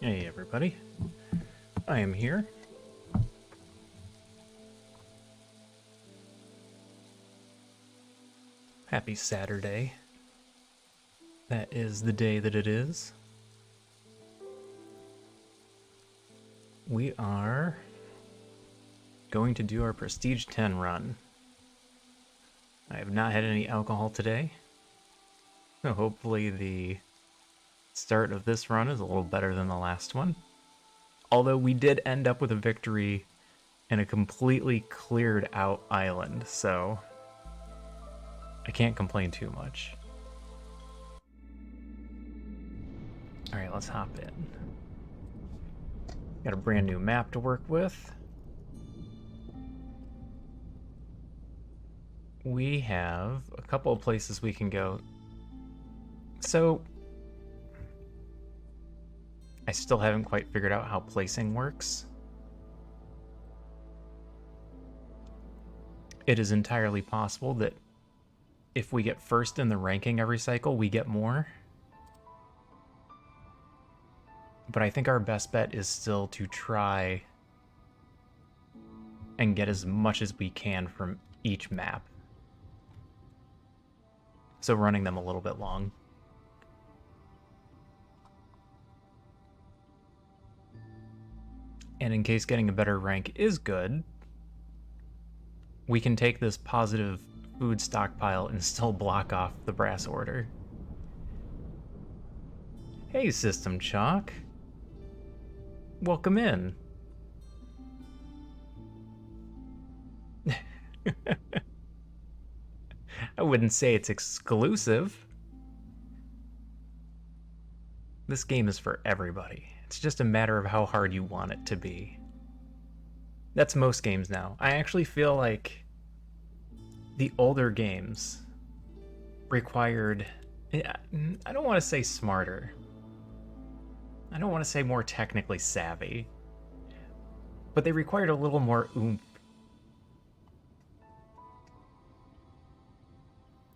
Hey everybody, I am here. Happy Saturday. That is the day that it is. We are going to do our Prestige 10 run. I have not had any alcohol today, so hopefully the start of this run is a little better than the last one. Although we did end up with a victory in a completely cleared out island, so I can't complain too much. Alright, let's hop in. Got a brand new map to work with. We have a couple of places we can go. So, I still haven't quite figured out how placing works. It is entirely possible that if we get first in the ranking every cycle, we get more. But I think our best bet is still to try and get as much as we can from each map. So running them a little bit long. And in case getting a better rank is good, we can take this positive food stockpile and still block off the brass order. Hey, System Chalk. Welcome in. I wouldn't say it's exclusive. This game is for everybody. It's just a matter of how hard you want it to be. That's most games now. I actually feel like the older games required... I don't want to say smarter. I don't want to say more technically savvy. But they required a little more oomph.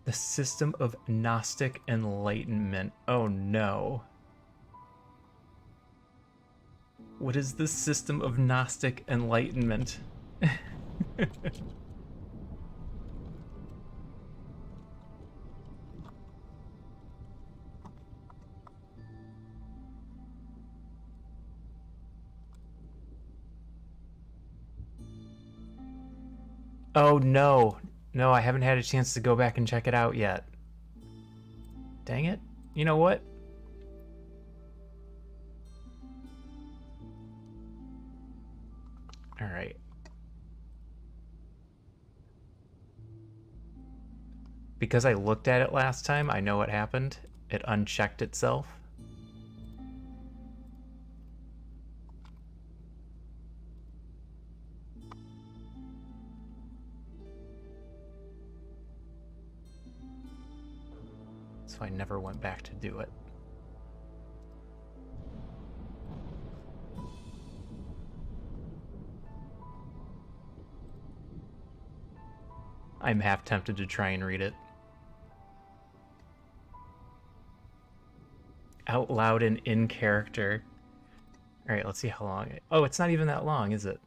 The system of Gnostic enlightenment. Oh no. What is the system of Gnostic enlightenment? Oh no. No, I haven't had a chance to go back and check it out yet. Dang it. You know what? Alright. Because I looked at it last time, I know what happened. It unchecked itself. So I never went back to do it. I'm half tempted to try and read it. Out loud and in character. Alright, let's see how long it... Oh, it's not even that long, is it?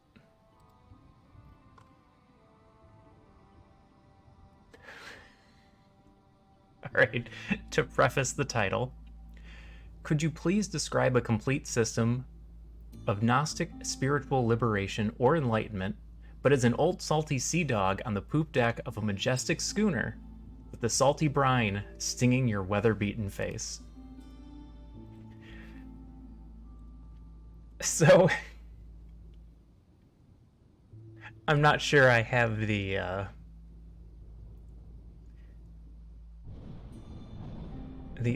Alright, to preface the title, could you please describe a complete system of Gnostic spiritual liberation or enlightenment, but as an old salty sea dog on the poop deck of a majestic schooner, with the salty brine stinging your weather-beaten face? So, I'm not sure I have the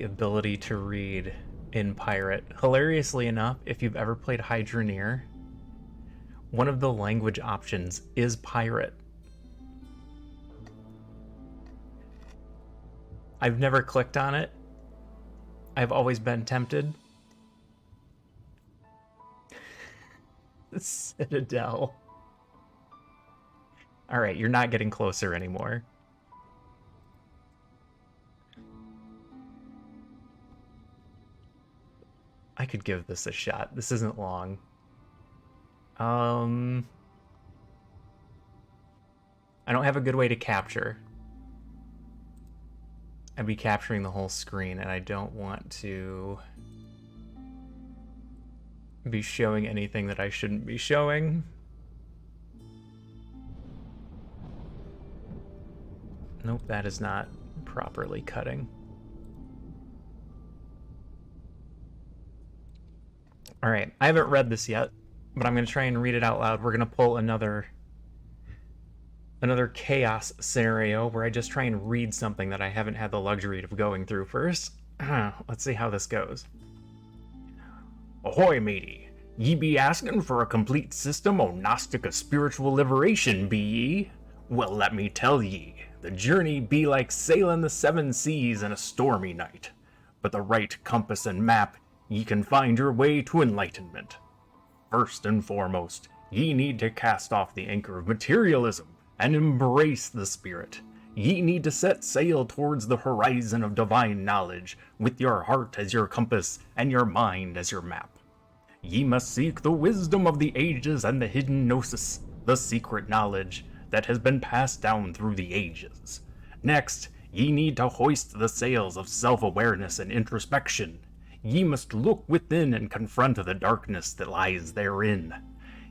ability to read in Pirate. Hilariously enough, if you've ever played Hydroneer, one of the language options is Pirate. I've never clicked on it. I've always been tempted. Citadel. Alright, you're not getting closer anymore. I could give this a shot. This isn't long. I don't have a good way to capture. I'd be capturing the whole screen, and I don't want to be showing anything that I shouldn't be showing. Nope, that is not properly cutting. All right, I haven't read this yet, but I'm going to try and read it out loud. We're going to pull another chaos scenario where I just try and read something that I haven't had the luxury of going through first. Let's see how this goes. Ahoy, matey. Ye be asking for a complete system o' Gnostic spiritual liberation, be ye? Well, let me tell ye, the journey be like sailing the seven seas in a stormy night. But the right compass and map, ye can find your way to enlightenment. First and foremost, ye need to cast off the anchor of materialism and embrace the spirit. Ye need to set sail towards the horizon of divine knowledge, with your heart as your compass and your mind as your map. Ye must seek the wisdom of the ages and the hidden gnosis, the secret knowledge that has been passed down through the ages. Next, ye need to hoist the sails of self-awareness and introspection. Ye must look within and confront the darkness that lies therein.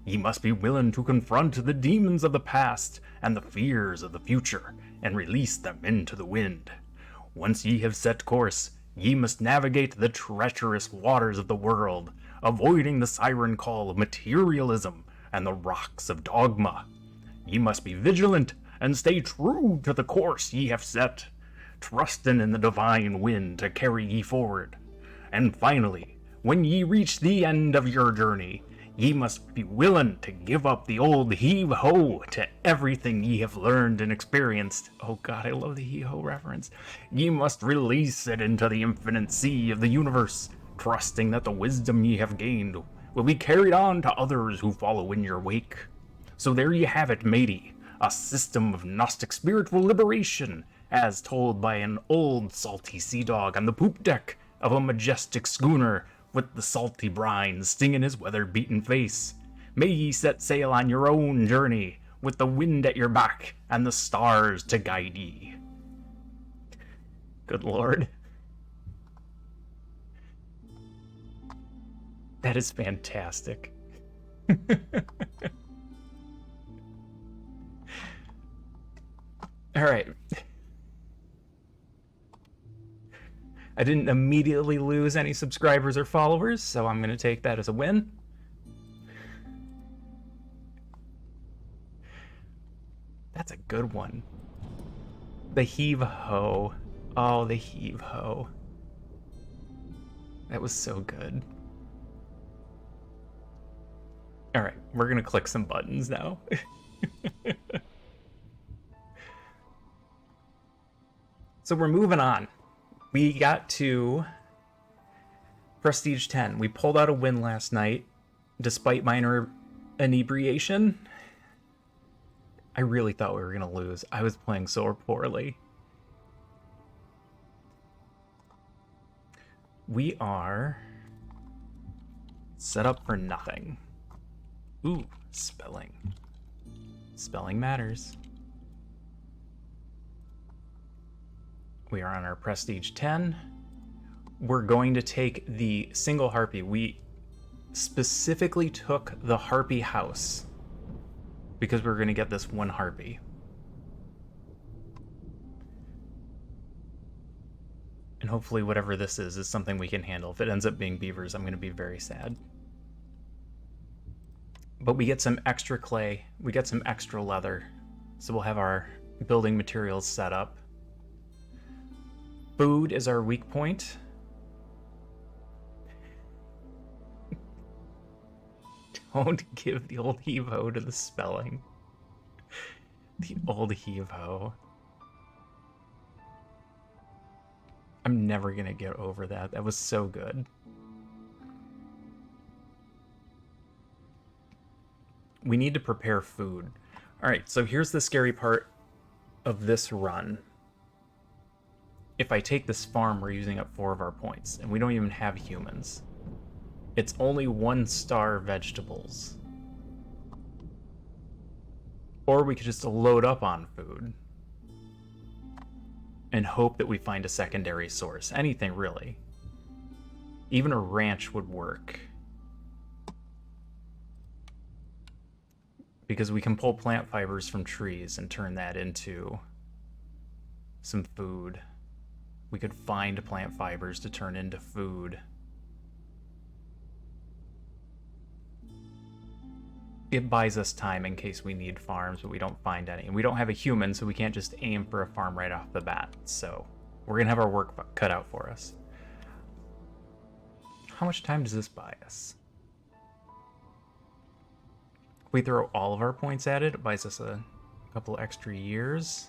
Ye must be willing to confront the demons of the past and the fears of the future, and release them into the wind. Once ye have set course, ye must navigate the treacherous waters of the world, avoiding the siren call of materialism and the rocks of dogma. Ye must be vigilant and stay true to the course ye have set, trusting in the divine wind to carry ye forward. And finally, when ye reach the end of your journey, ye must be willing to give up the old heave-ho to everything ye have learned and experienced. Oh god, I love the heave-ho reference. Ye must release it into the infinite sea of the universe, trusting that the wisdom ye have gained will be carried on to others who follow in your wake. So there ye have it, matey, a system of Gnostic spiritual liberation, as told by an old salty sea dog on the poop deck of a majestic schooner with the salty brine stinging his weather-beaten face. May ye set sail on your own journey, with the wind at your back and the stars to guide ye. Good lord. That is fantastic. Alright. I didn't immediately lose any subscribers or followers, so I'm going to take that as a win. That's a good one. The heave-ho. Oh, the heave-ho. That was so good. Alright, we're going to click some buttons now. So we're moving on. We got to Prestige 10. We pulled out a win last night, despite minor inebriation. I really thought we were going to lose. I was playing so poorly. We are set up for nothing. Ooh, spelling. Spelling matters. We are on our Prestige 10. We're going to take the single harpy. We specifically took the harpy house because we're going to get this one harpy. And hopefully whatever this is something we can handle. If it ends up being beavers, I'm going to be very sad. But we get some extra clay. We get some extra leather. So we'll have our building materials set up. Food is our weak point. Don't give the old heave-ho to the spelling. The old heave-ho. I'm never gonna get over that. That was so good. We need to prepare food. Alright, so here's the scary part of this run. If I take this farm, we're using up 4 of our points, and we don't even have humans. It's only 1-star vegetables. Or we could just load up on food and hope that we find a secondary source. Anything, really. Even a ranch would work. Because we can pull plant fibers from trees and turn that into some food. We could find plant fibers to turn into food. It buys us time in case we need farms, but we don't find any. And we don't have a human, so we can't just aim for a farm right off the bat. So we're going to have our work cut out for us. How much time does this buy us? If we throw all of our points at it, it buys us a couple extra years.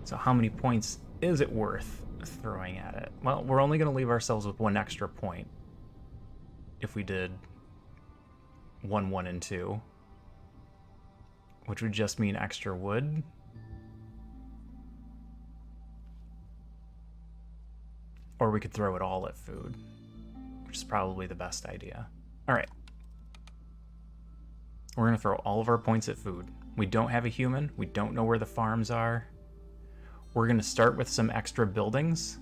So how many points is it worth throwing at it? Well, we're only going to leave ourselves with 1 extra point if we did 1, 1, and 2, which would just mean extra wood. Or we could throw it all at food, which is probably the best idea. All right. We're going to throw all of our points at food. We don't have a human. We don't know where the farms are. We're going to start with some extra buildings.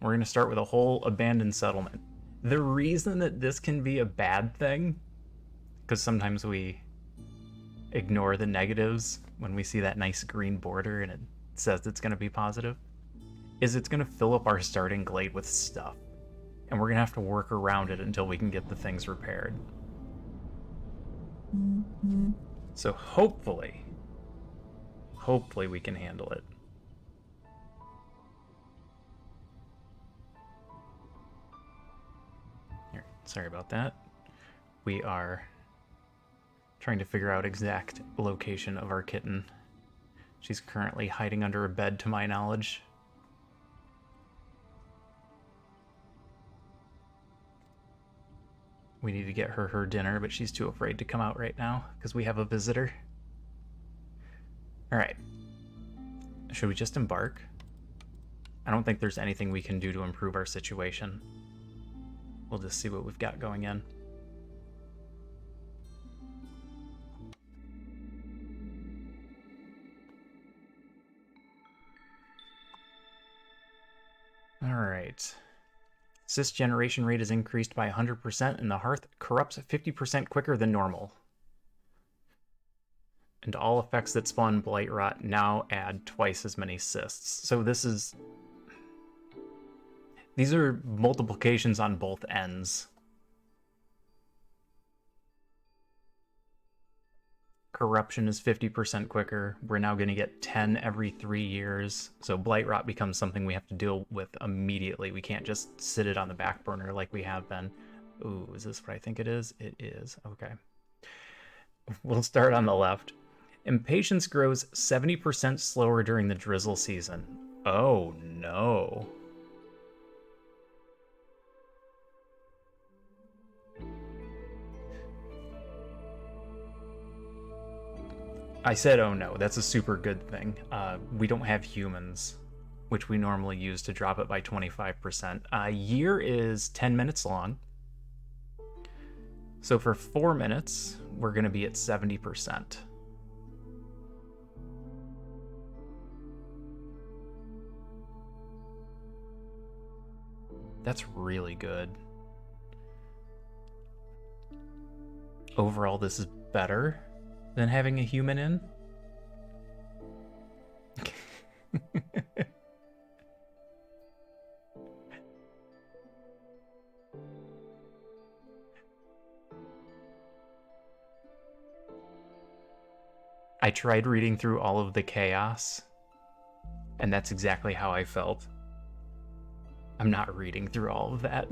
We're going to start with a whole abandoned settlement. The reason that this can be a bad thing, because sometimes we ignore the negatives when we see that nice green border and it says it's going to be positive, is it's going to fill up our starting glade with stuff. And we're going to have to work around it until we can get the things repaired. So hopefully we can handle it. Here, sorry about that. We are trying to figure out exact location of our kitten. She's currently hiding under a bed, to my knowledge. We need to get her dinner, but she's too afraid to come out right now because we have a visitor. All right. Should we just embark? I don't think there's anything we can do to improve our situation. We'll just see what we've got going in. All right. Cyst generation rate is increased by 100%, and the hearth corrupts 50% quicker than normal. And all effects that spawn blight rot now add twice as many cysts. So these are multiplications on both ends. Corruption is 50% quicker. We're now going to get 10 every 3 years. So blight rot becomes something we have to deal with immediately. We can't just sit it on the back burner like we have been. Ooh, is this what I think it is? It is. Okay. We'll start on the left. Impatience grows 70% slower during the drizzle season. Oh no. I said, oh no, that's a super good thing. We don't have humans, which we normally use to drop it by 25%. A year is 10 minutes long. So for 4 minutes, we're going to be at 70%. That's really good. Overall, this is better than having a human in. I tried reading through all of the chaos, and that's exactly how I felt. I'm not reading through all of that.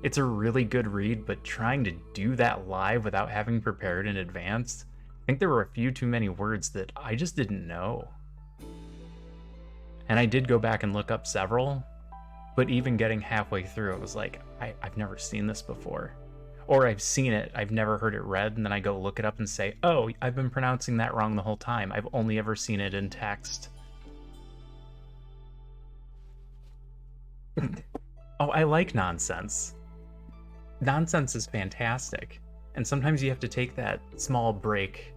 It's a really good read, but trying to do that live without having prepared in advance, I think there were a few too many words that I just didn't know. And I did go back and look up several, but even getting halfway through, it was like, I've never seen this before. Or I've seen it, I've never heard it read, and then I go look it up and say, oh, I've been pronouncing that wrong the whole time. I've only ever seen it in text. Oh, I like nonsense. Nonsense is fantastic. And sometimes you have to take that small break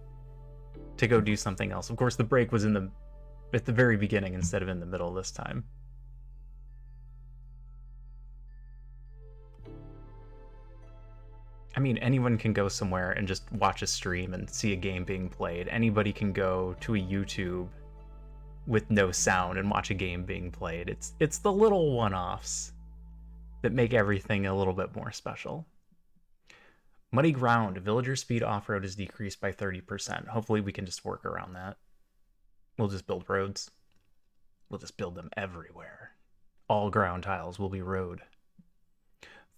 to go do something else. Of course, the break was at the very beginning instead of in the middle this time. I mean, anyone can go somewhere and just watch a stream and see a game being played. Anybody can go to a YouTube with no sound and watch a game being played. It's the little one-offs that make everything a little bit more special. Muddy ground. Villager speed off-road is decreased by 30%. Hopefully we can just work around that. We'll just build roads. We'll just build them everywhere. All ground tiles will be road.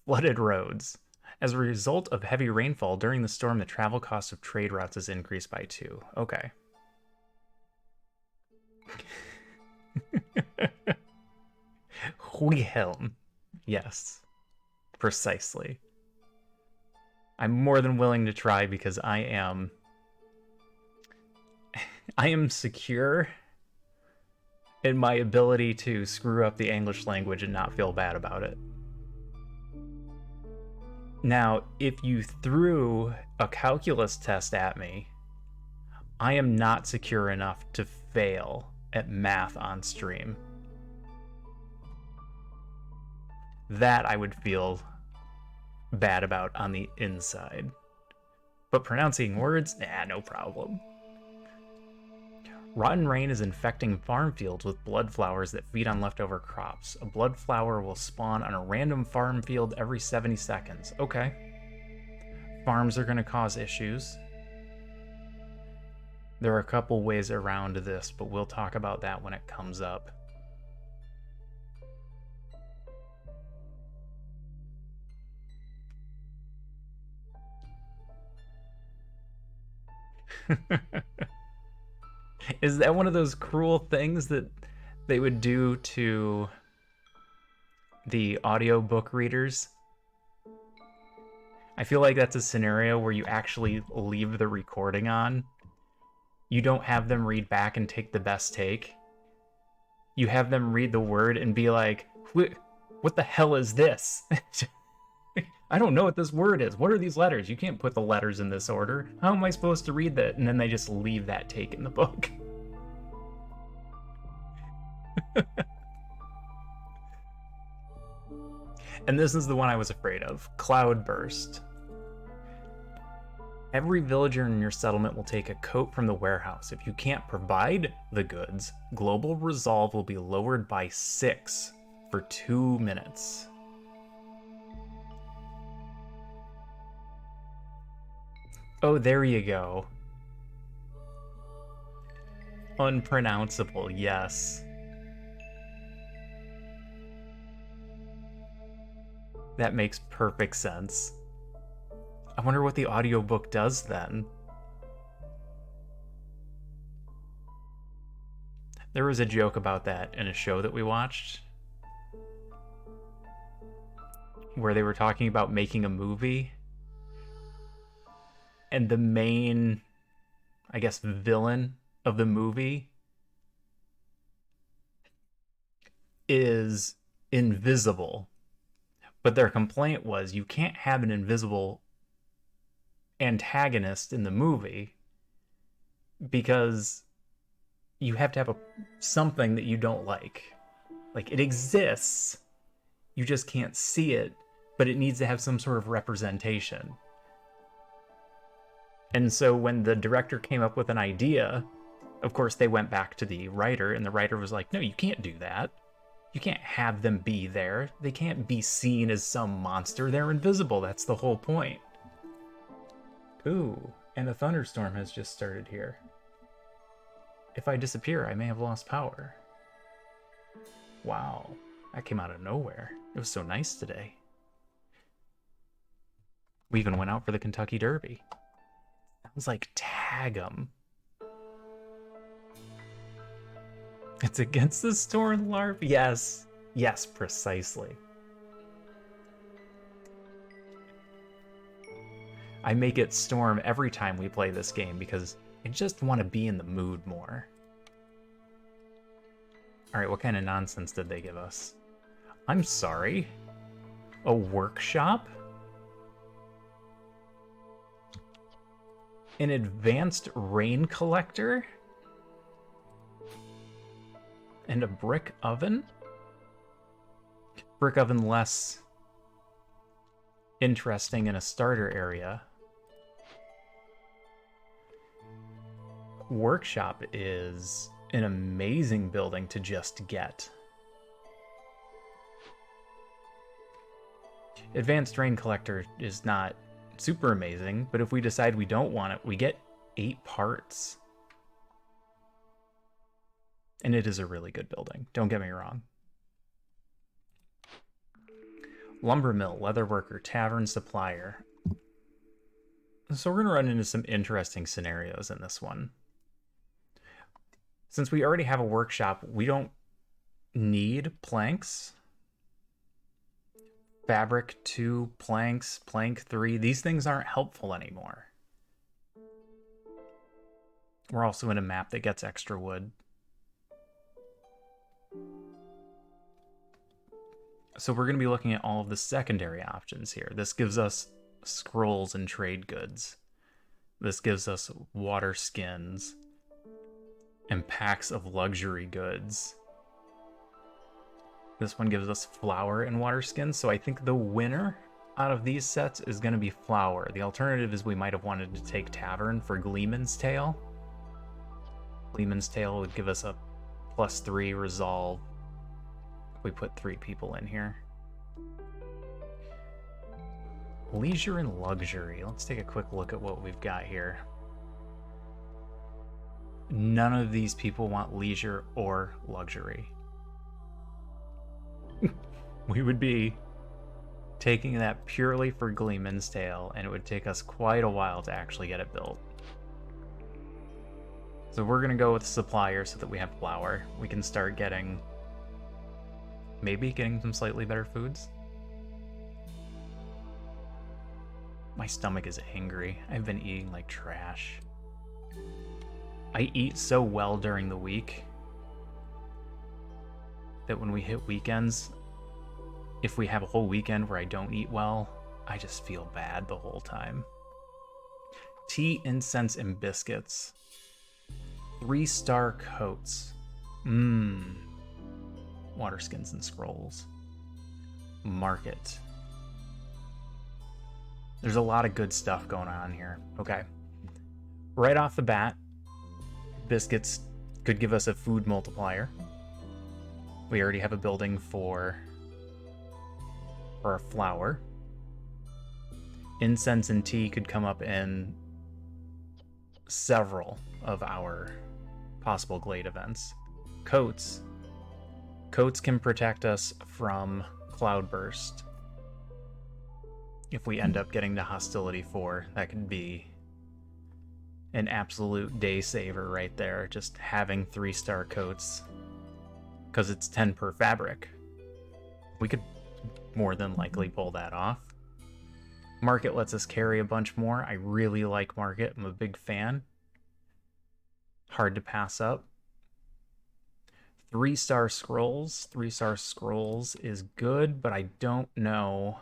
Flooded roads. As a result of heavy rainfall during the storm, the travel cost of trade routes is increased by 2. Okay. Wilhelm. Yes. Precisely. I'm more than willing to try because I am secure in my ability to screw up the English language and not feel bad about it. Now, if you threw a calculus test at me, I am not secure enough to fail at math on stream. That I would feel bad about on the inside. But pronouncing words, no problem. Rotten rain is infecting farm fields with blood flowers that feed on leftover crops. A blood flower will spawn on a random farm field every 70 seconds. Okay. Farms are going to cause issues. There are a couple ways around this, but we'll talk about that when it comes up. Is that one of those cruel things that they would do to the audiobook readers? I feel like that's a scenario where you actually leave the recording on. You don't have them read back and take the best take. You have them read the word and be like, what the hell is this? I don't know what this word is. What are these letters? You can't put the letters in this order. How am I supposed to read that? And then they just leave that take in the book. And this is the one I was afraid of. Cloudburst. Every villager in your settlement will take a coat from the warehouse. If you can't provide the goods, global resolve will be lowered by 6 for 2 minutes. Oh, there you go. Unpronounceable, yes. That makes perfect sense. I wonder what the audiobook does then. There was a joke about that in a show that we watched, where they were talking about making a movie, and the main, I guess, villain of the movie is invisible. But their complaint was, you can't have an invisible antagonist in the movie because you have to have something that you don't like. Like, it exists, you just can't see it, but it needs to have some sort of representation. And so when the director came up with an idea, of course they went back to the writer, and the writer was like, no, you can't do that. You can't have them be there. They can't be seen as some monster. They're invisible. That's the whole point. Ooh, and a thunderstorm has just started here. If I disappear, I may have lost power. Wow, that came out of nowhere. It was so nice today. We even went out for the Kentucky Derby. Sounds like tag 'em. It's against the storm larp. Yes. Yes, precisely. I make it storm every time we play this game because I just want to be in the mood more. Alright, what kind of nonsense did they give us? I'm sorry. A workshop? An advanced rain collector? And a brick oven? Brick oven less interesting in a starter area. Workshop is an amazing building to just get. Advanced rain collector is not super amazing, but if we decide we don't want it, we get 8 parts. And it is a really good building, don't get me wrong. Lumber mill, leather worker, tavern supplier. So we're going to run into some interesting scenarios in this one. Since we already have a workshop, we don't need planks. Fabric 2, planks, plank 3. These things aren't helpful anymore. We're also in a map that gets extra wood. So we're going to be looking at all of the secondary options here. This gives us scrolls and trade goods. This gives us water skins and packs of luxury goods. This one gives us flour and water skins, so I think the winner out of these sets is going to be flour. The alternative is we might have wanted to take tavern for Gleeman's Tale. Gleeman's Tale would give us a +3 resolve. We put 3 people in here. Leisure and luxury. Let's take a quick look at what we've got here. None of these people want leisure or luxury. We would be taking that purely for Gleeman's Tale, and it would take us quite a while to actually get it built. So we're going to go with supplier so that we have flour. We can start getting... maybe getting some slightly better foods. My stomach is angry. I've been eating like trash. I eat so well during the week that when we hit weekends, if we have a whole weekend where I don't eat well, I just feel bad the whole time. Tea, incense, and biscuits. 3-star coats. Water skins and scrolls. Market. There's a lot of good stuff going on here. Okay. Right off the bat, biscuits could give us a food multiplier. We already have a building for our flour. Incense and tea could come up in several of our possible glade events. Coats can protect us from cloudburst. If we end up getting to hostility 4, that could be an absolute day saver right there, just having 3-star coats, because it's 10 per fabric. We could more than likely pull that off. Market lets us carry a bunch more. I really like Market. I'm a big fan. Hard to pass up. 3-star scrolls. 3-star scrolls is good, but I don't know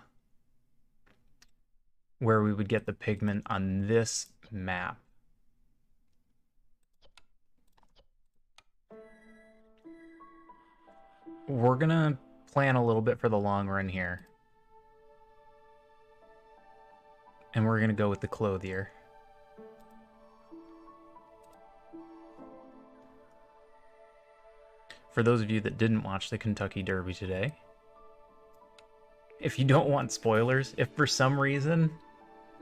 where we would get the pigment on this map. We're gonna plan a little bit for the long run here. And we're gonna go with the clothier. For those of you that didn't watch the Kentucky Derby today, if you don't want spoilers, if for some reason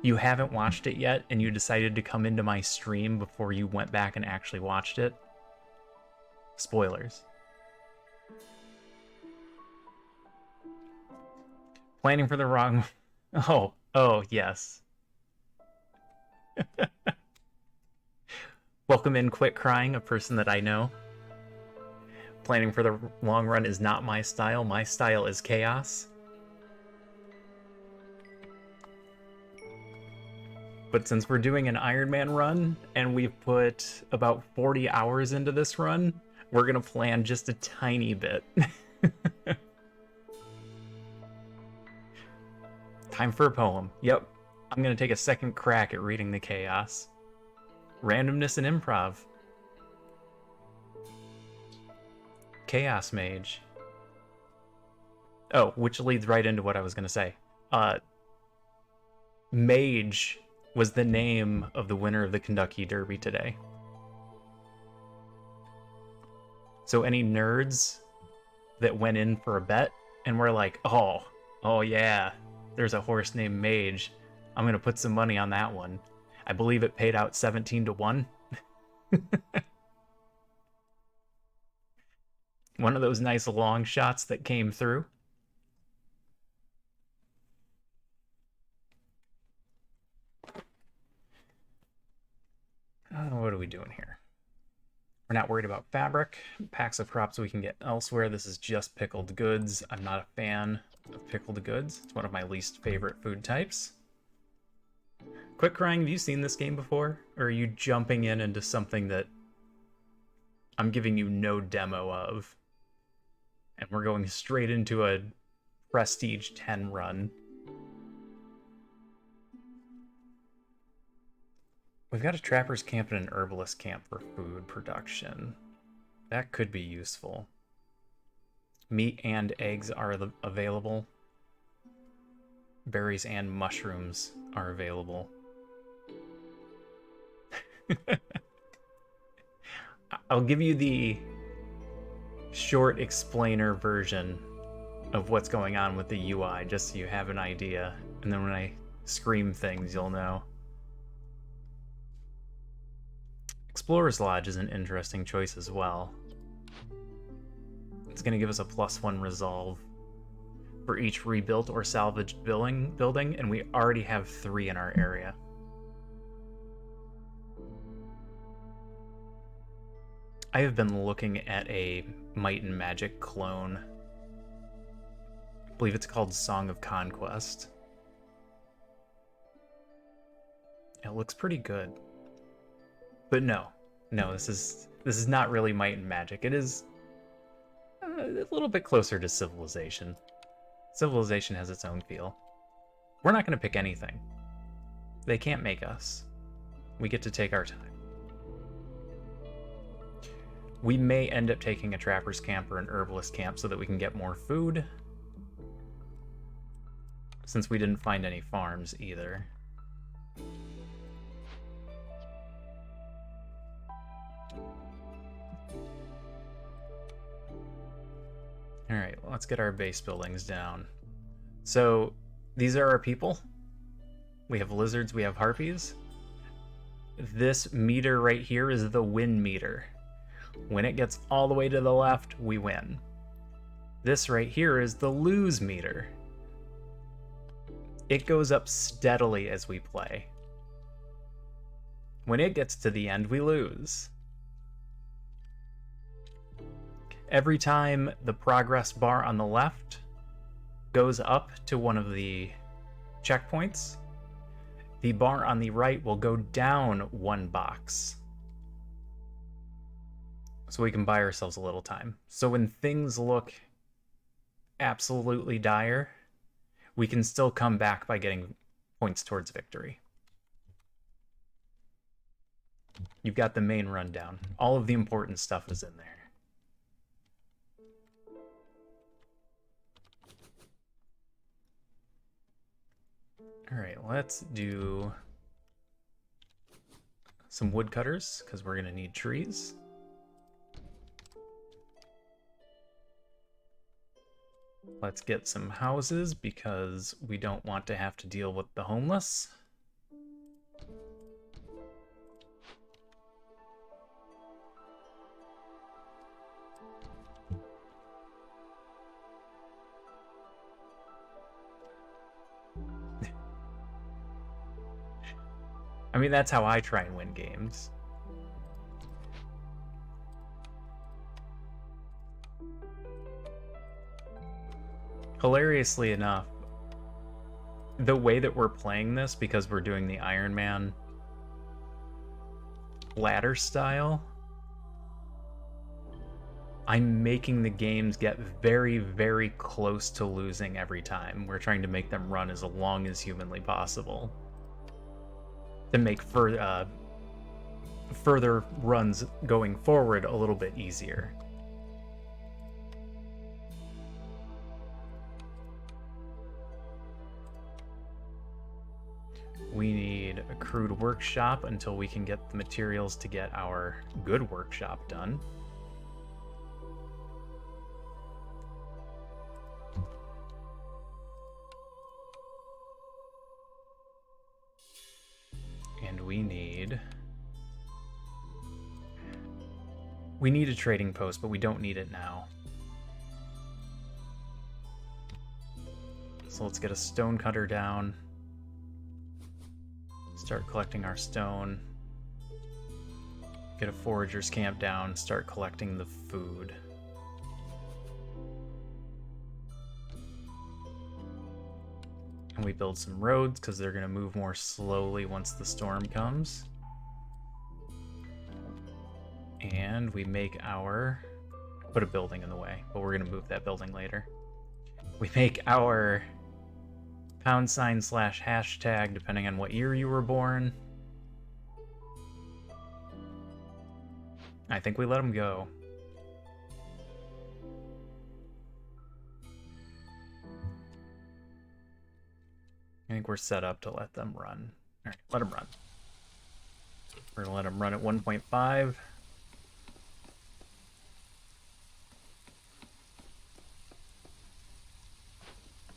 you haven't watched it yet and you decided to come into my stream before you went back and actually watched it, spoilers. Planning for the wrong... Oh, yes. Welcome in, Quit Crying, a person that I know. Planning for the long run is not my style. My style is chaos. But since we're doing an Ironman run, and we've put about 40 hours into this run, we're gonna plan just a tiny bit. Time for a poem. Yep. I'm going to take a second crack at reading the chaos. Randomness and improv. Chaos Mage. Oh, which leads right into what I was going to say. Mage was the name of the winner of the Kentucky Derby today. So any nerds that went in for a bet and were like, oh yeah, there's a horse named Mage. I'm going to put some money on that one. I believe it paid out 17-1. One of those nice long shots that came through. What are we doing here? We're not worried about fabric. Packs of crops we can get elsewhere. This is just pickled goods. I'm not a fan of pickled goods. It's one of my least favorite food types. Quick Crying, have you seen this game before? Or are you jumping into something that I'm giving you no demo of? And we're going straight into a Prestige 10 run. We've got a trapper's camp and an herbalist camp for food production. That could be useful. Meat and eggs are available. Berries and mushrooms are available. I'll give you the short explainer version of what's going on with the UI, just so you have an idea. And then when I scream things, you'll know. Explorer's Lodge is an interesting choice as well. It's going to give us a +1 resolve for each rebuilt or salvaged building, and we already have 3 in our area. I have been looking at a Might and Magic clone. I believe it's called Song of Conquest. It looks pretty good. But no, this is not really Might and Magic. It is a little bit closer to Civilization. Civilization has its own feel. We're not going to pick anything. They can't make us. We get to take our time. We may end up taking a trapper's camp or an herbalist camp so that we can get more food, since we didn't find any farms either. Alright, let's get our base buildings down. So, these are our people. We have lizards, we have harpies. This meter right here is the win meter. When it gets all the way to the left, we win. This right here is the lose meter. It goes up steadily as we play. When it gets to the end, we lose. Every time the progress bar on the left goes up to one of the checkpoints, the bar on the right will go down 1 box. So we can buy ourselves a little time. So when things look absolutely dire, we can still come back by getting points towards victory. You've got the main rundown. All of the important stuff is in there. Alright, let's do some woodcutters, because we're going to need trees. Let's get some houses, because we don't want to have to deal with the homeless. I mean, that's how I try and win games. Hilariously enough, the way that we're playing this, because we're doing the Ironman ladder style, I'm making the games get very, very close to losing every time. We're trying to make them run as long as humanly possible to make further runs going forward a little bit easier. We need a crude workshop until we can get the materials to get our good workshop done. And we need a trading post, but we don't need it now. So let's get a stone cutter down. Start collecting our stone. Get a forager's camp down. Start collecting the food. And we build some roads because they're going to move more slowly once the storm comes. And we make our... put a building in the way, but we're going to move that building later. We make our #/ depending on what year you were born. I think we let them go. I think we're set up to let them run. All right, let them run. We're going to let them run at 1.5.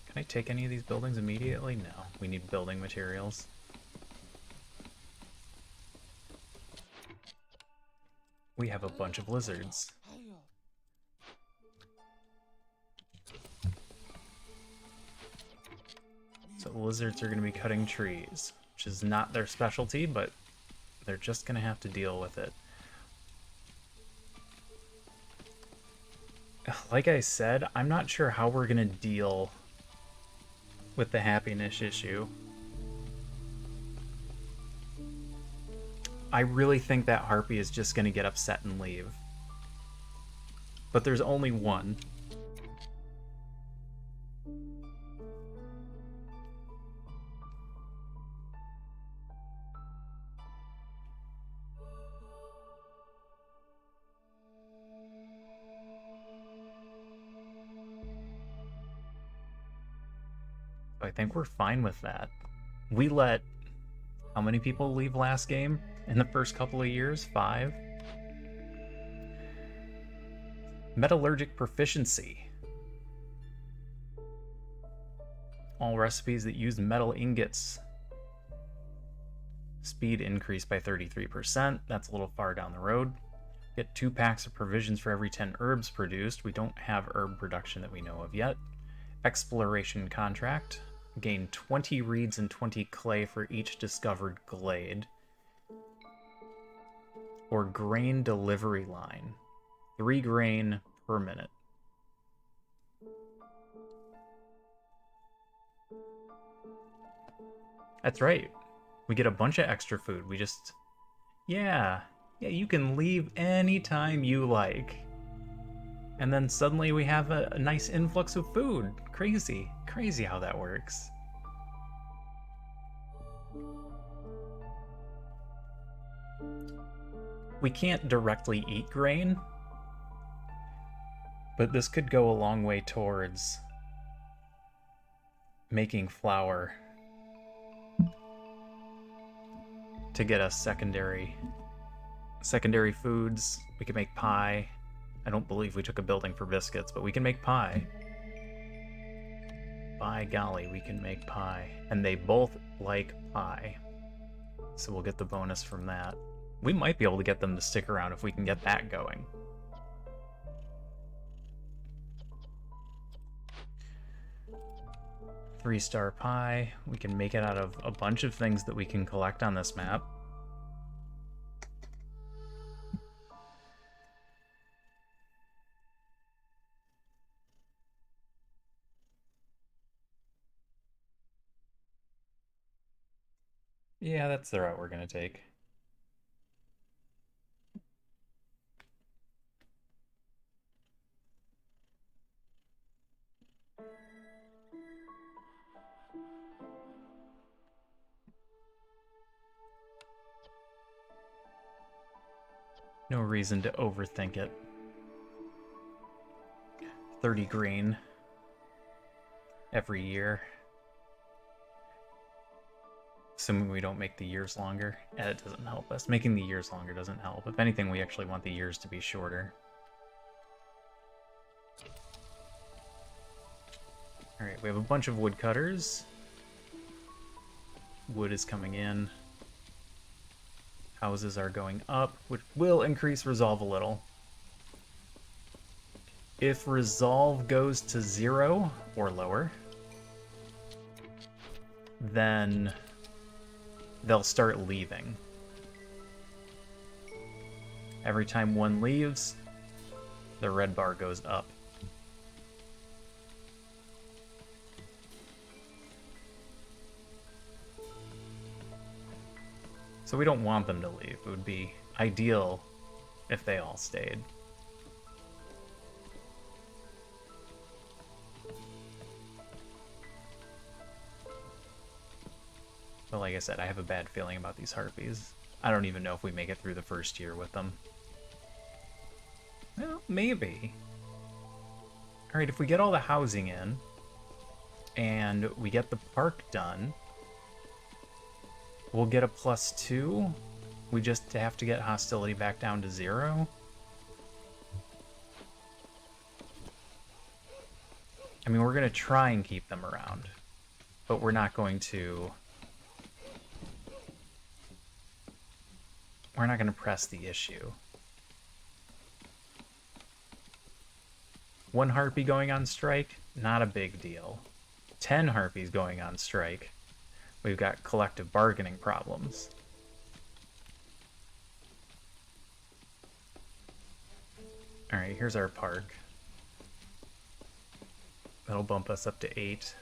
Can I take any of these buildings immediately? No, we need building materials. We have a bunch of lizards. So the lizards are going to be cutting trees, which is not their specialty, but they're just going to have to deal with it. Like I said, I'm not sure how we're going to deal with the happiness issue. I really think that harpy is just going to get upset and leave. But there's only one. I think we're fine with that. We let how many people leave last game in the first couple of years? 5? Metallurgic proficiency. All recipes that use metal ingots. Speed increased by 33%. That's a little far down the road. Get 2 packs of provisions for every 10 herbs produced. We don't have herb production that we know of yet. Exploration contract. Gain 20 reeds and 20 clay for each discovered glade. Or grain delivery line. 3 grain per minute. That's right. We get a bunch of extra food. We just... Yeah, you can leave anytime you like. And then suddenly we have a nice influx of food. Crazy how that works. We can't directly eat grain, but this could go a long way towards making flour to get us secondary foods. We can make pie. I don't believe we took a building for biscuits, but we can make pie. By golly, we can make pie. And they both like pie. So we'll get the bonus from that. We might be able to get them to stick around if we can get that going. Three-star pie. We can make it out of a bunch of things that we can collect on this map. Yeah, that's the route we're gonna take. No reason to overthink it. 30 green every year. Assuming we don't make the years longer. It doesn't help us. Making the years longer doesn't help. If anything, we actually want the years to be shorter. Alright, we have a bunch of woodcutters. Wood is coming in. Houses are going up, which will increase resolve a little. If resolve goes to 0 or lower, then they'll start leaving. Every time one leaves, the red bar goes up. So we don't want them to leave. It would be ideal if they all stayed. But like I said, I have a bad feeling about these harpies. I don't even know if we make it through the first year with them. Well, maybe. Alright, if we get all the housing in, and we get the park done, we'll get a +2. We just have to get hostility back down to 0. I mean, we're going to try and keep them around, but we're not going to... We're not going to press the issue. 1 harpy going on strike, not a big deal. 10 harpies going on strike, we've got collective bargaining problems. Alright, here's our park. That'll bump us up to 8.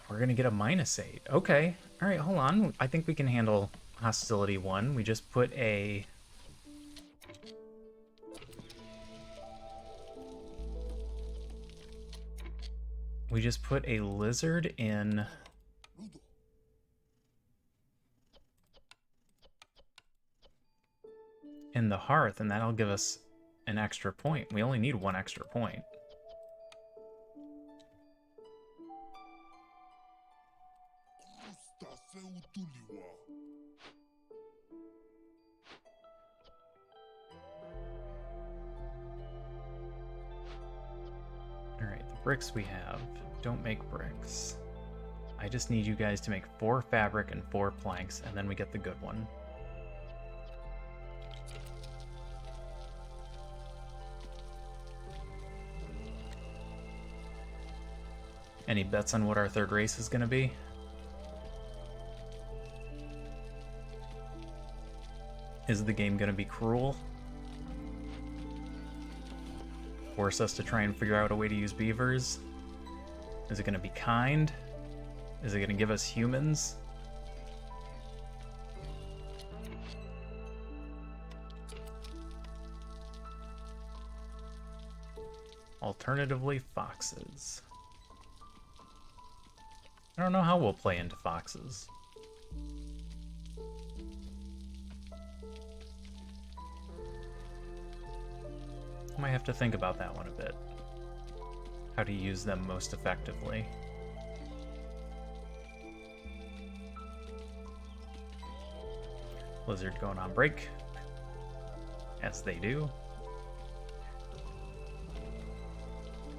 We're gonna get a -8. Okay. Alright, hold on. I think we can handle hostility 1. We just put a... We just put a lizard in... in the hearth, and that'll give us an extra point. We only need 1 extra point. Alright, the bricks we have. Don't make bricks. I just need you guys to make 4 fabric and 4 planks, and then we get the good one. Any bets on what our third race is going to be? Is the game going to be cruel? Force us to try and figure out a way to use beavers? Is it going to be kind? Is it going to give us humans? Alternatively, foxes. I don't know how we'll play into foxes. I might have to think about that one a bit. How to use them most effectively. Lizard going on break. As they do.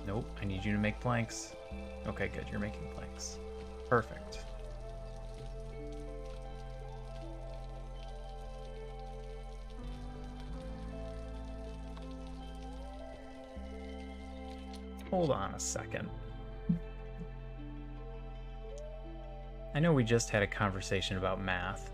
Nope, I need you to make planks. Okay, good, you're making planks. Perfect. Hold on a second. I know we just had a conversation about math.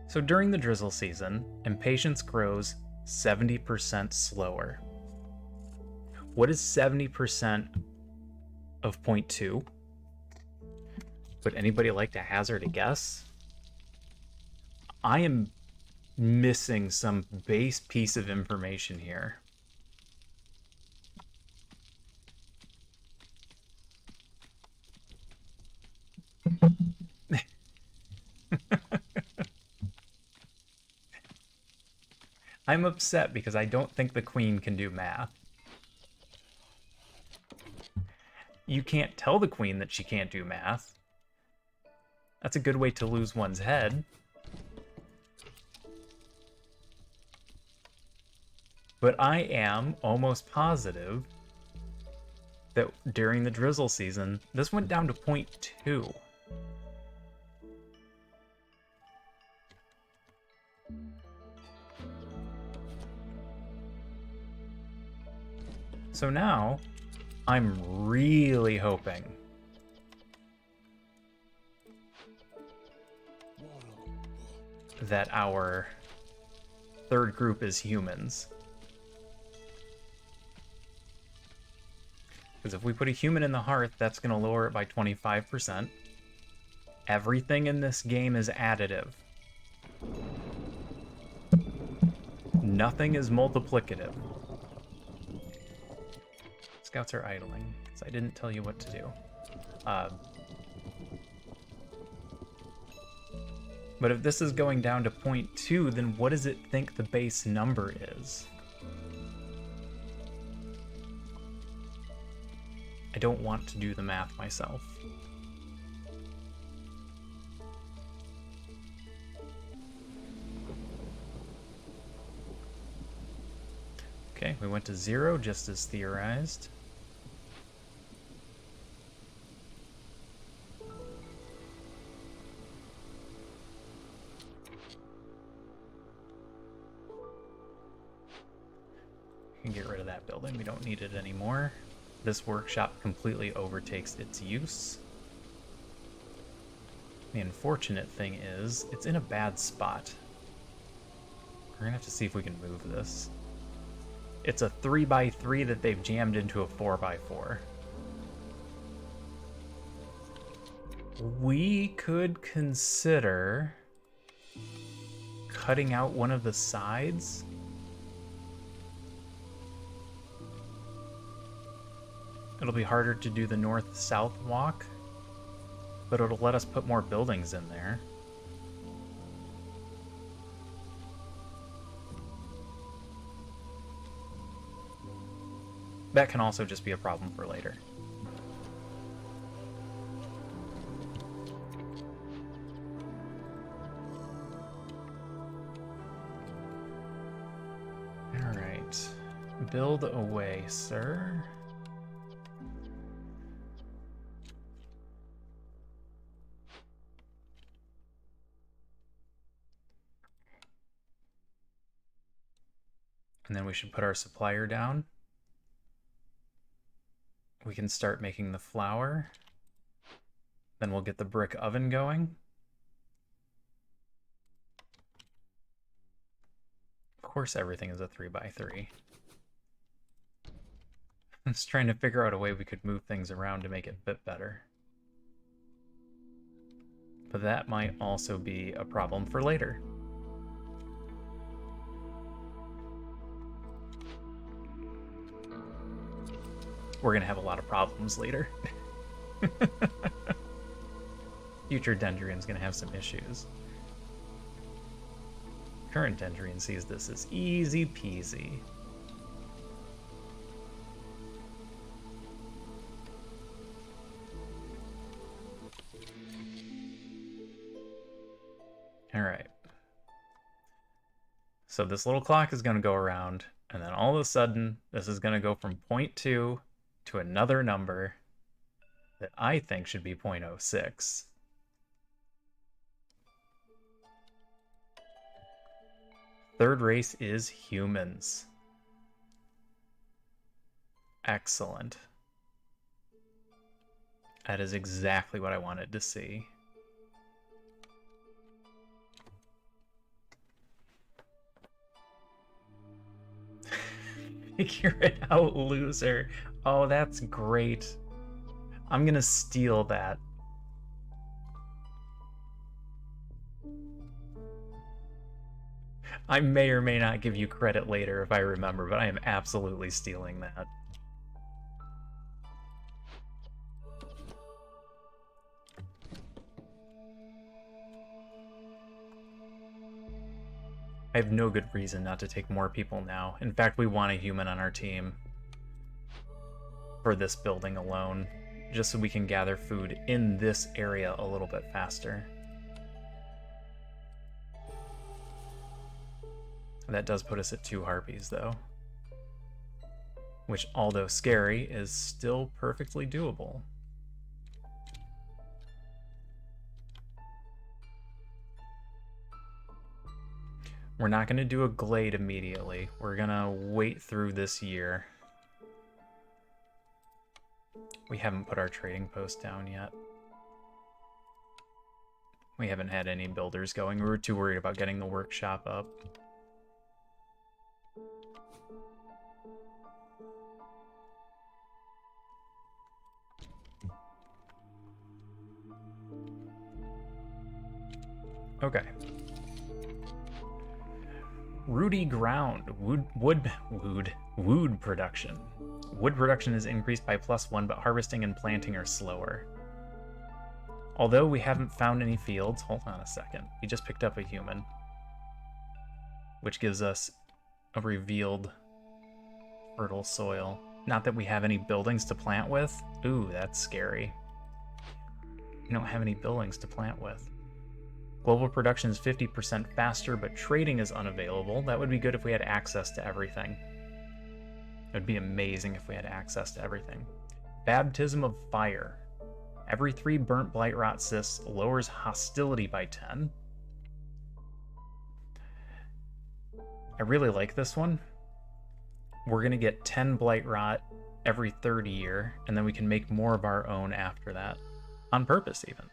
So during the drizzle season, impatience grows 70% slower. What is 70% of 0.2? Would anybody like to hazard a guess? I am missing some base piece of information here. I'm upset because I don't think the queen can do math. You can't tell the queen that she can't do math. That's a good way to lose one's head. But I am almost positive that during the drizzle season, this went down to 0.2. So now, I'm really hoping that our third group is humans. Because if we put a human in the hearth, that's going to lower it by 25%. Everything in this game is additive. Nothing is multiplicative. Scouts are idling, because I didn't tell you what to do. But if this is going down to 0.2, then what does it think the base number is? I don't want to do the math myself. Okay, we went to 0 just as theorized. We can get rid of that building. We don't need it anymore. This workshop completely overtakes its use. The unfortunate thing is, it's in a bad spot. We're gonna have to see if we can move this. It's a 3x3 that they've jammed into a 4x4. We could consider cutting out one of the sides. It'll be harder to do the north-south walk, but it'll let us put more buildings in there. That can also just be a problem for later. Alright. Build away, sir. And then we should put our supplier down. We can start making the flour. Then we'll get the brick oven going. Of course everything is a 3x3. I'm just trying to figure out a way we could move things around to make it fit better. But that might also be a problem for later. We're gonna have a lot of problems later. Future Dendrian's gonna have some issues. Current Dendrian sees this as easy peasy. Alright. So this little clock is gonna go around, and then all of a sudden, this is gonna go from 0.2 to another number that I think should be 0.06. Third race is humans. Excellent. That is exactly what I wanted to see. Figure it out, loser. Oh, that's great. I'm gonna steal that. I may or may not give you credit later if I remember, but I am absolutely stealing that. I have no good reason not to take more people now. In fact, we want a human on our team for this building alone, just so we can gather food in this area a little bit faster. That does put us at 2 harpies, though. Which, although scary, is still perfectly doable. We're not going to do a glade immediately. We're going to wait through this year. We haven't put our trading post down yet. We haven't had any builders going. We were too worried about getting the workshop up. Okay. Rooty ground. Wood production. Wood production is increased by +1, but harvesting and planting are slower. Although we haven't found any fields, hold on a second. We just picked up a human, which gives us a revealed fertile soil. Not that we have any buildings to plant with. Ooh, that's scary. We don't have any buildings to plant with. Global production is 50% faster, but trading is unavailable. That would be good if we had access to everything. It would be amazing if we had access to everything. Baptism of Fire. Every 3 burnt blight rot cysts lowers hostility by 10. I really like this one. We're going to get 10 blight rot every 3rd year, and then we can make more of our own after that. On purpose, even.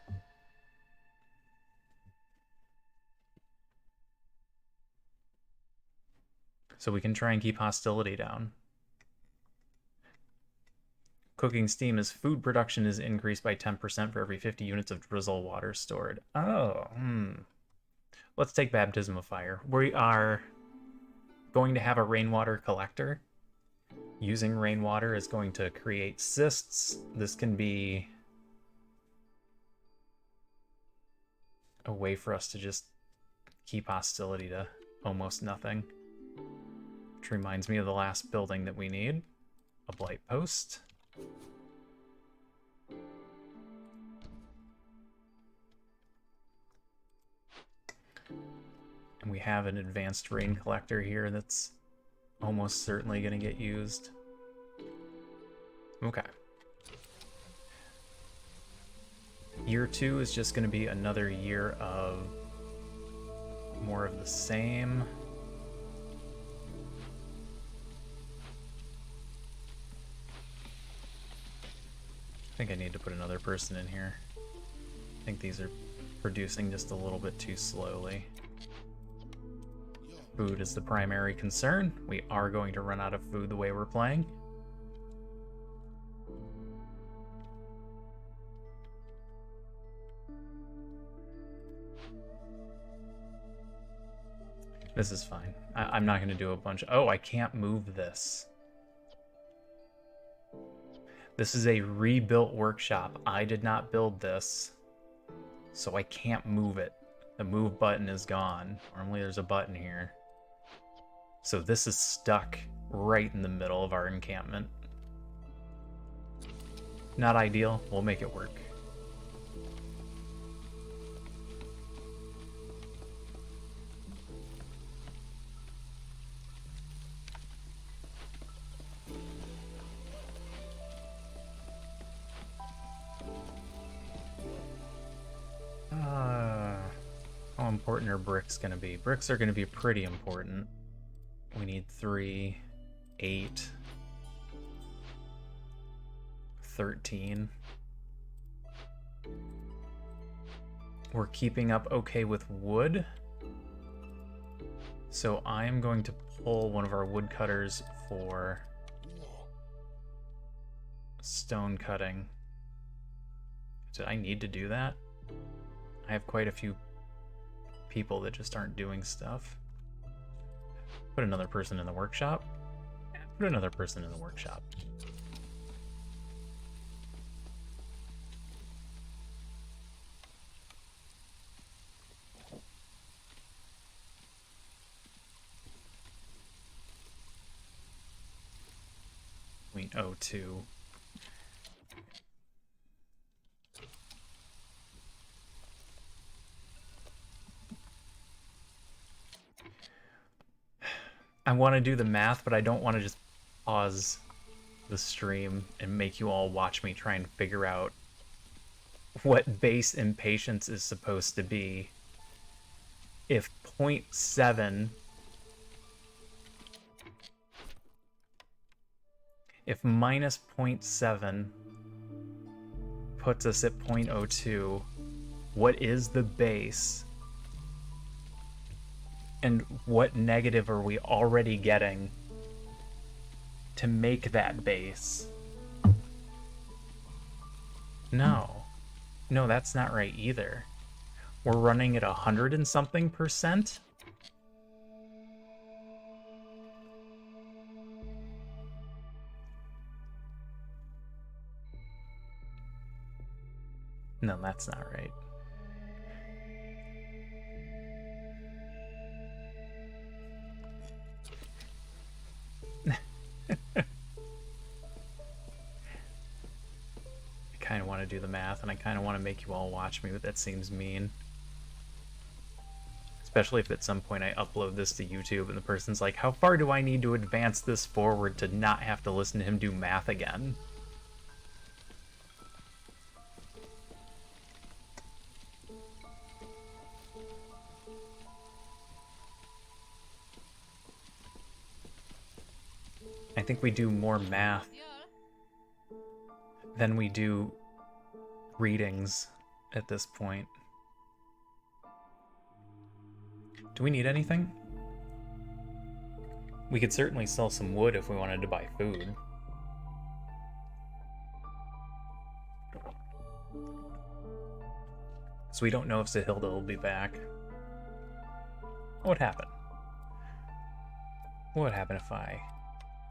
So we can try and keep hostility down. Cooking steam is food production is increased by 10% for every 50 units of drizzle water stored. Oh, Let's take Baptism of Fire. We are going to have a rainwater collector. Using rainwater is going to create cysts. This can be a way for us to just keep hostility to almost nothing. Which reminds me of the last building that we need. A blight post. And we have an advanced rain collector here that's almost certainly going to get used. Okay. Year 2 is just going to be another year of more of the same. I think I need to put another person in here. I think these are producing just a little bit too slowly. Food is the primary concern. We are going to run out of food the way we're playing. This is fine. I'm not going to do a bunch. Oh, I can't move this. This is a rebuilt workshop. I did not build this, so I can't move it. The move button is gone. Normally there's a button here. So this is stuck right in the middle of our encampment. Not ideal. We'll make it work. How important are bricks going to be? Bricks are going to be pretty important. We need 3, 8, 13. We're keeping up okay with wood. So I am going to pull one of our woodcutters for stone cutting. Did I need to do that? I have quite a few people that just aren't doing stuff. Put another person in the workshop. Put another person in the workshop. .02. I want to do the math, but I don't want to just pause the stream and make you all watch me try and figure out what base impatience is supposed to be. If 0.7... If minus 0.7 puts us at 0.02, what is the base? And what negative are we already getting to make that base? No. No, that's not right either. We're running at 100 and something %? No, that's not right. I kind of want to do the math, and I kind of want to make you all watch me, but that seems mean. Especially if at some point I upload this to YouTube and the person's like, how far do I need to advance this forward to not have to listen to him do math again? I think we do more math than we do readings at this point. Do we need anything? We could certainly sell some wood if we wanted to buy food. So we don't know if Zahilda will be back. What would happen? What would happen if I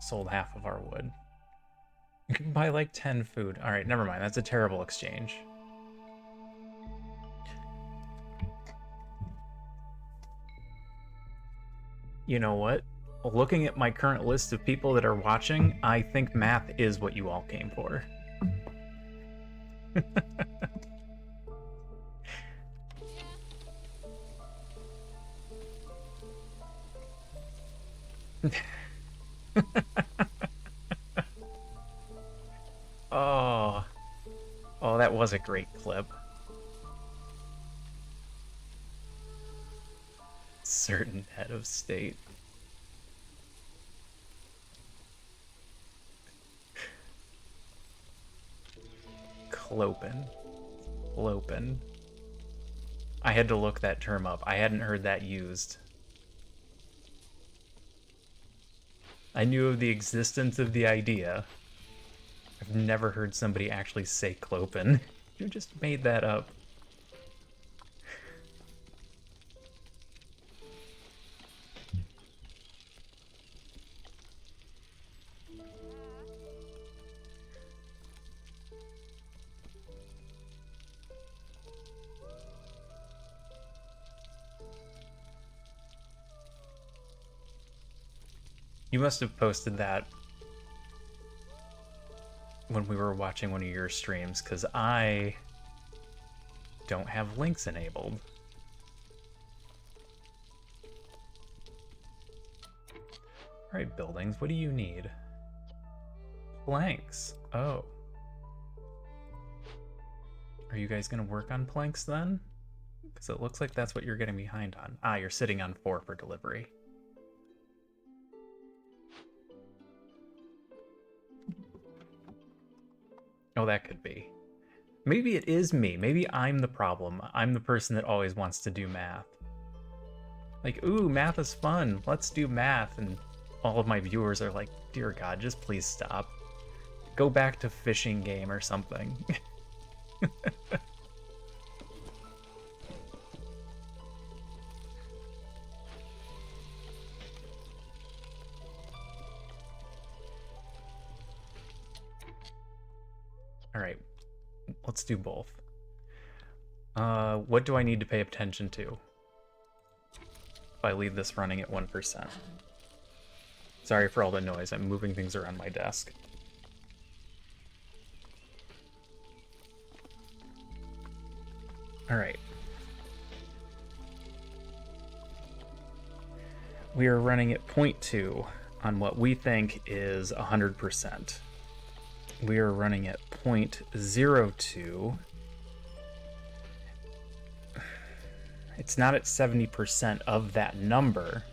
sold half of our wood? You can buy like 10 food. Alright, never mind. That's a terrible exchange. You know what? Looking at my current list of people that are watching, I think math is what you all came for. Oh. Oh, that was a great clip. Certain head of state. Clopen. Clopen. I had to look that term up. I hadn't heard that used. I knew of the existence of the idea. I've never heard somebody actually say clopen. You just made that up. You must have posted that when we were watching one of your streams, because I don't have links enabled. Alright, buildings, what do you need? Planks. Oh. Are you guys gonna work on planks then? Because it looks like that's what you're getting behind on. Ah, you're sitting on 4 for delivery. Oh, that could be. Maybe it is me. Maybe I'm the problem. I'm the person that always wants to do math. Like, ooh, math is fun. Let's do math. And all of my viewers are like, dear God, just please stop. Go back to fishing game or something. All right, let's do both. What do I need to pay attention to if I leave this running at 1%? Sorry for all the noise. I'm moving things around my desk. All right. We are running at 0.2 on what we think is 100%. We are running at 0.02. It's not at 70% of that number.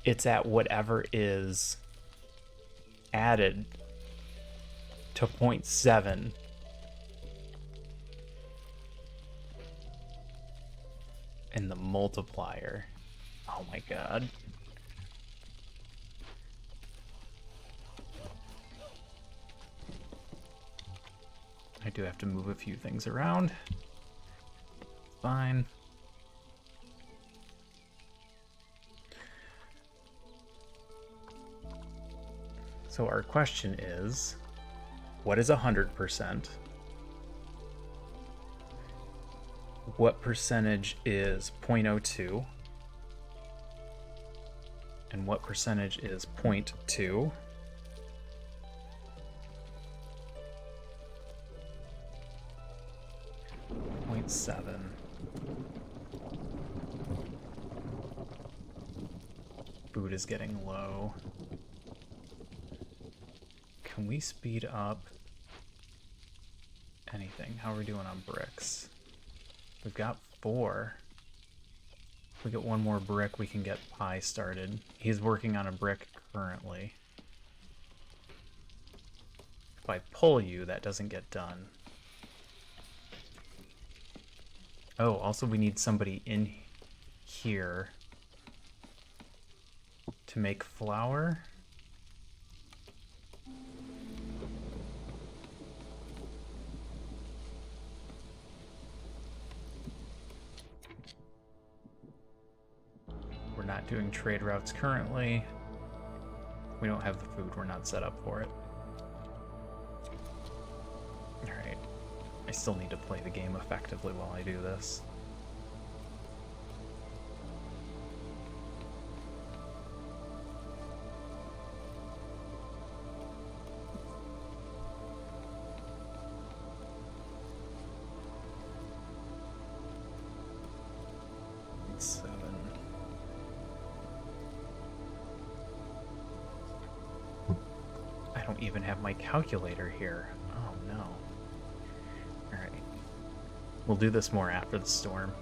It's at whatever is added to 0.7. And the multiplier. Oh my god. I do have to move a few things around. Fine. So our question is, what is 100%? What percentage is 0.02? And what percentage is 0.2? .7. Food is getting low. Can we speed up anything? How are we doing on bricks? We've got 4. If we get one more brick, we can get Pi started. He's working on a brick currently. If I pull you, that doesn't get done. Oh, also we need somebody in here to make flour. We're not doing trade routes currently. We don't have the food, we're not set up for it. Alright. I still need to play the game effectively while I do this. I don't even have my calculator here. Oh no. Alright. We'll do this more after the storm,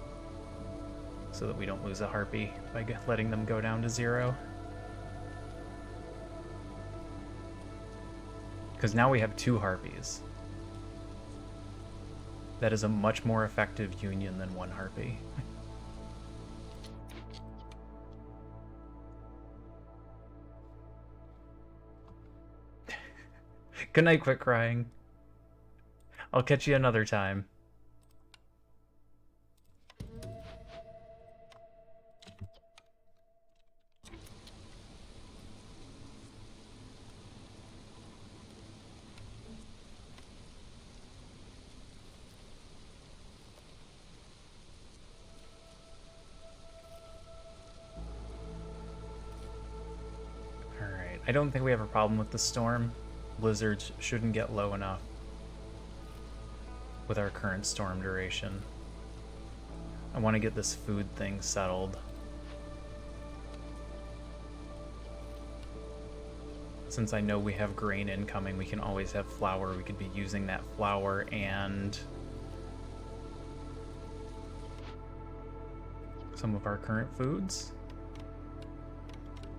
so that we don't lose a harpy by letting them go down to 0. Because now we have 2 harpies. That is a much more effective union than 1 harpy. Good night, quit crying. I'll catch you another time. Alright, I don't think we have a problem with the storm. Blizzards shouldn't get low enough with our current storm duration. I want to get this food thing settled. Since I know we have grain incoming, we can always have flour. We could be using that flour and some of our current foods.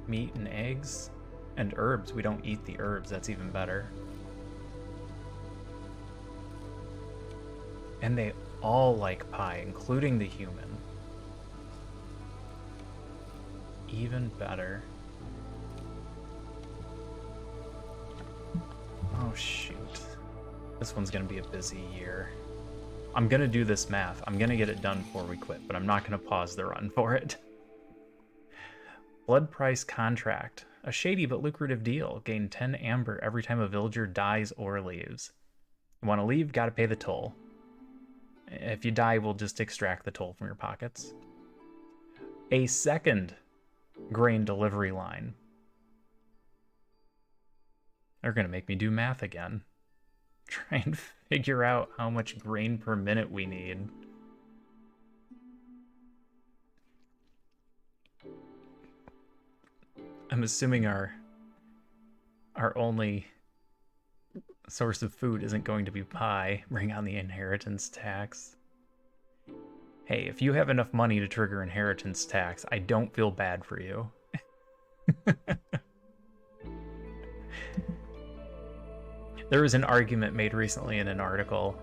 Meat and eggs. And herbs. We don't eat the herbs. That's even better. And they all like pie, including the human. Even better. Oh, shoot. This one's gonna be a busy year. I'm gonna do this math. I'm gonna get it done before we quit, but I'm not gonna pause the run for it. Blood price contract. A shady but lucrative deal. Gain 10 amber every time a villager dies or leaves. You want to leave? Gotta pay the toll. If you die, we'll just extract the toll from your pockets. A second grain delivery line. They're gonna make me do math again. Try and figure out how much grain per minute we need. I'm assuming our only source of food isn't going to be pie. Bring on the inheritance tax. Hey, if you have enough money to trigger inheritance tax, I don't feel bad for you. There was an argument made recently in an article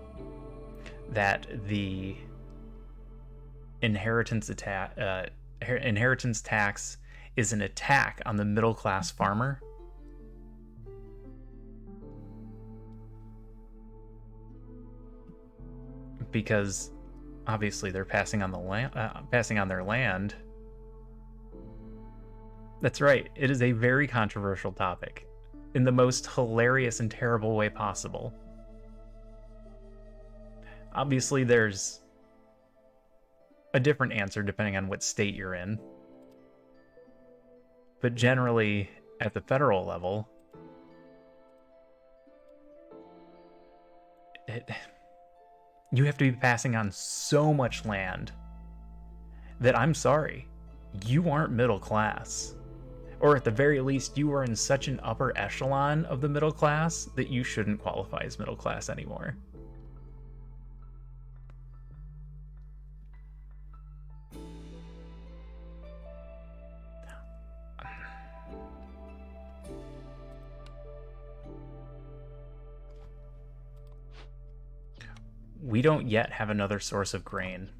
that the inheritance tax is an attack on the middle-class farmer. Because obviously they're passing on their land. That's right. It is a very controversial topic in the most hilarious and terrible way possible. Obviously, there's a different answer depending on what state you're in. But generally, at the federal level, you have to be passing on so much land that, I'm sorry, you aren't middle class. Or at the very least, you are in such an upper echelon of the middle class that you shouldn't qualify as middle class anymore. We don't yet have another source of grain.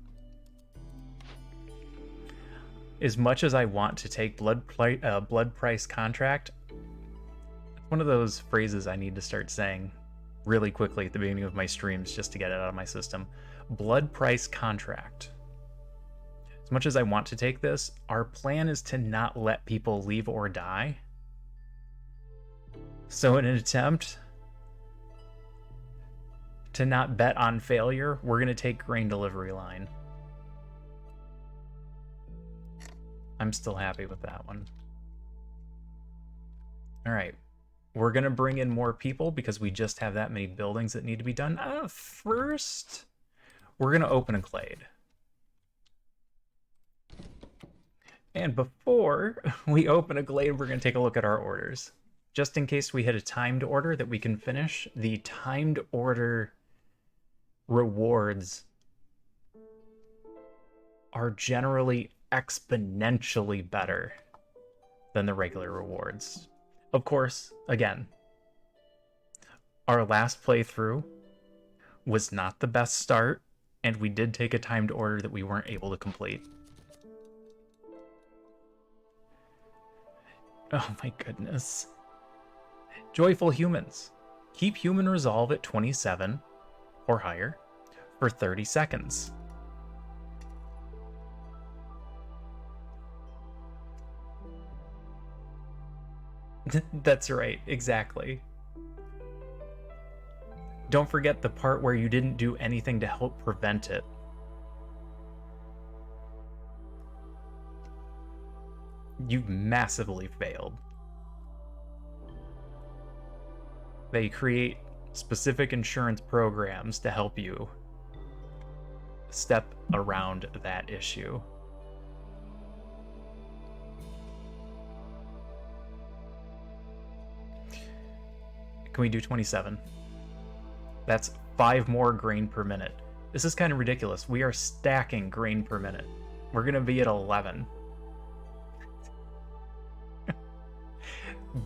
As much as I want to take blood price contract, it's one of those phrases I need to start saying really quickly at the beginning of my streams just to get it out of my system. Blood price contract. As much as I want to take this, our plan is to not let people leave or die. So in an attempt to not bet on failure, we're going to take grain delivery line. I'm still happy with that one. All right. We're going to bring in more people because we just have that many buildings that need to be done. First, we're going to open a glade. And before we open a glade, we're going to take a look at our orders. Just in case we hit a timed order that we can finish, the timed order rewards are generally exponentially better than the regular rewards. Of course, again, our last playthrough was not the best start, and we did take a timed order that we weren't able to complete. Oh my goodness. Joyful humans. Keep human resolve at 27 or higher for 30 seconds. That's right, exactly. Don't forget the part where you didn't do anything to help prevent it. You've massively failed. They create specific insurance programs to help you step around that issue. Can we do 27? That's 5 more grain per minute. This is kind of ridiculous. We are stacking grain per minute. We're going to be at 11.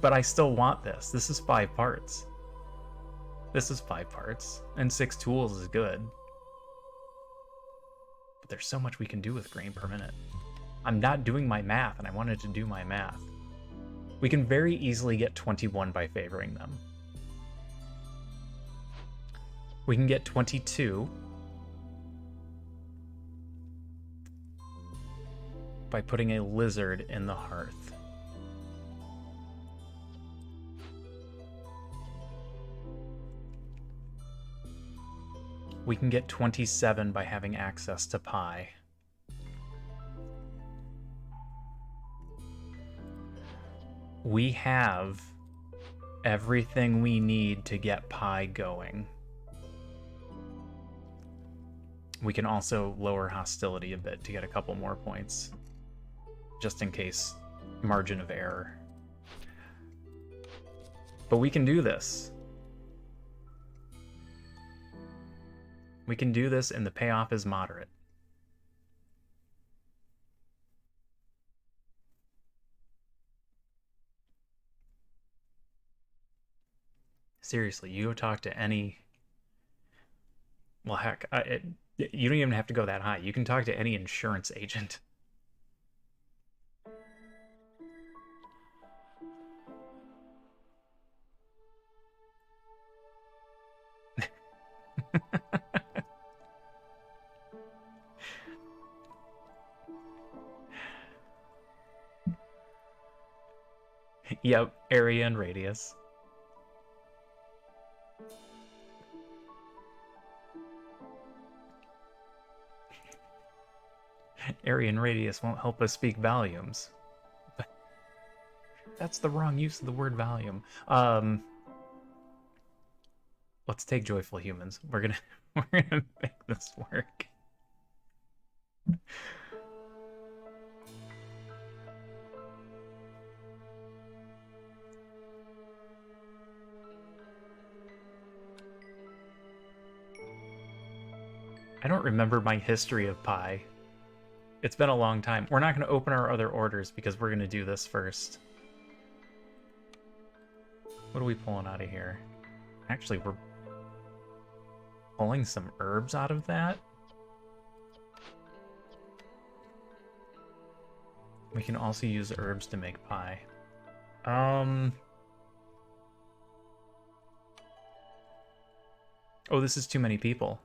But I still want this. This is 5 parts. This is 5 parts. And 6 tools is good. But there's so much we can do with grain per minute. I'm not doing my math, and I wanted to do my math. We can very easily get 21 by favoring them. We can get 22 by putting a lizard in the hearth. We can get 27 by having access to pie. We have everything we need to get pie going. We can also lower hostility a bit to get a couple more points, just in case margin of error. But we can do this. We can do this, and the payoff is moderate. Seriously, you go talk to any... Well, heck, you don't even have to go that high. You can talk to any insurance agent. Yep, area and radius. Area and radius won't help us speak volumes. That's the wrong use of the word volume. Let's take joyful humans. We're gonna make this work. I don't remember my history of pie. It's been a long time. We're not going to open our other orders because we're going to do this first. What are we pulling out of here? Actually, we're pulling some herbs out of that. We can also use herbs to make pie. Oh, this is too many people.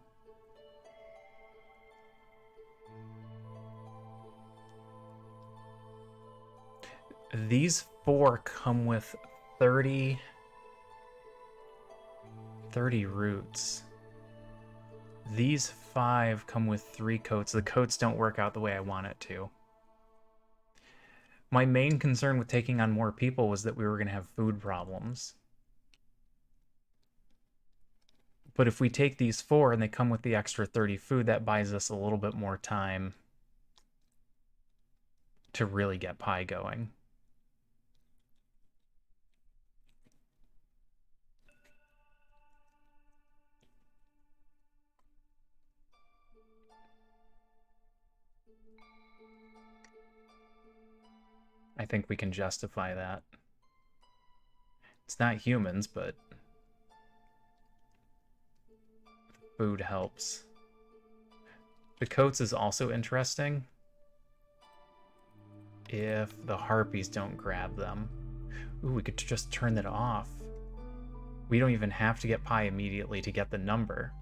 These 4 come with 30 roots. These 5 come with 3 coats. The coats don't work out the way I want it to. My main concern with taking on more people was that we were going to have food problems. But if we take these 4 and they come with the extra 30 food, that buys us a little bit more time to really get pie going. I think we can justify that. It's not humans, but food helps. The coats is also interesting if the harpies don't grab them. Ooh, we could just turn that off. We don't even have to get pie immediately to get the number.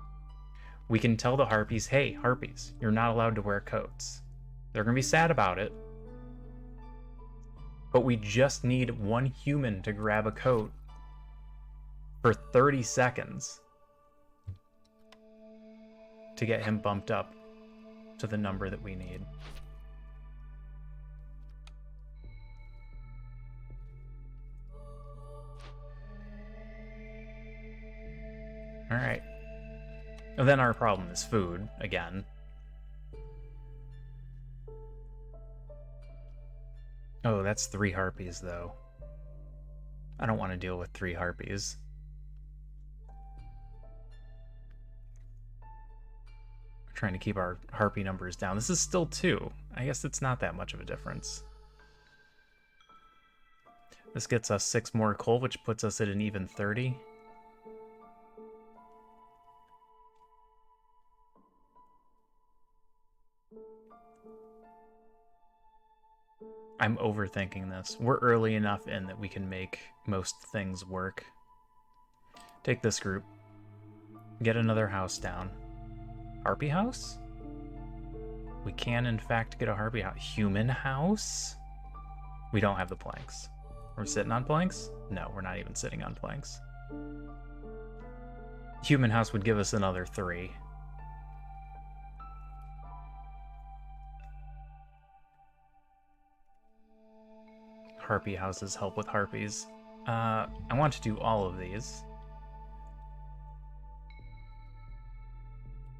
We can tell the harpies, hey, harpies, you're not allowed to wear coats. They're gonna be sad about it. But we just need 1 human to grab a coat for 30 seconds to get him bumped up to the number that we need. All right. And then our problem is food again. Oh, that's 3 harpies, though. I don't want to deal with 3 harpies. We're trying to keep our harpy numbers down. This is still 2. I guess it's not that much of a difference. This gets us 6 more coal, which puts us at an even 30. I'm overthinking this. We're early enough in that we can make most things work. Take this group. Get another house down. Harpy house? We can, in fact, get a harpy house. Human house? We don't have the planks. We're sitting on planks? No, we're not even sitting on planks. Human house would give us another 3. harpy houses help with harpies. I want to do all of these.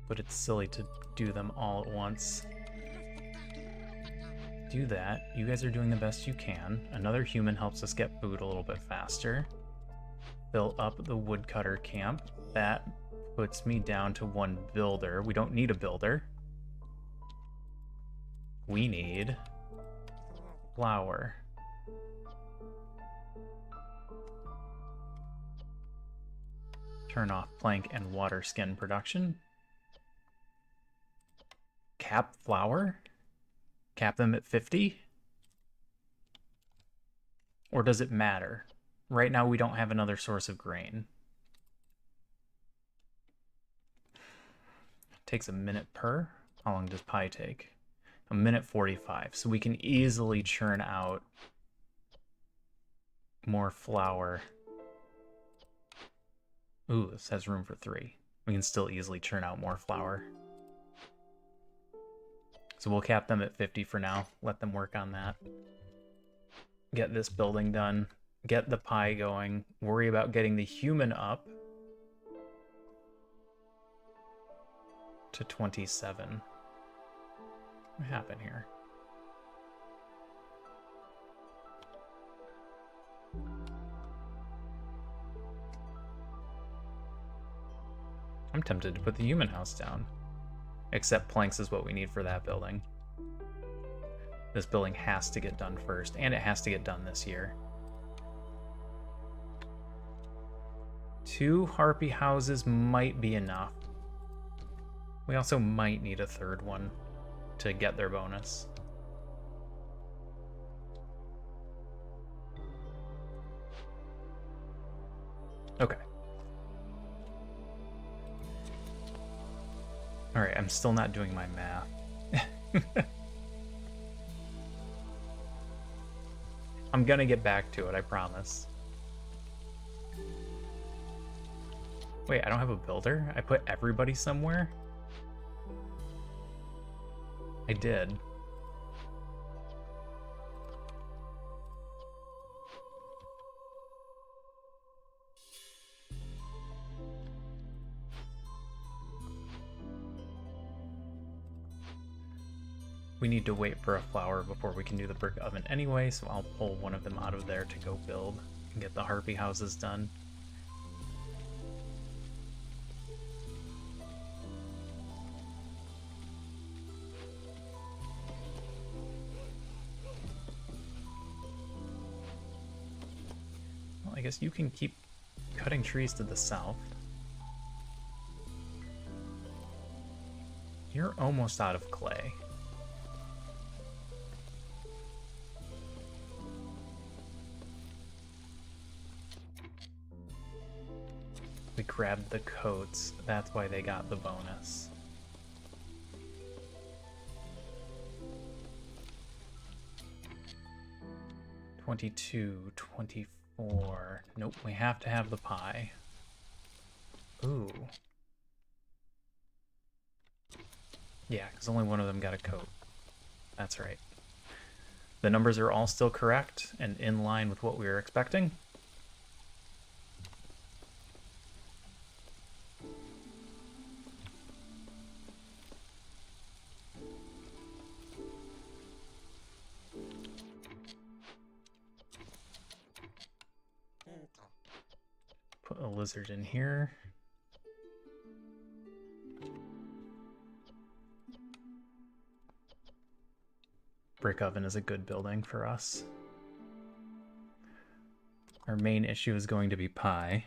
But it's silly to do them all at once. Do that. You guys are doing the best you can. Another human helps us get food a little bit faster. Fill up the woodcutter camp. That puts me down to 1 builder. We don't need a builder. We need flour. Turn off plank and water skin production. Cap flour? Cap them at 50? Or does it matter? Right now we don't have another source of grain. Takes a minute per. How long does pie take? A minute 45. So we can easily churn out more flour. Ooh, this has room for 3. We can still easily churn out more flour. So we'll cap them at 50 for now. Let them work on that. Get this building done. Get the pie going. Worry about getting the human up to 27. What happened here? I'm tempted to put the human house down. Except planks is what we need for that building. This building has to get done first, and it has to get done this year. 2 harpy houses might be enough. We also might need a 3rd one to get their bonus. Okay. Alright, I'm still not doing my math. I'm gonna get back to it, I promise. Wait, I don't have a builder? I put everybody somewhere? I did. We need to wait for a flower before we can do the brick oven anyway, so I'll pull one of them out of there to go build and get the harpy houses done. Well, I guess you can keep cutting trees to the south. You're almost out of clay. We grabbed the coats, that's why they got the bonus. $22, $24. Nope, we have to have the pie. Ooh. Yeah, because only one of them got a coat. That's right. The numbers are all still correct and in line with what we were expecting. Put a lizard in here. Brick oven is a good building for us. Our main issue is going to be pie.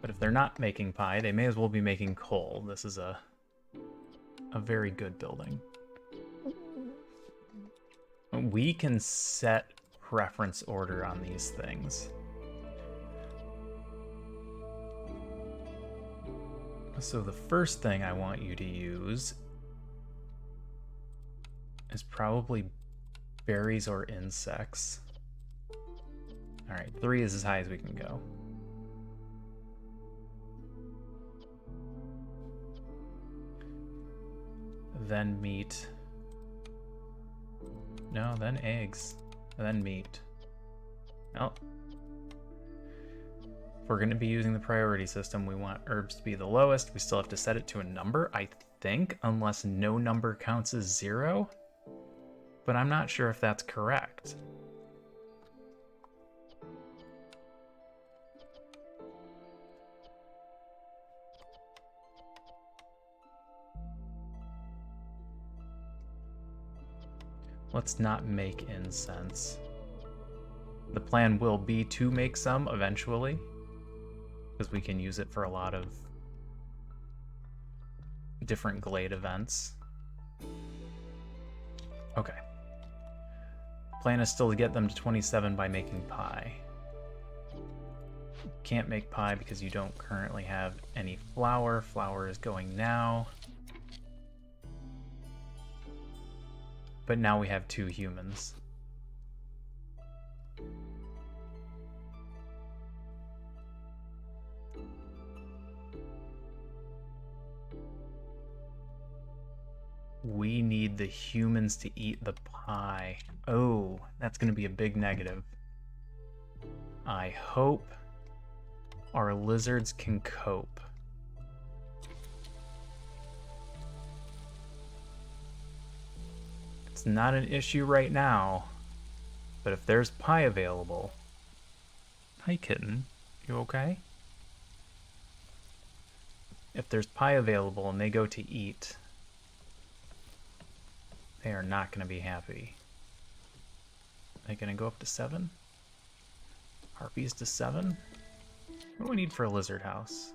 But if they're not making pie, they may as well be making coal. This is a very good building. We can set preference order on these things. So the first thing I want you to use is probably berries or insects. All right, 3 is as high as we can go. Then meat. No, then eggs. and then meat. Well, if we're going to be using the priority system, we want herbs to be the lowest. We still have to set it to a number, I think, unless no number counts as 0. But I'm not sure if that's correct. Let's not make incense. The plan will be to make some eventually, because we can use it for a lot of different Glade events. Okay. Plan is still to get them to 27 by making pie. Can't make pie because you don't currently have any flour. Flour is going now. But now we have 2 humans. We need the humans to eat the pie. Oh, that's going to be a big negative. I hope our lizards can cope. It's not an issue right now, but if there's pie available... Hi, kitten. You okay? If there's pie available and they go to eat, they are not going to be happy. Are they going to go up to 7? Harpies to 7? What do we need for a lizard house?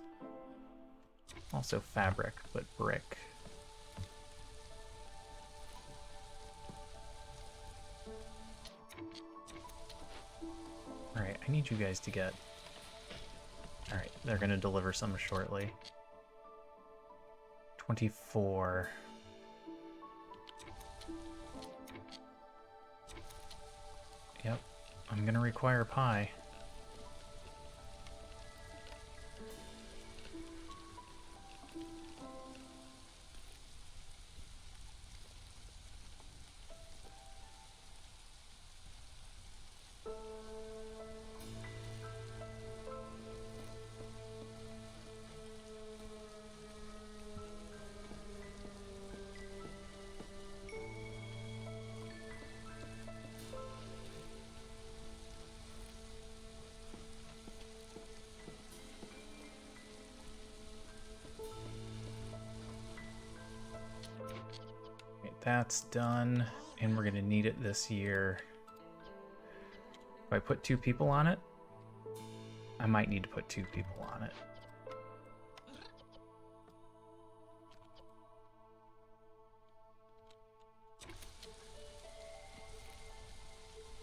Also fabric, but brick. Alright, I need you guys to get... Alright, they're going to deliver some shortly. 24... Yep, I'm gonna require pie. That's done, and we're gonna need it this year. If I put 2 people on it, I might need to put 2 people on it.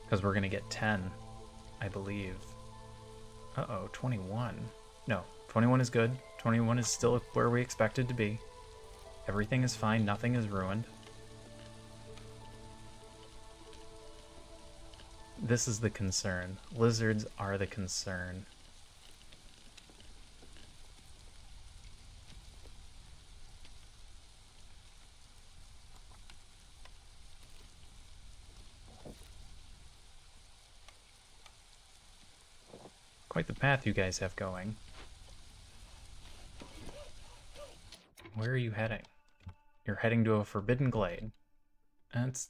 Because we're gonna get 10, I believe. Uh-oh, 21. No, 21 is good. 21 is still where we expected to be. Everything is fine, nothing is ruined. This is the concern. Lizards are the concern. Quite the path you guys have going. Where are you heading? You're heading to a forbidden glade. That's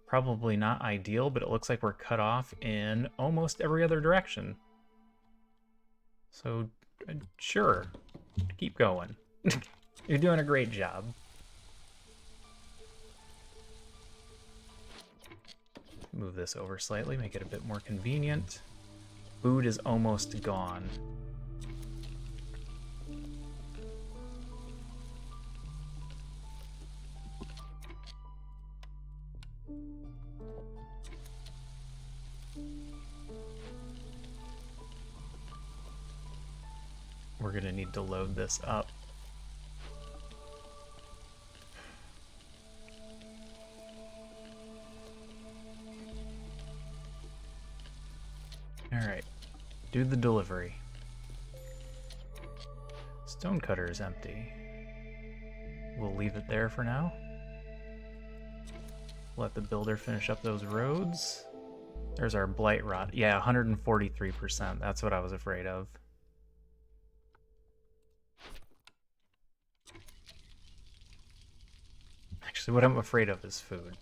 probably not ideal, but it looks like we're cut off in almost every other direction. So, sure. Keep going. You're doing a great job. Move this over slightly, make it a bit more convenient. Food is almost gone. We're gonna need to load this up. Alright, do the delivery. Stonecutter is empty. We'll leave it there for now. Let the builder finish up those roads. There's our blight rot. Yeah, 143%. That's what I was afraid of. Actually, what I'm afraid of is food.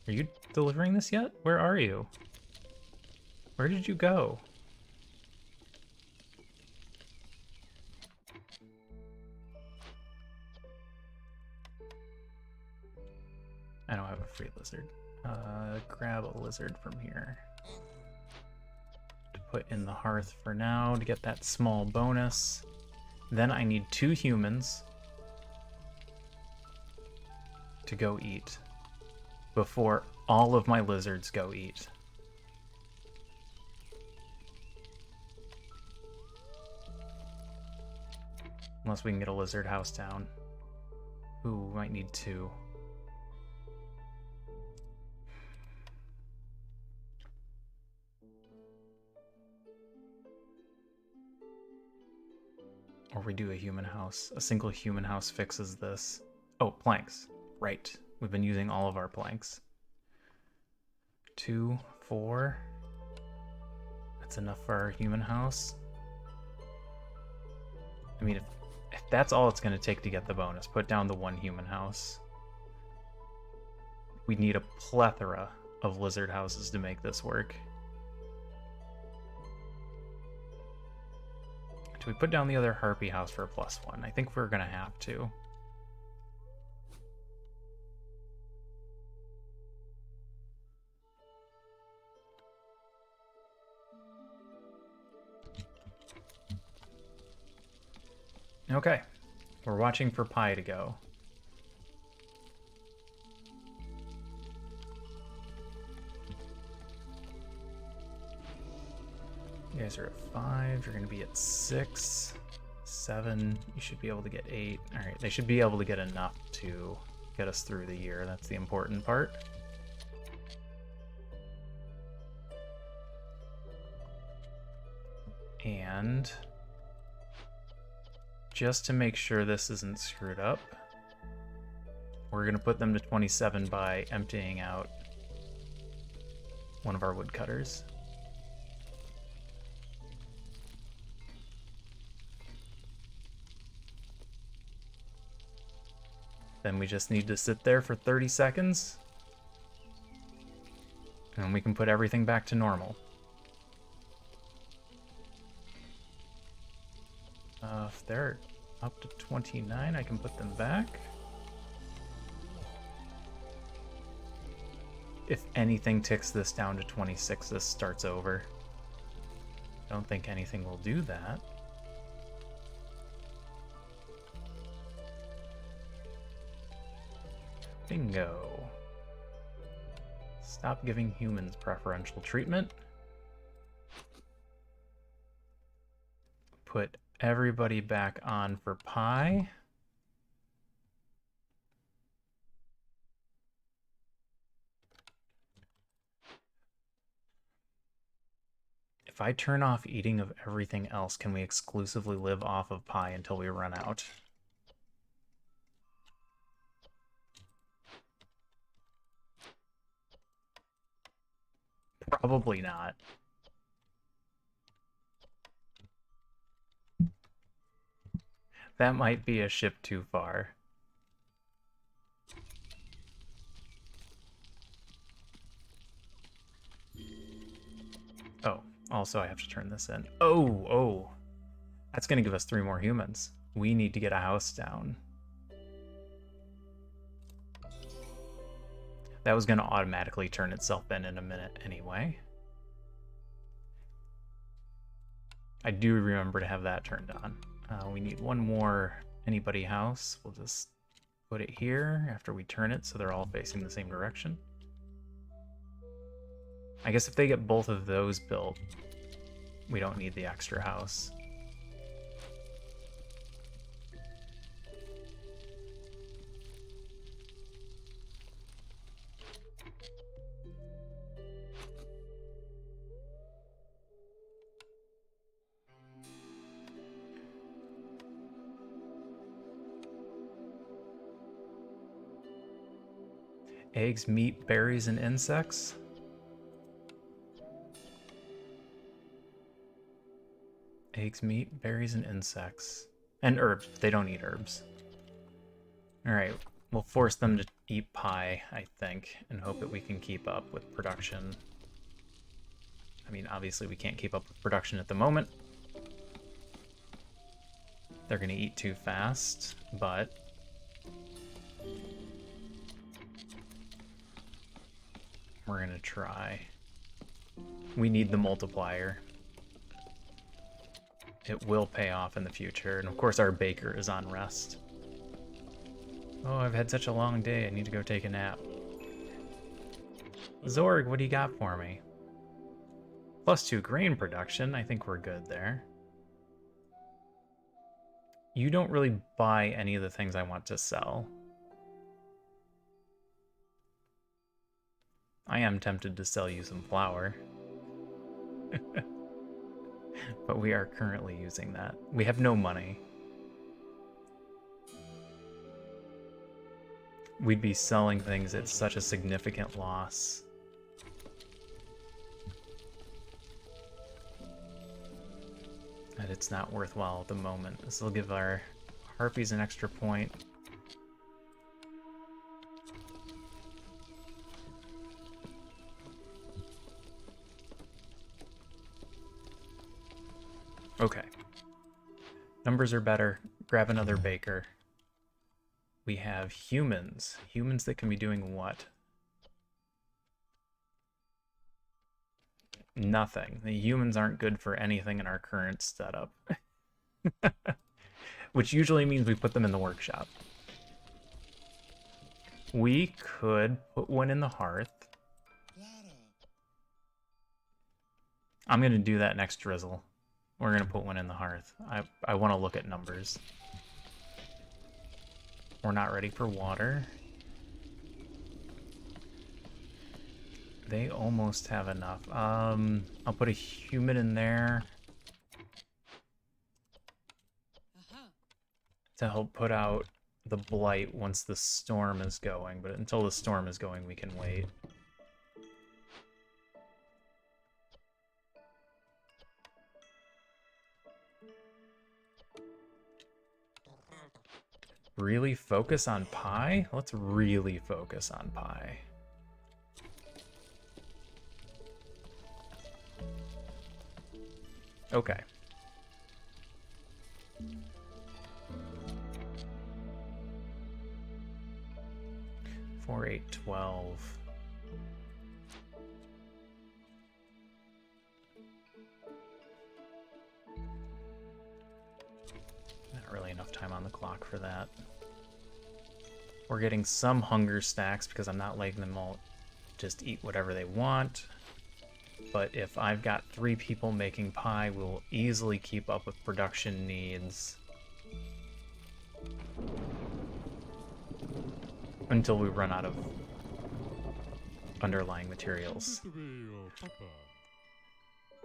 Are you delivering this yet? Where are you? Where did you go? I don't have a free lizard. Grab a lizard from here. To put in the hearth for now to get that small bonus. Then I need 2 humans to go eat before all of my lizards go eat. Unless we can get a lizard house down. Ooh, might need 2. Or we do a human house. A single human house fixes this. Oh, planks. Right. We've been using all of our planks. 2, 4. That's enough for our human house. I mean, if that's all it's going to take to get the bonus, put down the 1 human house. We need a plethora of lizard houses to make this work. Do we put down the other harpy house for a +1? I think we're going to have to. Okay, we're watching for Pi to go. You guys are at 5, you're going to be at 6, 7, you should be able to get 8. Alright, they should be able to get enough to get us through the year, that's the important part. And just to make sure this isn't screwed up, we're going to put them to 27 by emptying out one of our woodcutters. Then we just need to sit there for 30 seconds, and we can put everything back to normal. If they're up to 29, I can put them back. If anything ticks this down to 26, this starts over. I don't think anything will do that. Bingo. Stop giving humans preferential treatment. Put everybody back on for Pi. If I turn off eating of everything else, can we exclusively live off of Pi until we run out? Probably not. That might be a ship too far. Oh, also I have to turn this in. Oh. That's going to give us 3 more humans. We need to get a house down. That was going to automatically turn itself in a minute anyway. I do remember to have that turned on. We need 1 more anybody house. We'll just put it here after we turn it so they're all facing the same direction. I guess if they get both of those built, we don't need the extra house. Eggs, meat, berries, and insects. Eggs, meat, berries, and insects. And herbs. They don't eat herbs. Alright, we'll force them to eat pie, I think, and hope that we can keep up with production. I mean, obviously we can't keep up with production at the moment. They're gonna eat too fast, but... we're gonna try. We need the multiplier. It will pay off in the future, and of course our baker is on rest. Oh, I've had such a long day, I need to go take a nap. Zorg, what do you got for me? +2 grain production, I think we're good there. You don't really buy any of the things I want to sell. I am tempted to sell you some flour. But we are currently using that. We have no money. We'd be selling things at such a significant loss. That it's not worthwhile at the moment. This will give our harpies an extra point. Okay. Numbers are better. Grab another baker. We have humans. Humans that can be doing what? Nothing. The humans aren't good for anything in our current setup. Which usually means we put them in the workshop. We could put one in the hearth. I'm going to do that next drizzle. We're going to put one in the hearth. I want to look at numbers. We're not ready for water. They almost have enough. I'll put a human in there to help put out the blight once the storm is going, but until the storm is going, we can wait. Really focus on pie? Let's really focus on pie. Okay. Four, 8, 12. Not really enough time on the clock for that. We're getting some hunger stacks because I'm not letting them all just eat whatever they want. But if I've got 3 people making pie, we'll easily keep up with production needs. Until we run out of underlying materials.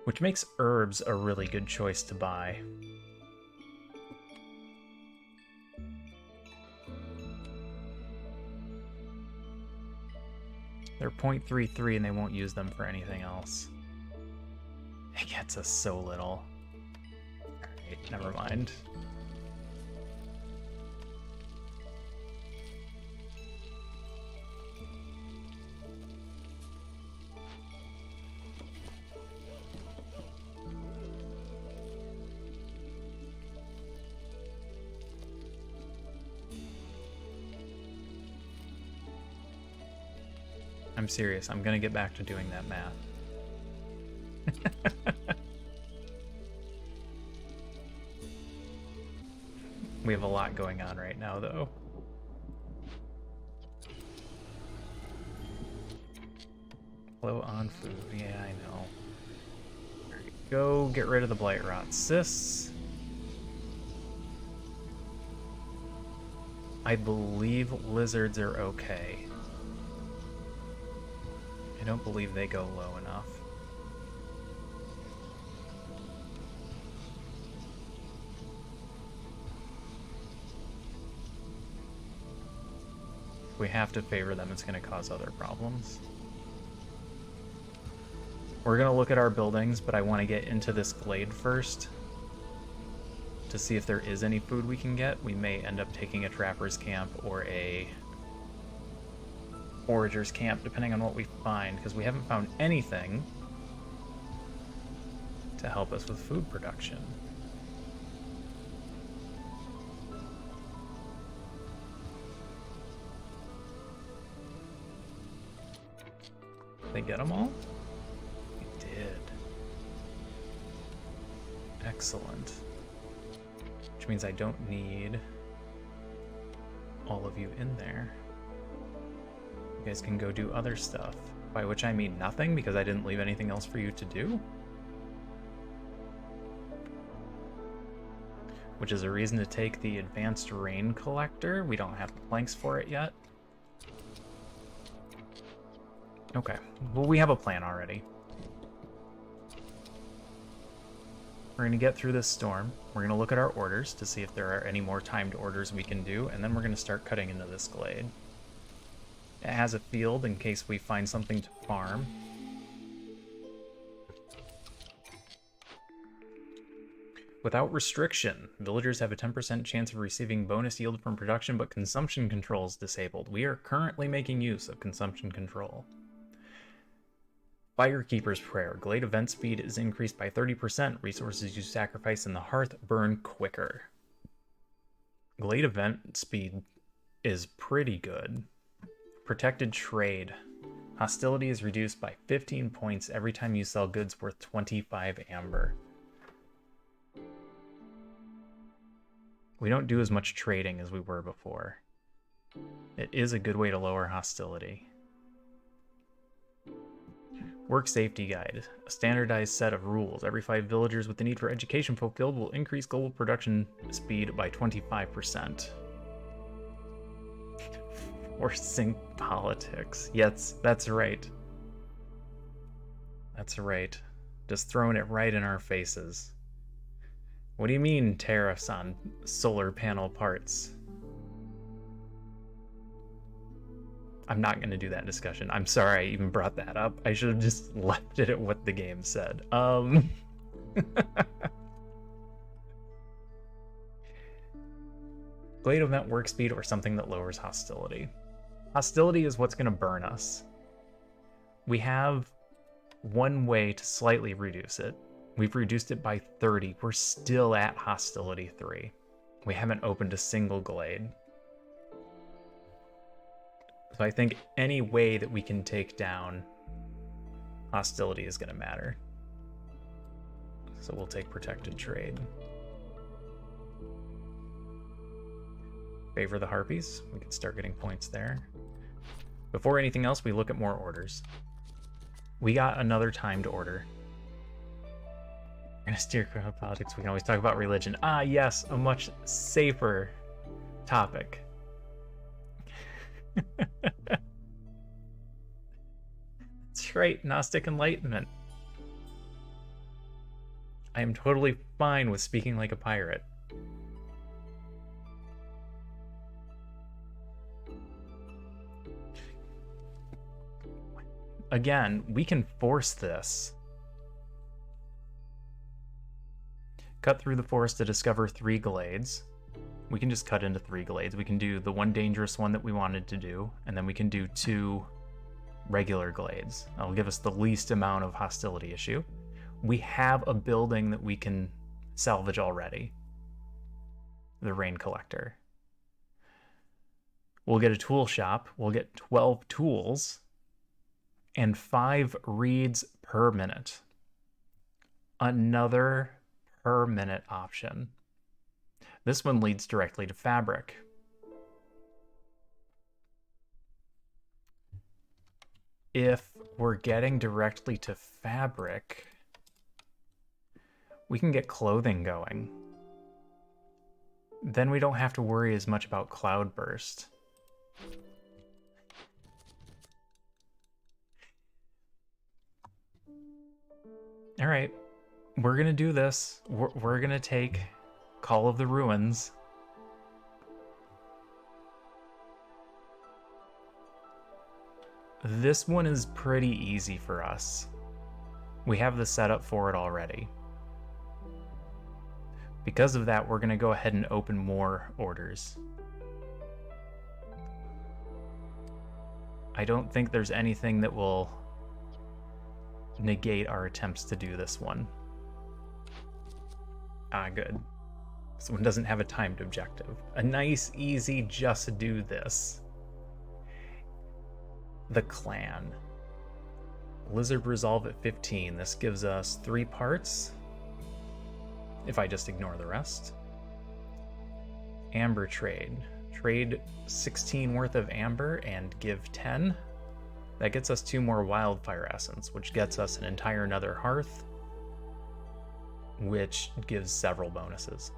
Which makes herbs a really good choice to buy. They're 0.33 and they won't use them for anything else. It gets us so little. Alright, never mind. I'm serious, I'm gonna get back to doing that math. We have a lot going on right now, though. Low on food, yeah, I know. There you go, get rid of the blight rot cysts. I believe lizards are okay. I don't believe they go low enough. we have to favor them, it's going to cause other problems. We're going to look at our buildings, but I want to get into this glade first to see if there is any food we can get. We may end up taking a trapper's camp or a forager's camp, depending on what we find, because we haven't found anything to help us with food production. Did they get them all? They did. Excellent. Which means I don't need all of you in there. You guys can go do other stuff. By which I mean nothing, because I didn't leave anything else for you to do. Which is a reason to take the advanced rain collector. We don't have the planks for it yet. Okay, well, we have a plan already. We're going to get through this storm. We're going to look at our orders to see if there are any more timed orders we can do, and then we're going to start cutting into this glade. It has a field in case we find something to farm. Without restriction, villagers have a 10% chance of receiving bonus yield from production, but consumption control is disabled. We are currently making use of consumption control. Firekeeper's Prayer. Glade event speed is increased by 30%. Resources you sacrifice in the hearth burn quicker. Glade event speed is pretty good. Protected trade. Hostility is reduced by 15 points every time you sell goods worth 25 amber. We don't do as much trading as we were before. It is a good way to lower hostility. Work Safety Guide. A standardized set of rules. Every 5 villagers with the need for education fulfilled will increase global production speed by 25%. Forcing politics. Yes, that's right. That's right. Just throwing it right in our faces. What do you mean tariffs on solar panel parts? I'm not going to do that discussion. I'm sorry I even brought that up. I should have just left it at what the game said. Glade event work speed or something that lowers hostility. Hostility is what's going to burn us. We have one way to slightly reduce it. We've reduced it by 30. We're still at hostility 3. We haven't opened a single glade. So I think any way that we can take down hostility is going to matter. So we'll take protected trade. Favor the harpies. We can start getting points there. Before anything else, we look at more orders. We got another timed order. We're going to steer crowd politics. We can always talk about religion. Ah, yes, a much safer topic. That's right, Gnostic Enlightenment. I am totally fine with speaking like a pirate. Again, we can force this. Cut through the forest to discover 3 glades. We can just cut into 3 glades. We can do the one dangerous one that we wanted to do, and then we can do 2 regular glades. That'll give us the least amount of hostility issue. We have a building that we can salvage already. The rain collector. We'll get a tool shop. We'll get 12 tools and 5 reeds per minute. Another per minute option. This one leads directly to fabric. If we're getting directly to fabric, we can get clothing going. Then we don't have to worry as much about cloudburst. All right, we're gonna do this. We're gonna take Call of the Ruins. This one is pretty easy for us. We have the setup for it already. Because of that, we're going to go ahead and open more orders. I don't think there's anything that will negate our attempts to do this one. Ah, good. This one doesn't have a timed objective. A nice, easy, just do this. The clan. Lizard resolve at 15. This gives us 3 parts. If I just ignore the rest. Amber trade. Trade 16 worth of amber and give 10. That gets us 2 more wildfire essence, which gets us an entire nether hearth, which gives several bonuses.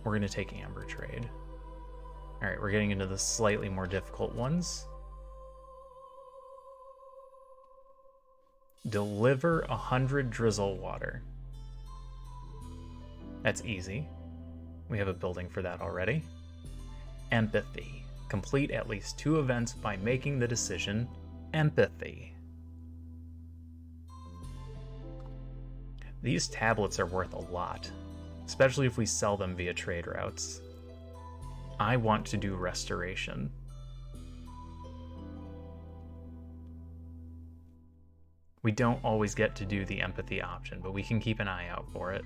We're going to take amber trade. Alright, we're getting into the slightly more difficult ones. Deliver 100 drizzle water. That's easy. We have a building for that already. Empathy. Complete at least 2 events by making the decision empathy. These tablets are worth a lot, especially if we sell them via trade routes. I want to do restoration. We don't always get to do the empathy option, but we can keep an eye out for it.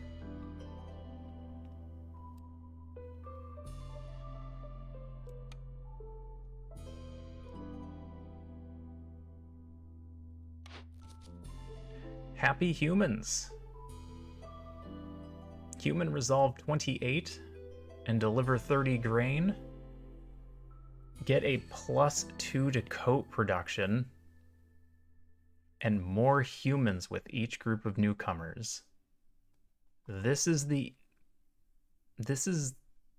Happy humans. Human resolve 28 and deliver 30 grain. Get a +2 to coat production. And more humans with each group of newcomers. This is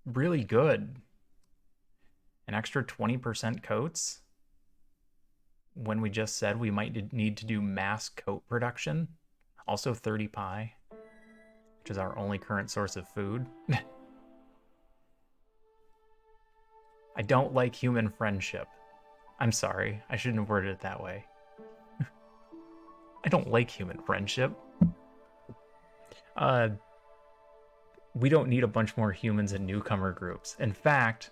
really good. An extra 20% coats when we just said we might need to do mass coat production. Also 30 pie, which is our only current source of food. I don't like human friendship. I'm sorry, I shouldn't have worded it that way. I don't like human friendship. We don't need a bunch more humans in newcomer groups. In fact,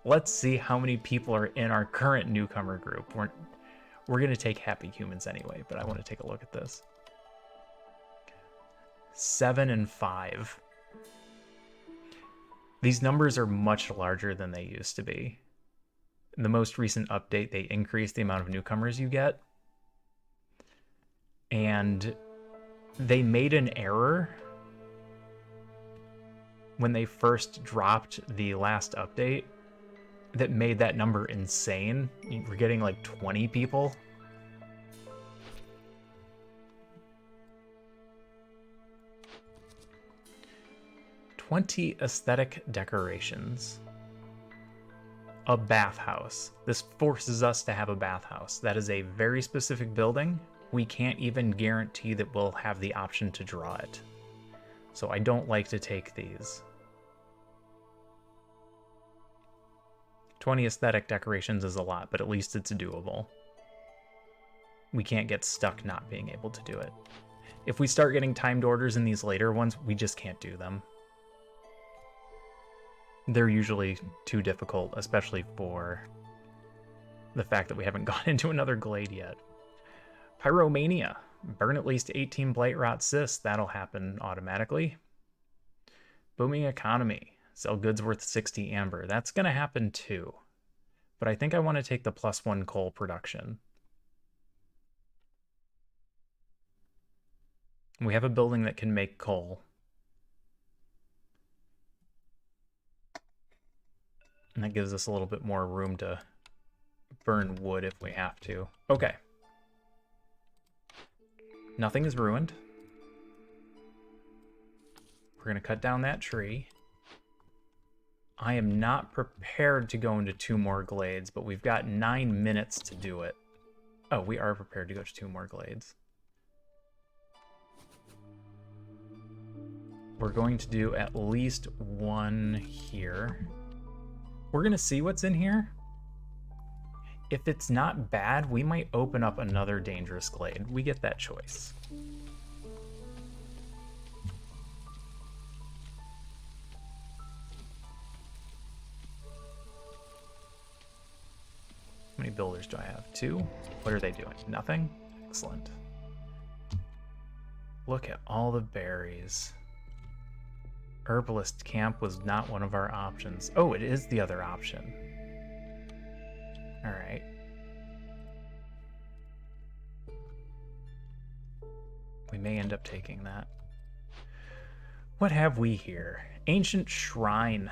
let's see how many people are in our current newcomer group. We're going to take happy humans anyway, but I want to take a look at this. 7 and 5. These numbers are much larger than they used to be. In the most recent update, they increased the amount of newcomers you get. And they made an error when they first dropped the last update that made that number insane. We're getting like 20 people. Aesthetic decorations. A bathhouse. This forces us to have a bathhouse. That is a very specific building. We can't even guarantee that we'll have the option to draw it. So I don't like to take these. 20 aesthetic decorations is a lot, but at least it's doable. We can't get stuck not being able to do it. If we start getting timed orders in these later ones, we just can't do them. They're usually too difficult, especially for the fact that we haven't gone into another glade yet. Pyromania. Burn at least 18 Blight Rot Cysts. That'll happen automatically. Booming Economy. Sell goods worth 60 amber. That's going to happen too. But I think I want to take the +1 coal production. We have a building that can make coal. And that gives us a little bit more room to burn wood if we have to. Okay. Nothing is ruined. We're going to cut down that tree. I am not prepared to go into 2 more glades, but we've got 9 minutes to do it. Oh, we are prepared to go to 2 more glades. We're going to do at least 1 here. We're going to see what's in here. if it's not bad, we might open up another dangerous glade. We get that choice. How many builders do I have? 2? What are they doing? Nothing? Excellent. Look at all the berries. Herbalist camp was not one of our options. Oh, it is the other option. All right. We may end up taking that. What have we here? Ancient shrine.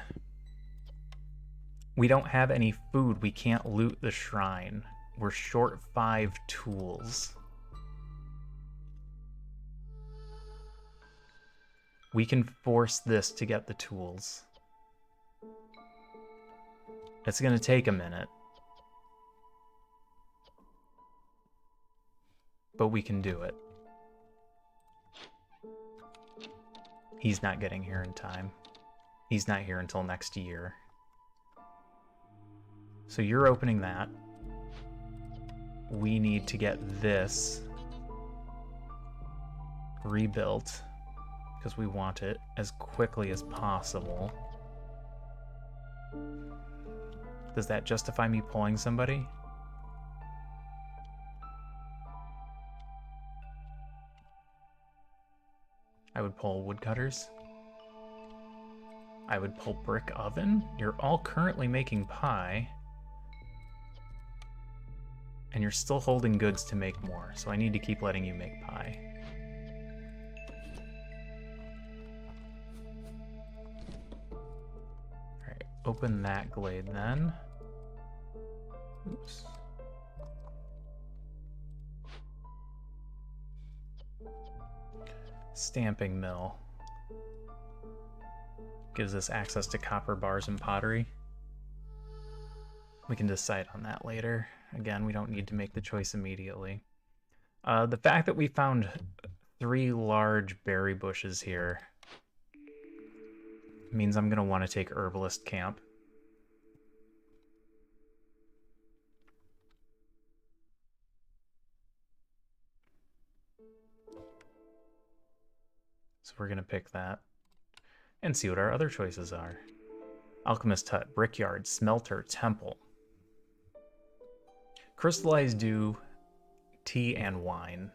We don't have any food. We can't loot the shrine. We're short 5 tools. We can force this to get the tools. It's going to take a minute. But we can do it. He's not getting here in time. He's not here until next year. So you're opening that. We need to get this rebuilt because we want it as quickly as possible. Does that justify me pulling somebody? I would pull woodcutters. I would pull brick oven. You're all currently making pie. And you're still holding goods to make more, so I need to keep letting you make pie. Alright, open that glade then. Oops. Stamping mill. Gives us access to copper bars and pottery. We can decide on that later. Again, we don't need to make the choice immediately. The fact that we found 3 large berry bushes here means I'm going to want to take Herbalist Camp. So we're going to pick that and see what our other choices are. Alchemist Hut, Brickyard, Smelter, Temple. Crystallized Dew, tea, and wine.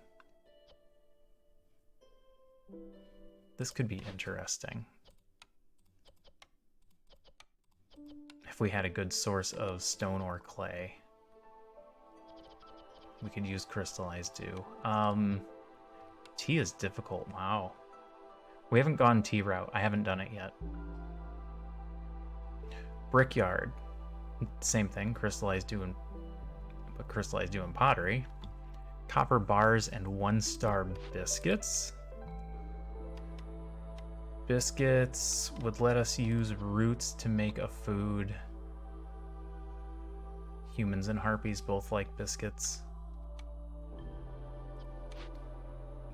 This could be interesting. If we had a good source of stone or clay, we could use Crystallized Dew. Tea is difficult, wow. We haven't gone tea route. I haven't done it yet. Brickyard, same thing, Crystallized Dew and pottery. Copper bars and 1-star biscuits. Biscuits would let us use roots to make a food. Humans and harpies both like biscuits.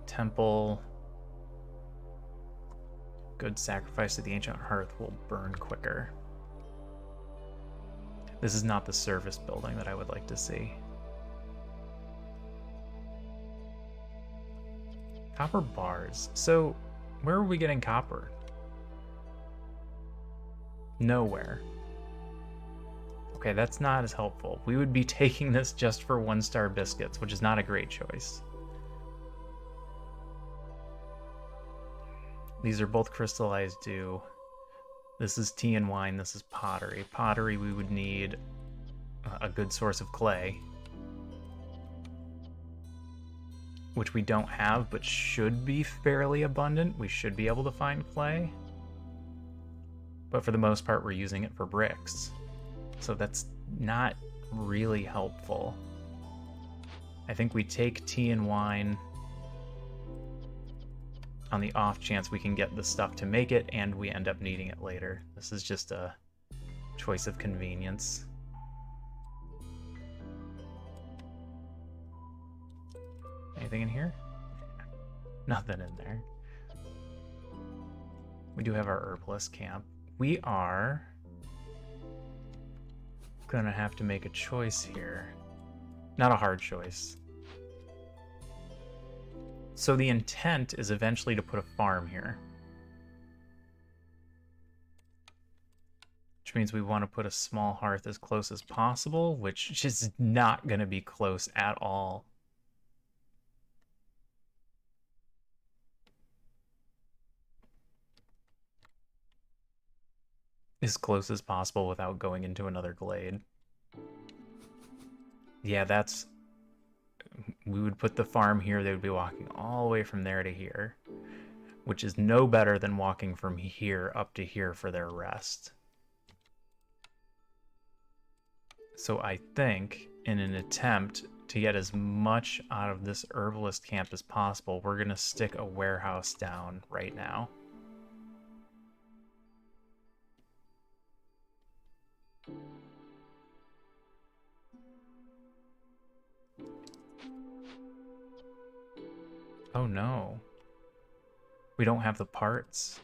Temple. Good sacrifice to the ancient hearth will burn quicker. This is not the service building that I would like to see. Copper bars. So, where are we getting copper? Nowhere. Okay, that's not as helpful. We would be taking this just for 1-star biscuits, which is not a great choice. These are both Crystallized Dew. This is tea and wine, this is pottery. Pottery, we would need a good source of clay, which we don't have, but should be fairly abundant. We should be able to find clay. But for the most part, we're using it for bricks. So that's not really helpful. I think we take tea and wine on the off chance we can get the stuff to make it and we end up needing it later. This is just a choice of convenience. Anything in here? Nothing in there. We do have our herbalist camp. We are gonna have to make a choice here. Not a hard choice. So the intent is eventually to put a farm here. Which means we want to put a small hearth as close as possible, which is not going to be close at all. As close as possible without going into another glade. Yeah, that's... We would put the farm here, they would be walking all the way from there to here, which is no better than walking from here up to here for their rest. So I think, in an attempt to get as much out of this herbalist camp as possible, we're going to stick a warehouse down right now. Oh no. We don't have the parts.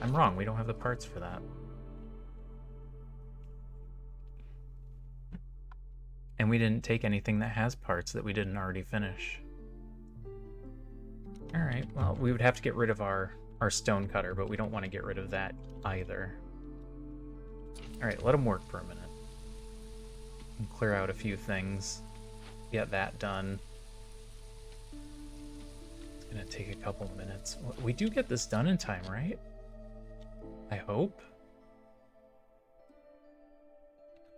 I'm wrong, we don't have the parts for that. And we didn't take anything that has parts that we didn't already finish. Alright, well, we would have to get rid of our stone cutter, but we don't want to get rid of that either. Alright, let them work for a minute. And clear out a few things. Get that done. It's gonna take a couple minutes. We do get this done in time, right? I hope.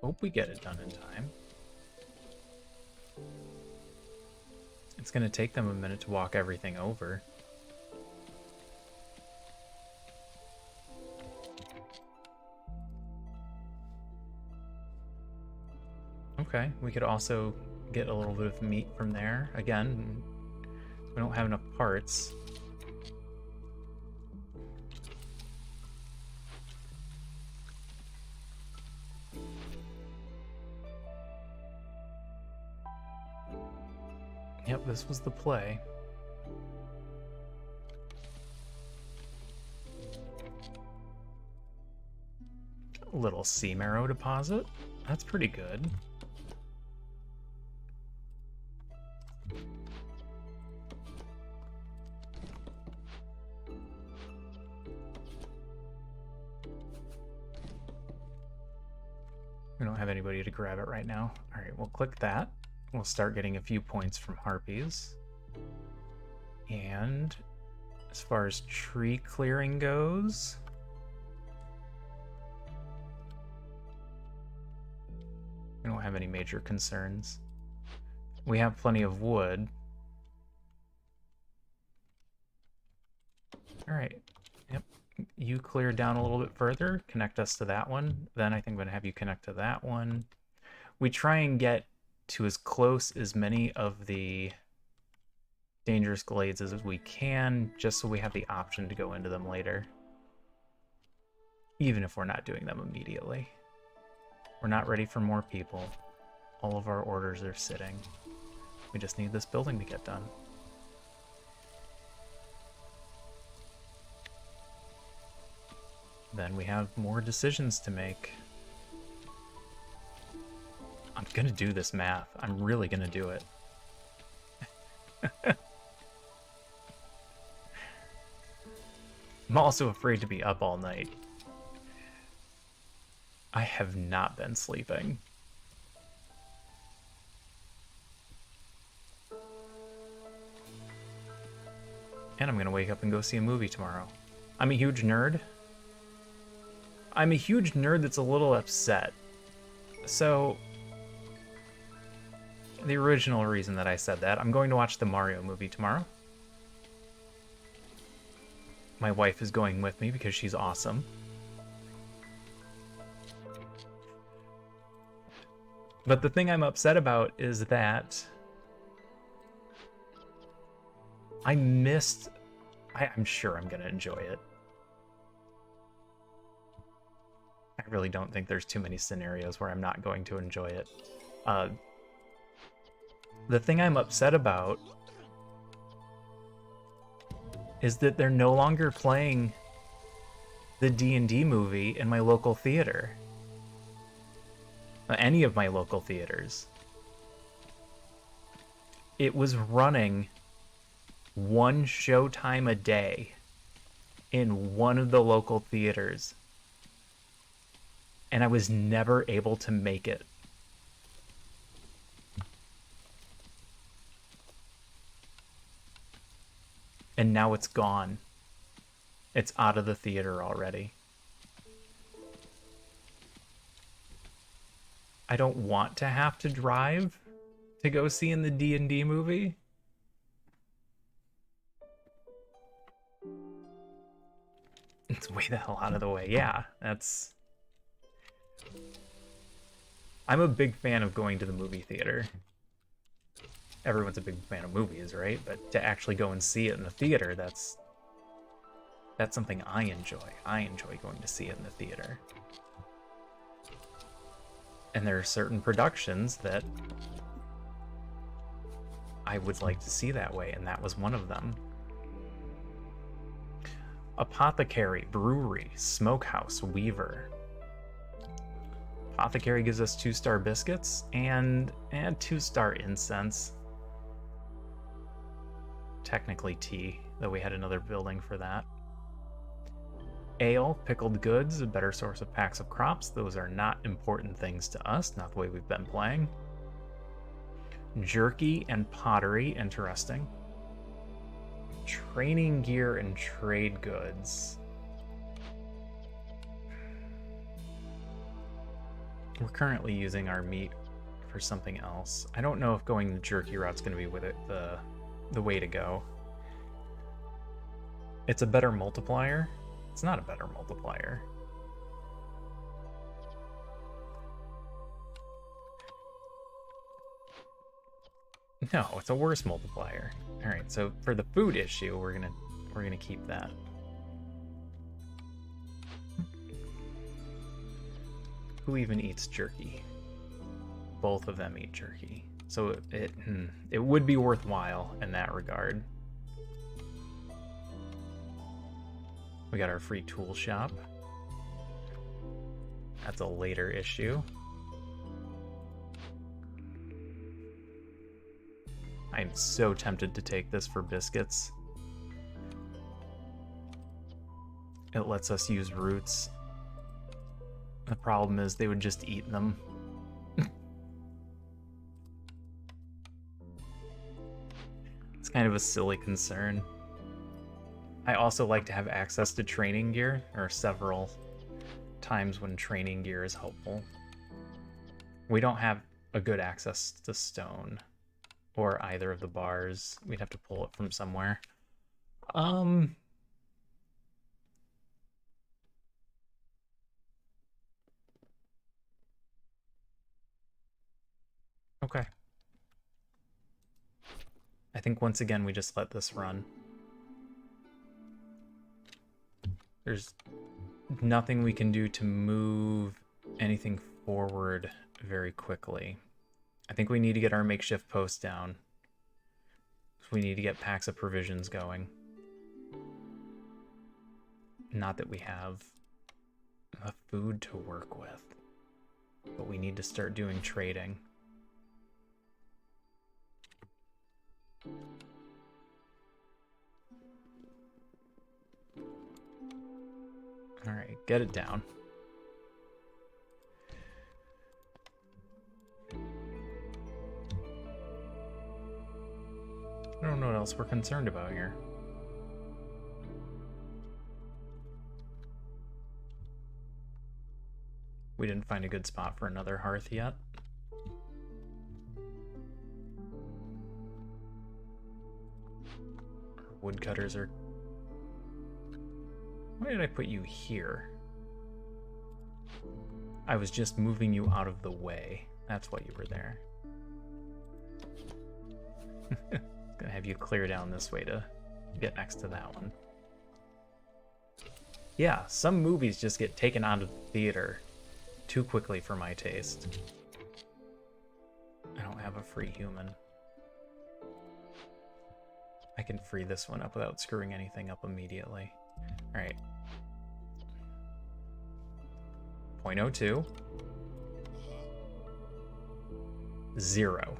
Hope we get it done in time. It's gonna take them a minute to walk everything over. Okay, we could also get a little bit of meat from there. Again, we don't have enough parts. Yep, this was the play. A little sea marrow deposit. That's pretty good. We don't have anybody to grab it right now. All right, we'll click that. We'll start getting a few points from harpies. And as far as tree clearing goes, we don't have any major concerns. We have plenty of wood. All right, yep. You clear down a little bit further, connect us to that one. Then I think I'm gonna have you connect to that one. We try and get to as close as many of the dangerous glades as we can, just so we have the option to go into them later. Even if we're not doing them immediately. We're not ready for more people. All of our orders are sitting. We just need this building to get done. Then we have more decisions to make. I'm gonna do this math. I'm really gonna do it. I'm also afraid to be up all night. I have not been sleeping. And I'm gonna wake up and go see a movie tomorrow. I'm a huge nerd. I'm a huge nerd that's a little upset. So, the original reason that I said that, I'm going to watch the Mario movie tomorrow. My wife is going with me because she's awesome. But the thing I'm upset about is that I missed... I'm sure I'm going to enjoy it. I really don't think there's too many scenarios where I'm not going to enjoy it. The thing I'm upset about is that they're no longer playing the D&D movie in my local theater. Any of my local theaters. It was running one showtime a day in one of the local theaters. And I was never able to make it. And now it's gone. It's out of the theater already. I don't want to have to drive to go see in the D&D movie. It's way the hell out of the way. Yeah, that's... I'm a big fan of going to the movie theater. Everyone's a big fan of movies, right? But to actually go and see it in the theater, that's something I enjoy. I enjoy going to see it in the theater. And there are certain productions that I would like to see that way, and that was one of them. Apothecary, Brewery, Smokehouse, Weaver. Apothecary gives us 2-star biscuits and 2-star incense. Technically tea, though we had another building for that. Ale, pickled goods, a better source of packs of crops. Those are not important things to us, not the way we've been playing. Jerky and pottery, interesting. Training gear and trade goods. We're currently using our meat for something else. I don't know if going the jerky route's going to be with it the way to go. It's a better multiplier. It's not a better multiplier. No, it's a worse multiplier. All right, so for the food issue, we're gonna keep that. Who even eats jerky? Both of them eat jerky, so it would be worthwhile in that regard. We got our free tool shop. That's a later issue. I'm so tempted to take this for biscuits. It lets us use roots. The problem is they would just eat them. It's kind of a silly concern. I also like to have access to training gear. There are several times when training gear is helpful. We don't have a good access to stone or either of the bars. We'd have to pull it from somewhere. Okay. I think once again we just let this run. There's nothing we can do to move anything forward very quickly. I think we need to get our makeshift post down. We need to get packs of provisions going. Not that we have enough food to work with, but we need to start doing trading. All right, get it down. I don't know what else we're concerned about here. We didn't find a good spot for another hearth yet. Woodcutters are... Why did I put you here? I was just moving you out of the way. That's why you were there. Gonna have you clear down this way to get next to that one. Yeah, some movies just get taken out of the theater too quickly for my taste. I don't have a free human. I can free this one up without screwing anything up immediately. Alright. 0.02. 0.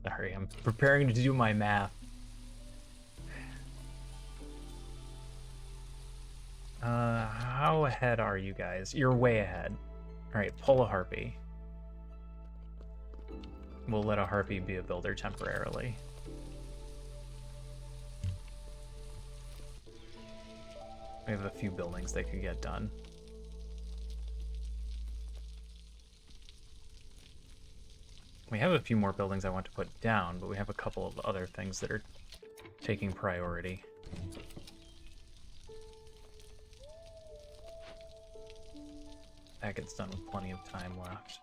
Sorry, I'm preparing to do my math. How ahead are you guys? You're way ahead. Alright, pull a harpy. We'll let a harpy be a builder temporarily. We have a few buildings that could get done. We have a few more buildings I want to put down, but we have a couple of other things that are taking priority. That gets done with plenty of time left.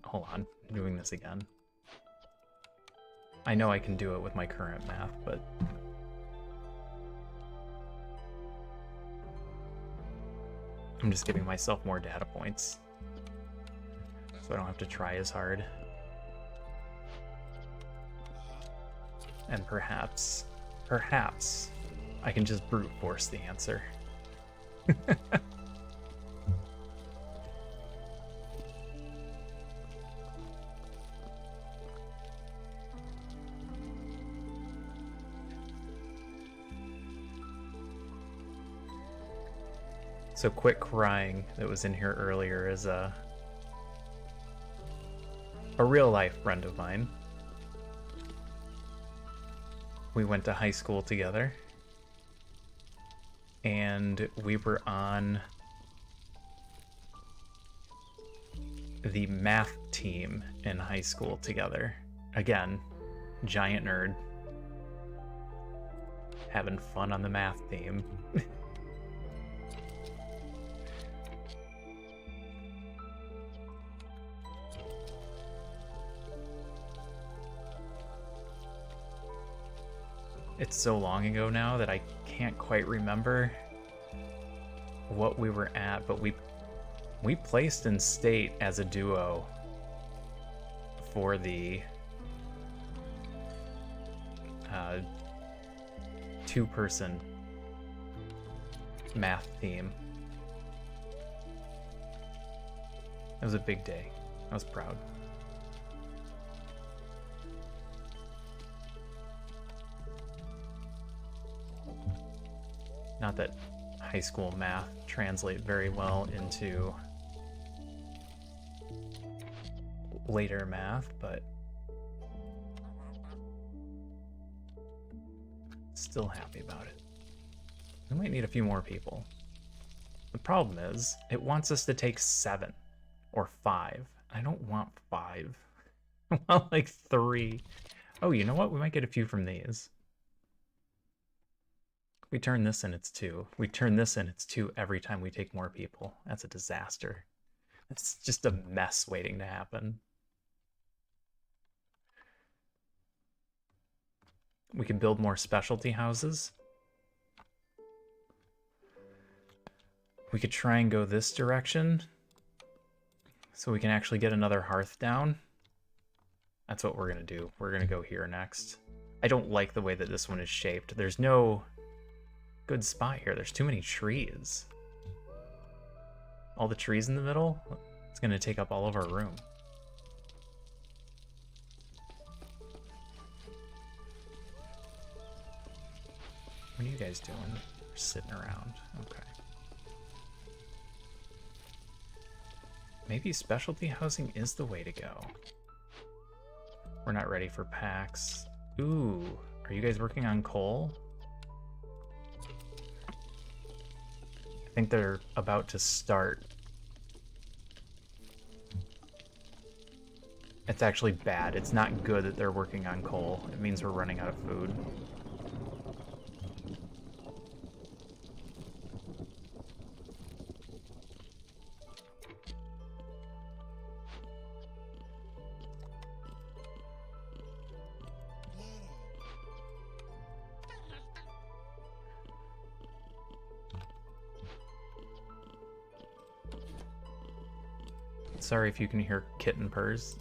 Hold on, I'm doing this again. I know I can do it with my current math, but... I'm just giving myself more data points, so I don't have to try as hard. And perhaps, I can just brute force the answer. So Quit Crying that was in here earlier is a real life friend of mine. We went to high school together, and we were on the math team in high school together. Again, giant nerd. Having fun on the math team. It's so long ago now that I can't quite remember what we were at, but we placed in state as a duo for the two-person math team. It was a big day. I was proud. Not that high school math translate very well into later math, but still happy about it. We might need a few more people. The problem is, it wants us to take 7 or 5. I don't want 5. I want like 3. Oh, you know what? We might get a few from these. We turn this in, it's 2. We turn this in, it's 2 every time we take more people. That's a disaster. It's just a mess waiting to happen. We can build more specialty houses. We could try and go this direction, so we can actually get another hearth down. That's what we're gonna do. We're gonna go here next. I don't like the way that this one is shaped. There's no good spot here. There's too many trees. All the trees in the middle, it's gonna take up all of our room. What are you guys doing? We're sitting around. Okay. Maybe specialty housing is the way to go. We're not ready for packs. Ooh, are you guys working on coal? I think they're about to start. It's actually bad. It's not good that they're working on coal. It means we're running out of food. Sorry if you can hear kitten purrs.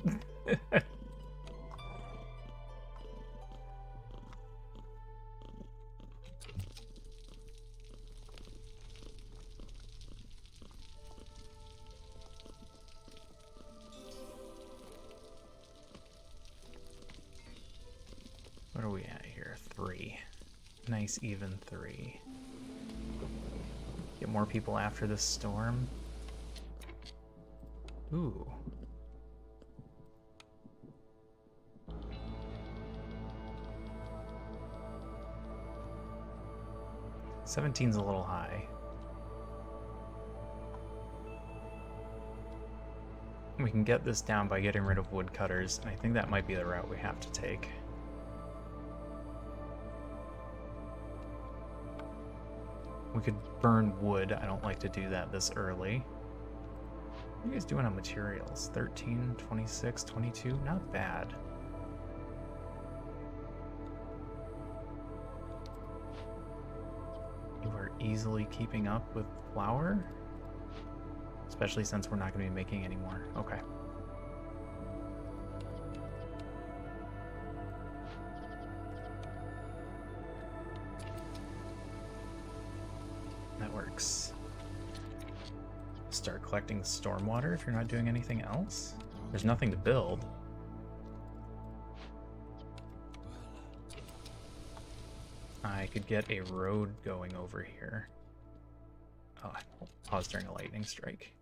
What are we at here? 3. Nice even 3. Get more people after this storm. Ooh. $17's a little high. We can get this down by getting rid of woodcutters, and I think that might be the route we have to take. We could burn wood. I don't like to do that this early. What are you guys doing on materials? 13, 26, 22? Not bad. You are easily keeping up with flour? Especially since we're not going to be making any more. Okay. That works. Start collecting stormwater if you're not doing anything else. There's nothing to build. I could get a road going over here. Oh, I'll pause during a lightning strike.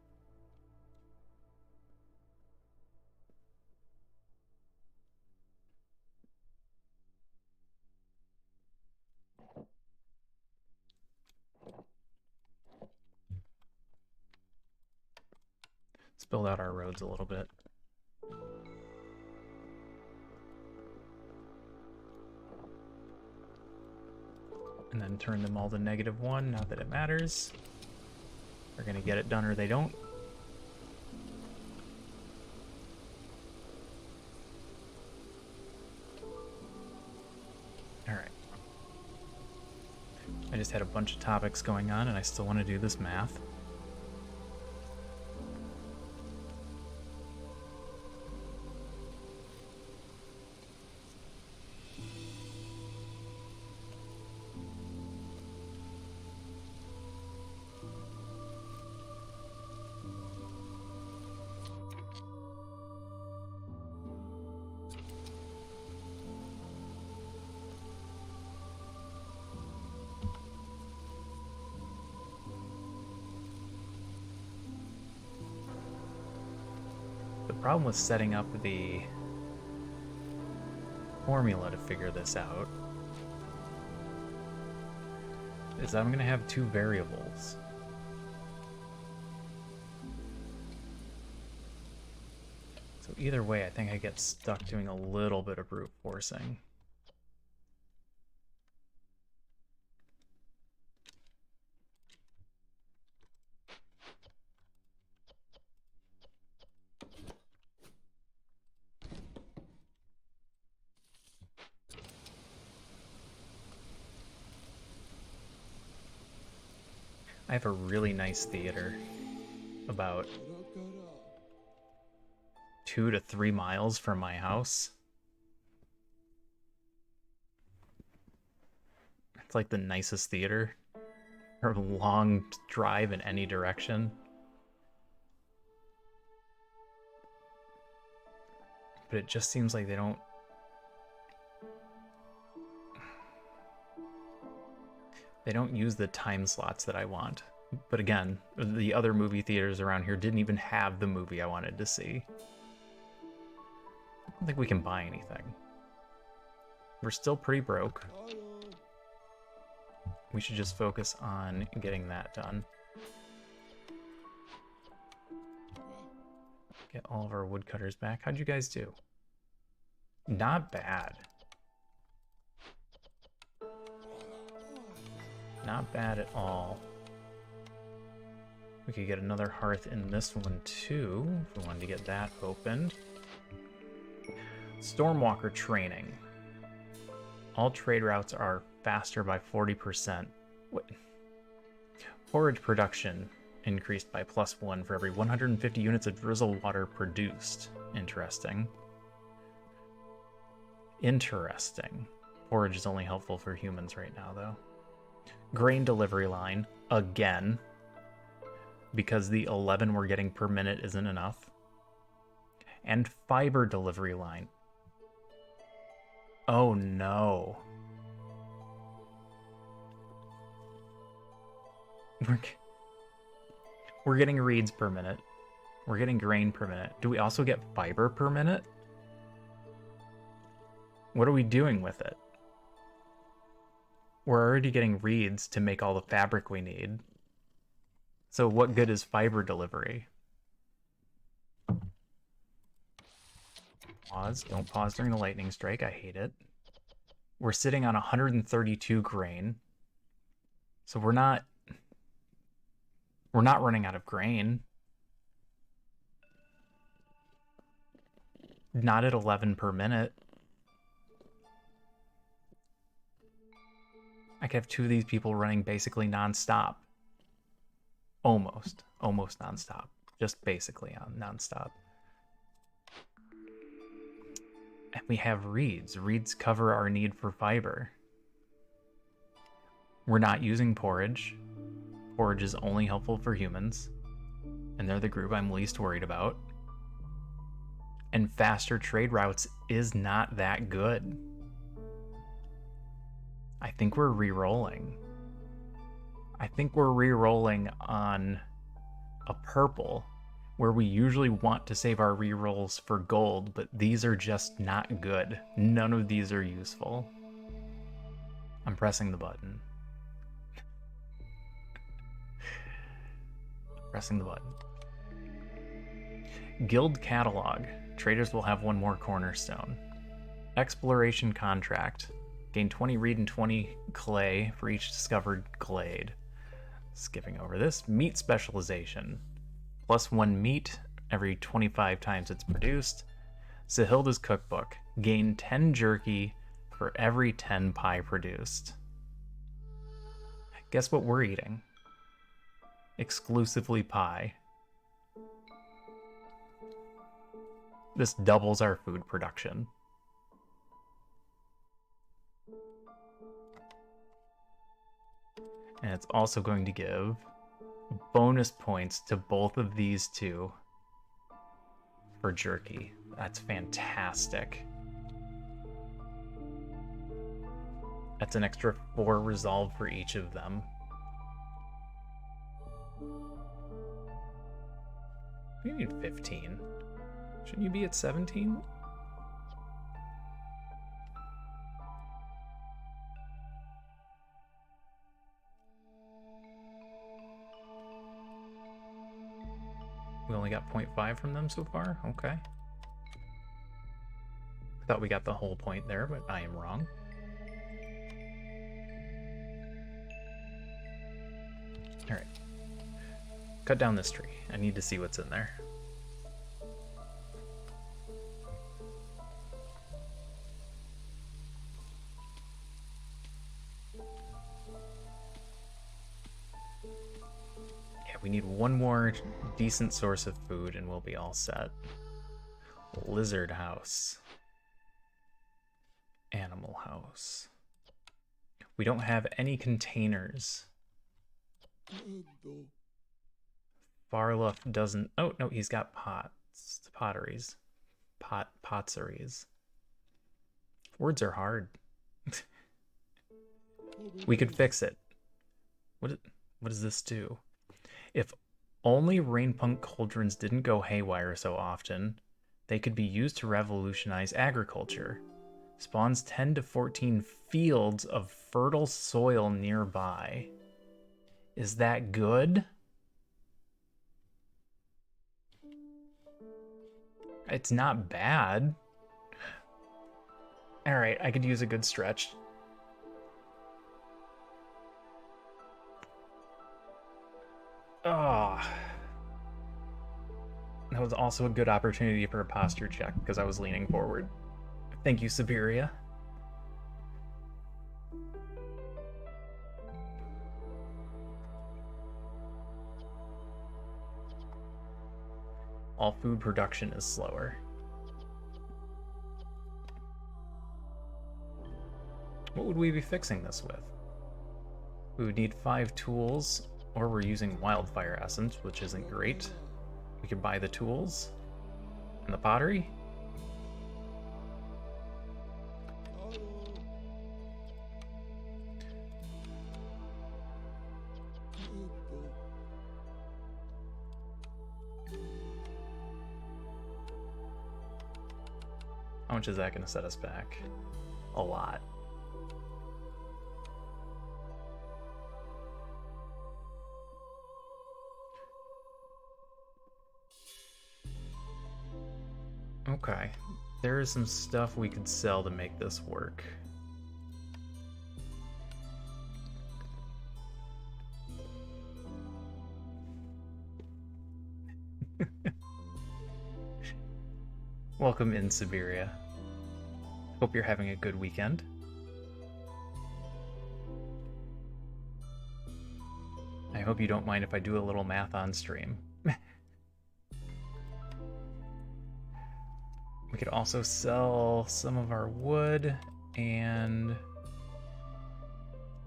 Let's build out our roads a little bit. And then turn them all to -1, not that it matters. They're gonna get it done or they don't. Alright. I just had a bunch of topics going on and I still want to do this math. The problem with setting up the formula to figure this out is that I'm going to have 2 variables. So either way, I think I get stuck doing a little bit of brute forcing. I have a really nice theater about 2 to 3 miles from my house. It's like the nicest theater. Or a long drive in any direction. But it just seems like they don't... They don't use the time slots that I want. But again, the other movie theaters around here didn't even have the movie I wanted to see. I don't think we can buy anything. We're still pretty broke. We should just focus on getting that done. Get all of our woodcutters back. How'd you guys do? Not bad. Not bad at all. We could get another hearth in this one too, if we wanted to get that opened. Stormwalker training. All trade routes are faster by 40%. What? Forage production increased by +1 for every 150 units of drizzle water produced. Interesting. Interesting. Forage is only helpful for humans right now, though. Grain delivery line, again. Because the 11 we're getting per minute isn't enough. And fiber delivery line. Oh no. We're getting reeds per minute. We're getting grain per minute. Do we also get fiber per minute? What are we doing with it? We're already getting reeds to make all the fabric we need. So what good is fiber delivery? Pause. Don't pause during the lightning strike. I hate it. We're sitting on 132 grain. So we're not running out of grain. Not at 11 per minute. I could have 2 of these people running basically non-stop. Almost non-stop. Just basically on non-stop. And we have reeds. Reeds cover our need for fiber. We're not using porridge. Porridge is only helpful for humans. And they're the group I'm least worried about. And faster trade routes is not that good. I think we're re-rolling. I think we're re-rolling on a purple, where we usually want to save our re-rolls for gold, but these are just not good. None of these are useful. I'm pressing the button. Pressing the button. Guild Catalog. Traders will have 1 more cornerstone. Exploration Contract. Gain 20 reed and 20 clay for each discovered glade. Skipping over this. Meat Specialization. +1 meat every 25 times it's produced. Sahilda's Cookbook. Gain 10 jerky for every 10 pie produced. Guess what we're eating? Exclusively pie. This doubles our food production. And it's also going to give bonus points to both of these 2 for jerky. That's fantastic. That's an extra 4 resolve for each of them. We need 15. Shouldn't you be at 17? We only got 0.5 from them so far? Okay. I thought we got the whole point there, but I am wrong. Alright. Cut down this tree. I need to see what's in there. We need 1 more decent source of food and we'll be all set. Lizard house. Animal house. We don't have any containers. Farluff doesn't... Oh, no, he's got pots. Potteries. Potseries. Words are hard. We could fix it. What does this do? If only rainpunk cauldrons didn't go haywire so often, they could be used to revolutionize agriculture. Spawns 10 to 14 fields of fertile soil nearby. Is that good? It's not bad. Alright, I could use a good stretch. Oh. That was also a good opportunity for a posture check because I was leaning forward. Thank you, Siberia. all food production is slower. What would we be fixing this with? We would need 5 tools, or we're using wildfire essence, which isn't great. We could buy the tools and the pottery. How much is that going to set us back? A lot. Okay, there is some stuff we could sell to make this work. Welcome in, Siberia. Hope you're having a good weekend. I hope you don't mind if I do a little math on stream. We could also sell some of our wood and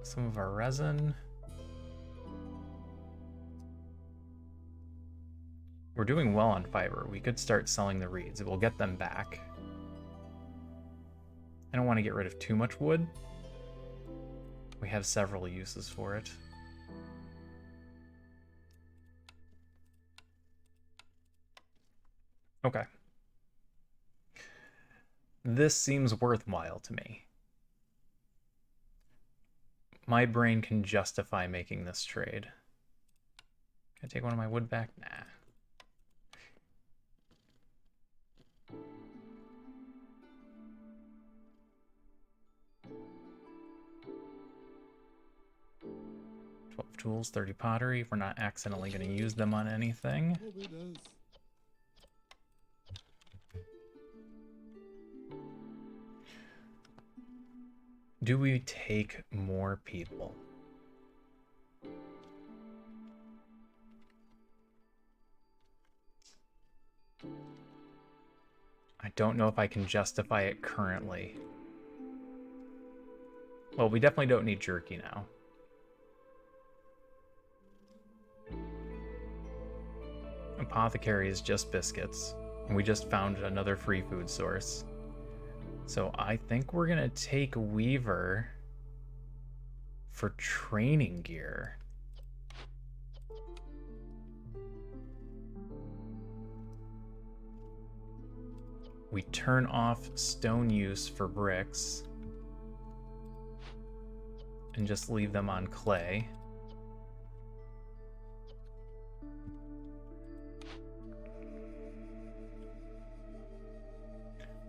some of our resin. We're doing well on fiber. We could start selling the reeds. We'll get them back. I don't want to get rid of too much wood. We have several uses for it. Okay. This seems worthwhile to me. My brain can justify making this trade. Can I take one of my wood back? Nah. Tools, 30 pottery, if we're not accidentally going to use them on anything. Do we take more people? I don't know if I can justify it currently. Well, we definitely don't need jerky now. Apothecary is just biscuits, and we just found another free food source. So I think we're gonna take Weaver for training gear. We turn off stone use for bricks and just leave them on clay.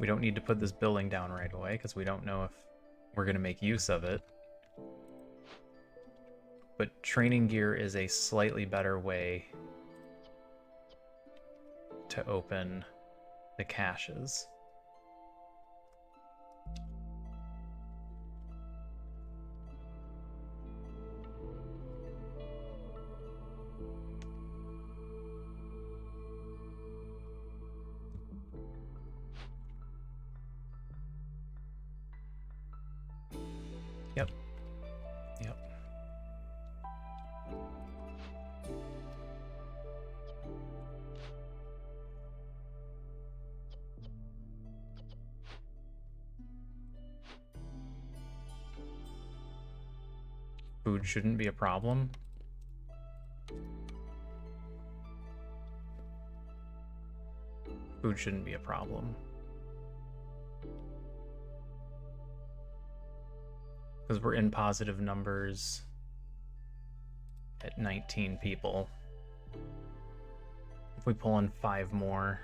We don't need to put this building down right away because we don't know if we're going to make use of it. But training gear is a slightly better way to open the caches. Yep. Yep. Food shouldn't be a problem. Food shouldn't be a problem. Because we're in positive numbers at 19 people. If we pull in 5 more.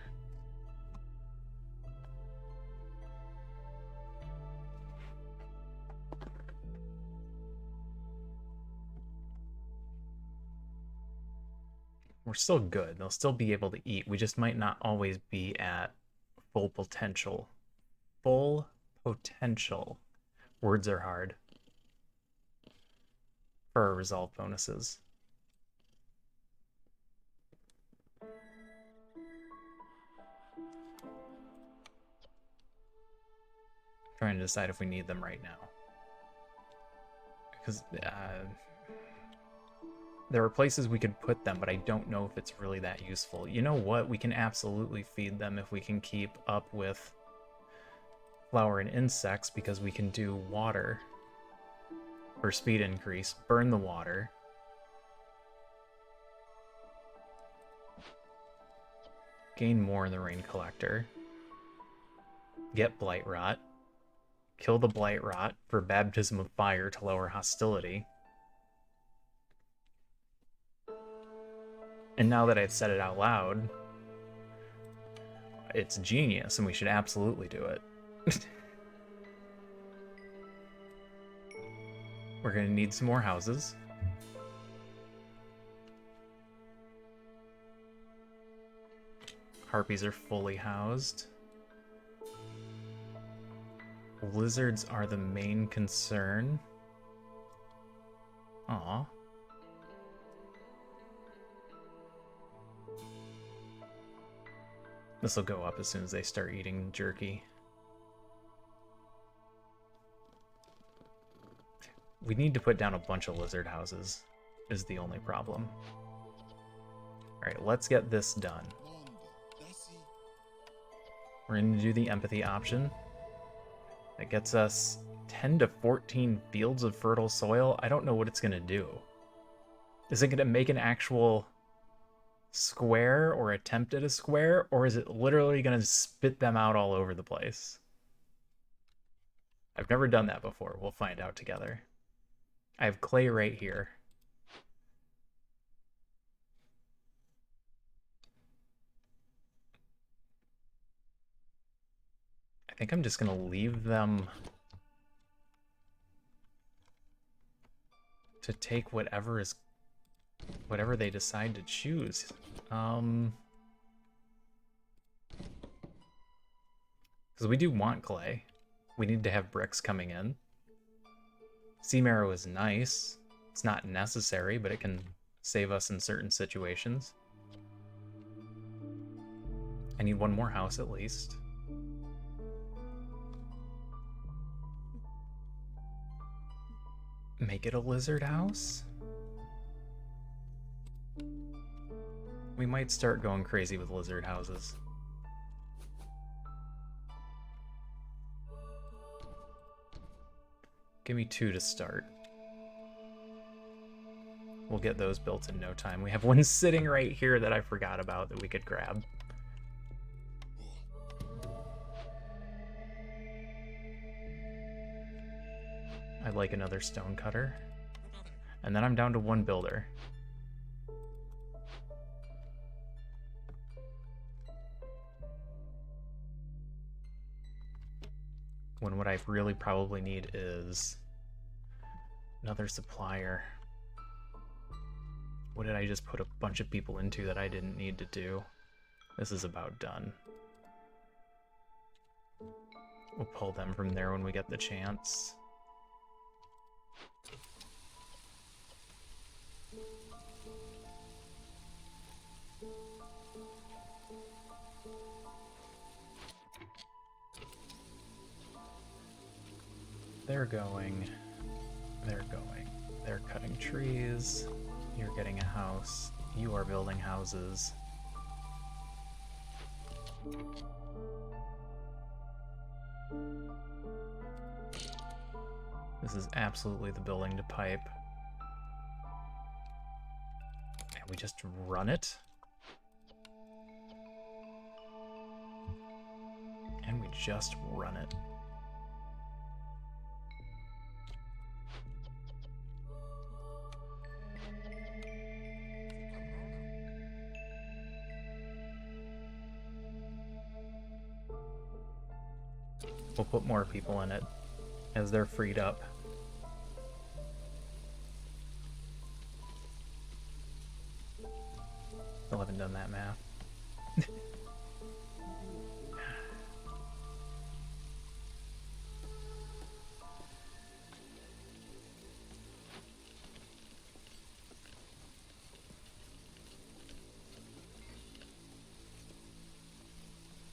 We're still good. They'll still be able to eat. We just might not always be at full potential. Full potential. Words are hard. For our resolve bonuses. trying to decide if we need them right now. Because there are places we could put them, but I don't know if it's really that useful. You know what? We can absolutely feed them if we can keep up with flower and insects, because we can do water for speed increase, burn the water. Gain more in the rain collector. Get blight rot. Kill the blight rot for baptism of fire to lower hostility. And now that I've said it out loud, it's genius and we should absolutely do it. We're gonna need some more houses. Harpies are fully housed. Lizards are the main concern. Aw. This will go up as soon as they start eating jerky. We need to put down a bunch of lizard houses, is the only problem. Alright, let's get this done. We're going to do the empathy option. That gets us 10 to 14 fields of fertile soil. I don't know what it's going to do. Is it going to make an actual square or attempt at a square, or is it literally going to spit them out all over the place? I've never done that before. We'll find out together. I have clay right here. I think I'm just going to leave them to take whatever they decide to choose. Because we do want clay. We need to have bricks coming in. Sea marrow is nice. It's not necessary, but it can save us in certain situations. I need one more house at least. Make it a lizard house? We might start going crazy with lizard houses. Give me 2 to start. We'll get those built in no time. We have one sitting right here that I forgot about that we could grab. I'd like another stone cutter. And then I'm down to 1 builder. When what I really probably need is another supplier. What did I just put a bunch of people into that I didn't need to do? This is about done. We'll pull them from there when we get the chance. They're going. They're cutting trees. You're getting a house. You are building houses. This is absolutely the building to pipe. And we just run it. And we just run it. We'll put more people in it as they're freed up. Still haven't done that math.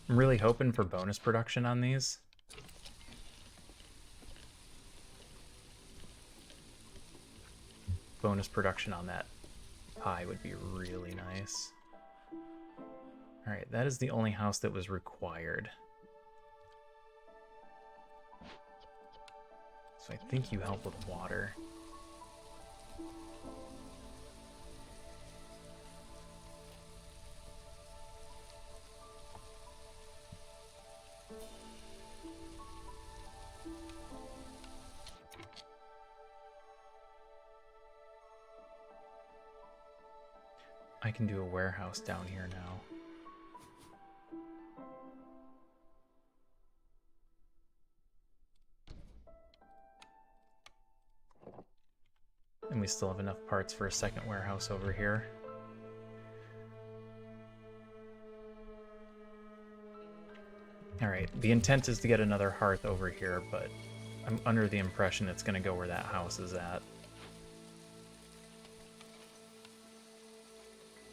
I'm really hoping for bonus production on these. bonus production on that pie would be really nice. Alright, that is the only house that was required. So I think you help with water. I can do a warehouse down here now. And we still have enough parts for a second warehouse over here. Alright, the intent is to get another hearth over here, but I'm under the impression it's going to go where that house is at.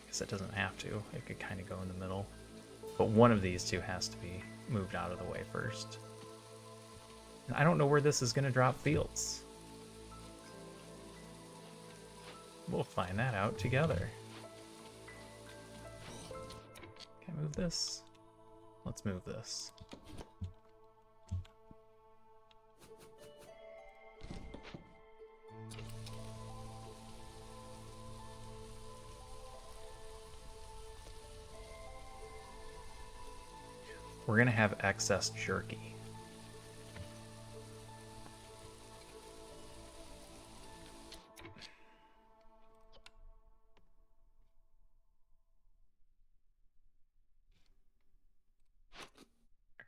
Guess it doesn't have to. It could kind of go in the middle. But one of these two has to be moved out of the way first. And I don't know where this is going to drop fields. We'll find that out together. Can I move this? Let's move this. We're gonna have excess jerky.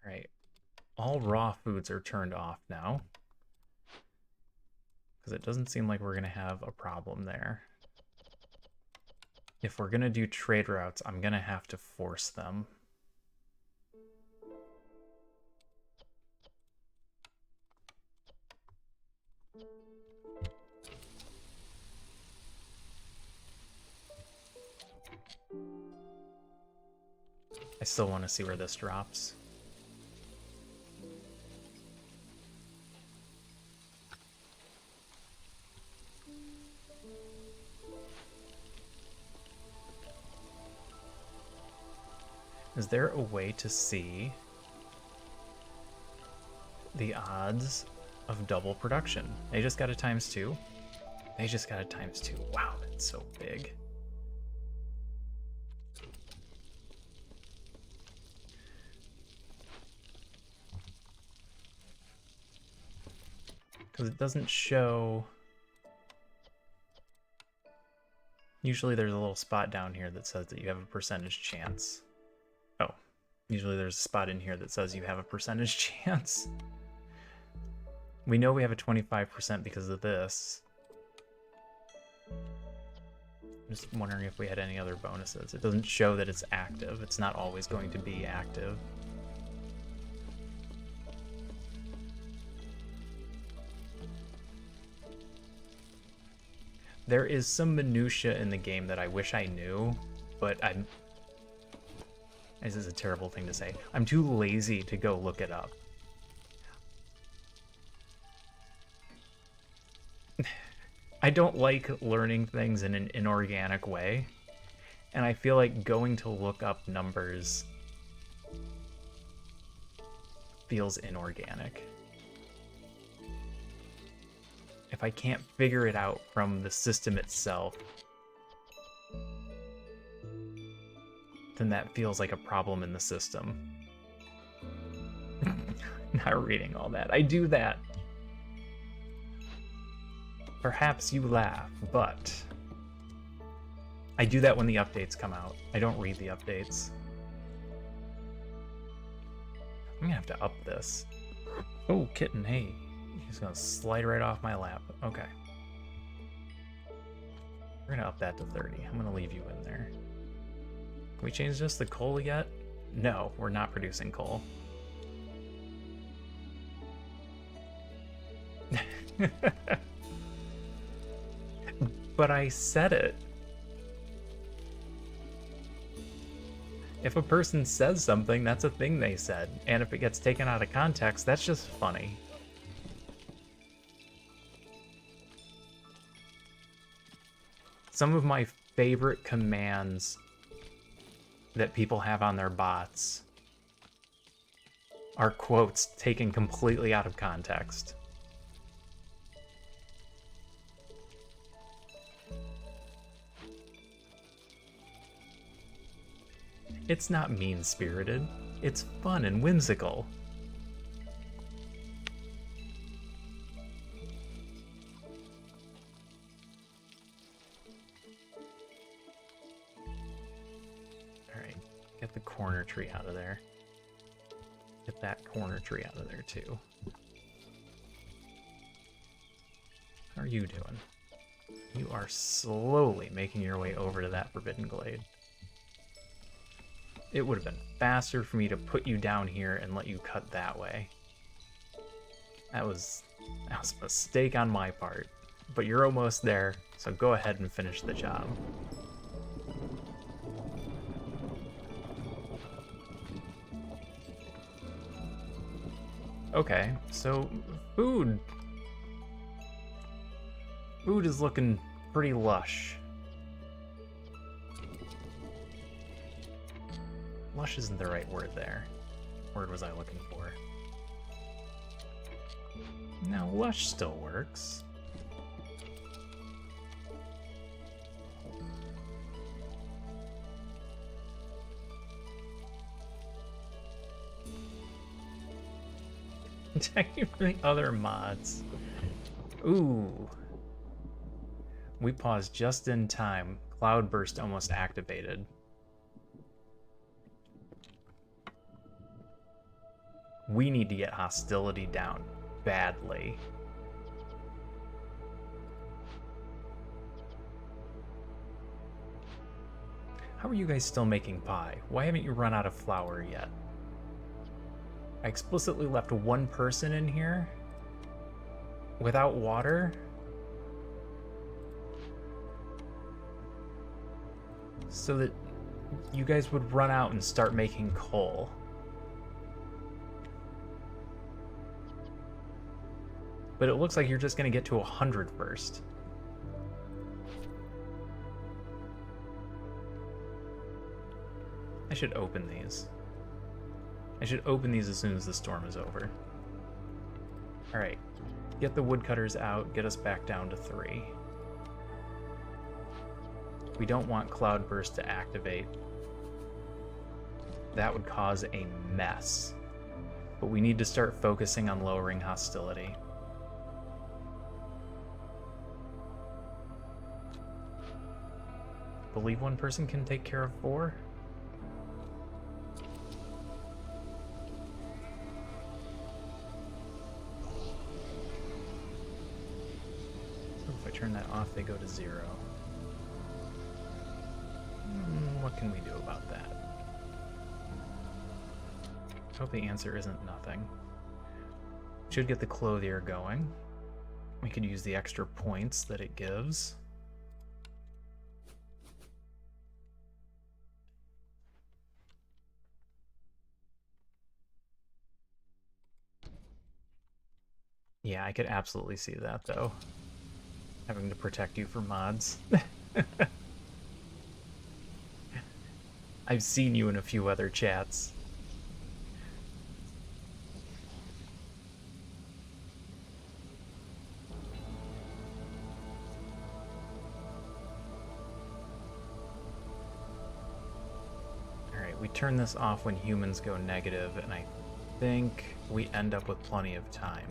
Alright. All raw foods are turned off now, because it doesn't seem like we're gonna have a problem there. If we're gonna do trade routes, I'm gonna have to force them. I still want to see where this drops. Is there a way to see the odds of double production? They just got a ×2. They just got a ×2. Wow, that's so big. Because it doesn't show... Usually there's a little spot down here that says that you have a percentage chance. Oh, usually there's a spot in here that says you have a percentage chance. We know we have a 25% because of this. I'm just wondering if we had any other bonuses. It doesn't show that it's active. It's not always going to be active. There is some minutia in the game that I wish I knew, but this is a terrible thing to say. I'm too lazy to go look it up. I don't like learning things in an inorganic way, and I feel like going to look up numbers feels inorganic. If I can't figure it out from the system itself, then that feels like a problem in the system. Not reading all that. I do that. Perhaps you laugh, but I do that when the updates come out. I don't read the updates. I'm gonna have to up this. Oh, kitten, hey. He's gonna slide right off my lap. Okay. We're gonna up that to 30. I'm gonna leave you in there. Can we change this to coal yet? No, we're not producing coal. But I said it. If a person says something, that's a thing they said. And if it gets taken out of context, that's just funny. Some of my favorite commands that people have on their bots are quotes taken completely out of context. It's not mean-spirited. It's fun and whimsical. Alright, get the corner tree out of there. Get that corner tree out of there, too. How are you doing? You are slowly making your way over to that Forbidden Glade. It would have been faster for me to put you down here and let you cut that way. That was a mistake on my part. But you're almost there, so go ahead and finish the job. Okay, so food. Food is looking pretty lush. Lush isn't the right word there. What word was I looking for? No, lush still works. Checking for the other mods. Ooh. We paused just in time. Cloudburst almost activated. We need to get hostility down badly. How are you guys still making pie? Why haven't you run out of flour yet? I explicitly left one person in here without water so that you guys would run out and start making coal. But it looks like you're just going to get to 100 first. I should open these. I should open these as soon as the storm is over. Alright. Get the woodcutters out. Get us back down to 3. We don't want Cloudburst to activate. That would cause a mess. But we need to start focusing on lowering hostility. Believe one person can take care of 4? So if I turn that off, they go to 0. What can we do about that? I hope the answer isn't nothing. Should get the clothier going. We could use the extra points that it gives. Yeah, I could absolutely see that, though. Having to protect you from mods. I've seen you in a few other chats. Alright, we turn this off when humans go negative, and I think we end up with plenty of time.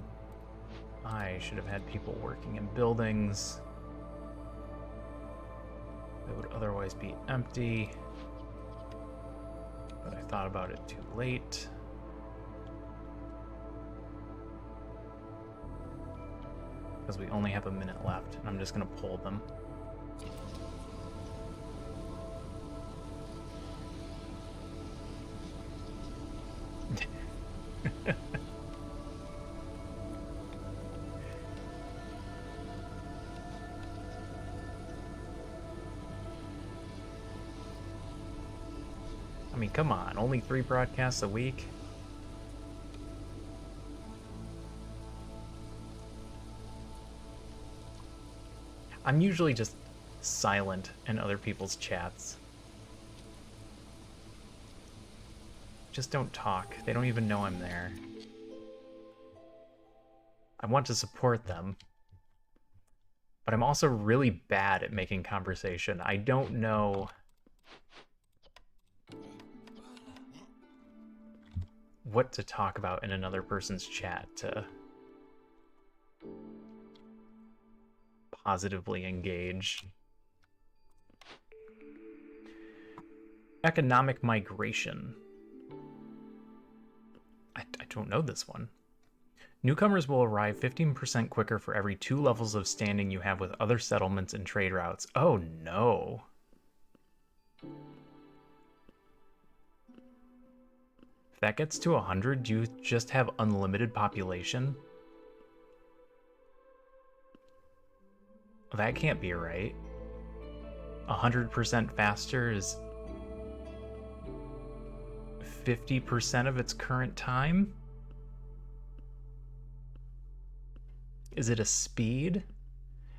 I should have had people working in buildings that would otherwise be empty, but I thought about it too late. Because we only have a minute left, and I'm just going to pull them. I mean, come on, only 3 broadcasts a week? I'm usually just silent in other people's chats. Just don't talk. They don't even know I'm there. I want to support them, but I'm also really bad at making conversation. I don't know what to talk about in another person's chat to positively engage. Economic migration. I don't know this one. Newcomers will arrive 15% quicker for every 2 levels of standing you have with other settlements and trade routes. Oh no. If that gets to 100, do you just have unlimited population? That can't be right. 100% faster is 50% of its current time? Is it a speed?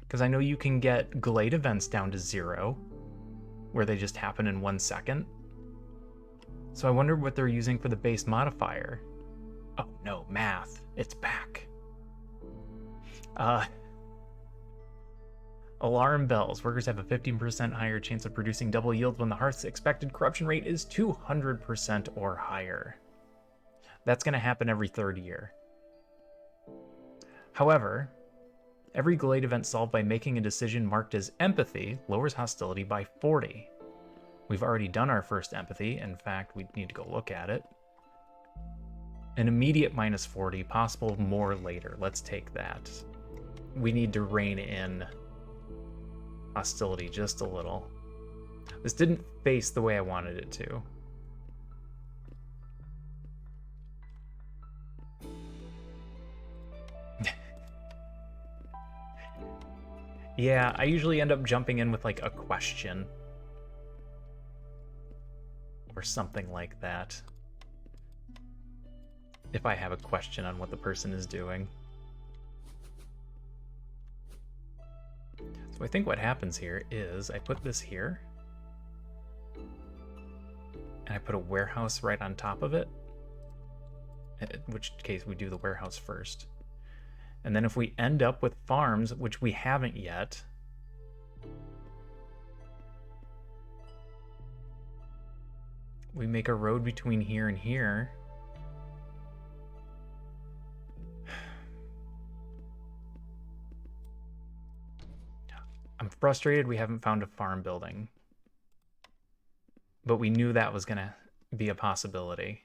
Because I know you can get Glade events down to 0, where they just happen in 1 second. So I wonder what they're using for the base modifier. Oh no, math. It's back. Alarm bells. Workers have a 15% higher chance of producing double yield when the hearth's expected corruption rate is 200% or higher. That's going to happen every 3rd year. However, every Glade event solved by making a decision marked as empathy lowers hostility by 40. We've already done our first empathy. In fact, we need to go look at it. An immediate minus 40, possible more later. Let's take that. We need to rein in hostility just a little. This didn't face the way I wanted it to. Yeah, I usually end up jumping in with like a question or something like that, if I have a question on what the person is doing. So I think what happens here is I put this here, and I put a warehouse right on top of it, in which case we do the warehouse first. And then if we end up with farms, which we haven't yet, we make a road between here and here. I'm frustrated we haven't found a farm building, but we knew that was gonna be a possibility.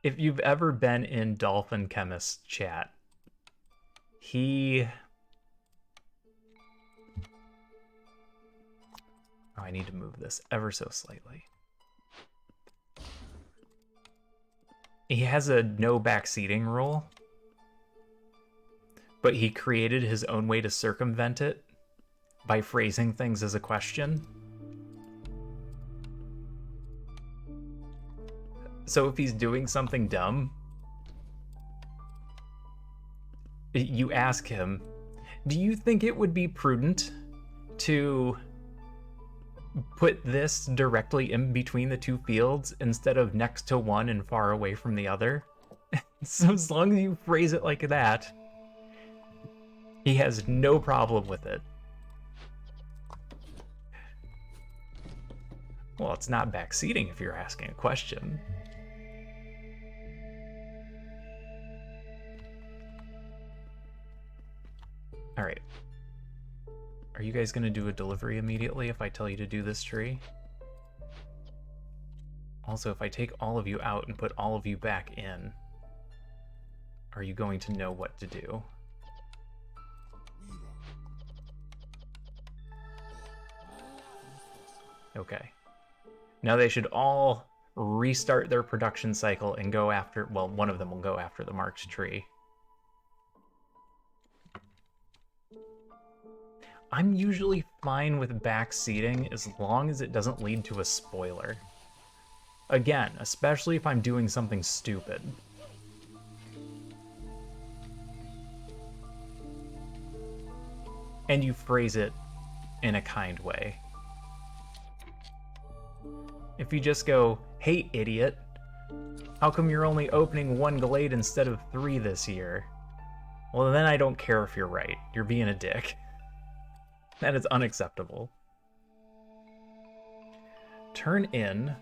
If you've ever been in Dolphin Chemist's chat, Oh, I need to move this ever so slightly. He has a no backseating rule, but he created his own way to circumvent it by phrasing things as a question. So if he's doing something dumb, you ask him, do you think it would be prudent to put this directly in between the 2 fields instead of next to one and far away from the other? So as long as you phrase it like that, he has no problem with it. Well, it's not backseating if you're asking a question. All right. Are you guys gonna do a delivery immediately if I tell you to do this tree? Also, if I take all of you out and put all of you back in, are you going to know what to do? Okay. Now they should all restart their production cycle and go after, well, one of them will go after the marked tree. I'm usually fine with backseating as long as it doesn't lead to a spoiler. Again, especially if I'm doing something stupid. And you phrase it in a kind way. If you just go, "Hey, idiot, how come you're only opening 1 Glade instead of 3 this year?" Well, then I don't care if you're right. You're being a dick. That is unacceptable. Turn in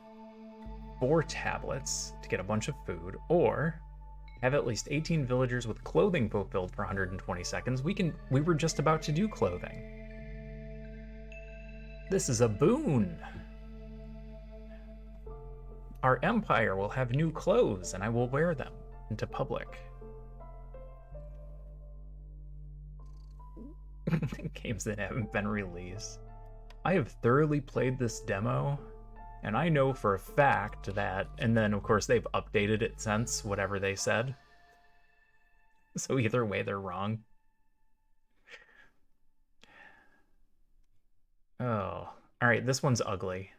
4 tablets to get a bunch of food, or have at least 18 villagers with clothing fulfilled for 120 seconds. We were just about to do clothing. This is a boon. Our empire will have new clothes, and I will wear them into public. Games that haven't been released. I have thoroughly played this demo, and I know for a fact that, and then of course they've updated it since, whatever they said. So either way, they're wrong. Oh, all right, this one's ugly.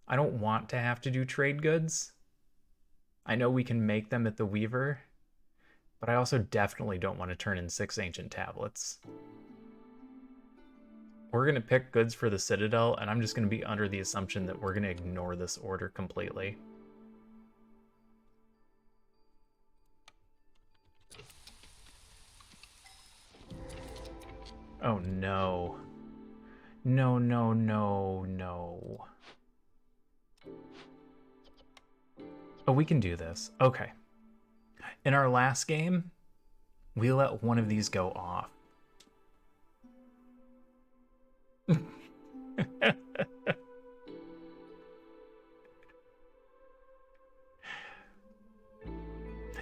I don't want to have to do trade goods. I know we can make them at the Weaver, but I also definitely don't want to turn in 6 ancient tablets. We're going to pick goods for the Citadel, and I'm just going to be under the assumption that we're going to ignore this order completely. Oh no. No, no, no, no. Oh, we can do this. Okay. In our last game, we let one of these go off.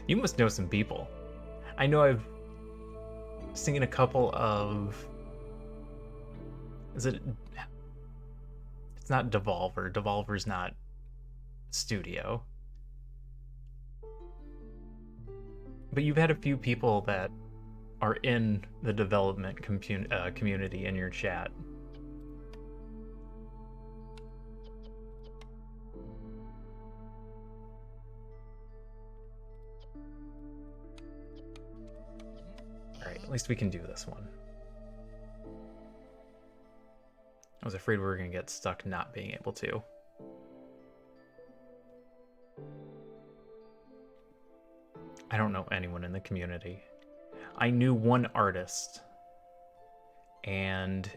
You must know some people. I know I've seen a couple of... Is it... It's not Devolver. Devolver's not studio. But you've had a few people that are in the development community in your chat. Alright, at least we can do this one. I was afraid we were going to get stuck not being able to. I don't know anyone in the community. I knew one artist, and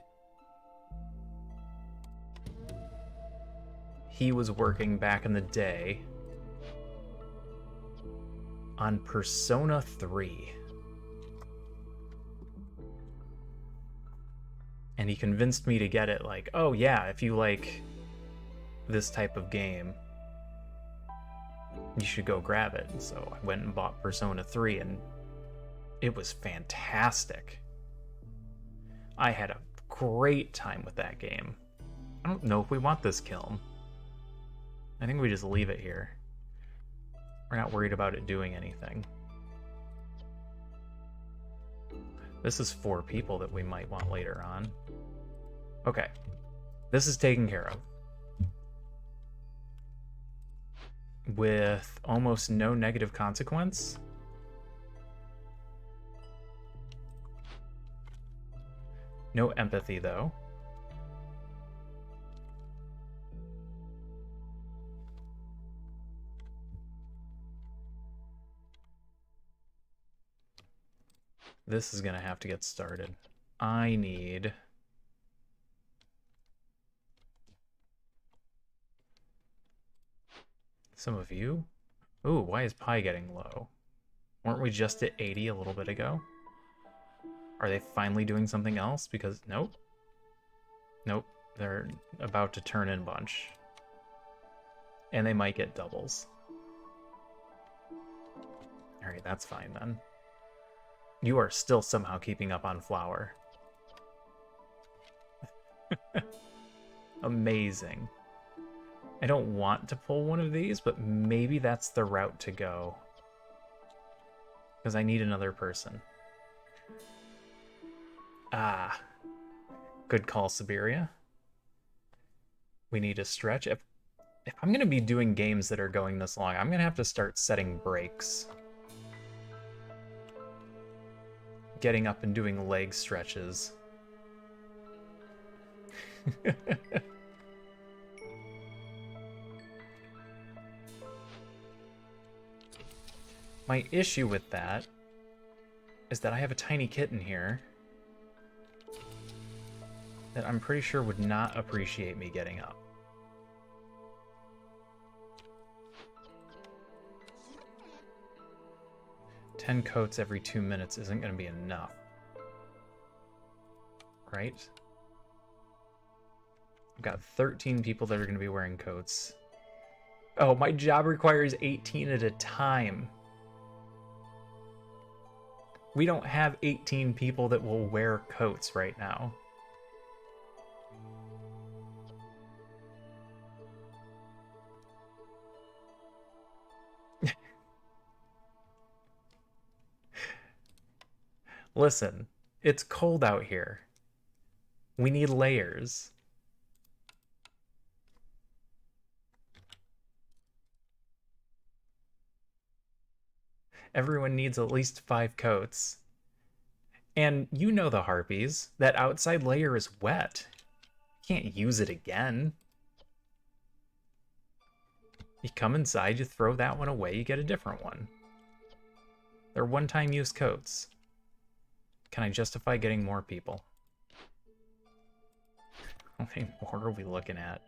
he was working back in the day on Persona 3. And he convinced me to get it, like, oh yeah, if you like this type of game, you should go grab it. And so I went and bought Persona 3, and it was fantastic. I had a great time with that game. I don't know if we want this kiln. I think we just leave it here. We're not worried about it doing anything. This is 4 people that we might want later on. Okay. This is taken care of. With almost no negative consequence. No empathy, though. This is gonna have to get started. I need... some of you? Ooh, why is Pi getting low? Weren't we just at 80 a little bit ago? Are they finally doing something else? Because, nope. Nope, they're about to turn in a bunch. And they might get doubles. Alright, that's fine then. You are still somehow keeping up on flour. Amazing. I don't want to pull one of these, but maybe that's the route to go. Because I need another person. Ah. Good call, Siberia. We need a stretch. If I'm going to be doing games that are going this long, I'm going to have to start setting breaks. Getting up and doing leg stretches. My issue with that is that I have a tiny kitten here that I'm pretty sure would not appreciate me getting up. Ten coats every 2 minutes isn't going to be enough. Right? I've got 13 people that are going to be wearing coats. Oh, my job requires 18 at a time. We don't have 18 people that will wear coats right now. Listen, it's cold out here. We need layers. Everyone needs at least 5 coats. And you know the harpies. That outside layer is wet. Can't use it again. You come inside, you throw that one away, you get a different one. They're one-time use coats. Can I justify getting more people? How many more are we looking at?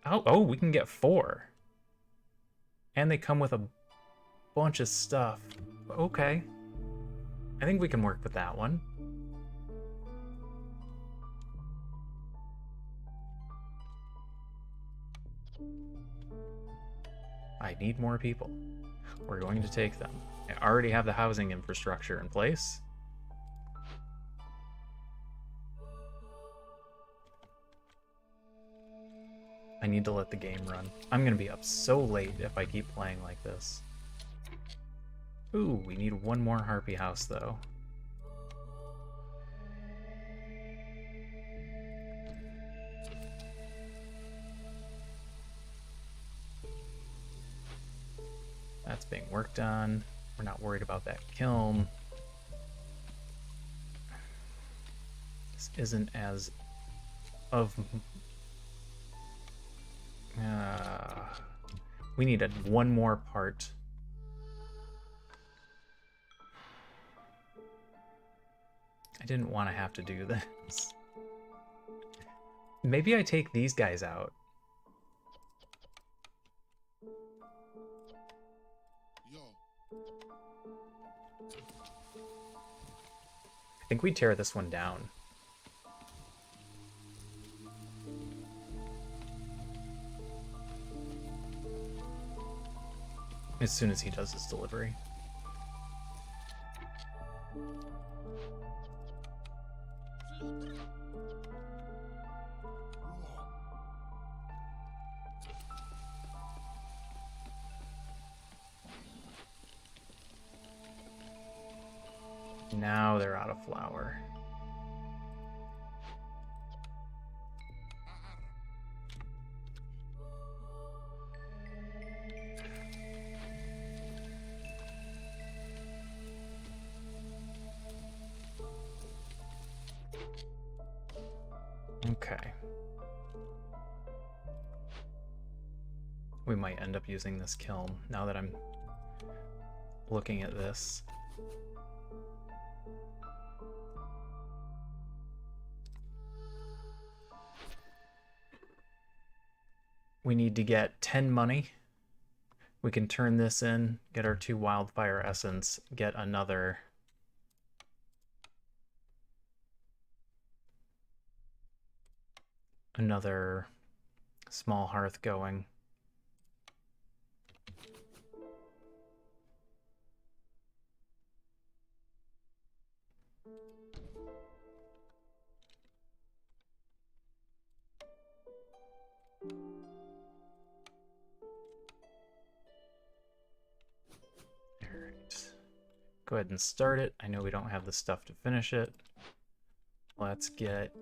Oh, we can get 4. And they come with a bunch of stuff. Okay. I think we can work with that one. I need more people. We're going to take them. I already have the housing infrastructure in place. I need to let the game run. I'm going to be up so late if I keep playing like this. Ooh, we need one more harpy house, though. That's being worked on. We're not worried about that kiln. This isn't as of... we needed one more part. I didn't want to have to do this. Maybe I take these guys out. I think we tear this one down. As soon as he does his delivery. Now they're out of flour. Okay. We might end up using this kiln now that I'm looking at this. We need to get 10 money. We can turn this in, get our 2 wildfire essence, get another small hearth going. Alright. Go ahead and start it. I know we don't have the stuff to finish it. Let's get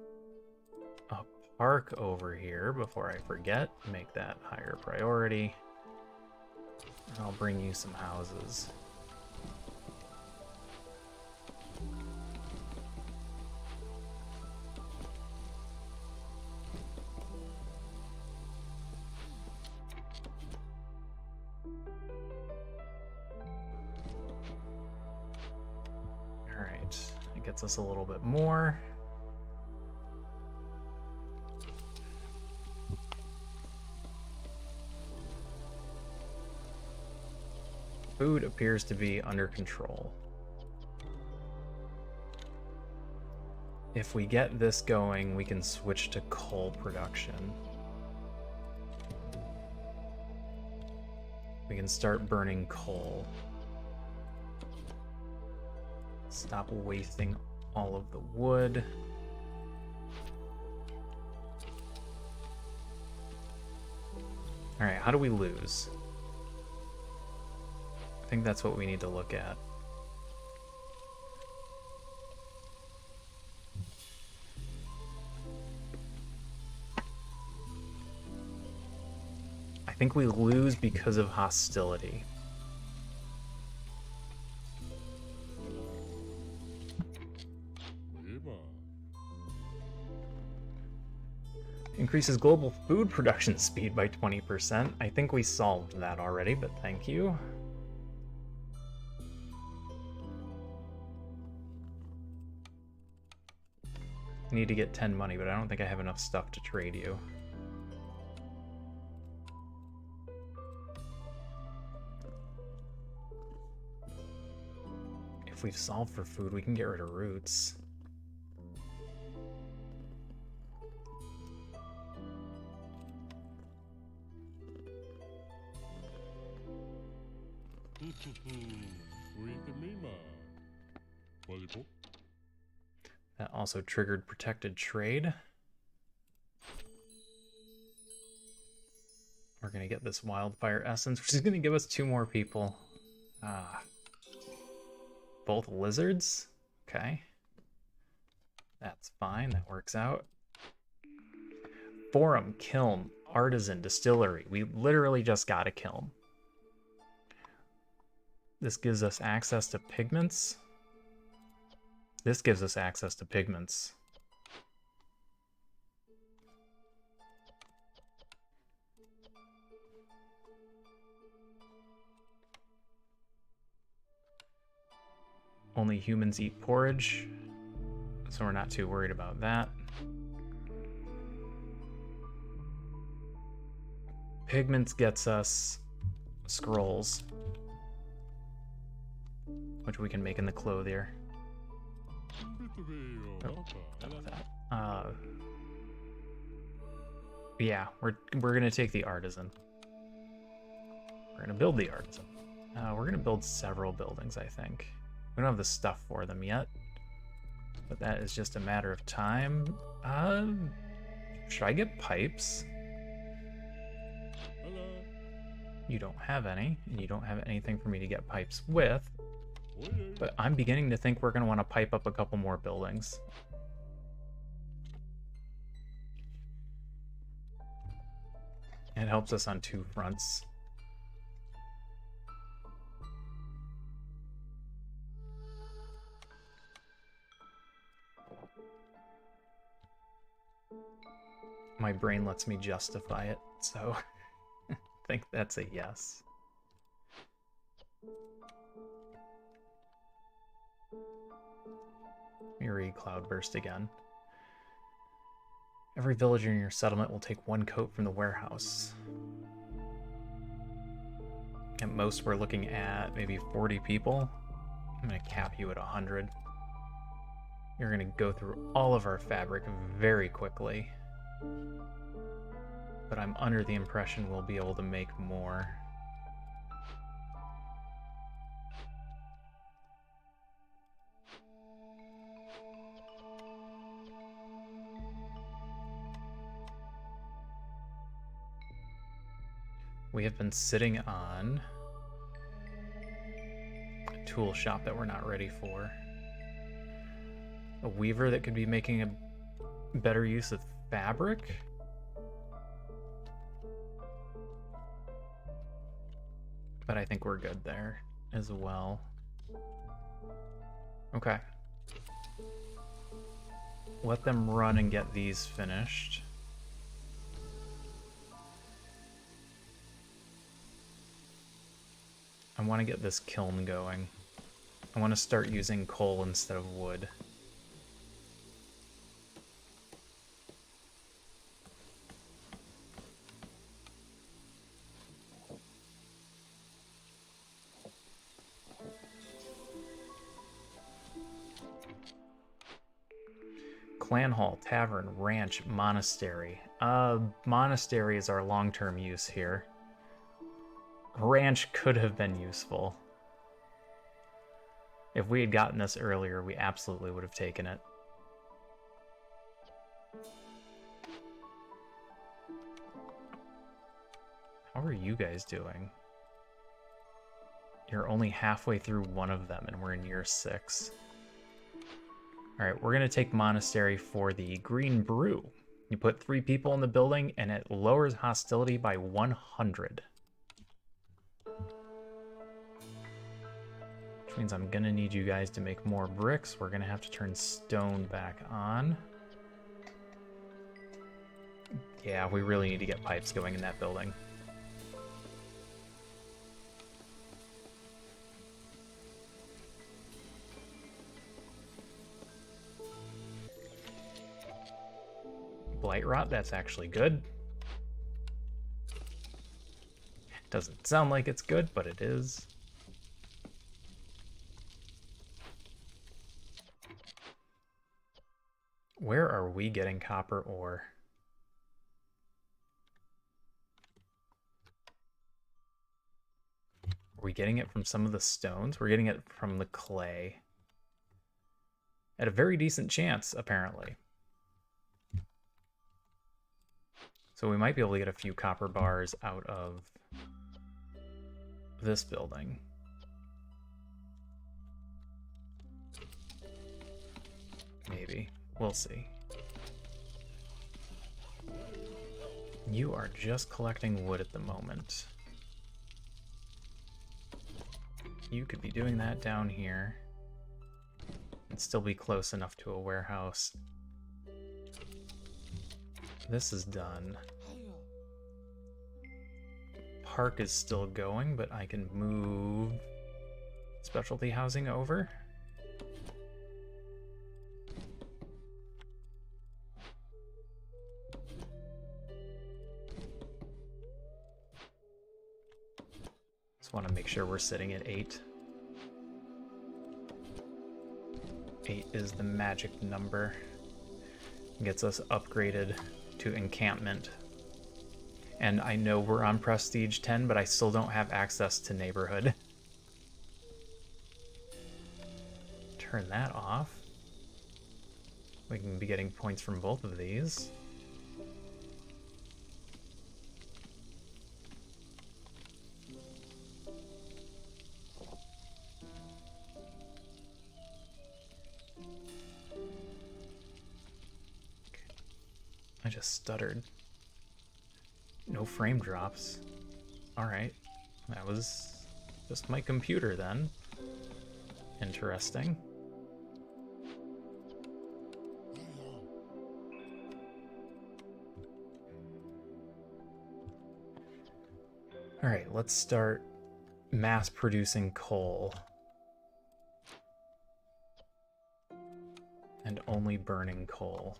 up park over here before I forget. Make that higher priority. And I'll bring you some houses. Alright, it gets us a little bit more. Food appears to be under control. If we get this going, we can switch to coal production. We can start burning coal. Stop wasting all of the wood. All right, how do we lose? I think that's what we need to look at. I think we lose because of hostility. Increases global food production speed by 20%. I think we solved that already, but thank you. Need to get 10 money, but I don't think I have enough stuff to trade you. If we've solved for food, we can get rid of roots. That also triggered protected trade. We're gonna get this wildfire essence, which is gonna give us 2 more people. Both lizards? Okay. That's fine, that works out. Forum, kiln, artisan, distillery. We literally just got a kiln. This gives us access to pigments. This gives us access to pigments. Only humans eat porridge, so we're not too worried about that. Pigments gets us scrolls, which we can make in the clothier. Oh, done with that. Yeah, we're gonna take the artisan. We're gonna build the artisan. We're gonna build several buildings, I think. We don't have the stuff for them yet, but that is just a matter of time. Should I get pipes? Hello. You don't have any, and you don't have anything for me to get pipes with. But I'm beginning to think we're going to want to pipe up a couple more buildings. It helps us on 2 fronts. My brain lets me justify it, so I think that's a yes. Let me read Cloudburst again. Every villager in your settlement will take 1 coat from the warehouse. At most, we're looking at maybe 40 people. I'm going to cap you at 100. You're going to go through all of our fabric very quickly. But I'm under the impression we'll be able to make more. We have been sitting on a tool shop that we're not ready for. A weaver that could be making a better use of fabric. But I think we're good there as well. Okay. Let them run and get these finished. I want to get this kiln going. I want to start using coal instead of wood. Clan Hall, Tavern, Ranch, Monastery. Monastery is our long-term use here. Ranch could have been useful. If we had gotten this earlier, we absolutely would have taken it. How are you guys doing? You're only halfway through one of them, and we're in year 6. Alright, we're going to take Monastery for the Green Brew. You put 3 people in the building, and it lowers hostility by 100. Which means I'm going to need you guys to make more bricks. We're going to have to turn stone back on. Yeah, we really need to get pipes going in that building. Blight rot, that's actually good. Doesn't sound like it's good, but it is. Where are we getting copper ore? Are we getting it from some of the stones? We're getting it from the clay. At a very decent chance, apparently. So we might be able to get a few copper bars out of this building. Maybe. We'll see. You are just collecting wood at the moment. You could be doing that down here and still be close enough to a warehouse. This is done. Park is still going, but I can move specialty housing over. Just want to make sure we're sitting at 8. 8 is the magic number. Gets us upgraded to encampment. And I know we're on Prestige 10, but I still don't have access to Neighborhood. Turn that off. We can be getting points from both of these. I just stuttered. No frame drops. Alright. That was just my computer then. Interesting. Alright, let's start mass producing coal. And only burning coal.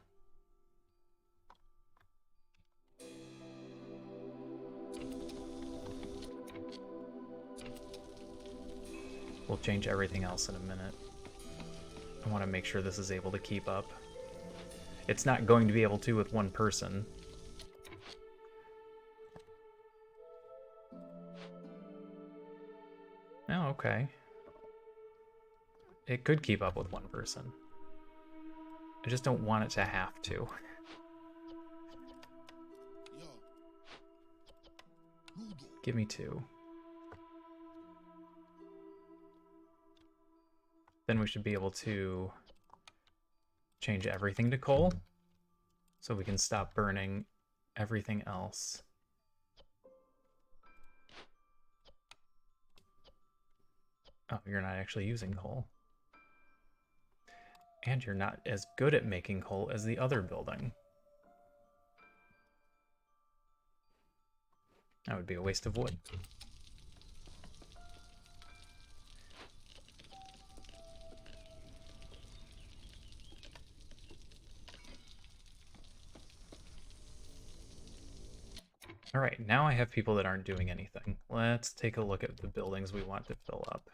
We'll change everything else in a minute. I want to make sure this is able to keep up. It's not going to be able to with one person. Oh, okay. It could keep up with one person. I just don't want it to have to. Give me 2. Then we should be able to change everything to coal. so we can stop burning everything else. Oh, you're not actually using coal. And you're not as good at making coal as the other building. That would be a waste of wood. All right, now I have people that aren't doing anything. Let's take a look at the buildings we want to fill up.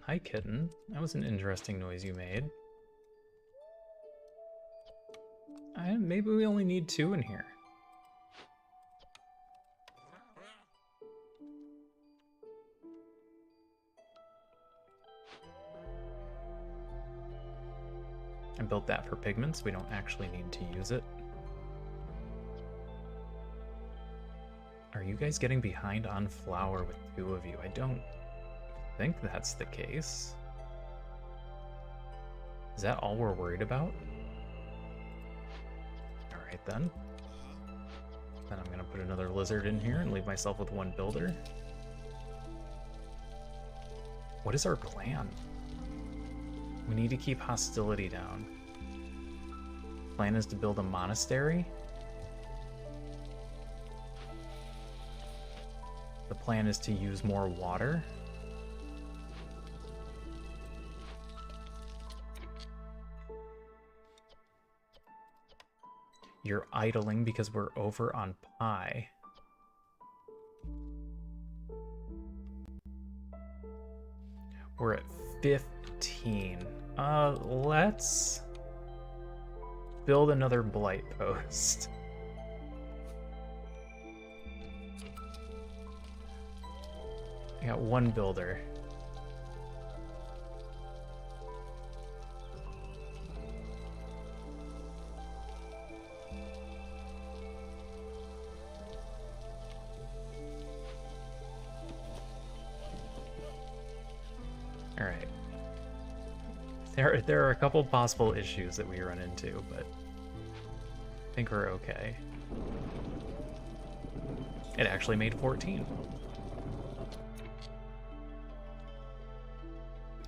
Hi, kitten. That was an interesting noise you made. Maybe we only need 2 in here. I built that for pigments. We don't actually need to use it. Are you guys getting behind on flour with 2 of you? I don't think that's the case. Is that all we're worried about? Alright then. Then I'm gonna put another lizard in here and leave myself with 1 builder. What is our plan? We need to keep hostility down. Plan is to build a monastery. The plan is to use more water. You're idling because we're over on pie. We're at 15. Let's build another blight post. I got 1 builder. All right. There are a couple possible issues that we run into, but I think we're okay. It actually made 14.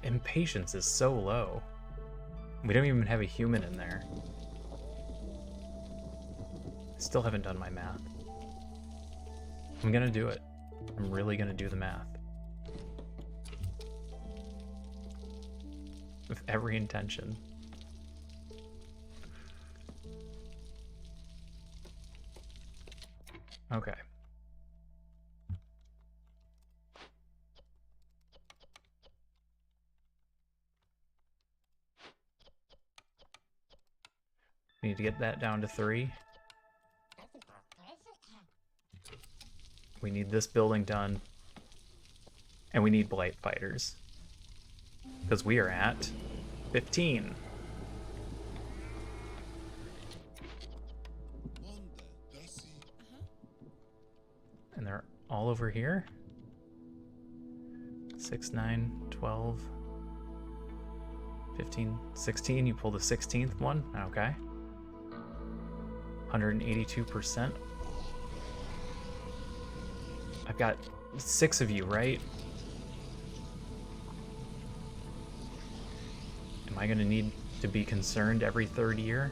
Impatience is so low. We don't even have a human in there. I still haven't done my math. I'm gonna do it. I'm really gonna do the math. With every intention. Okay. We need to get that down to 3. We need this building done. And we need blight fighters. Because we are at 15. And they're all over here. 6, 9, 12, 15, 16. You pull the 16th one. Okay. 182%. I've got 6 of you, right? Am I gonna need to be concerned every 3rd year?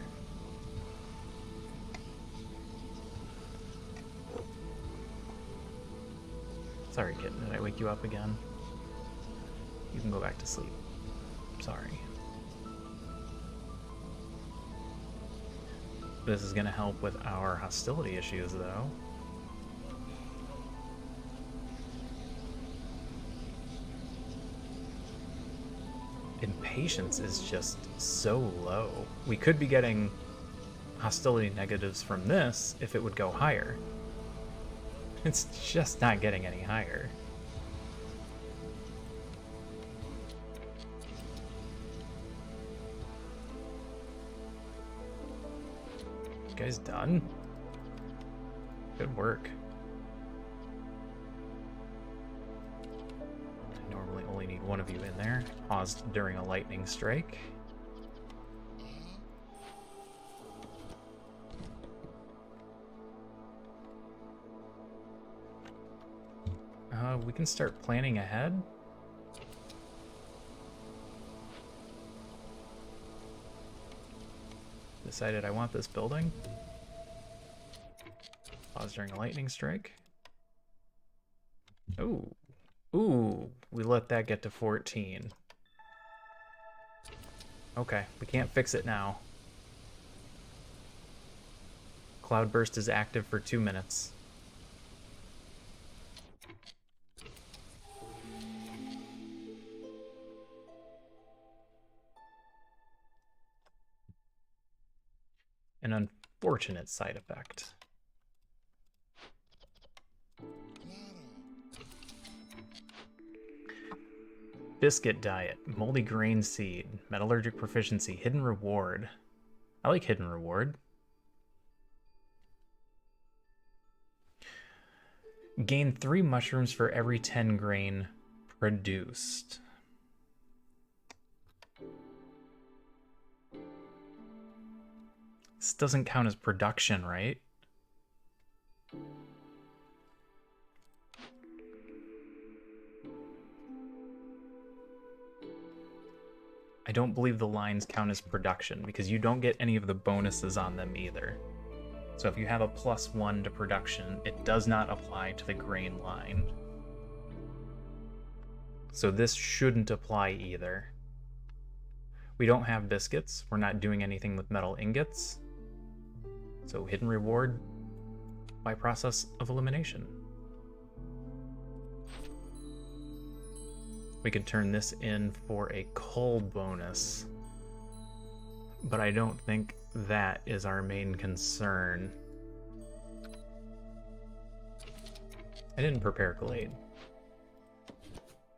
Sorry, kitten, did I wake you up again? You can go back to sleep. Sorry. This is gonna help with our hostility issues, though. Impatience is just so low. We could be getting hostility negatives from this if it would go higher. It's just not getting any higher. You guys done? Good work. I normally only definitely need one of you in there. Paused during a lightning strike. We can start planning ahead. Decided I want this building. Pause during a lightning strike. Ooh. Ooh, we let that get to 14. Okay, we can't fix it now. Cloudburst is active for 2 minutes. An unfortunate side effect. Biscuit diet, moldy grain seed, metallurgic proficiency, hidden reward. I like hidden reward. Gain 3 mushrooms for every 10 grain produced. This doesn't count as production, right? I don't believe the lines count as production because you don't get any of the bonuses on them either. So if you have a +1 to production, it does not apply to the grain line. So this shouldn't apply either. We don't have biscuits. We're not doing anything with metal ingots. So hidden reward by process of elimination. We could turn this in for a coal bonus, but I don't think that is our main concern. I didn't prepare Glade,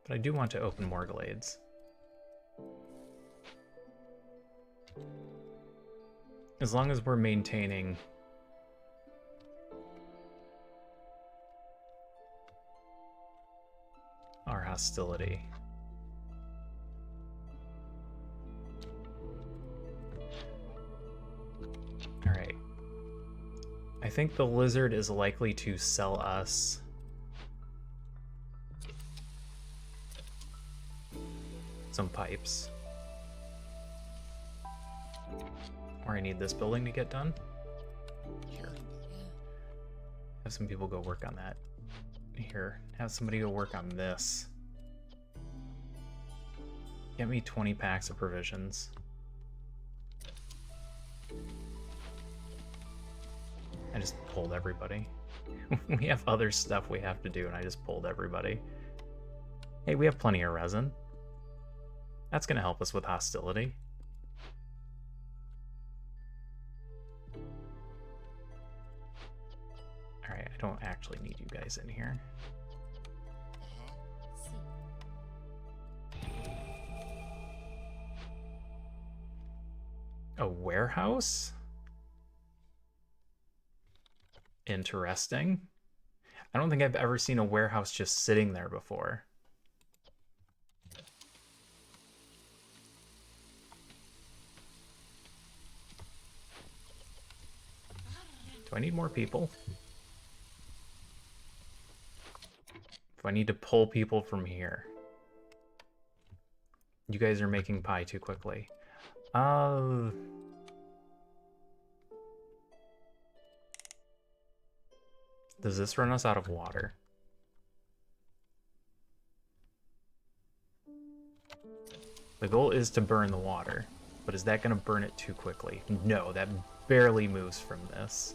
but I do want to open more Glades. As long as we're maintaining our hostility. Alright. I think the lizard is likely to sell us some pipes. Or I need this building to get done. Here. Have some people go work on that. Here. Have somebody go work on this. Get me 20 packs of provisions. I just pulled everybody. We have other stuff we have to do, and I just pulled everybody. Hey, we have plenty of resin. That's going to help us with hostility. Alright, I don't actually need you guys in here. A warehouse? Interesting. I don't think I've ever seen a warehouse just sitting there before. Do I need more people? Do I need to pull people from here? You guys are making pie too quickly. Does this run us out of water? The goal is to burn the water, but is that going to burn it too quickly? No, that barely moves from this.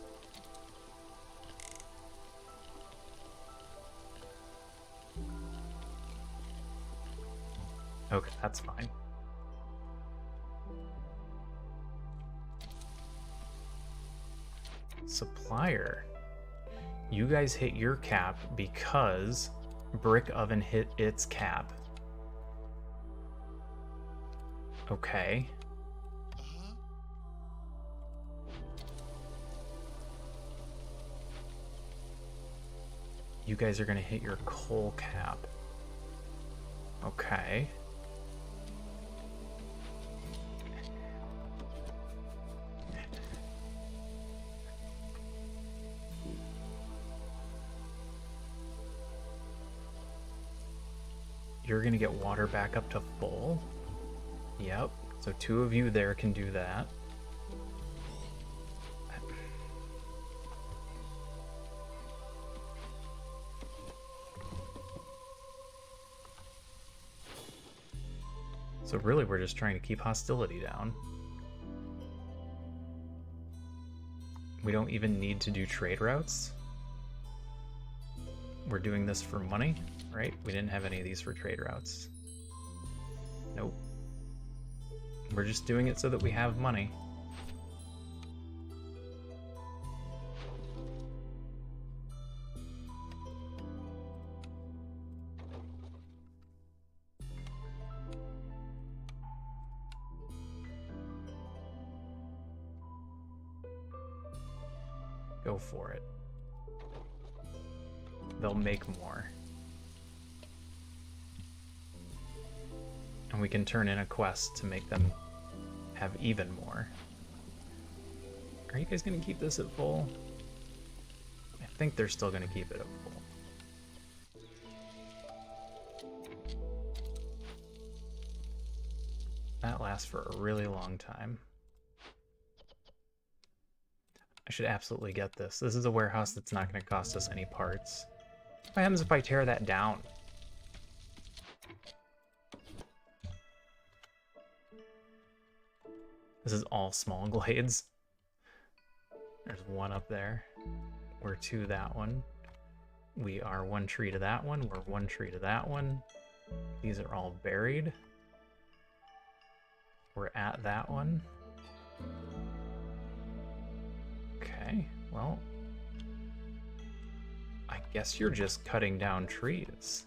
Okay, that's fine. Supplier. You guys hit your cap because Brick Oven hit its cap. Okay. You guys are gonna hit your coal cap. Okay. You're gonna get water back up to full. Yep. So 2 of you there can do that. So really, we're just trying to keep hostility down. We don't even need to do trade routes. We're doing this for money, right? We didn't have any of these for trade routes. Nope. We're just doing it so that we have money. Go for it. They'll make more. And we can turn in a quest to make them have even more. Are you guys gonna keep this at full? I think they're still gonna keep it at full. That lasts for a really long time. I should absolutely get this. This is a warehouse that's not going to cost us any parts. What happens if I tear that down? This is all small glades. There's 1 up there. We're 2 that one. We are 1 tree to that one. We're 1 tree to that one. These are all buried. We're at that one. Okay, well, I guess you're just cutting down trees.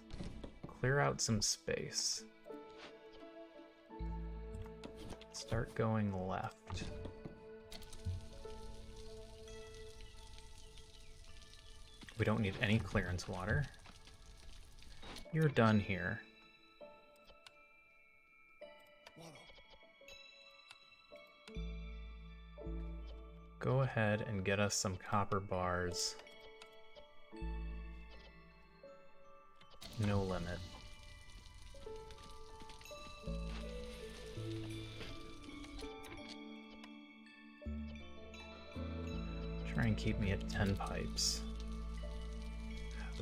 Clear out some space. Start going left. We don't need any clearance water. You're done here. Go ahead and get us some copper bars. No limit. Try and keep me at 10 pipes.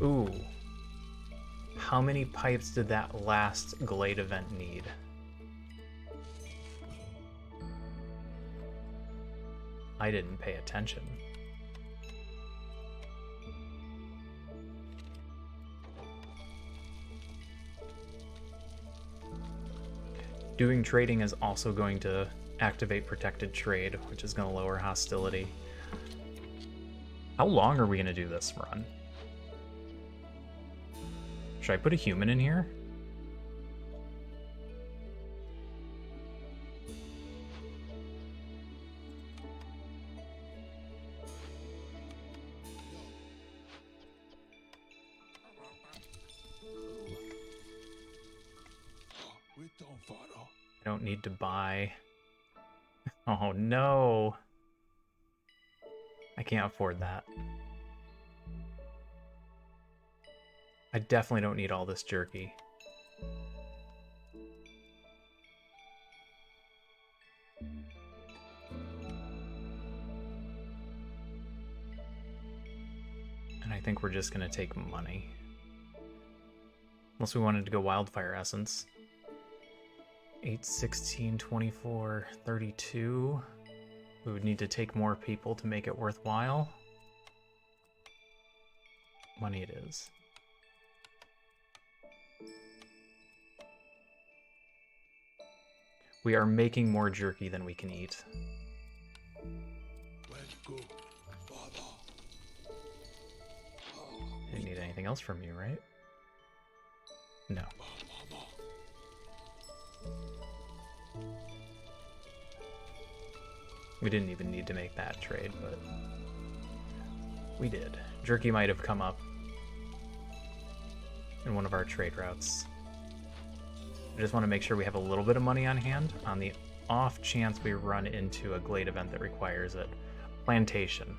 Ooh. How many pipes did that last Glade event need? I didn't pay attention. Doing trading is also going to activate protected trade, which is going to lower hostility. How long are we going to do this run? Should I put a human in here? I don't need to buy. Oh no. I can't afford that. I definitely don't need all this jerky. And I think we're just gonna take money. Unless we wanted to go wildfire essence. 8, 16, 24, 32. We would need to take more people to make it worthwhile. Money it is. We are making more jerky than we can eat. Didn't need anything else from you, right? No. We didn't even need to make that trade, but we did. Jerky might have come up in one of our trade routes. I just want to make sure we have a little bit of money on hand on the off chance we run into a glade event that requires it. Plantation.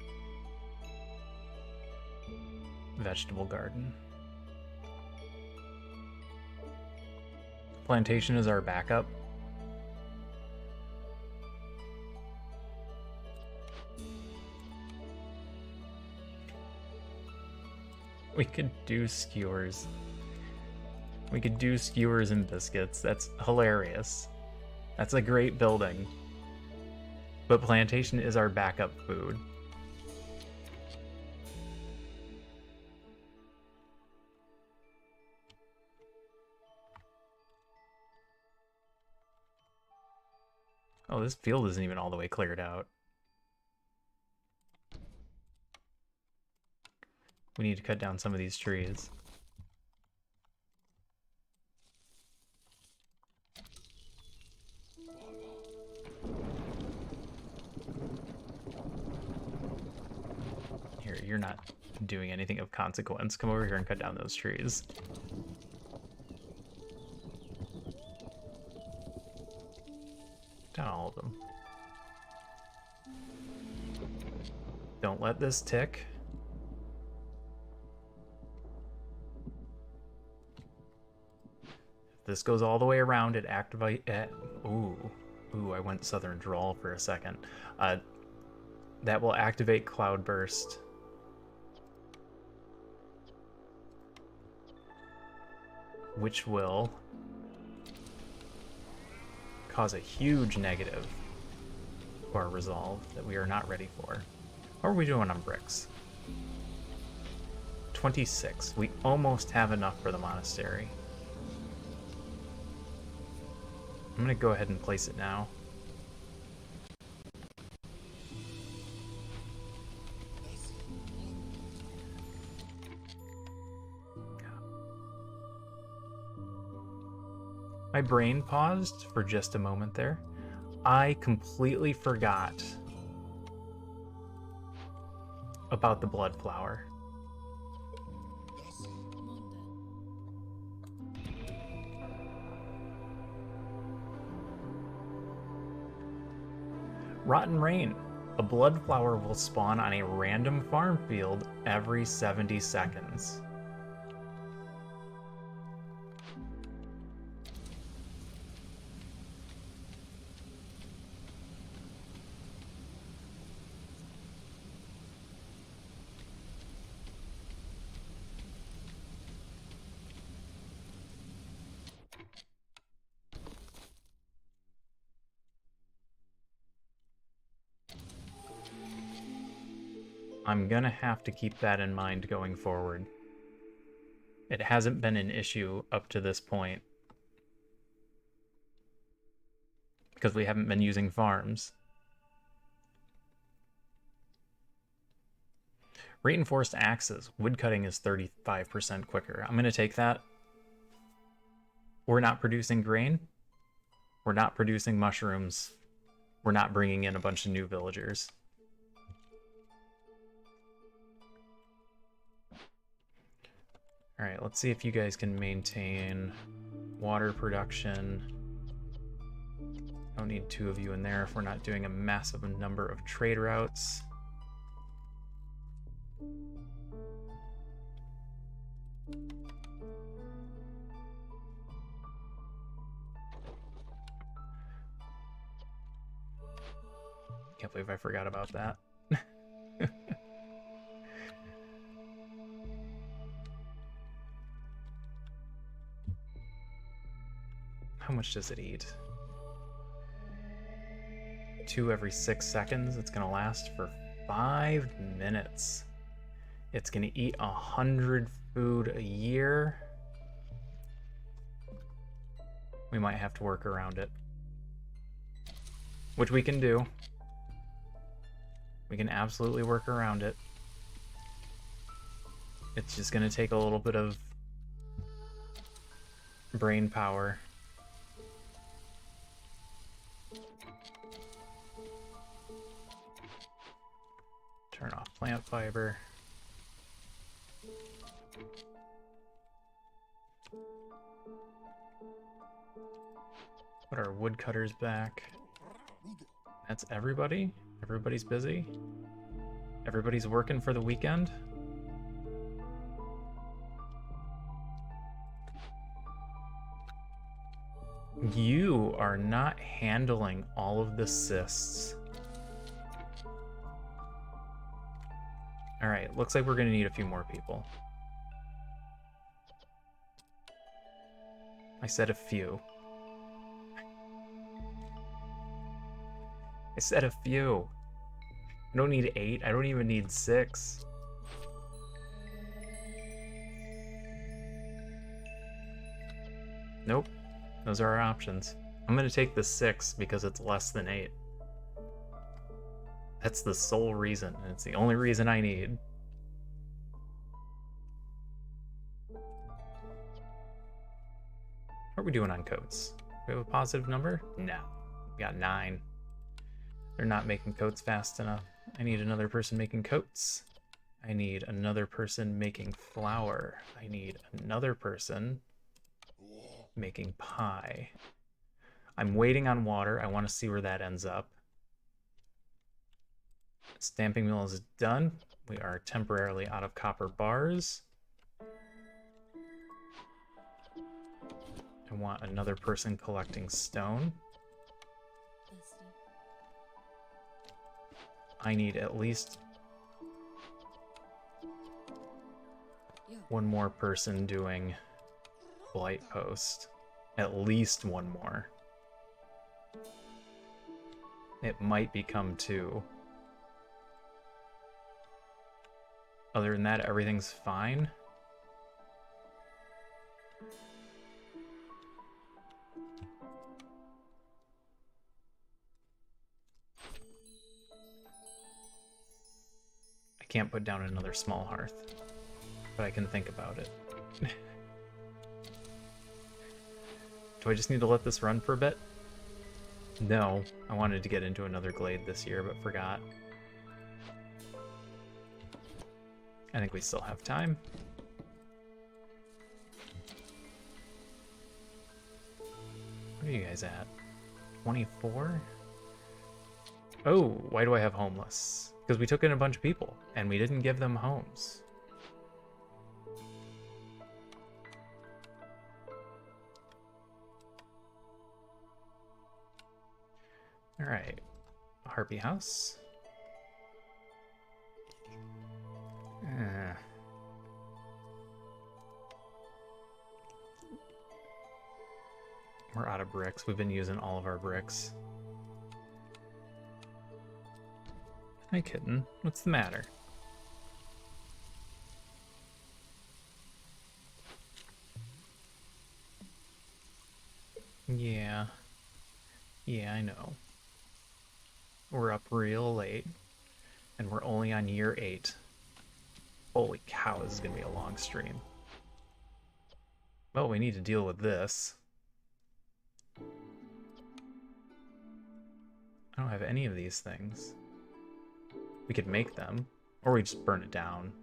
Vegetable garden. Plantation is our backup. We could do skewers. We could do skewers and biscuits. That's hilarious. That's a great building. But plantation is our backup food. Oh, this field isn't even all the way cleared out. We need to cut down some of these trees. Here, you're not doing anything of consequence. Come over here and cut down those trees. Down all of them. Don't let this tick. If this goes all the way around, it activate. Ooh, I went Southern Drawl for a second. That will activate Cloudburst. Which will cause a huge negative to our resolve that we are not ready for. How are we doing on bricks? 26. We almost have enough for the monastery. I'm gonna go ahead and place it now. My brain paused for just a moment there. I completely forgot about the blood flower. Rotten Rain. A blood flower will spawn on a random farm field every 70 seconds. I'm gonna have to keep that in mind going forward. It hasn't been an issue up to this point because we haven't been using farms. Reinforced axes. Woodcutting is 35% quicker. I'm gonna take that. We're not producing grain. We're not producing mushrooms. We're not bringing in a bunch of new villagers. All right, let's see if you guys can maintain water production. Don't need 2 of you in there if we're not doing a massive number of trade routes. Can't believe I forgot about that. How much does it eat? 2 every 6 seconds. It's gonna last for 5 minutes. It's gonna eat 100 food a year. We might have to work around it. Which we can do. We can absolutely work around it. It's just gonna take a little bit of brain power. Turn off plant fiber. Put our woodcutters back. That's everybody? Everybody's busy? Everybody's working for the weekend? You are not handling all of the cysts. Alright, looks like we're gonna need a few more people. I said a few. I said a few. I don't need 8, I don't even need 6. Nope, those are our options. I'm gonna take the 6 because it's less than 8. That's the sole reason, and it's the only reason I need. How are we doing on coats? Do we have a positive number? No. We got 9. They're not making coats fast enough. I need another person making coats. I need another person making flour. I need another person making pie. I'm waiting on water. I want to see where that ends up. Stamping mill is done. We are temporarily out of copper bars. I want another person collecting stone. I need at least one more person doing blight post. At least one more. It might become 2. Other than that, everything's fine. I can't put down another small hearth, but I can think about it. Do I just need to let this run for a bit? No, I wanted to get into another glade this year, but forgot. I think we still have time. What are you guys at? 24? Oh, why do I have homeless? Because we took in a bunch of people, and we didn't give them homes. Alright. Harpy house. We're out of bricks. We've been using all of our bricks. Hi, kitten. What's the matter? Yeah. Yeah, I know. We're up real late, and we're only on year 8. Holy cow, this is gonna be a long stream. Well, we need to deal with this. I don't have any of these things. We could make them, or we just burn it down.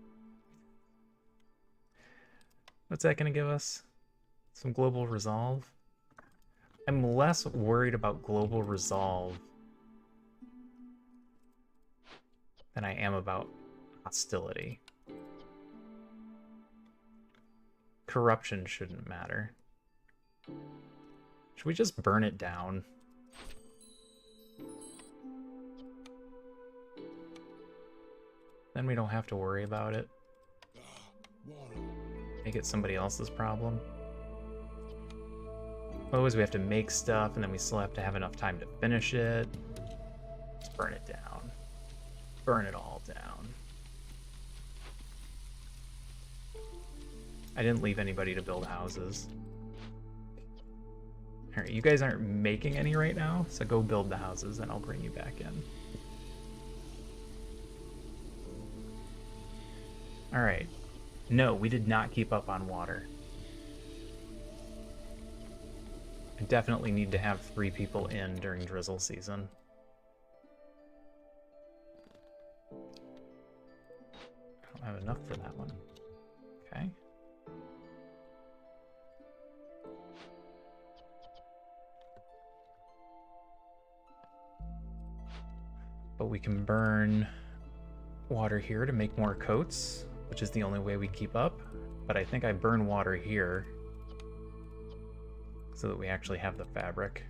What's that gonna give us? Some global resolve? I'm less worried about global resolve than I am about hostility. Corruption shouldn't matter. Should we just burn it down? Then we don't have to worry about it. Make it somebody else's problem. Always we have to make stuff, and then we still have to have enough time to finish it. Let's burn it down. Burn it all down. I didn't leave anybody to build houses. Alright, you guys aren't making any right now, so go build the houses, and I'll bring you back in. Alright. No, we did not keep up on water. I definitely need to have 3 people in during drizzle season. I don't have enough for that one. Okay. we can burn water here to make more coats, which is the only way we keep up. But I think I burn water here so that we actually have the fabric.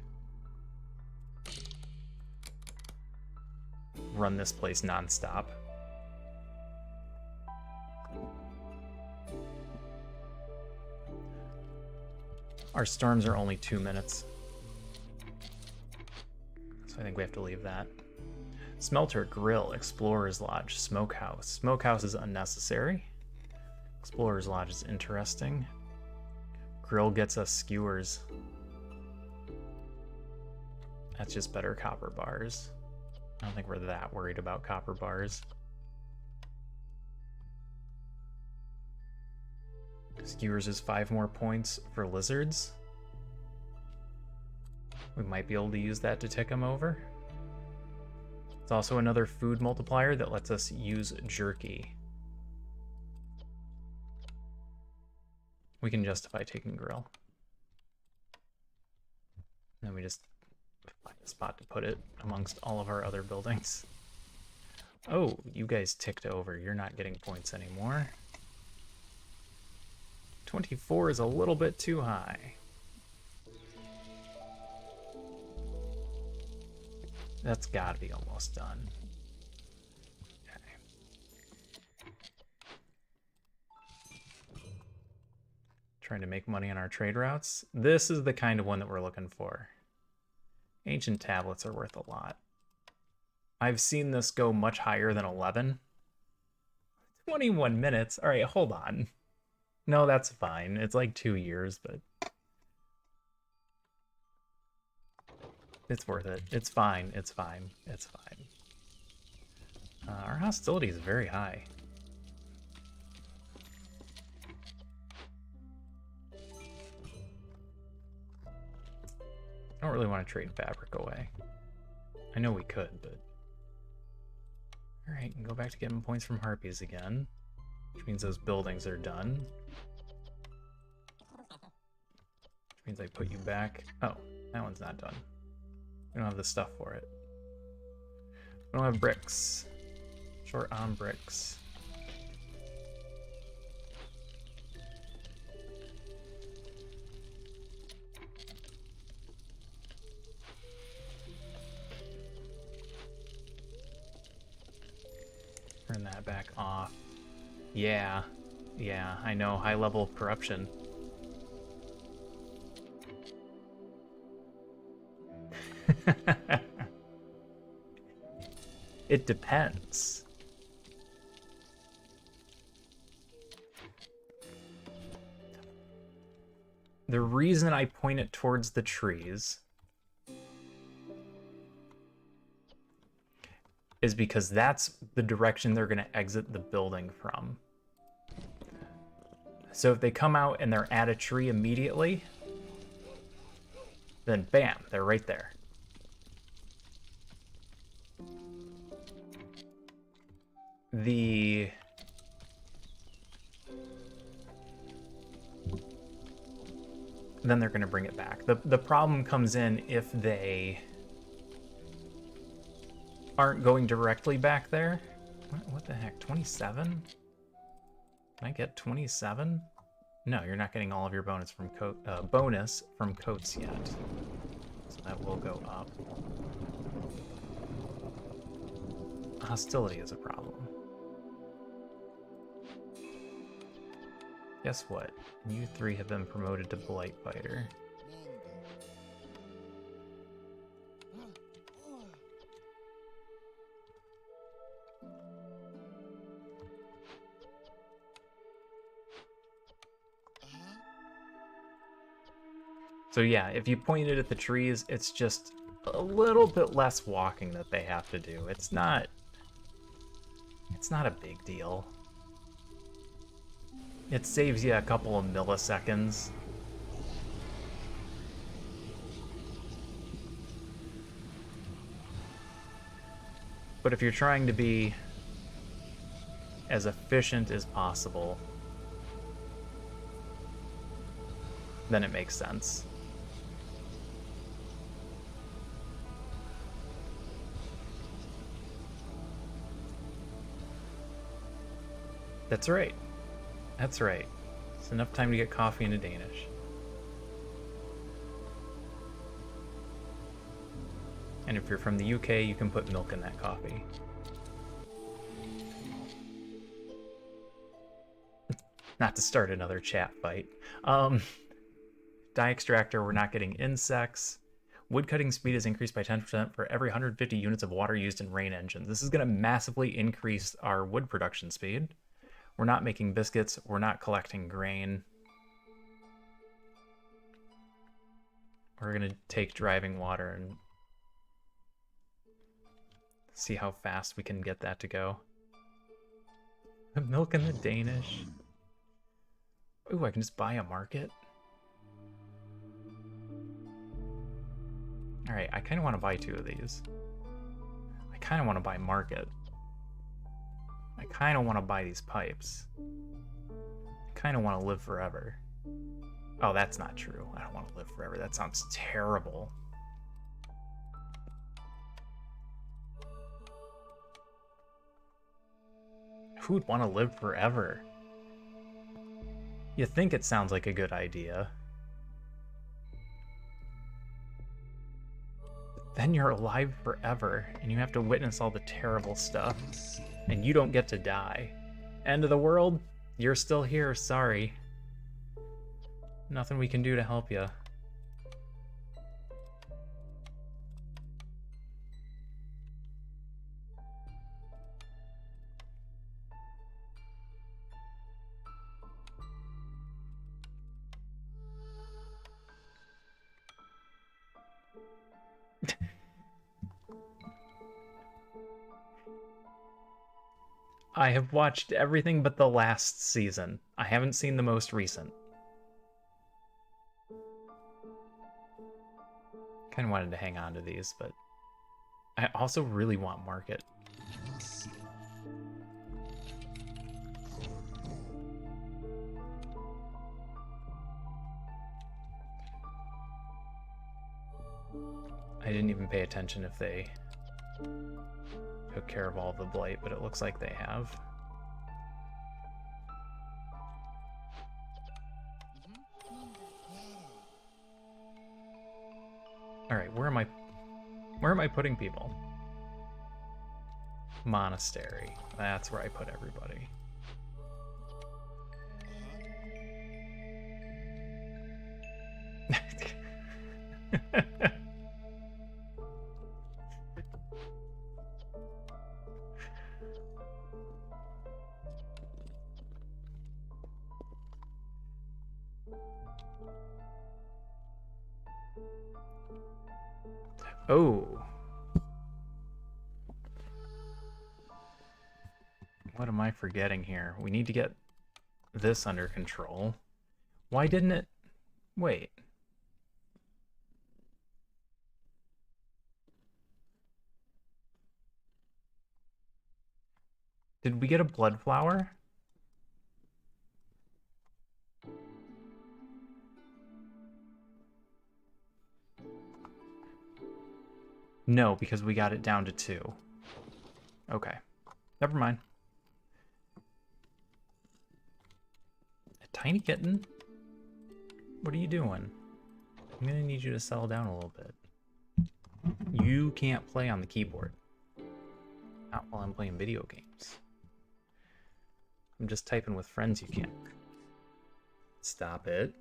Run this place nonstop. Our storms are only 2 minutes. So I think we have to leave that. Smelter, grill, explorer's lodge, smokehouse. Smokehouse is unnecessary. Explorer's lodge is interesting. Grill gets us skewers. That's just better copper bars. I don't think we're that worried about copper bars. Skewers is 5 more points for lizards. We might be able to use that to tick them over. It's also another food multiplier that lets us use jerky. We can justify taking grill. Then we just find a spot to put it amongst all of our other buildings. Oh, you guys ticked over. You're not getting points anymore. 24 is a little bit too high. That's gotta be almost done. Okay. Trying to make money on our trade routes. This is the kind of one that we're looking for. Ancient tablets are worth a lot. I've seen this go much higher than 11. 21 minutes. All right, hold on. No, that's fine. It's like 2 years, but it's worth it. It's fine. It's fine. It's fine. Our hostility is very high. I don't really want to trade fabric away. I know we could, but... Alright, and go back to getting points from harpies again. Which means those buildings are done. Which means I put you back. Oh, that one's not done. We don't have the stuff for it. We don't have bricks. Short on bricks. Turn that back off. Yeah, I know. High level of corruption. It depends. The reason I point it towards the trees is because that's the direction they're going to exit the building from. So if they come out and they're at a tree immediately, then bam, they're right there. Then they're going to bring it back. The problem comes in if they aren't going directly back there. What the heck? 27? Can I get 27? No, you're not getting all of your bonus from coats yet. So that will go up. Hostility is a problem. Guess what? You 3 have been promoted to Blight Fighter. So yeah, if you point it at the trees, it's just a little bit less walking that they have to do. It's not a big deal. It saves you a couple of milliseconds. But if you're trying to be as efficient as possible, then it makes sense. That's right. That's right. It's enough time to get coffee into Danish. And if you're from the UK, you can put milk in that coffee. Not to start another chat fight. Dye extractor, we're not getting insects. Wood cutting speed is increased by 10% for every 150 units of water used in rain engines. This is going to massively increase our wood production speed. We're not making biscuits. We're not collecting grain. We're going to take driving water and see how fast we can get that to go. The milk and the Danish. Ooh, I can just buy a market. Alright, I kind of want to buy 2 of these. I kind of want to buy market. I kind of want to buy these pipes. I kind of want to live forever. Oh, that's not true. I don't want to live forever. That sounds terrible. Who would want to live forever? You think it sounds like a good idea. Then you're alive forever, and you have to witness all the terrible stuff, and you don't get to die. End of the world? You're still here, sorry. Nothing we can do to help you. I have watched everything but the last season. I haven't seen the most recent. Kind of wanted to hang on to these, but I also really want market. I didn't even pay attention if they took care of all the blight, but it looks like they have. Alright, where am I putting people? Monastery. That's where I put everybody. Oh. What am I forgetting here? We need to get this under control. Why didn't it... Wait. Did we get a blood flower? No, because we got it down to 2. Okay. Never mind. A tiny kitten? What are you doing? I'm gonna need you to settle down a little bit. You can't play on the keyboard. Not while I'm playing video games. I'm just typing with friends, you can't. Stop it.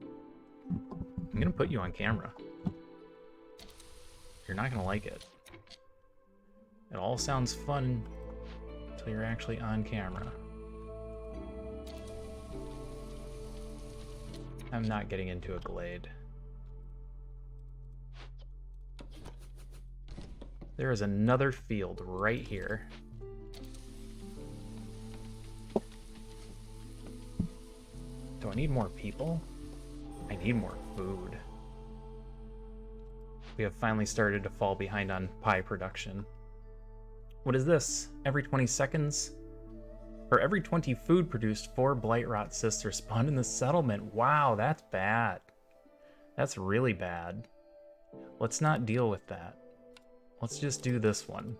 I'm gonna put you on camera. You're not gonna like it. It all sounds fun until you're actually on camera. I'm not getting into a glade. There is another field right here. Do I need more people? I need more food. We have finally started to fall behind on pie production. What is this? Every 20 seconds? For every 20 food produced, 4 blight rot cysts are spawned in the settlement. Wow, that's bad. That's really bad. Let's not deal with that. Let's just do this one.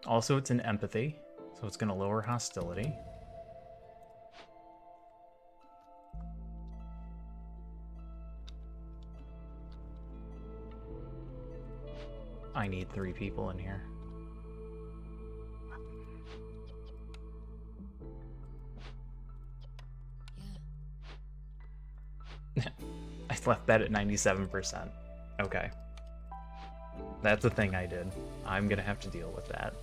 Also, it's an empathy, so it's going to lower hostility. I need 3 people in here. I left that at 97%. Okay. That's a thing I did. I'm gonna have to deal with that.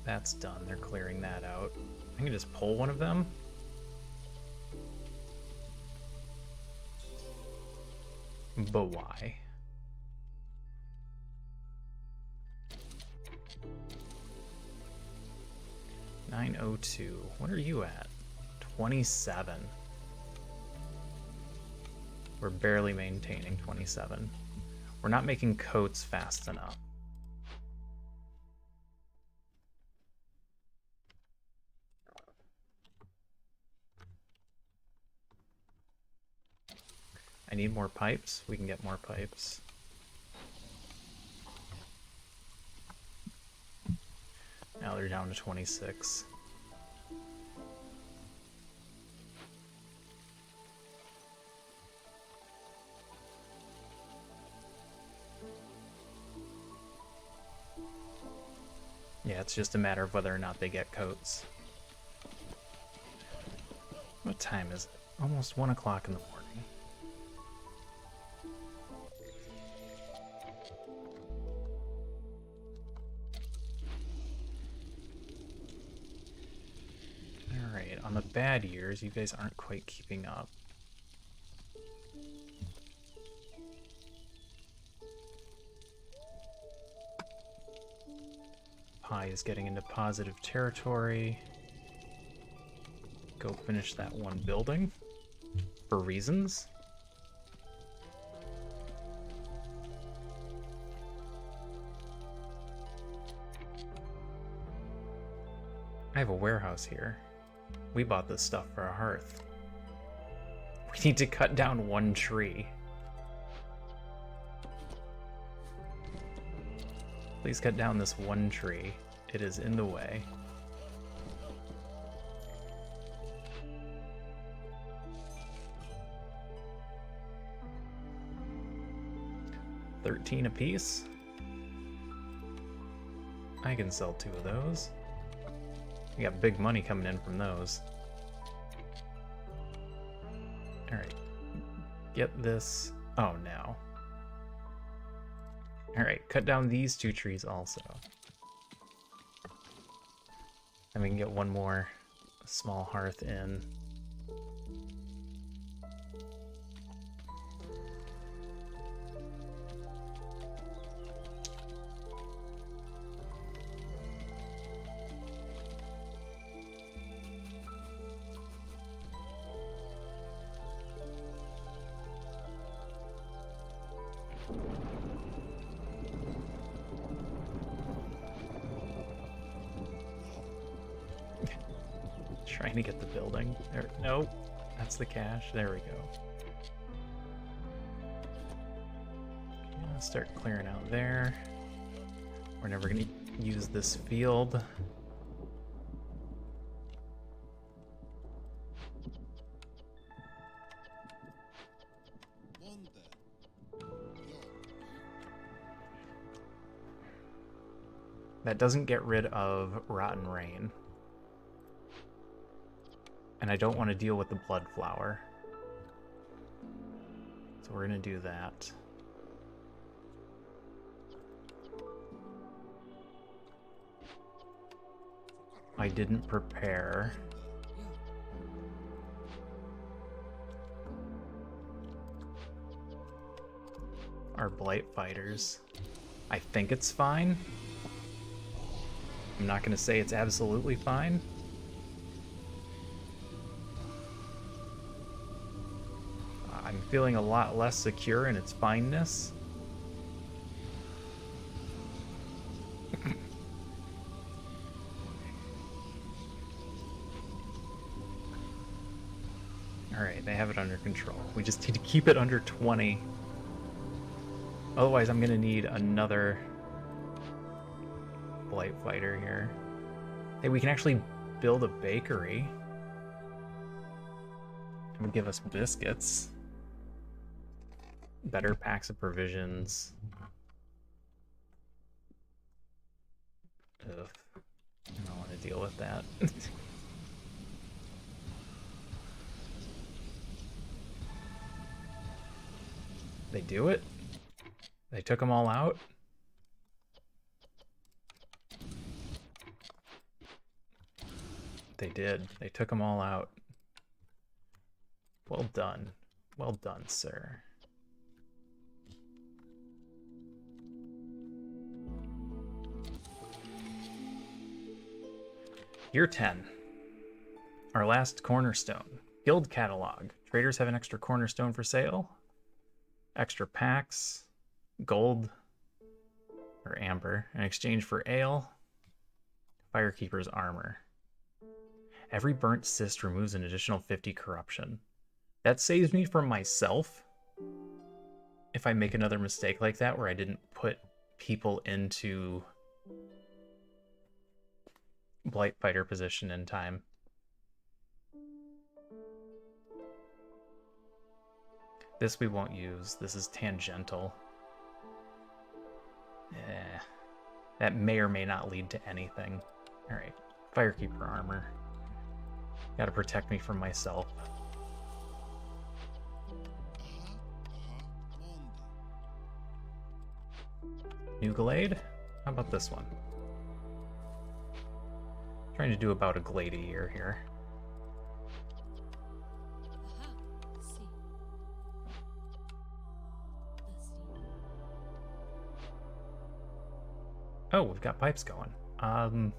That's done. They're clearing that out. I can just pull one of them. But why? $902. What are you at? 27. We're barely maintaining 27. We're not making coats fast enough. I need more pipes. We can get more pipes. Now they're down to 26. Yeah, it's just a matter of whether or not they get coats. What time is it? Almost 1 o'clock in the morning. Alright, on the bad years, you guys aren't quite keeping up. Pi is getting into positive territory. Go finish that one building. For reasons. I have a warehouse here. We bought this stuff for a hearth. We need to cut down 1 tree. Please cut down this 1 tree. It is in the way. $13 apiece. I can sell 2 of those. We got big money coming in from those. Alright. Get this. Oh, no. Alright, cut down these 2 trees also. And we can get 1 more small hearth in. Trying to get the building. There, nope, that's the cache. There we go. Yeah, start clearing out there. We're never gonna use this field. That doesn't get rid of Rotten Rain. And I don't want to deal with the blood flower. So we're going to do that. I didn't prepare. Our blight fighters. I think it's fine. I'm not going to say it's absolutely fine. I'm feeling a lot less secure in its fineness. Alright, they have it under control. We just need to keep it under 20. Otherwise, I'm gonna need another Blight Fighter here. Hey, we can actually build a bakery. It would give us biscuits. Better packs of provisions. Ugh. I don't want to deal with that. They do it? They took them all out? They did. They took them all out. Well done. Well done, sir. Year 10. Our last cornerstone. Guild catalog. Traders have an extra cornerstone for sale. Extra packs. Gold. Or amber. In exchange for ale. Firekeeper's armor. Every burnt cyst removes an additional 50 corruption. That saves me from myself. If I make another mistake like that where I didn't put people into Blight Fighter position in time. This we won't use. This is tangential. That may or may not lead to anything. Alright, Firekeeper armor. Gotta protect me from myself. New Glade? How about this one? Trying to do about a glade a year here. Oh, we've got pipes going. There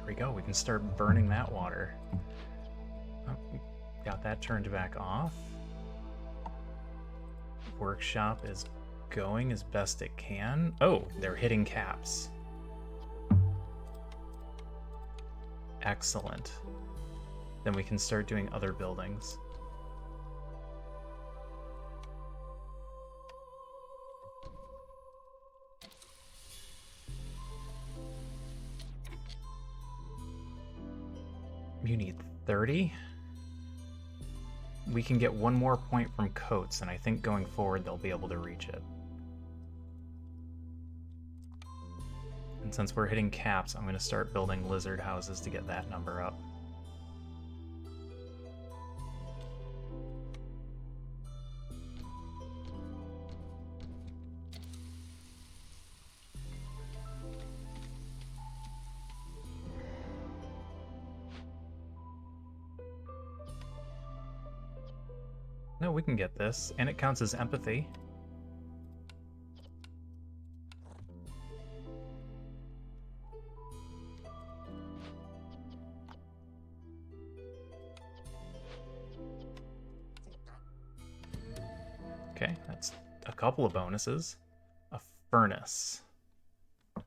we go. We can start burning that water. Oh, got that turned back off. Workshop is going as best it can. Oh, they're hitting caps. Excellent. Then we can start doing other buildings. You need 30. We can get one more point from Coates, and I think going forward they'll be able to reach it. And since we're hitting caps, I'm going to start building lizard houses to get that number up. No, we can get this, and it counts as empathy. Okay, that's a couple of bonuses. A furnace.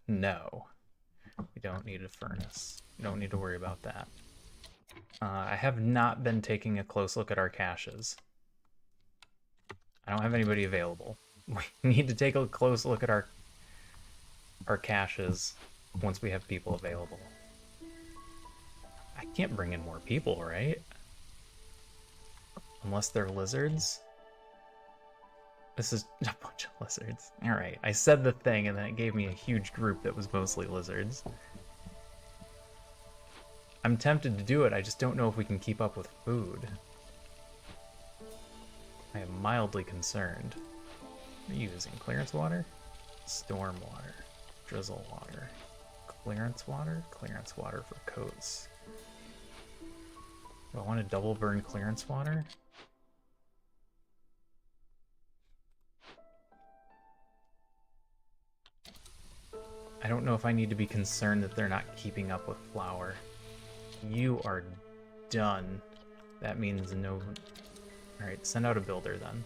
No. We don't need a furnace. We don't need to worry about that. I have not been taking a close look at our caches. I don't have anybody available. We need to take a close look at our caches once we have people available. I can't bring in more people, right? Unless they're lizards. This is a bunch of lizards. Alright, I said the thing and then it gave me a huge group that was mostly lizards. I'm tempted to do it, I just don't know if we can keep up with food. I am mildly concerned. What are you using? Clearance water? Storm water. Drizzle water. Clearance water? Clearance water for coats. Do I want to double burn clearance water? I don't know if I need to be concerned that they're not keeping up with flour. You are done. That means no... Alright, send out a builder then.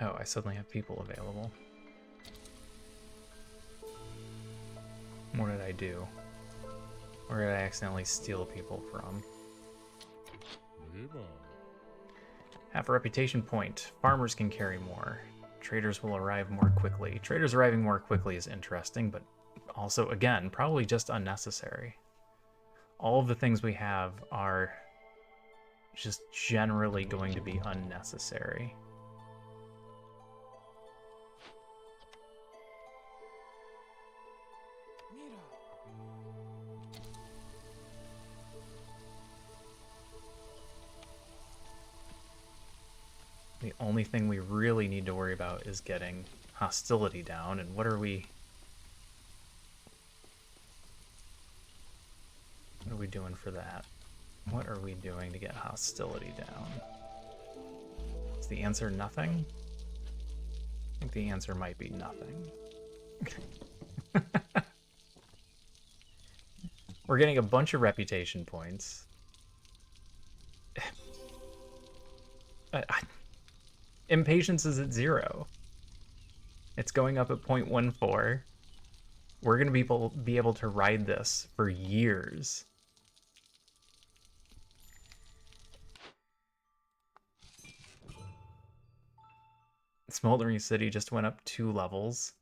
Oh, I suddenly have people available. What did I do? Where did I accidentally steal people from? Half a reputation point. Farmers can carry more. Traders will arrive more quickly. Traders arriving more quickly is interesting, but also, again, probably just unnecessary. All of the things we have are just generally going to be unnecessary. The only thing we really need to worry about is getting hostility down, and what are we doing for that? What are we doing to get hostility down? Is the answer nothing? I think the answer might be nothing. We're getting a bunch of reputation points. Impatience is at 0. It's going up at 0.14. We're going to be able to ride this for years. Smoldering City just went up 2 levels.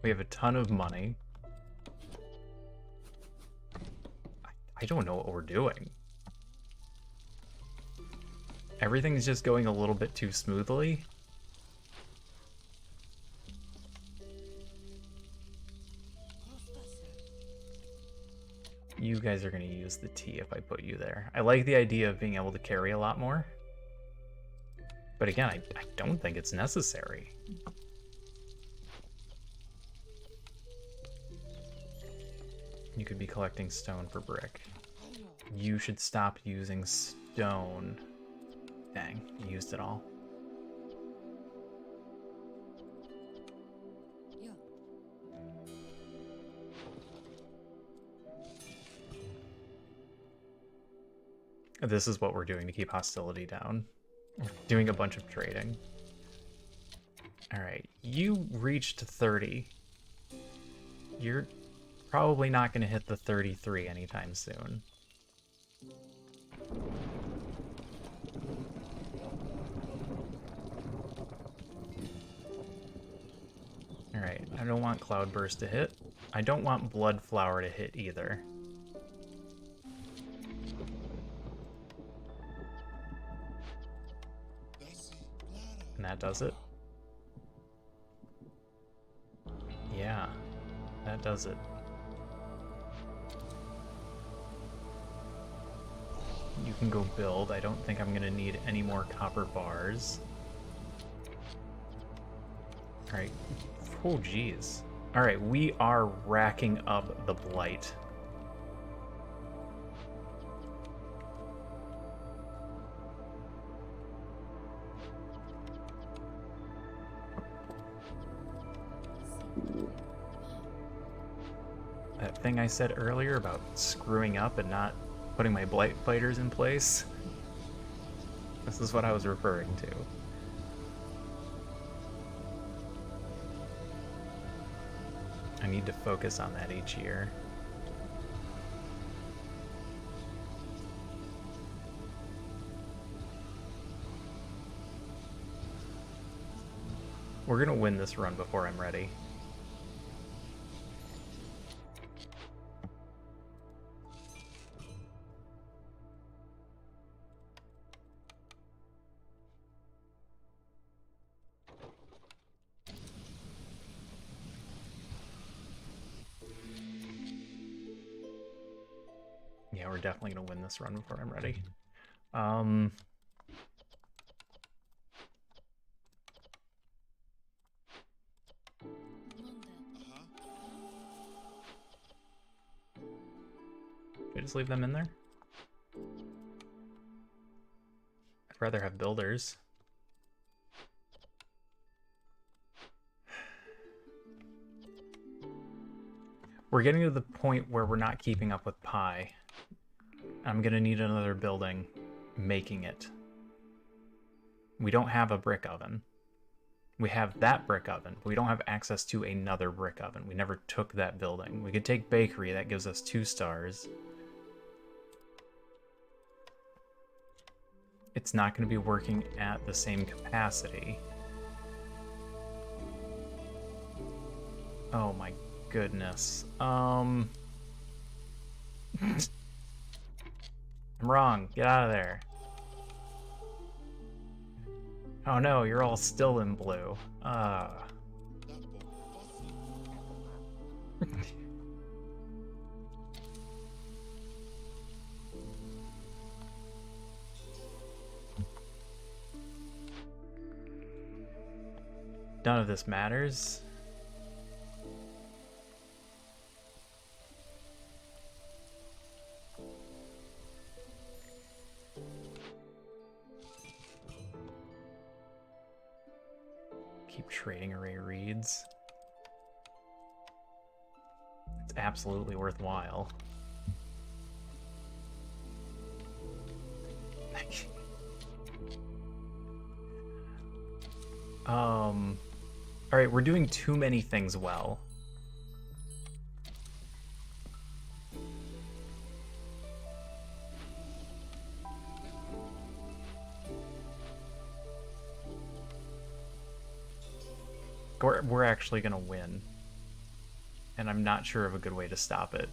We have a ton of money. I don't know what we're doing. Everything's just going a little bit too smoothly. You guys are going to use the T if I put you there. I like the idea of being able to carry a lot more. But again, I don't think it's necessary. You could be collecting stone for brick. You should stop using stone. Dang, you used it all. This is what we're doing to keep hostility down. We're doing a bunch of trading. Alright, you reached 30. You're probably not going to hit the 33 anytime soon. Alright, I don't want Cloudburst to hit. I don't want Bloodflower to hit either. And that does it. Yeah, that does it. You can go build. I don't think I'm going to need any more copper bars. Alright. Oh, geez. Alright, we are racking up the blight. That thing I said earlier about screwing up and not putting my blight fighters in place, this is what I was referring to. I need to focus on that each year. We're gonna win this run before I'm ready. Yeah, we're definitely gonna win this run before I'm ready. Should I just leave them in there? I'd rather have builders. We're getting to the point where we're not keeping up with Pi. I'm gonna need another building making it. We don't have a brick oven. We have that brick oven, but we don't have access to another brick oven. We never took that building. We could take bakery, that gives us 2 stars. It's not going to be working at the same capacity. Oh my goodness. I'm wrong. Get out of there. Oh no, you're all still in blue. None of this matters. Keep trading array reads. It's absolutely worthwhile. Alright, we're doing too many things well. We're actually gonna win. And I'm not sure of a good way to stop it.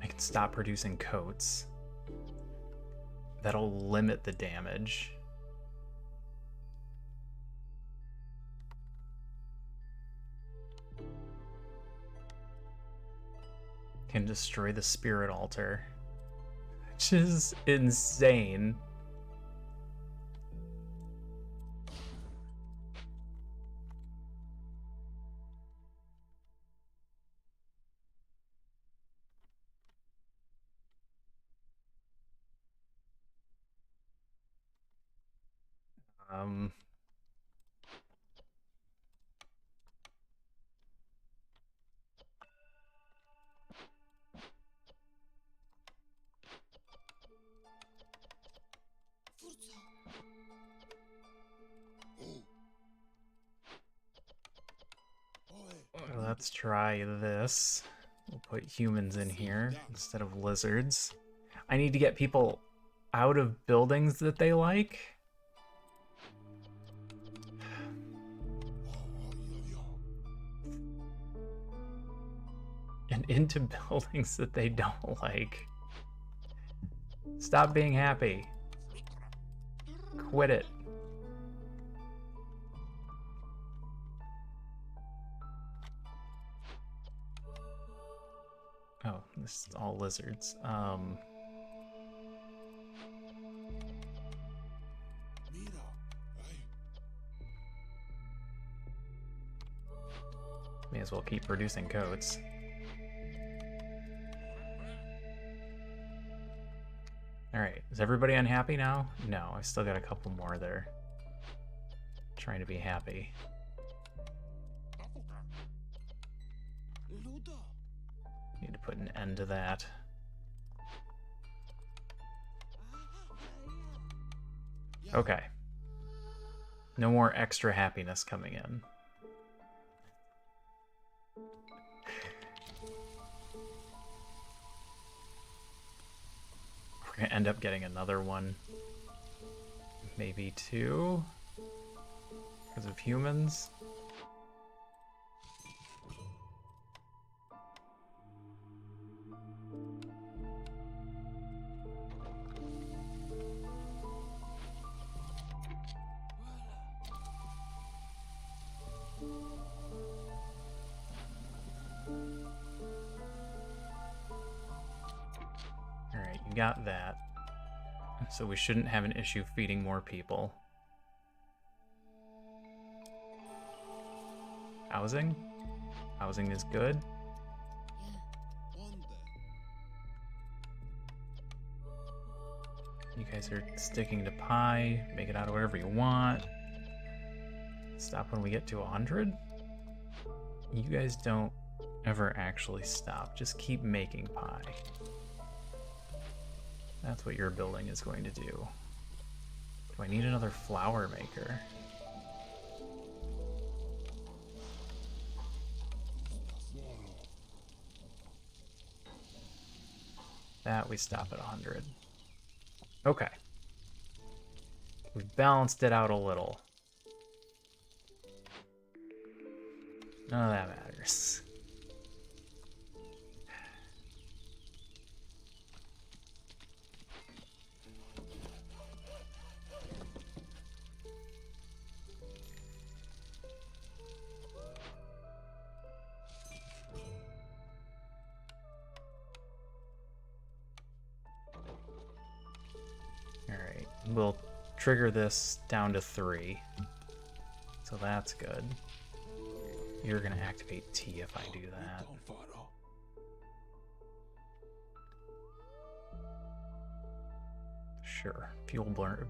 I can stop producing coats. That'll limit the damage. Can destroy the spirit altar, which is insane. Let's try this. We'll put humans in here instead of lizards. I need to get people out of buildings that they like. And into buildings that they don't like. Stop being happy. Quit it. Oh, this is all lizards. May as well keep producing coats. Alright, is everybody unhappy now? No, I still got a couple more there. Trying to be happy. Need to put an end to that. Okay. No more extra happiness coming in. We're gonna end up getting another one. Maybe 2. Because of humans. Alright, you got that. So we shouldn't have an issue feeding more people. Housing? Housing is good. You guys are sticking to pie. Make it out of whatever you want. Stop when we get to 100. You guys don't ever actually stop. Just keep making pie. That's what your building is going to do. Do I need another flour maker? That we stop at 100. Okay. We've balanced it out a little. None of that matters. Alright, we'll trigger this down to 3. So that's good. You're gonna activate T if I do that. Sure. Fuel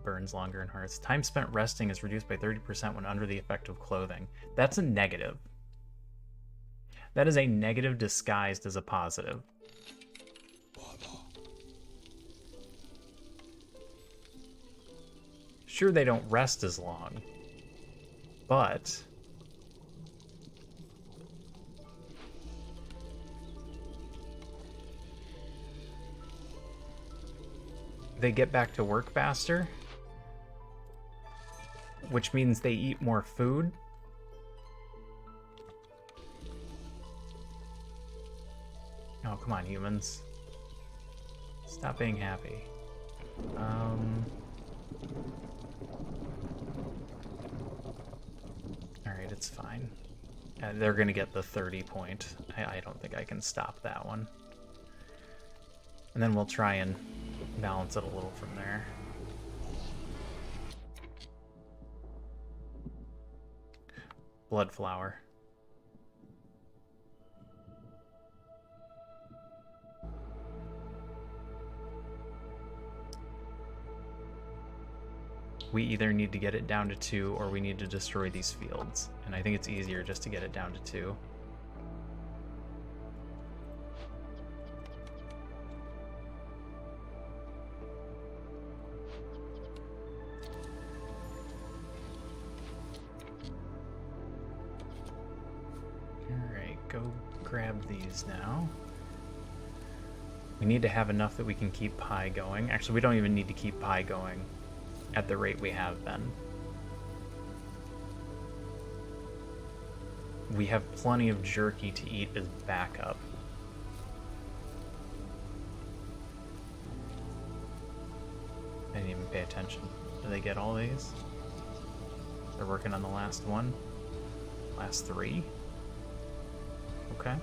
burns longer in hearts. Time spent resting is reduced by 30% when under the effect of clothing. That's a negative. That is a negative disguised as a positive. Sure, they don't rest as long, but they get back to work faster, which means they eat more food. Oh, come on, humans. Stop being happy. Alright, it's fine. They're gonna get the 30 point. I don't think I can stop that one. And then we'll try and balance it a little from there. Blood flower. We either need to get it down to 2 or we need to destroy these fields. And I think it's easier just to get it down to 2. Alright, go grab these now. We need to have enough that we can keep pie going. Actually, we don't even need to keep pie going at the rate we have been. We have plenty of jerky to eat as backup. I didn't even pay attention. Do they get all these? They're working on the last one? Last 3? Okay.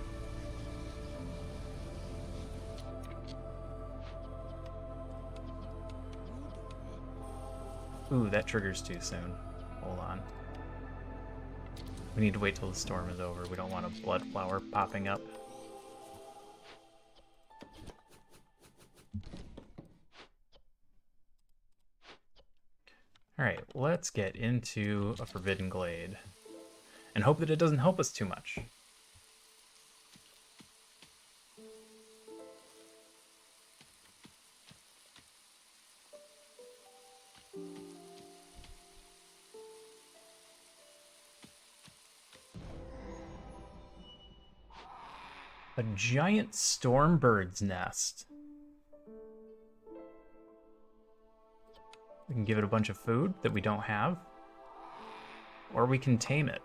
Ooh, that triggers too soon. Hold on. We need to wait till the storm is over. We don't want a blood flower popping up. Alright, let's get into a Forbidden Glade. And hope that it doesn't help us too much. A giant stormbird's nest. We can give it a bunch of food that we don't have. Or we can tame it.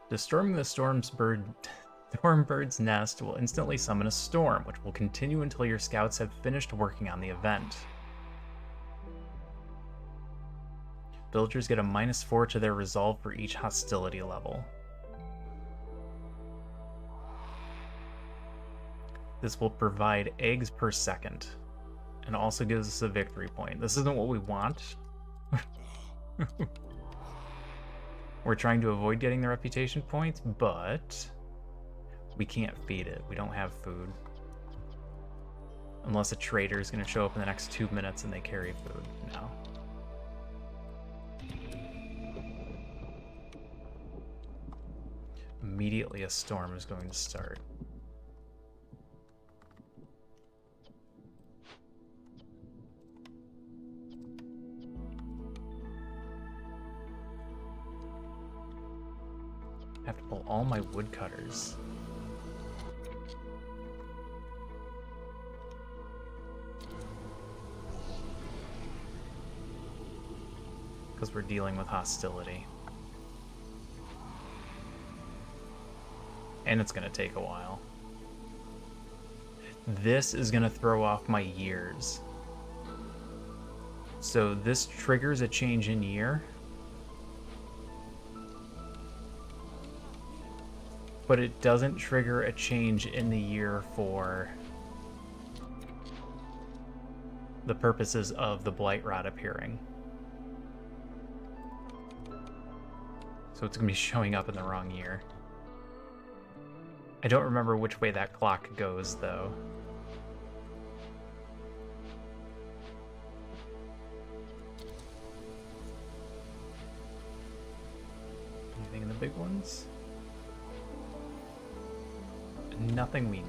Disturbing the stormbird's nest will instantly summon a storm, which will continue until your scouts have finished working on the event. Villagers get a -4 to their resolve for each hostility level. This will provide eggs per second, and also gives us a victory point. This isn't what we want. We're trying to avoid getting the reputation points, but we can't feed it. We don't have food. Unless a trader is going to show up in the next 2 minutes and they carry food. No. Immediately a storm is going to start. I have to pull all my woodcutters. Because we're dealing with hostility. And it's going to take a while. This is going to throw off my years. So this triggers a change in year. But it doesn't trigger a change in the year for the purposes of the blight rot appearing. So it's going to be showing up in the wrong year. I don't remember which way that clock goes, though. Anything in the big ones? Nothing we need.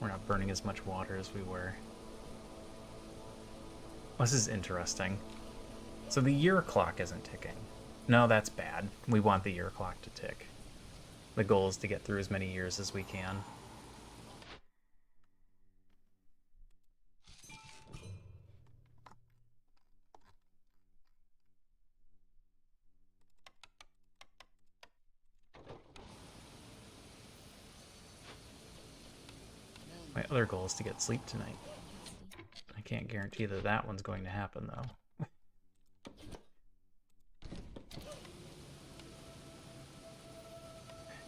We're not burning as much water as we were. This is interesting. So the year clock isn't ticking. No, that's bad. We want the year clock to tick. The goal is to get through as many years as we can. My other goal is to get sleep tonight. I can't guarantee that that one's going to happen, though.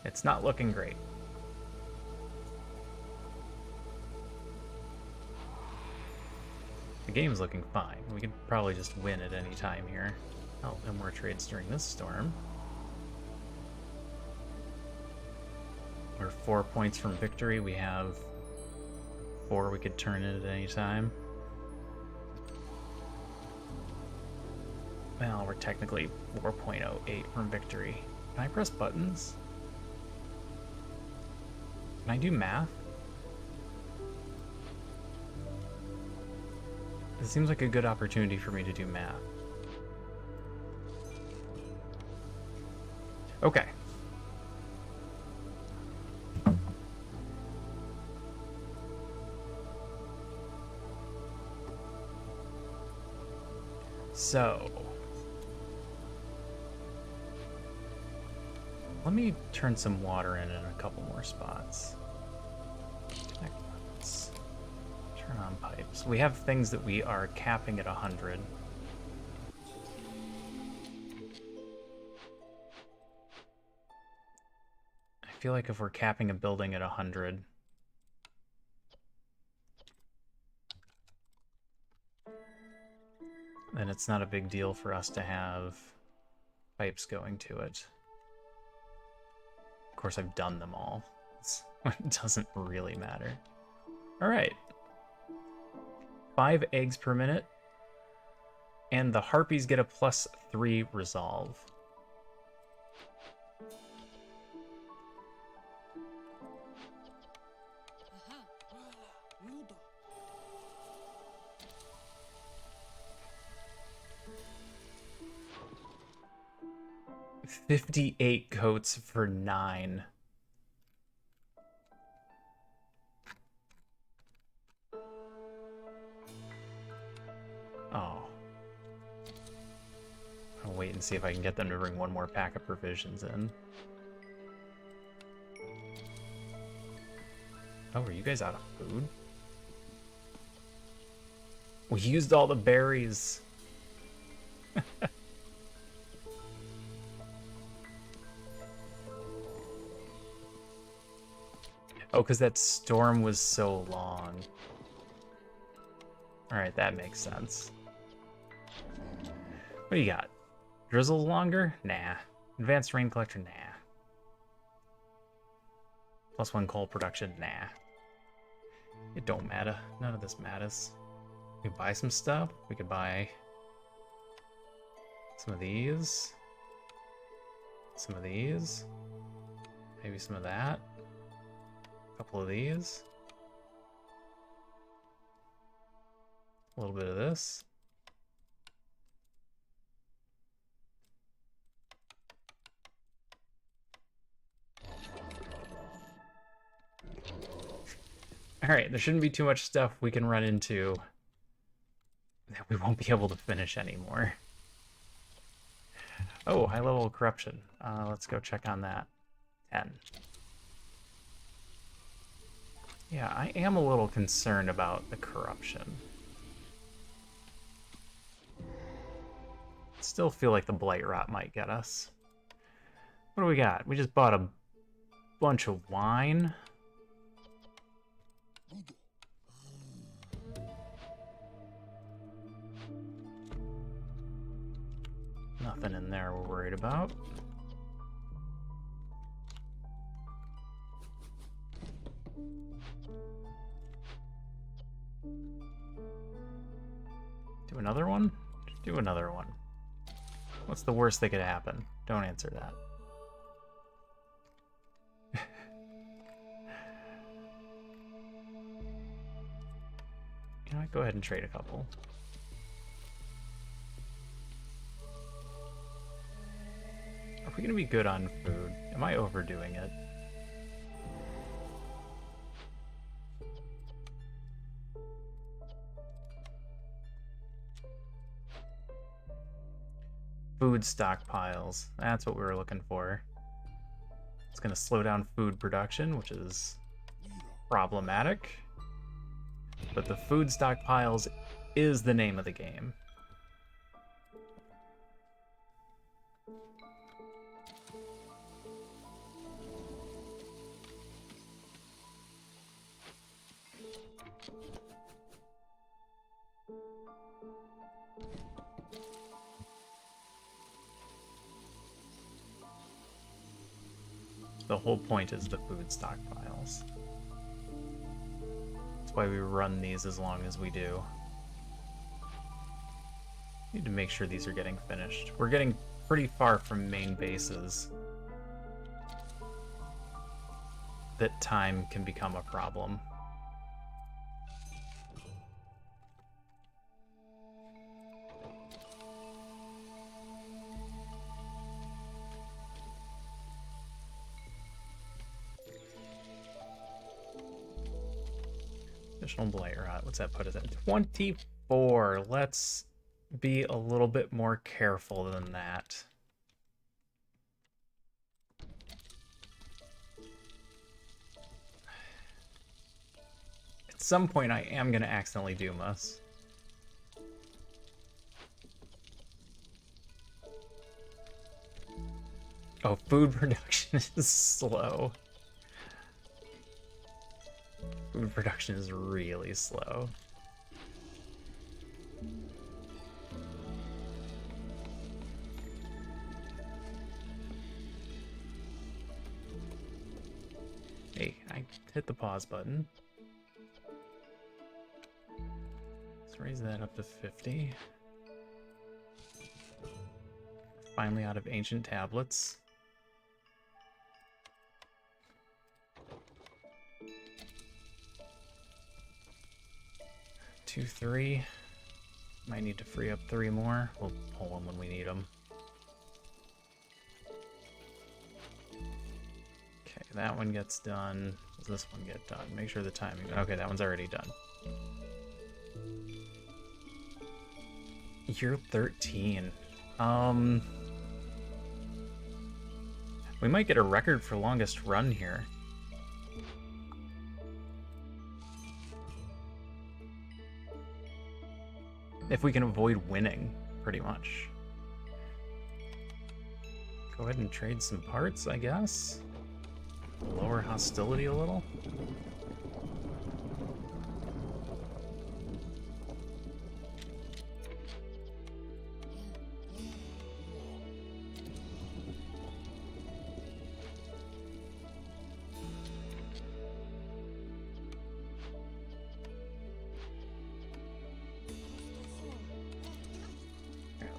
It's not looking great. The game's looking fine. We could probably just win at any time here. Oh, no more trades during this storm. We're 4 points from victory. We have 4 we could turn in at any time. Well, we're technically 4.08 from victory. Can I press buttons? Can I do math? It seems like a good opportunity for me to do math. Okay. So, let me turn some water in a couple more spots. Connect buttons. Turn on pipes. We have things that we are capping at 100. I feel like if we're capping a building at 100, then it's not a big deal for us to have pipes going to it. Of course, I've done them all. It doesn't really matter. All right. 5 eggs per minute. And the harpies get a +3 resolve. $58 coats for 9. Oh. I'll wait and see if I can get them to bring 1 more pack of provisions in. Oh, are you guys out of food? We used all the berries. Oh, because that storm was so long. Alright, that makes sense. What do you got? Drizzles longer? Nah. Advanced rain collector? Nah. +1 coal production? Nah. It don't matter. None of this matters. We could buy some stuff. We could buy some of these. Some of these. Maybe some of that. A couple of these. A little bit of this. Alright, there shouldn't be too much stuff we can run into that we won't be able to finish anymore. Oh, high level of corruption. Let's go check on that. 10. Yeah, I am a little concerned about the corruption. Still feel like the blight rot might get us. What do we got? We just bought a bunch of wine. Nothing in there we're worried about. Do another one? Do another one. What's the worst that could happen? Don't answer that. You know what? Go ahead and trade a couple. Are we gonna be good on food? Am I overdoing it? Food stockpiles. That's what we were looking for. It's gonna slow down food production, which is problematic. But the food stockpiles is the name of the game. The whole point is the food stockpiles. That's why we run these as long as we do. Need to make sure these are getting finished. We're getting pretty far from main bases. That time can become a problem. Additional blight rot. What's that put us at? 24. Let's be a little bit more careful than that. At some point, I am going to accidentally doom us. Oh, food production is slow. Food production is really slow. Hey, I hit the pause button. Let's raise that up to 50. Finally out of ancient tablets. Two, 3. Might need to free up 3 more. We'll pull them when we need them. Okay, that one gets done. Does this one get done? Make sure the timing. Okay, that one's already done. Year 13. We might get a record for longest run here. If we can avoid winning, pretty much. Go ahead and trade some parts, I guess. lower hostility a little.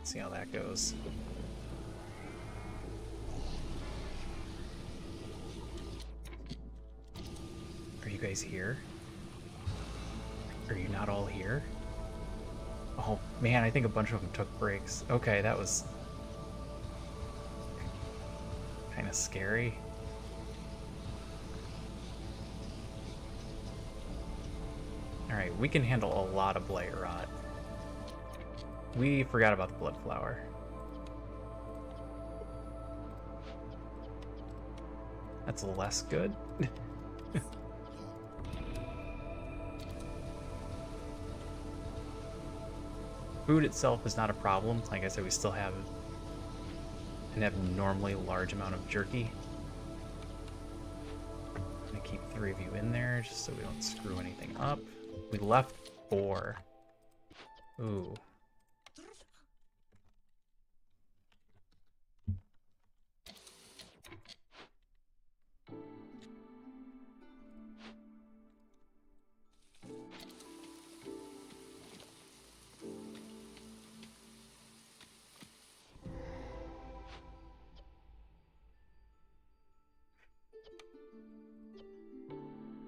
See how that goes. Are you guys here? Are you not all here? Oh man, I think a bunch of them took breaks. Okay, that was kind of scary. Alright, we can handle a lot of Blight Rot. We forgot about the Blood Flower. That's less good. Food itself is not a problem. Like I said, we still have an abnormally large amount of jerky. I'm gonna keep 3 of you in there just so we don't screw anything up. We left 4. Ooh.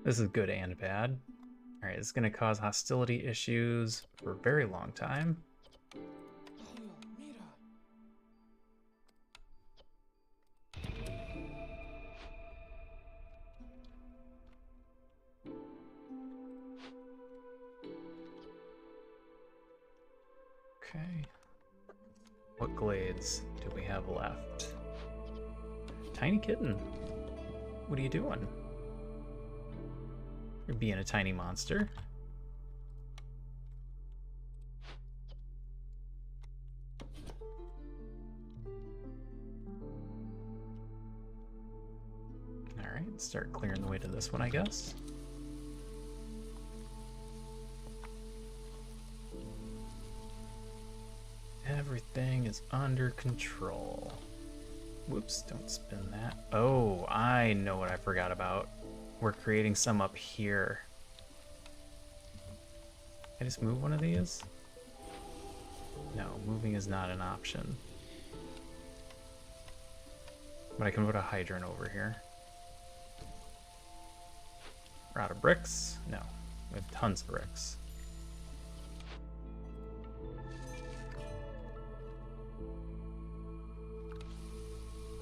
This is good and bad. Alright, it's going to cause hostility issues for a very long time. Okay. What glades do we have left? Tiny kitten. What are you doing? You're being a tiny monster. Alright, start clearing the way to this one, I guess. Everything is under control. Whoops, don't spin that. Oh, I know what I forgot about. We're creating some up here. Can I just move one of these? No, moving is not an option. But I can put a hydrant over here. We're out of bricks? No, we have tons of bricks.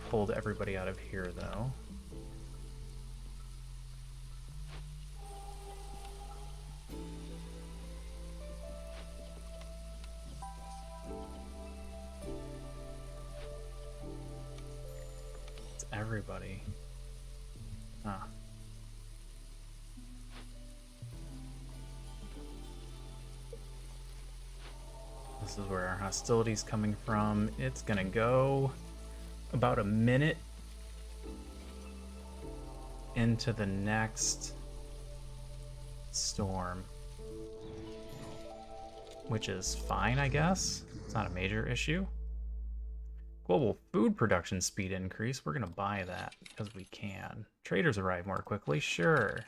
Pulled everybody out of here, though. It's everybody. Ah. This is where our hostility's coming from. It's gonna go about a minute into the next storm, which is fine, I guess. It's not a major issue. Global food production speed increase. We're gonna buy that because we can. Traders arrive more quickly, sure.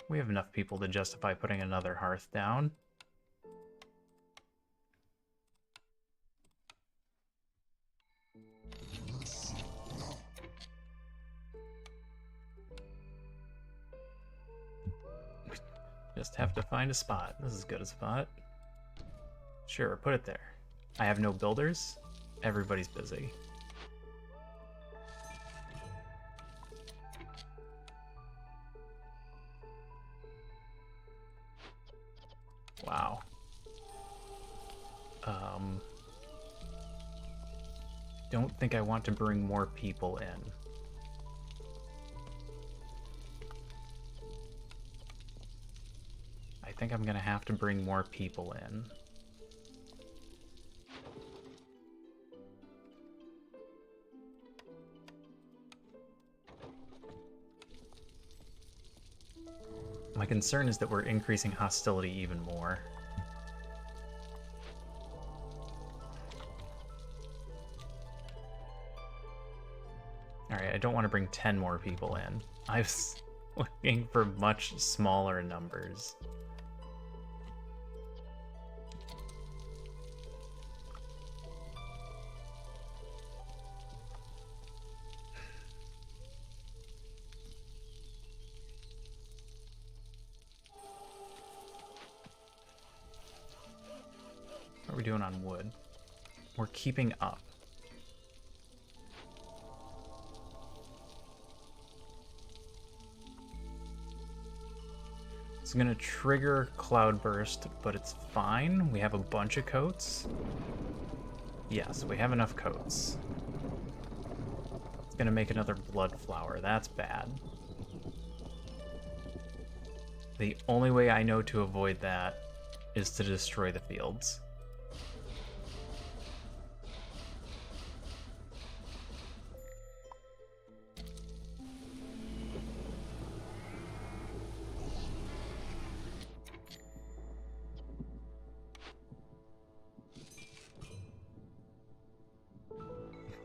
We have enough people to justify putting another hearth down. Just have to find a spot. This is good a spot. Sure, put it there. I have no builders. Everybody's busy. Wow. Don't think I want to bring more people in. I think I'm gonna have to bring more people in. concern is that we're increasing hostility even more. Alright, I don't want to bring 10 more people in. I was looking for much smaller numbers. What are we doing on wood? We're keeping up. It's gonna trigger Cloudburst, but it's fine. We have a bunch of coats. Yes, we have enough coats. It's gonna make another blood flower. That's bad. The only way I know to avoid that is to destroy the fields.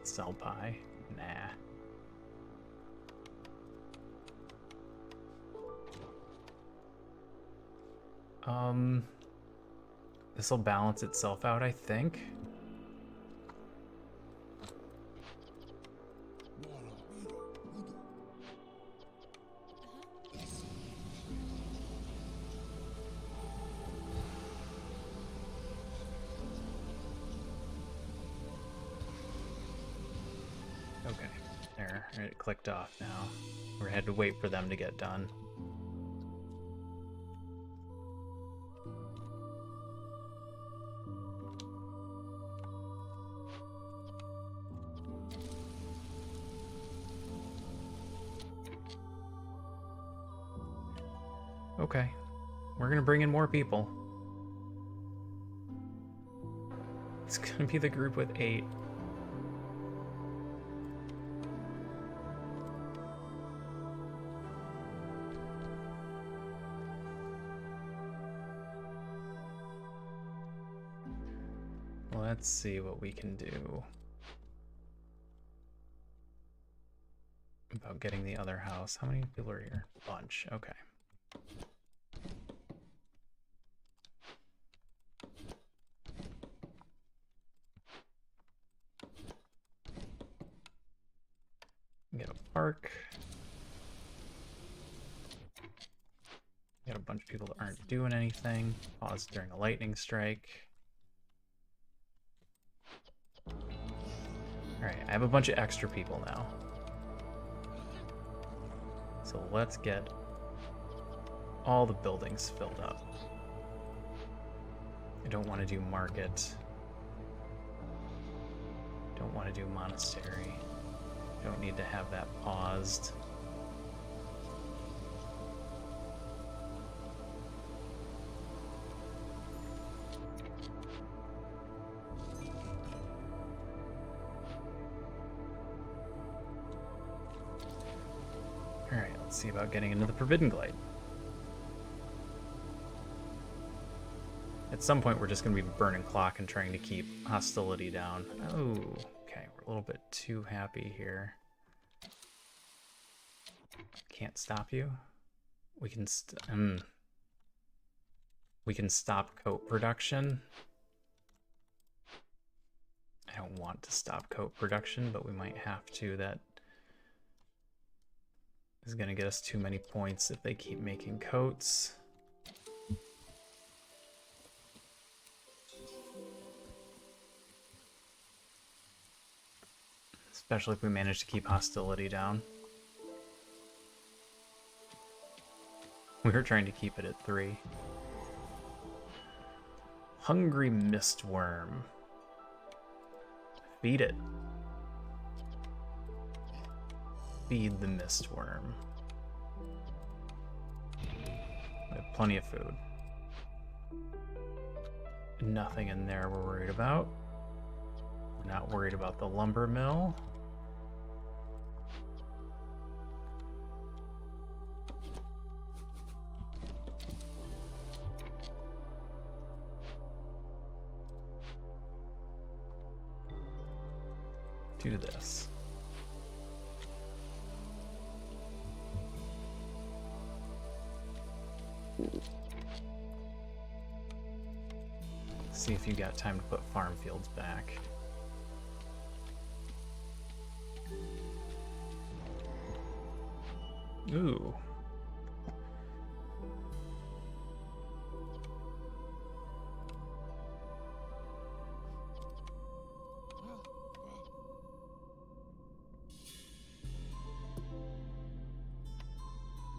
Sell pie? Nah. This'll balance itself out, I think. Okay, there, it clicked off now. We had to wait for them to get done. Okay, we're gonna bring in more people. It's gonna be the group with 8. Let's see what we can do about getting the other house. How many people are here? Bunch. Okay. Get a park. Got a bunch of people that aren't doing anything. Pause during a lightning strike. Alright, I have a bunch of extra people now. So let's get all the buildings filled up. I don't want to do market. Don't want to do monastery. Don't need to have that paused. Alright, let's see about getting into the Forbidden Glade. At some point, we're just going to be burning clock and trying to keep hostility down. Oh, okay, we're a little bit too happy here. Can't stop you. We can stop coat production. I don't want to stop coat production, but we might have to. That is going to get us too many points if they keep making coats. Especially if we manage to keep hostility down. We were trying to keep it at 3. Hungry Mistworm. Feed it. Feed the Mistworm. We have plenty of food. Nothing in there we're worried about. We're not worried about the lumber mill. do this. See if you got time to put farm fields back. Ooh.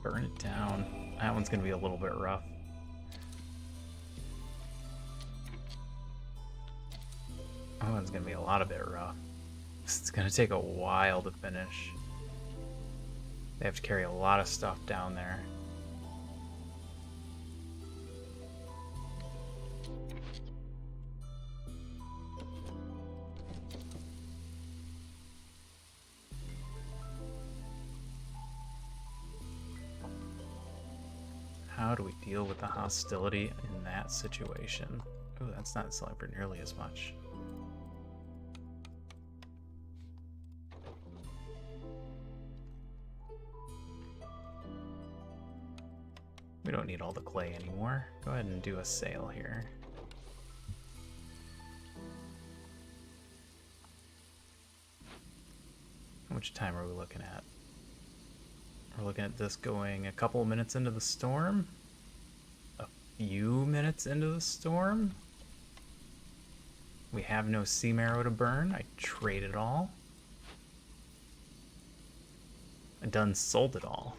Burn it down. That one's gonna be a little bit rough. That one's gonna be a lot of bit rough. It's gonna take a while to finish. They have to carry a lot of stuff down there. How do we deal with the hostility in that situation? Oh, that's not selling for nearly as much. We don't need all the clay anymore. Go ahead and do a sale here. How much time are we looking at? We're looking at this going a couple minutes into the storm. A few minutes into the storm. We have no sea marrow to burn. I traded it all. I done sold it all.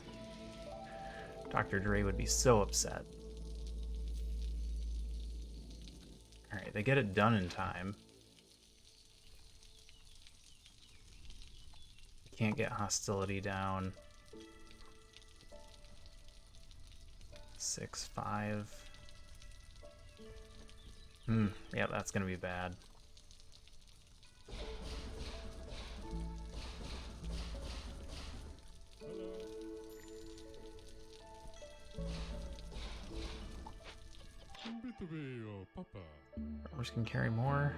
Dr. Dre would be so upset. Alright, they get it done in time. Can't get hostility down. 6-5. Yeah, that's gonna be bad. Farmers can carry more.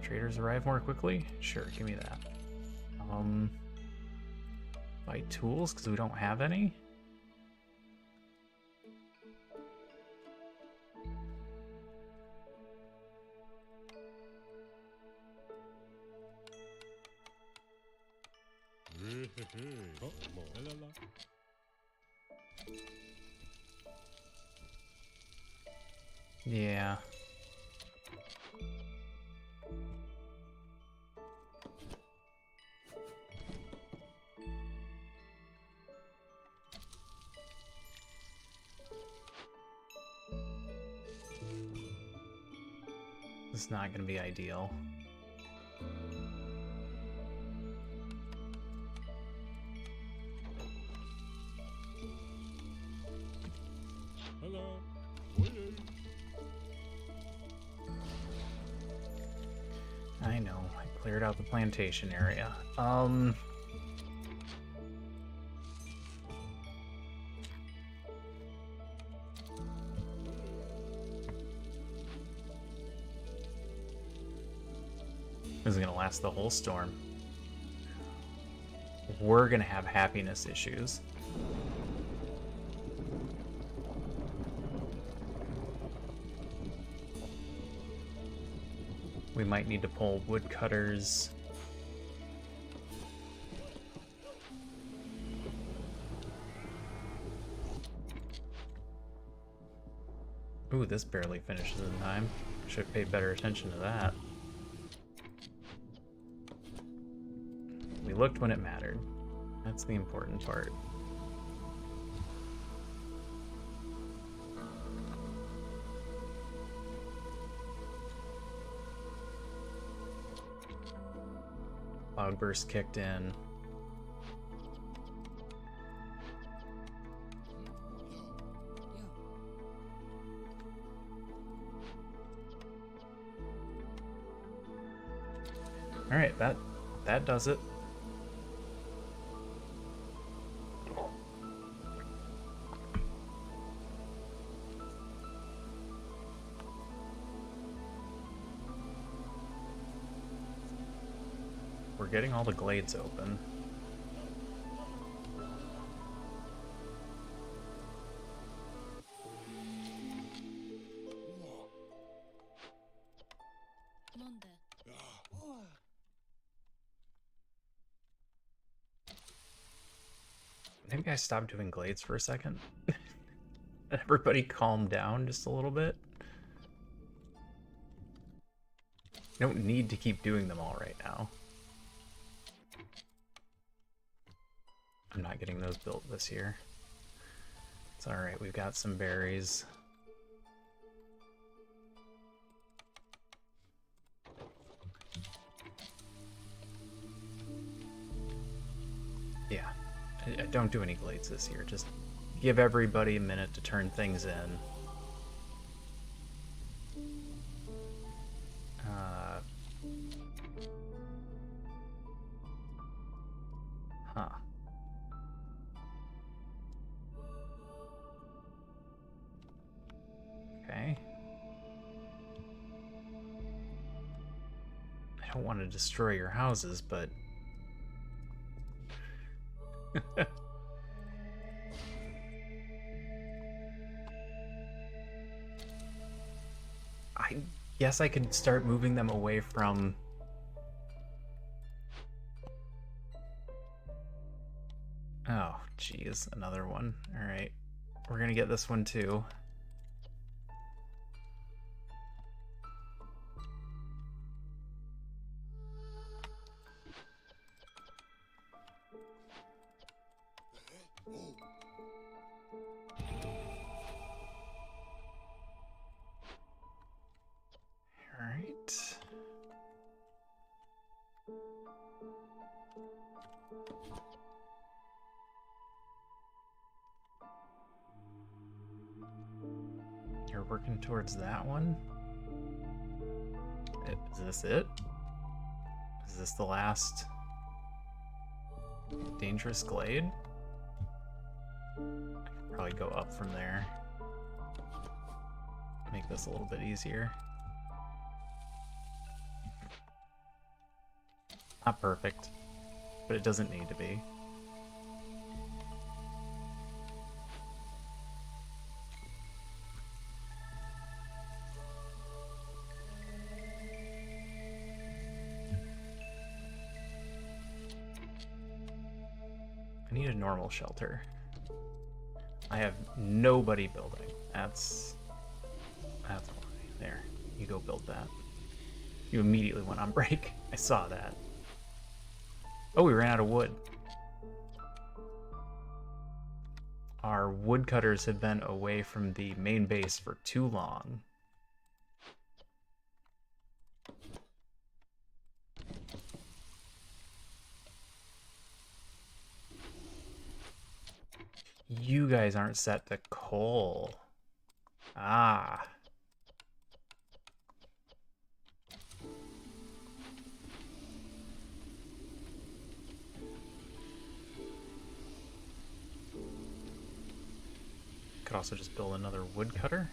Traders arrive more quickly? Sure, give me that. Buy tools, because we don't have any? Yeah. This is not going to be ideal. Hello. I know, I cleared out the plantation area. This is gonna last the whole storm. We're gonna have happiness issues. We might need to pull woodcutters. Ooh, this barely finishes in time. Should have paid better attention to that. We looked when it mattered. That's the important part. Cloudburst kicked in. All right, that does it. we're getting all the glades open. Maybe I stopped doing glades for a second. Everybody calm down just a little bit. You don't need to keep doing them all right now. I'm not getting those built this year. It's alright, we've got some berries. Yeah, I don't do any glades this year. Just give everybody a minute to turn things in. Huh. Okay. I don't want to destroy your houses, but... I guess I could start moving them away from... Oh, geez, another one. Alright. We're gonna get this one too. Alright. You're working towards that one? Is this it? Is this the last dangerous glade? I could probably go up from there. Make this a little bit easier. Not perfect, but it doesn't need to be. I need a normal shelter. I have nobody building. That's why. There, you go build that. You immediately went on break. I saw that. Oh, we ran out of wood. Our woodcutters have been away from the main base for too long. You guys aren't set to coal. Ah. Could also just build another woodcutter.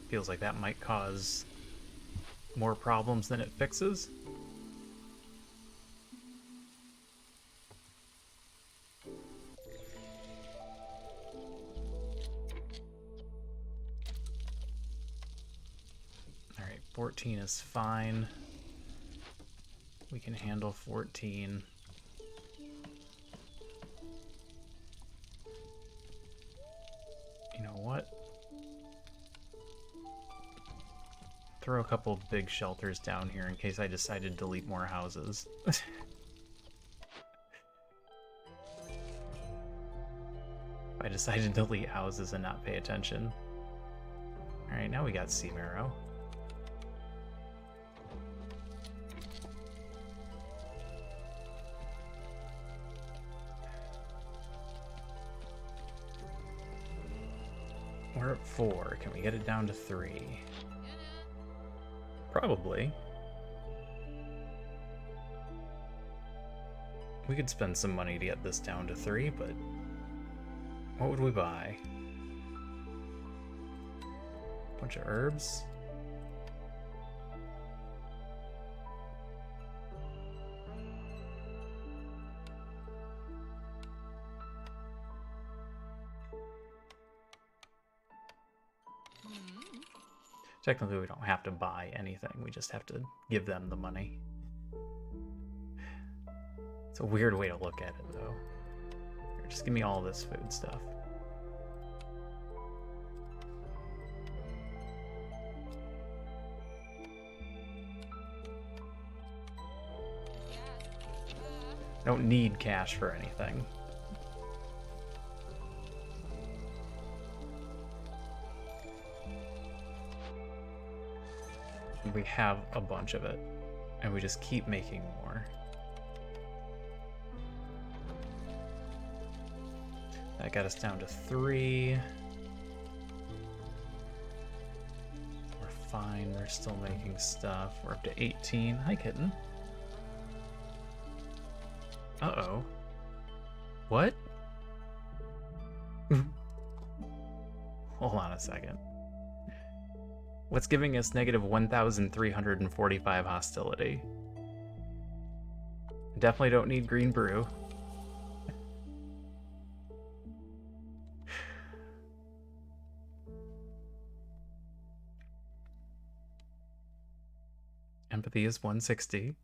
Feels like that might cause more problems than it fixes. Alright, 14 is fine. We can handle 14. You know what? Throw a couple big shelters down here in case I decide to delete more houses. I decide to delete houses and not pay attention. Alright, now we got sea marrow. We're at 4. Can we get it down to 3? Probably. We could spend some money to get this down to 3, but what would we buy? Bunch of herbs? Technically, we don't have to buy anything. We just have to give them the money. It's a weird way to look at it, though. Here, just give me all this food stuff. I don't need cash for anything. We have a bunch of it, and we just keep making more. That got us down to 3. We're fine, we're still making stuff. We're up to 18. Hi, kitten. Uh-oh. What? Hold on a second. What's giving us negative 1,345 hostility? Definitely don't need green brew. Empathy is 160.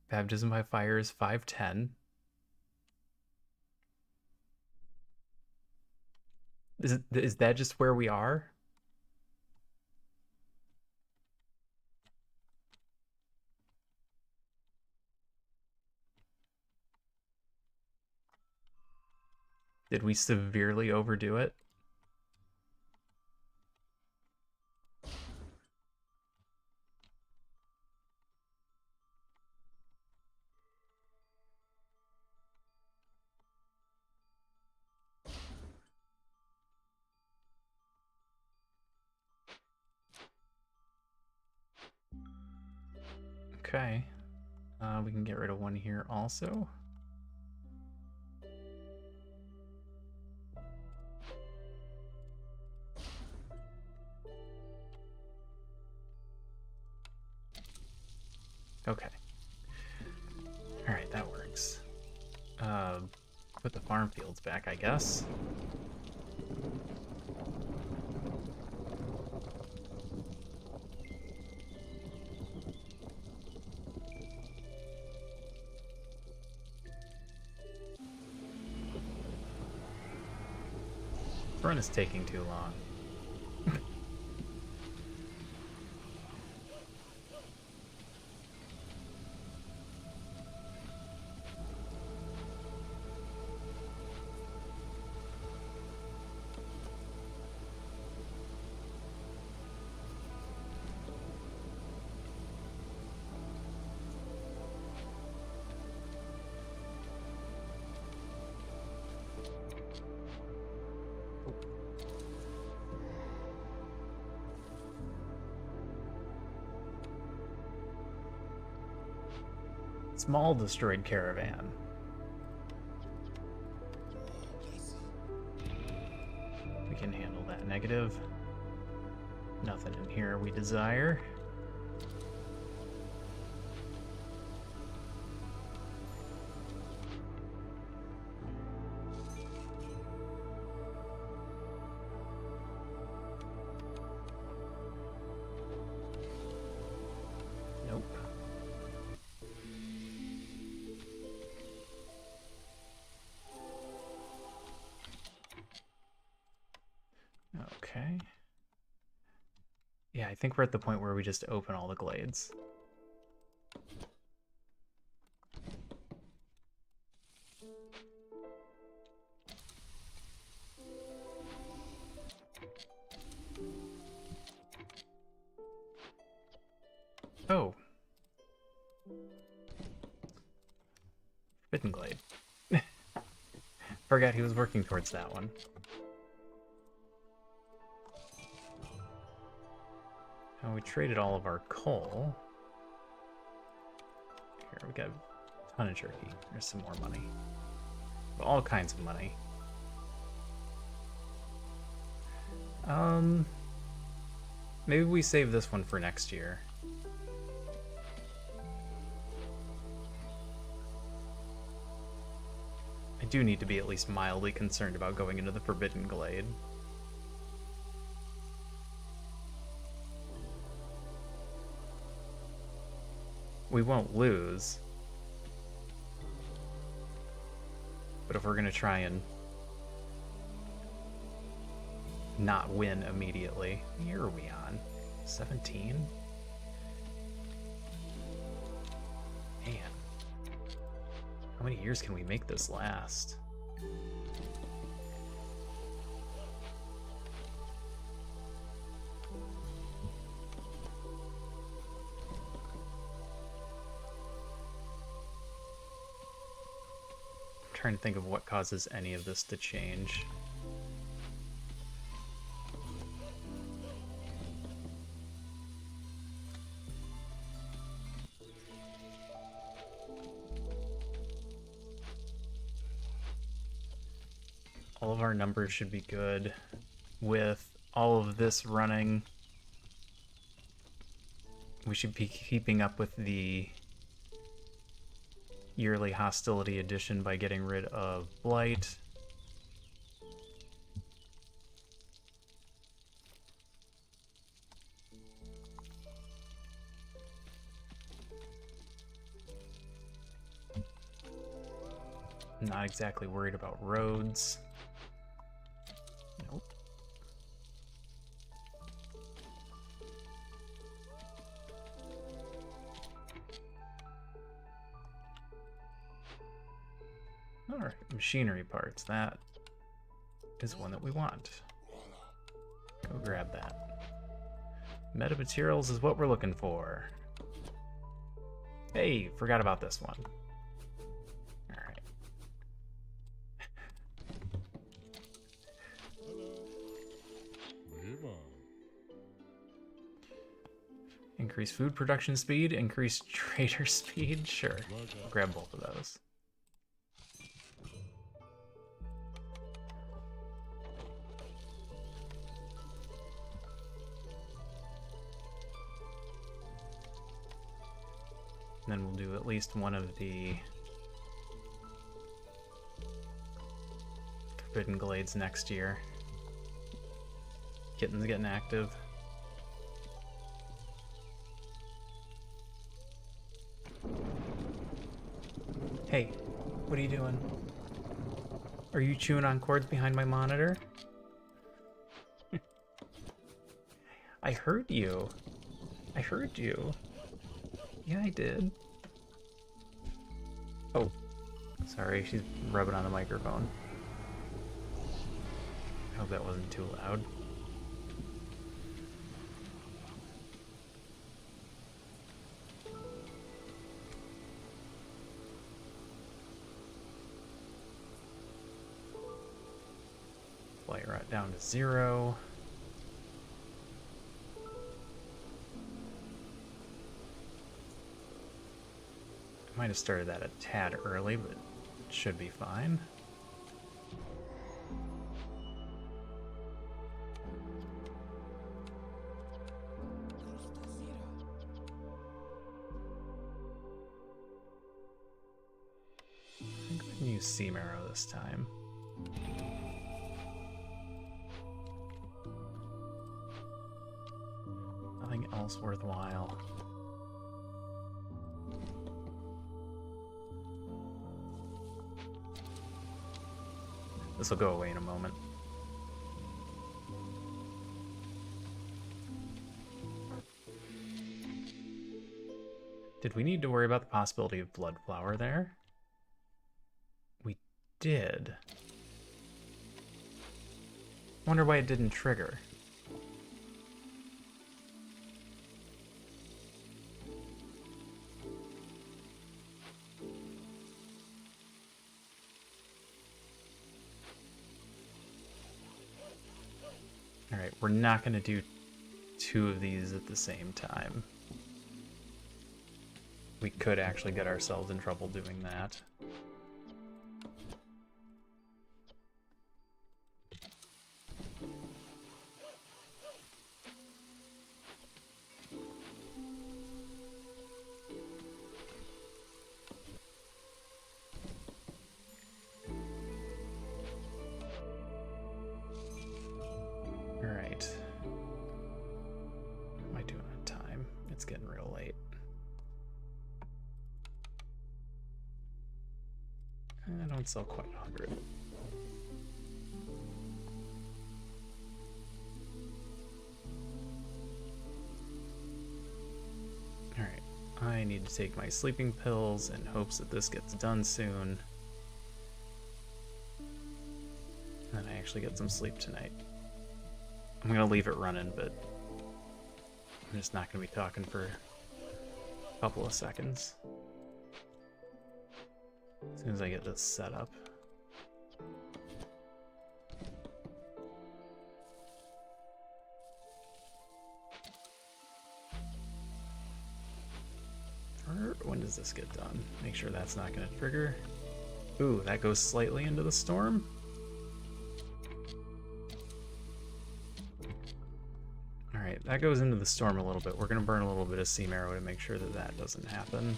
Baptism by fire is 510. Is that just where we are? Did we severely overdo it? Okay. We can get rid of one here also. Okay. Alright, that works. Put the farm fields back, I guess. Run is taking too long. Small destroyed caravan. We can handle that negative. Nothing in here we desire. Nope. Okay. Yeah, I think we're at the point where we just open all the glades. Oh. Forbidden Glade. Forgot he was working towards that one. Now we traded all of our coal. Here, we got a ton of jerky. There's some more money. All kinds of money. Maybe we save this one for next year. I do need to be at least mildly concerned about going into the Forbidden Glade. we won't lose. But if we're gonna try and not win immediately, what year are we on? 17? Man. How many years can we make this last? I'm trying to think of what causes any of this to change. All of our numbers should be good with all of this running. We should be keeping up with the yearly hostility addition by getting rid of Blight. Not exactly worried about roads. Nope. Alright, machinery parts. That is one that we want. Go grab that. Metamaterials is what we're looking for. Hey, forgot about this one. Alright. Increase food production speed, increase trader speed. Sure. I'll grab both of those. And then we'll do at least one of the Forbidden Glades next year. Kitten's getting active. Hey, what are you doing? Are you chewing on cords behind my monitor? I heard you. I heard you. Yeah, I did. Oh, sorry, she's rubbing on the microphone. I hope that wasn't too loud. Flight route down to 0. Might have started that a tad early, but it should be fine. I'm going to use Sea Marrow this time. Nothing else worthwhile. This will go away in a moment. Did we need to worry about the possibility of blood flower there? We did. Wonder why it didn't trigger. Alright, we're not going to do 2 of these at the same time. We could actually get ourselves in trouble doing that. Alright. What am I doing on time? It's getting real late. Don't sell quite 100. Alright, I need to take my sleeping pills in hopes that this gets done soon. And I actually get some sleep tonight. I'm gonna leave it running, but I'm just not gonna be talking for a couple of seconds. As soon as I get this set up. When does this get done? Make sure that's not going to trigger. Ooh, that goes slightly into the storm. Alright, that goes into the storm a little bit. We're going to burn a little bit of Sea Marrow to make sure that that doesn't happen.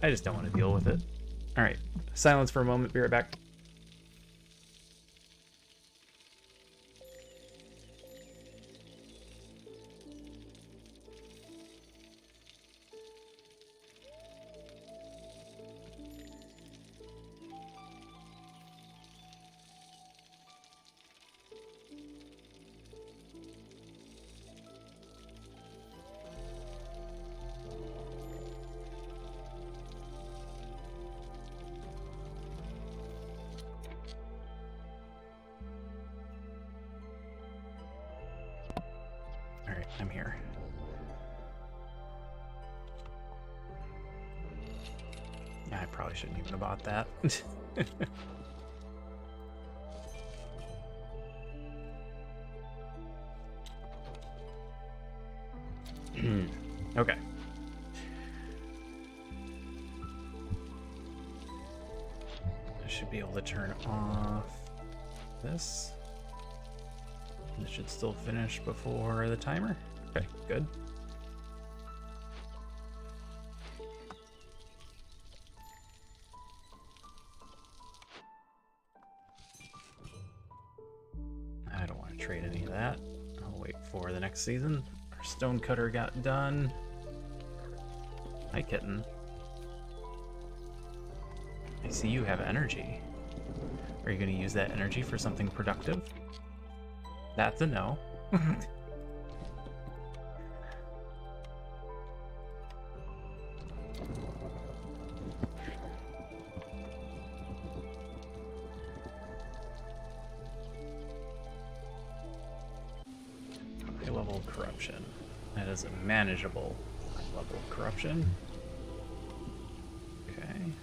I just don't want to deal with it. Alright, silence for a moment, be right back. Alright, I'm here. Yeah, I probably shouldn't even have bought that. Okay. I should be able to turn off this. This should still finish before the timer. Okay, good. I don't want to trade any of that. I'll wait for the next season. Our stonecutter got done. Hi, kitten. I see you have energy. Are you going to use that energy for something productive? That's a no. High level corruption. That is a manageable level of corruption. Okay.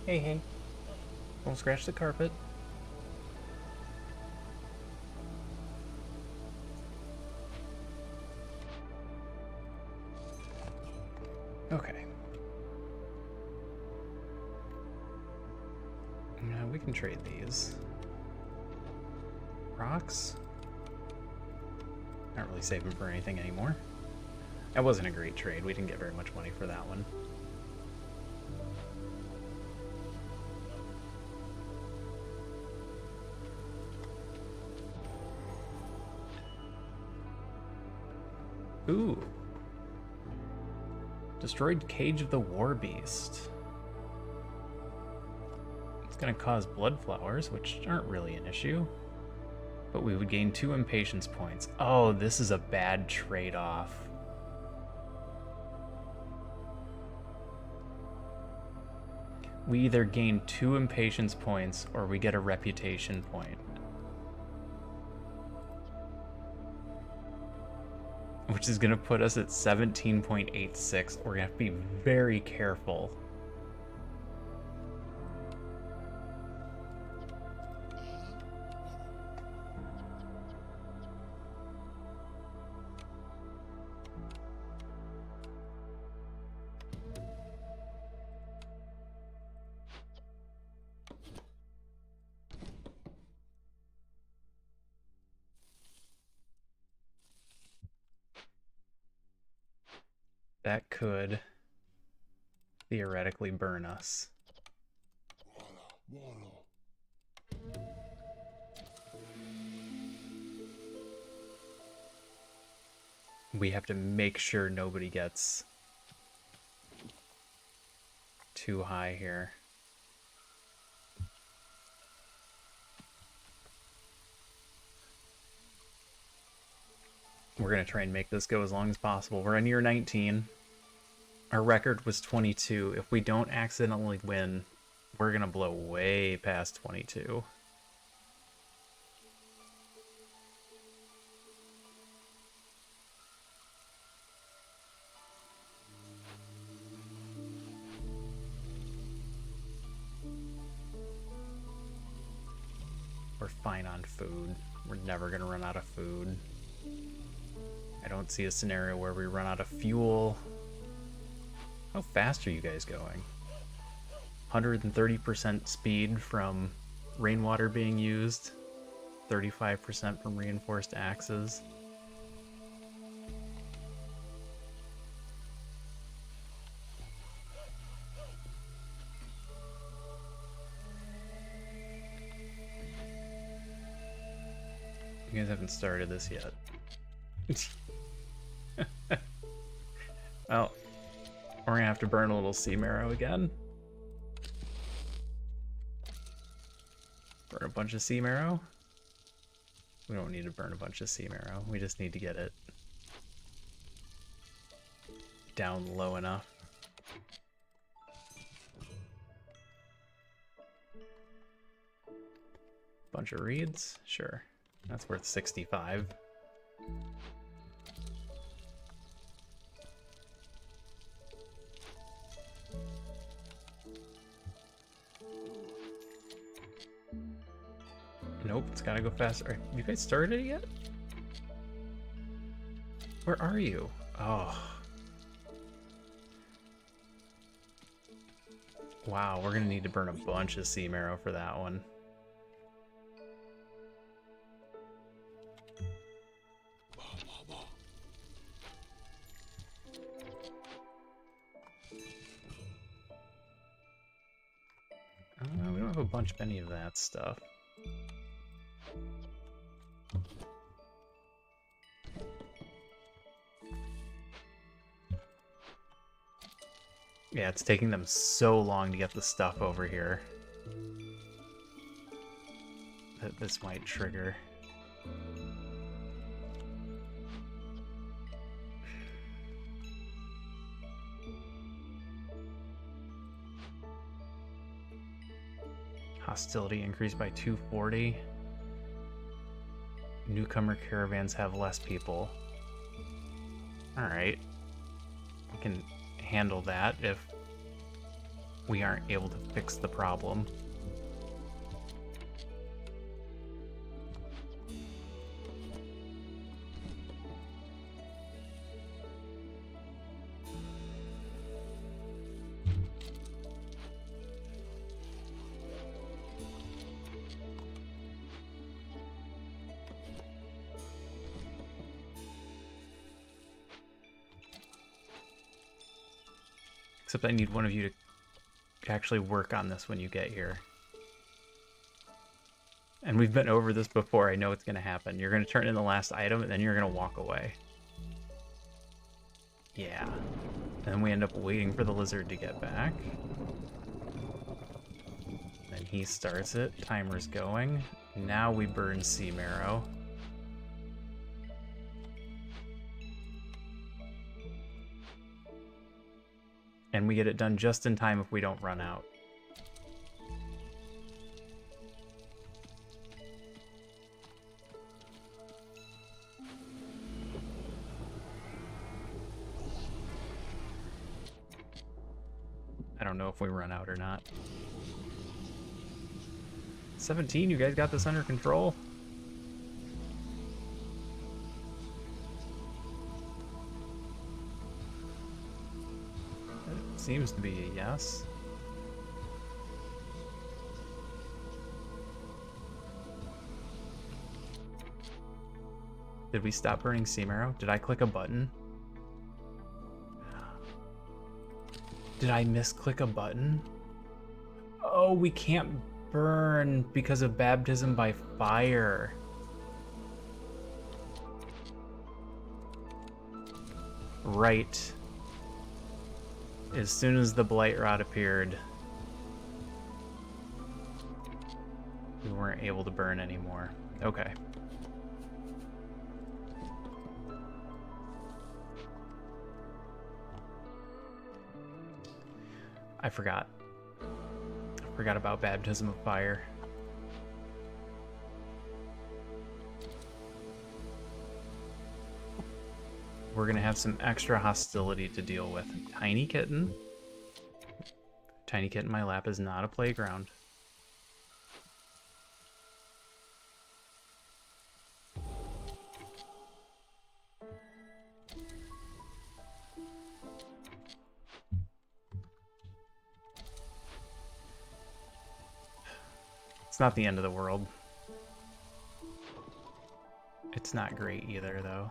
Hey, hey. Don't scratch the carpet. Okay. We can trade these. Rocks? Not really saving for anything anymore. That wasn't a great trade. We didn't get very much money for that one. Ooh. Destroyed Cage of the War Beast. It's going to cause blood flowers, which aren't really an issue. But we would gain 2 impatience points. Oh, this is a bad trade-off. We either gain 2 impatience points or we get a reputation point. Which is going to put us at 17.86. We're going to have to be very careful. That could theoretically burn us. We have to make sure nobody gets too high here. We're going to try and make this go as long as possible. We're in year 19. Our record was 22. If we don't accidentally win, we're going to blow way past 22. We're fine on food. We're never going to run out of food. I don't see a scenario where we run out of fuel. How fast are you guys going? 130% speed from rainwater being used, 35% from reinforced axes. You guys haven't started this yet. Well, we're gonna have to burn a little sea marrow again. Burn a bunch of sea marrow. We don't need to burn a bunch of sea marrow. We just need to get it down low enough. Bunch of reeds? Sure. That's worth 65. Nope, it's gotta go faster. You guys started it yet? Where are you? Oh. Wow, we're gonna need to burn a bunch of sea marrow for that one. We don't have a bunch of any of that stuff. Yeah, it's taking them so long to get the stuff over here that this might trigger. Hostility increased by 240. Newcomer caravans have less people. Alright. We can handle that if we aren't able to fix the problem. Except I need one of you to actually work on this when you get here. And we've been over this before. I know it's going to happen. You're going to turn in the last item, and then you're going to walk away. Yeah. And then we end up waiting for the lizard to get back. Then he starts it. Timer's going. Now we burn sea marrow. And we get it done just in time if we don't run out. I don't know if we run out or not. 17, you guys got this under control? Seems to be a yes. Did we stop burning sea marrow? Did I click a button? Did I misclick a button? Oh, we can't burn because of baptism by fire. right as soon as the blight rod appeared, we weren't able to burn anymore. Okay. I forgot. I forgot about Baptism of Fire. We're gonna have some extra hostility to deal with. Tiny kitten. Tiny kitten in my lap is not a playground. It's not the end of the world. It's not great either, though.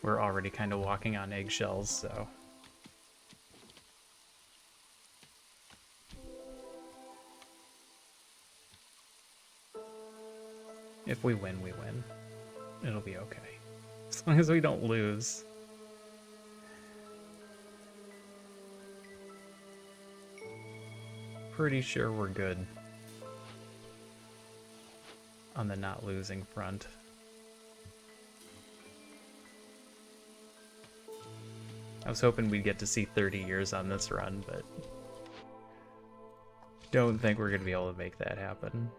We're already kind of walking on eggshells, so... If we win, we win. It'll be okay. As long as we don't lose. Pretty sure we're good on the not losing front. I was hoping we'd get to see 30 years on this run, but don't think we're going to be able to make that happen.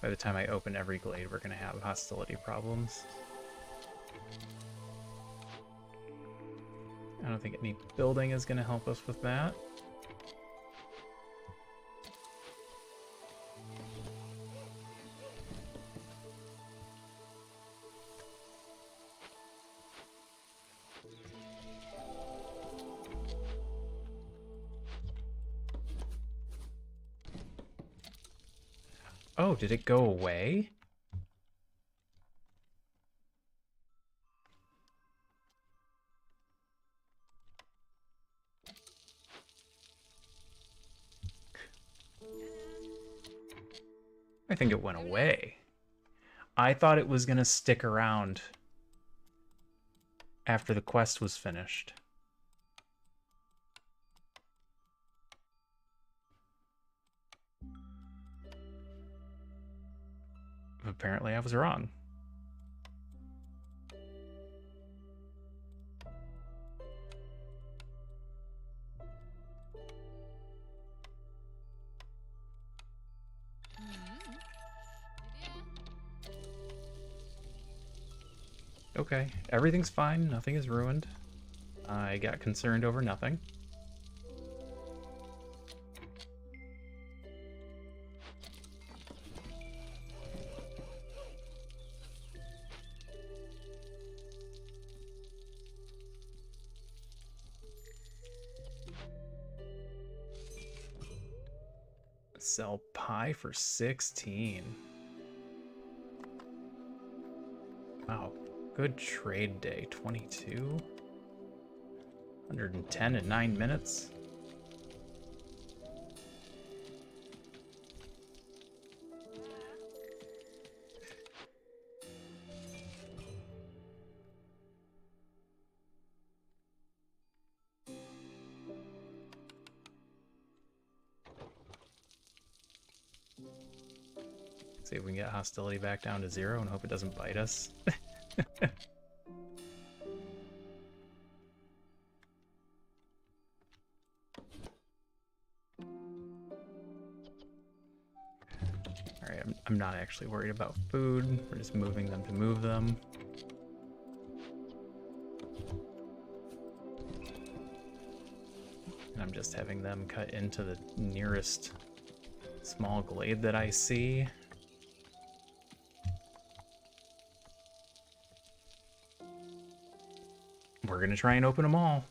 By the time I open every glade, we're going to have hostility problems. I don't think any building is going to help us with that. Oh, did it go away? I think it went away. I thought it was gonna stick around after the quest was finished. Apparently I was wrong. Okay, everything's fine, nothing is ruined. I got concerned over nothing. Sell pie for 16. Wow, good trade day. 22. 110 in 9 minutes. See if we can get hostility back down to 0 and hope it doesn't bite us. Alright, I'm not actually worried about food. We're just moving them to move them. And I'm just having them cut into the nearest small glade that I see. We're gonna try and open them all.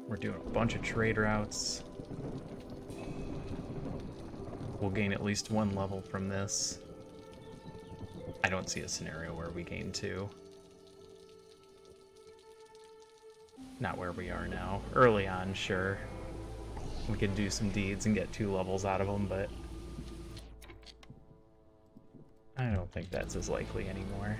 We're doing a bunch of trade routes. We'll gain at least 1 level from this. I don't see a scenario where we gain 2. Not where we are now. Early on, sure. We could do some deeds and get 2 levels out of them, but I don't think that's as likely anymore.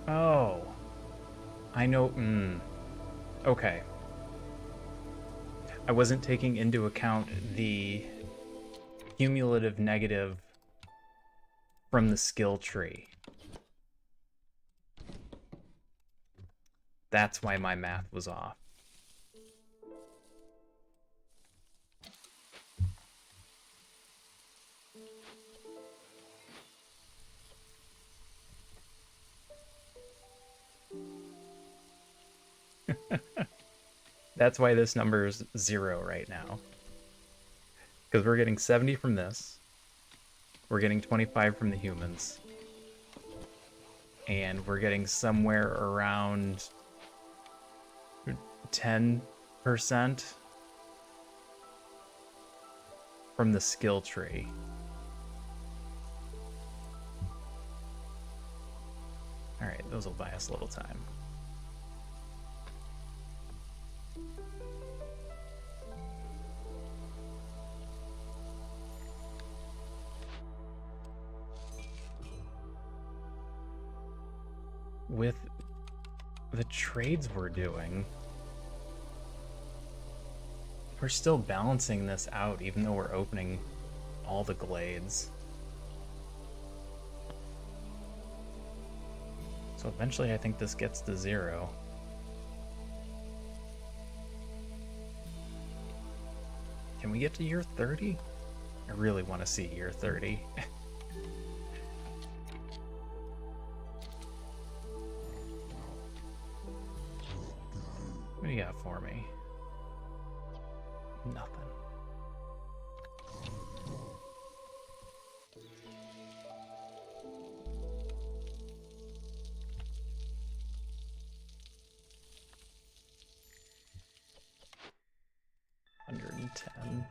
Oh, I know. Okay. I wasn't taking into account the cumulative negative from the skill tree. That's why my math was off. That's why this number is 0 right now. Because we're getting 70 from this. We're getting 25 from the humans. And we're getting somewhere around 10% from the skill tree. Alright, those will buy us a little time. With the trades we're doing, we're still balancing this out even though we're opening all the glades. So eventually I think this gets to 0. Can we get to year 30? I really want to see year 30. What do you got for me? Nothing. $110.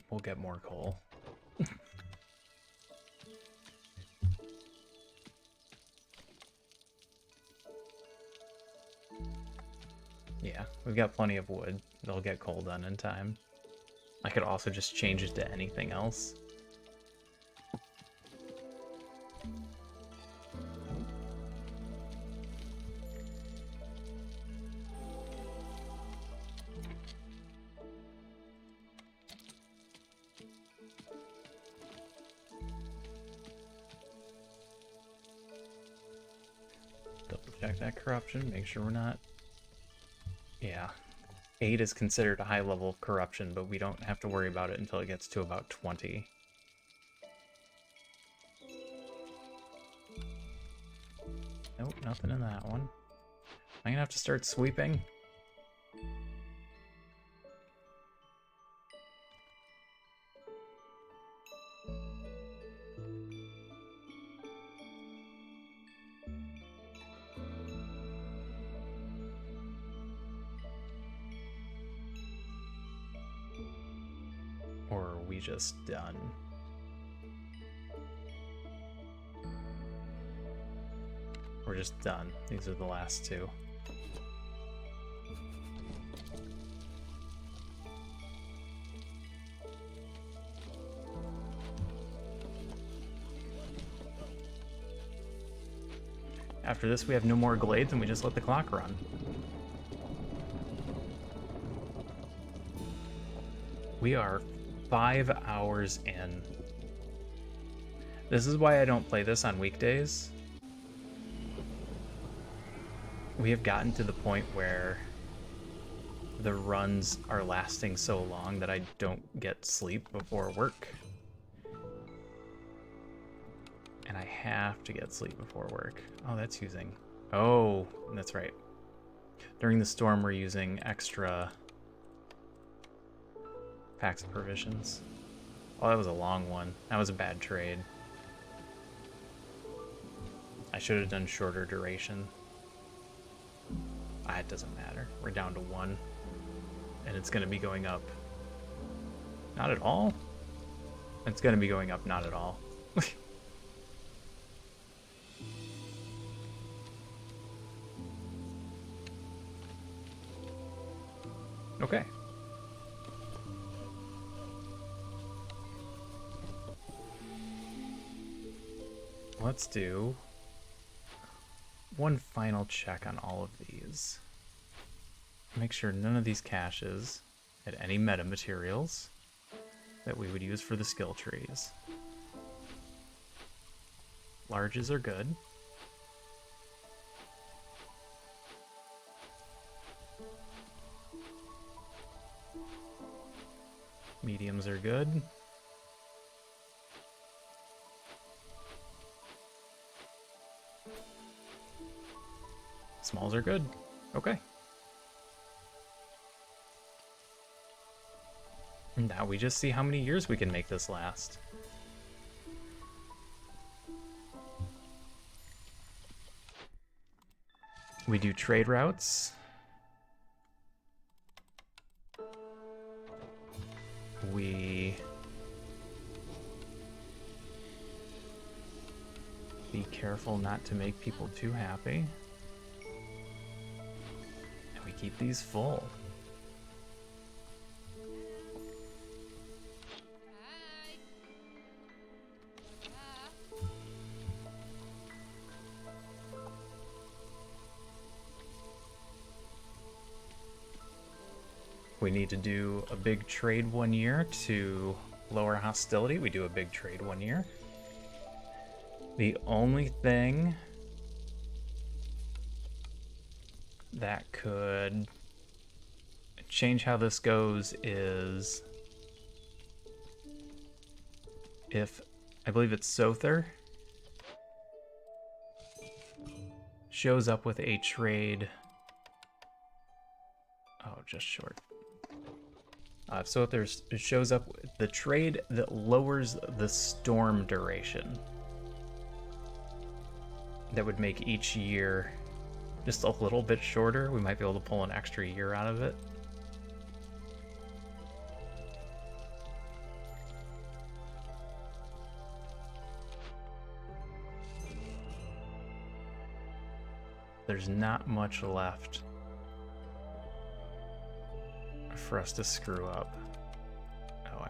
We'll get more coal. Yeah, we've got plenty of wood. They'll get coal done in time. I could also just change it to anything else. Double check that corruption, make sure we're not... Yeah, 8 is considered a high level of corruption, but we don't have to worry about it until it gets to about 20. Nope, nothing in that one. I'm gonna have to start sweeping. Or are we just done? We're just done. These are the last 2. After this, we have no more glades and we just let the clock run. We are 5 hours in. This is why I don't play this on weekdays. We have gotten to the point where the runs are lasting so long that I don't get sleep before work. And I have to get sleep before work. Oh, that's using... Oh, that's right. During the storm, we're using extra packs of provisions. Oh, that was a long one. That was a bad trade. I should have done shorter duration. Ah, it doesn't matter. We're down to 1. And it's going to be going up. Not at all? It's going to be going up not at all. Okay. Let's do one final check on all of these. Make sure none of these caches had any meta materials that we would use for the skill trees. Larges are good. Mediums are good. Smalls are good. Okay. And now we just see how many years we can make this last. We do trade routes. We be careful not to make people too happy. And we keep these full. We need to do a big trade 1 year to lower hostility. We do a big trade 1 year. The only thing that could change how this goes is if, I believe it's Sother, shows up with a trade. Oh, just short. So if it shows up the trade that lowers the storm duration, that would make each year just a little bit shorter. We might be able to pull an extra year out of it. There's not much left for us to screw up. Oh,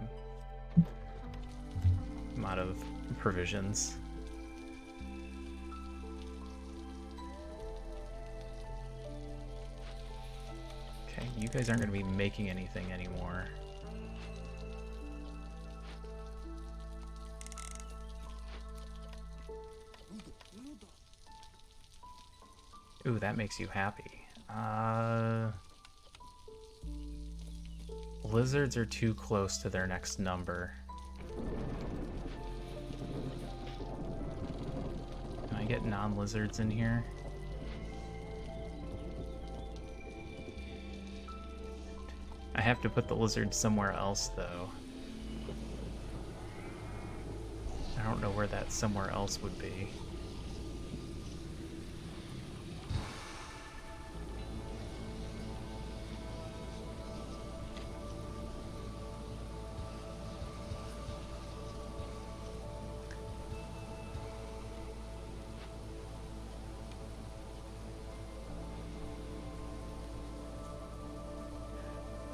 I'm out of provisions. Okay, you guys aren't going to be making anything anymore. Ooh, that makes you happy. Lizards are too close to their next number. Can I get non-lizards in here? I have to put the lizards somewhere else, though. I don't know where that somewhere else would be.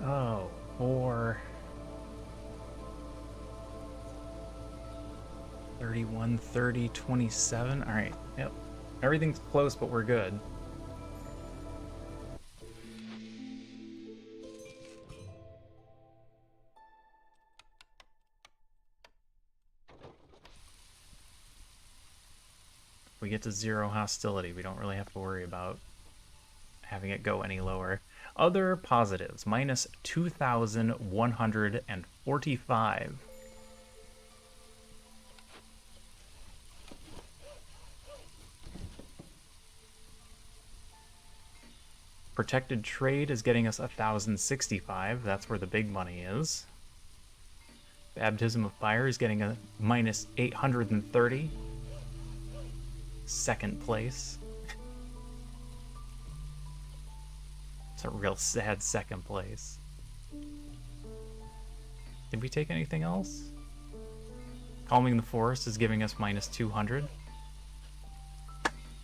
Oh, or 31, 30, 27. All right. Yep. Everything's close, but we're good. We get to 0 hostility. We don't really have to worry about having it go any lower. Other positives, minus 2,145. Protected trade is getting us 1,065. That's where the big money is. Baptism of Fire is getting a minus 830. Second place. It's a real sad second place. Did we take anything else? Calming the Forest is giving us minus 200.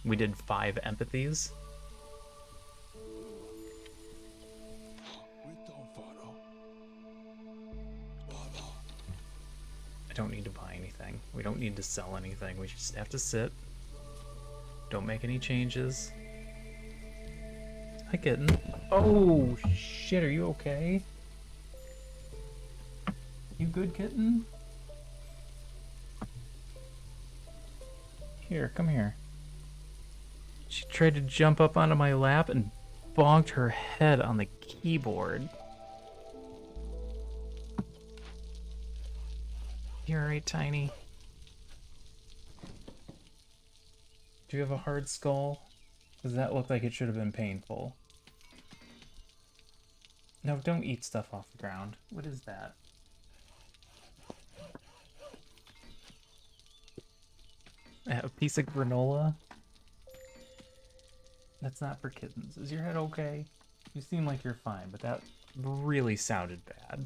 We did 5 empathies. I don't need to buy anything. We don't need to sell anything. We just have to sit. Don't make any changes. Hi, kitten. Oh, shit, are you okay? You good, kitten? Here, come here. She tried to jump up onto my lap and bonked her head on the keyboard. You alright, Tiny? Do you have a hard skull? Does that look like it should have been painful? No, don't eat stuff off the ground. What is that? A piece of granola? That's not for kittens. Is your head okay? You seem like you're fine, but that really sounded bad.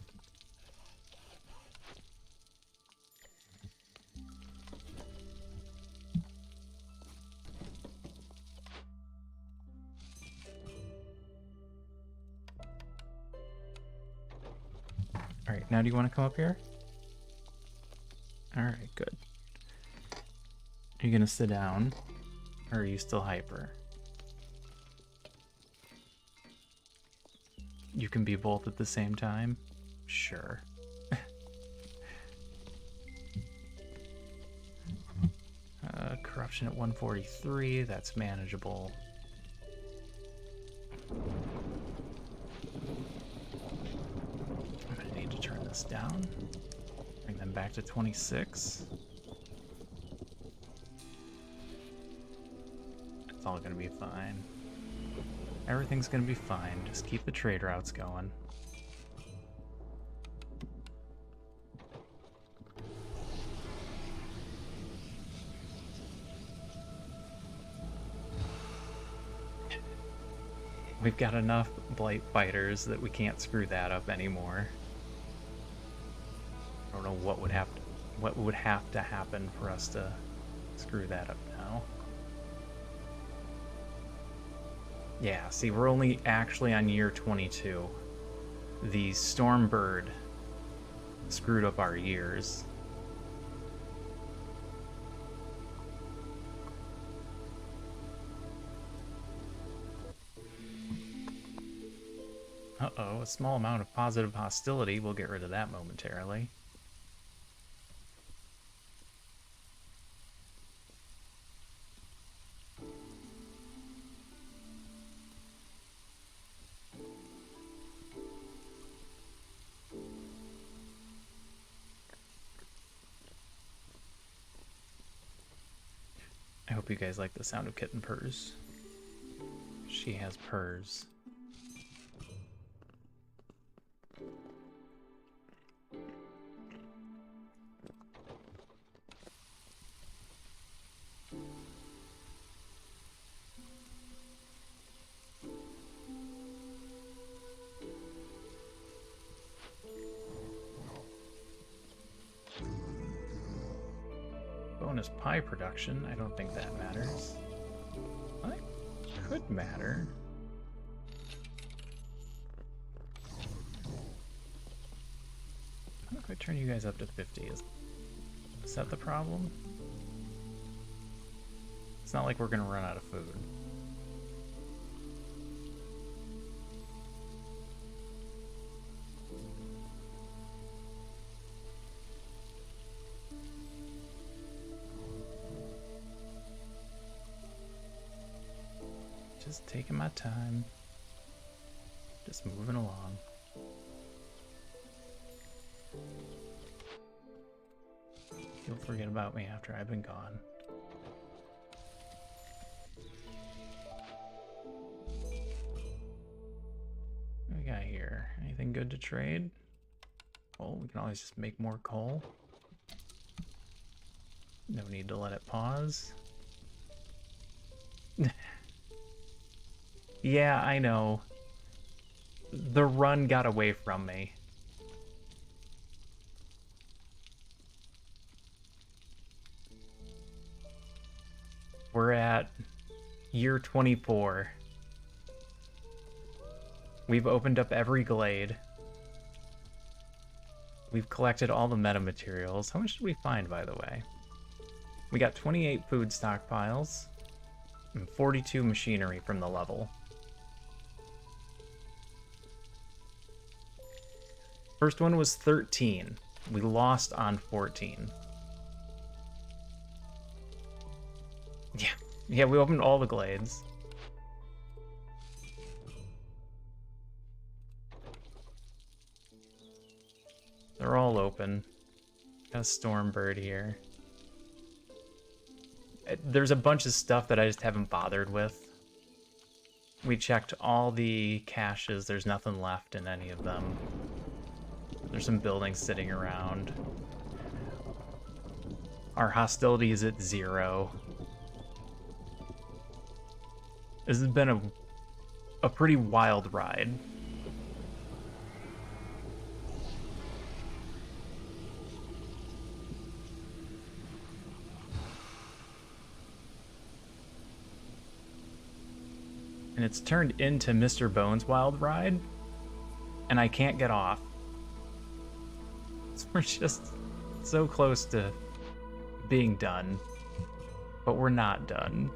Alright, now do you want to come up here? Alright, good. Are you gonna sit down? Or are you still hyper? You can be both at the same time? Sure. Corruption at 143, that's manageable. I'm gonna need to turn this down. Bring them back to 26. It's all gonna be fine. Everything's gonna be fine. Just keep the trade routes going. We've got enough blight fighters that we can't screw that up anymore. I don't know what would have to happen for us to screw that up now. Yeah, see, we're only actually on year 22. The Stormbird screwed up our years. Uh-oh, a small amount of positive hostility. We'll get rid of that momentarily. I hope you guys like the sound of kitten purrs. She has purrs. Bonus pie production, I don't think that matters. That could matter. How if I turn you guys up to 50? Is that the problem? It's not like we're gonna run out of food. Just taking my time. Just moving along. You'll forget about me after I've been gone. What we got here? Anything good to trade? Coal? We can always just make more coal. No need to let it pause. Yeah, I know. The run got away from me. We're at year 24. We've opened up every glade. We've collected all the meta materials. How much did we find, by the way? We got 28 food stockpiles and 42 machinery from the level. First one was 13. We lost on 14. Yeah, we opened all the glades. They're all open. Got a Stormbird here. There's a bunch of stuff that I just haven't bothered with. We checked all the caches. There's nothing left in any of them. There's some buildings sitting around. Our hostility is at 0. This has been a pretty wild ride. And it's turned into Mr. Bones' wild ride, and I can't get off. So we're just so close to being done, but we're not done.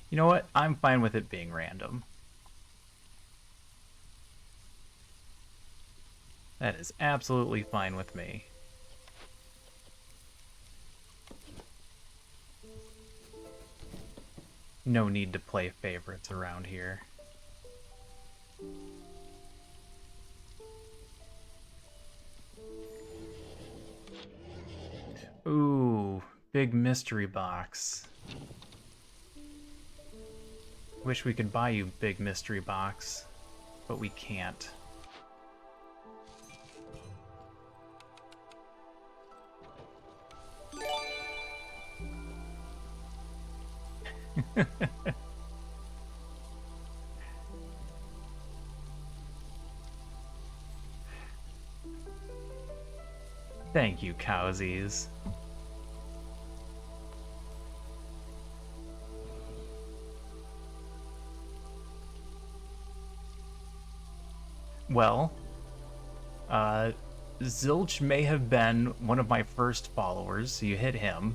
You know what? I'm fine with it being random. That is absolutely fine with me. No need to play favorites around here. Ooh, big mystery box. Wish we could buy you big mystery box, but we can't. Thank you, cowsies. Well, Zilch may have been one of my first followers, so you hit him.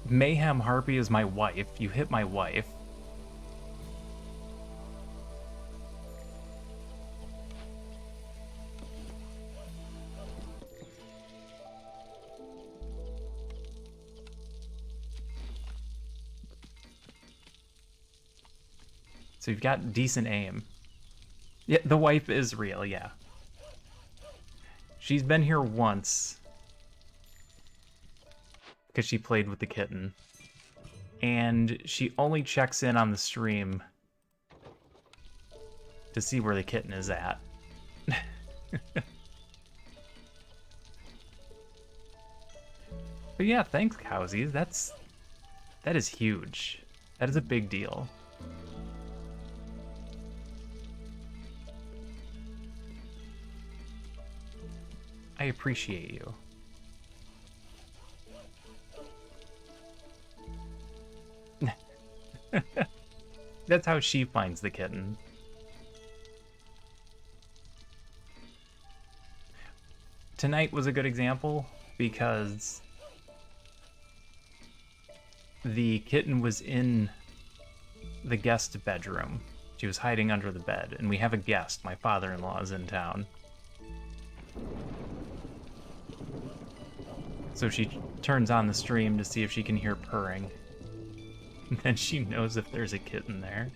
Mayhem Harpy is my wife. You hit my wife. So you've got decent aim. Yeah, the wife is real, yeah. She's been here once. Because she played with the kitten. And she only checks in on the stream to see where the kitten is at. But yeah, thanks, cowsies. That is huge. That is a big deal. I appreciate you. That's how she finds the kitten. tonight was a good example because the kitten was in the guest bedroom. She was hiding under the bed, and we have a guest. My father-in-law is in town. So she turns on the stream to see if she can hear purring. And then she knows if there's a kitten there.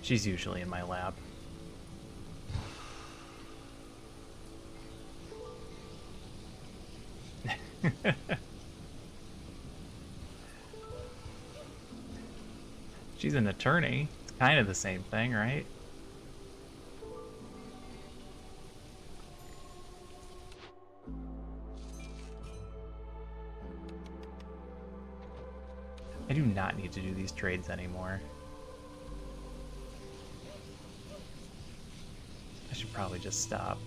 She's usually in my lap. She's an attorney. It's kind of the same thing, right? I do not need to do these trades anymore. I should probably just stop.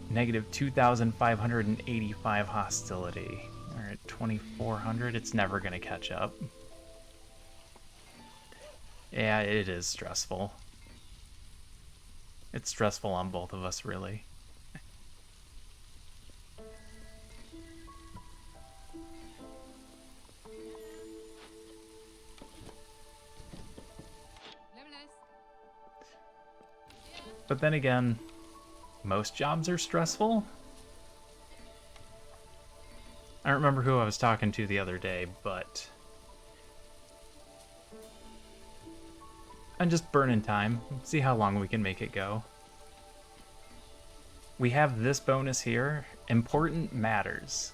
Negative 2,585 hostility. Alright, 2,400. It's never gonna catch up. Yeah, it is stressful. It's stressful on both of us, really. But then again, most jobs are stressful. I don't remember who I was talking to the other day, but I'm just burning time. See how long we can make it go. We have this bonus here. Important matters.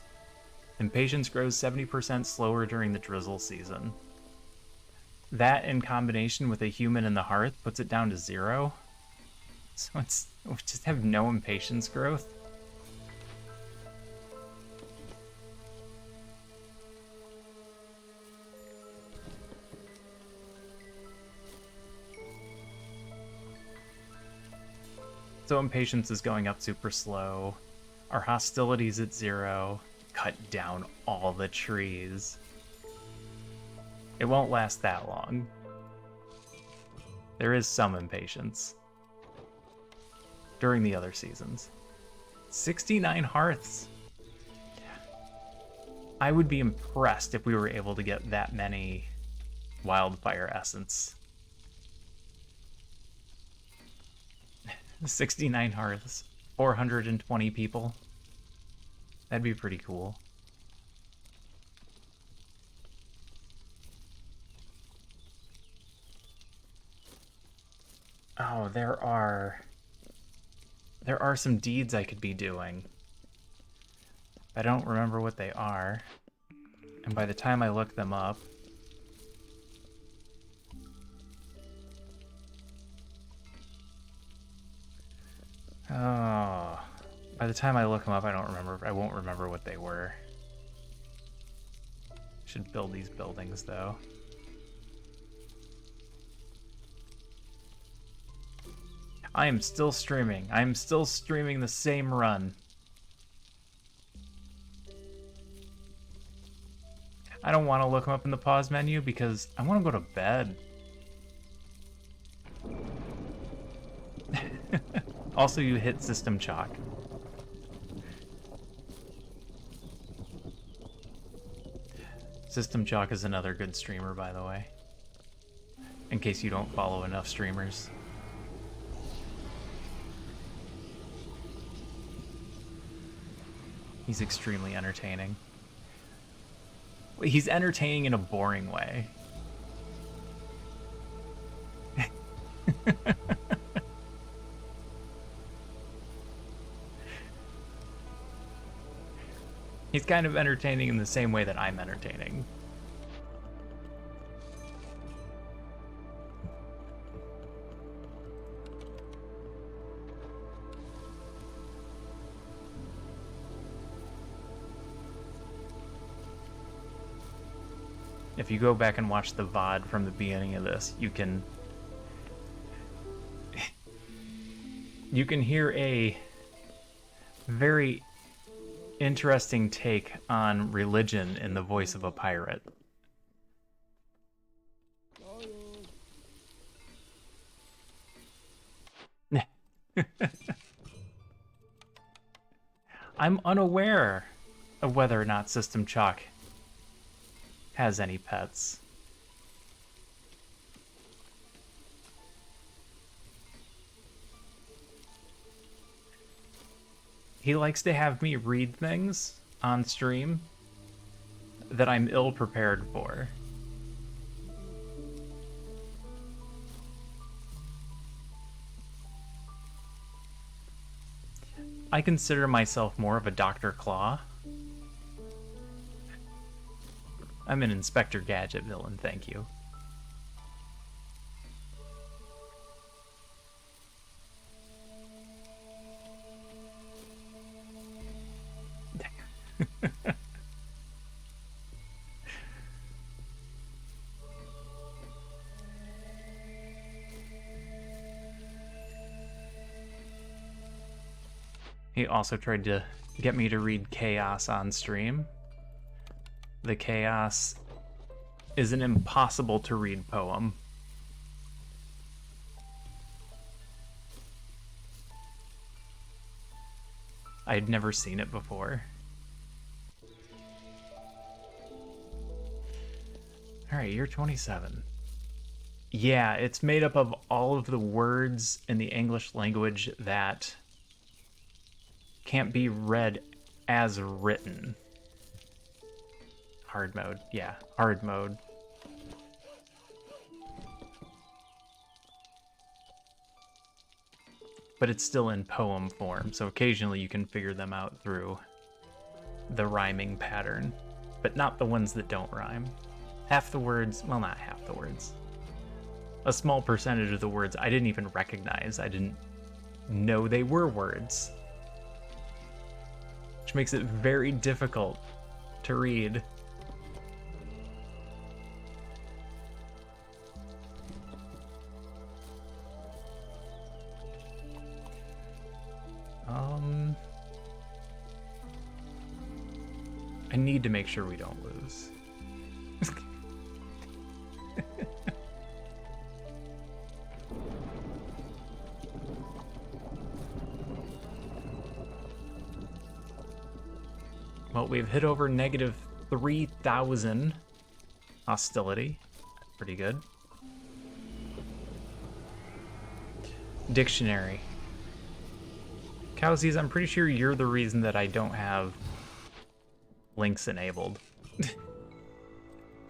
Impatience grows 70% slower during the drizzle season. That in combination with a human in the hearth puts it down to 0. So we just have no impatience growth. So impatience is going up super slow. Our hostility's at 0. Cut down all the trees. It won't last that long. There is some impatience during the other seasons. 69 hearths. I would be impressed if we were able to get that many wildfire essence. 69 hearths, 420 people. That'd be pretty cool. Oh, there are some deeds I could be doing. I don't remember what they are. And by the time I look them up, oh, by the time I look them up, I won't remember what they were. Should build these buildings though. I am still streaming. I am still streaming the same run. I don't want to look them up in the pause menu because I want to go to bed. Also, you hit System Chalk. System Chalk is another good streamer, by the way. In case you don't follow enough streamers. He's extremely entertaining. He's entertaining in a boring way. He's kind of entertaining in the same way that I'm entertaining. If you go back and watch the VOD from the beginning of this, you can hear a Very interesting take on religion in the voice of a pirate. I'm unaware of whether or not System Chalk has any pets. He likes to have me read things on stream that I'm ill prepared for. I consider myself more of a Dr. Claw. I'm an Inspector Gadget villain, thank you. He also tried to get me to read Chaos on stream. The Chaos is an impossible to read poem. I'd never seen it before. Alright, you're 27. Yeah, it's made up of all of the words in the English language that can't be read as written. Hard mode, yeah, hard mode. But it's still in poem form, so occasionally you can figure them out through the rhyming pattern, but not the ones that don't rhyme. Half the words, well, not half the words. A small percentage of the words I didn't even recognize. I didn't know they were words. Which makes it very difficult to read. I need to make sure we don't lose. Well, we've hit over negative 3,000 hostility. Pretty good. Dictionary. Cowsies, I'm pretty sure you're the reason that I don't have links enabled.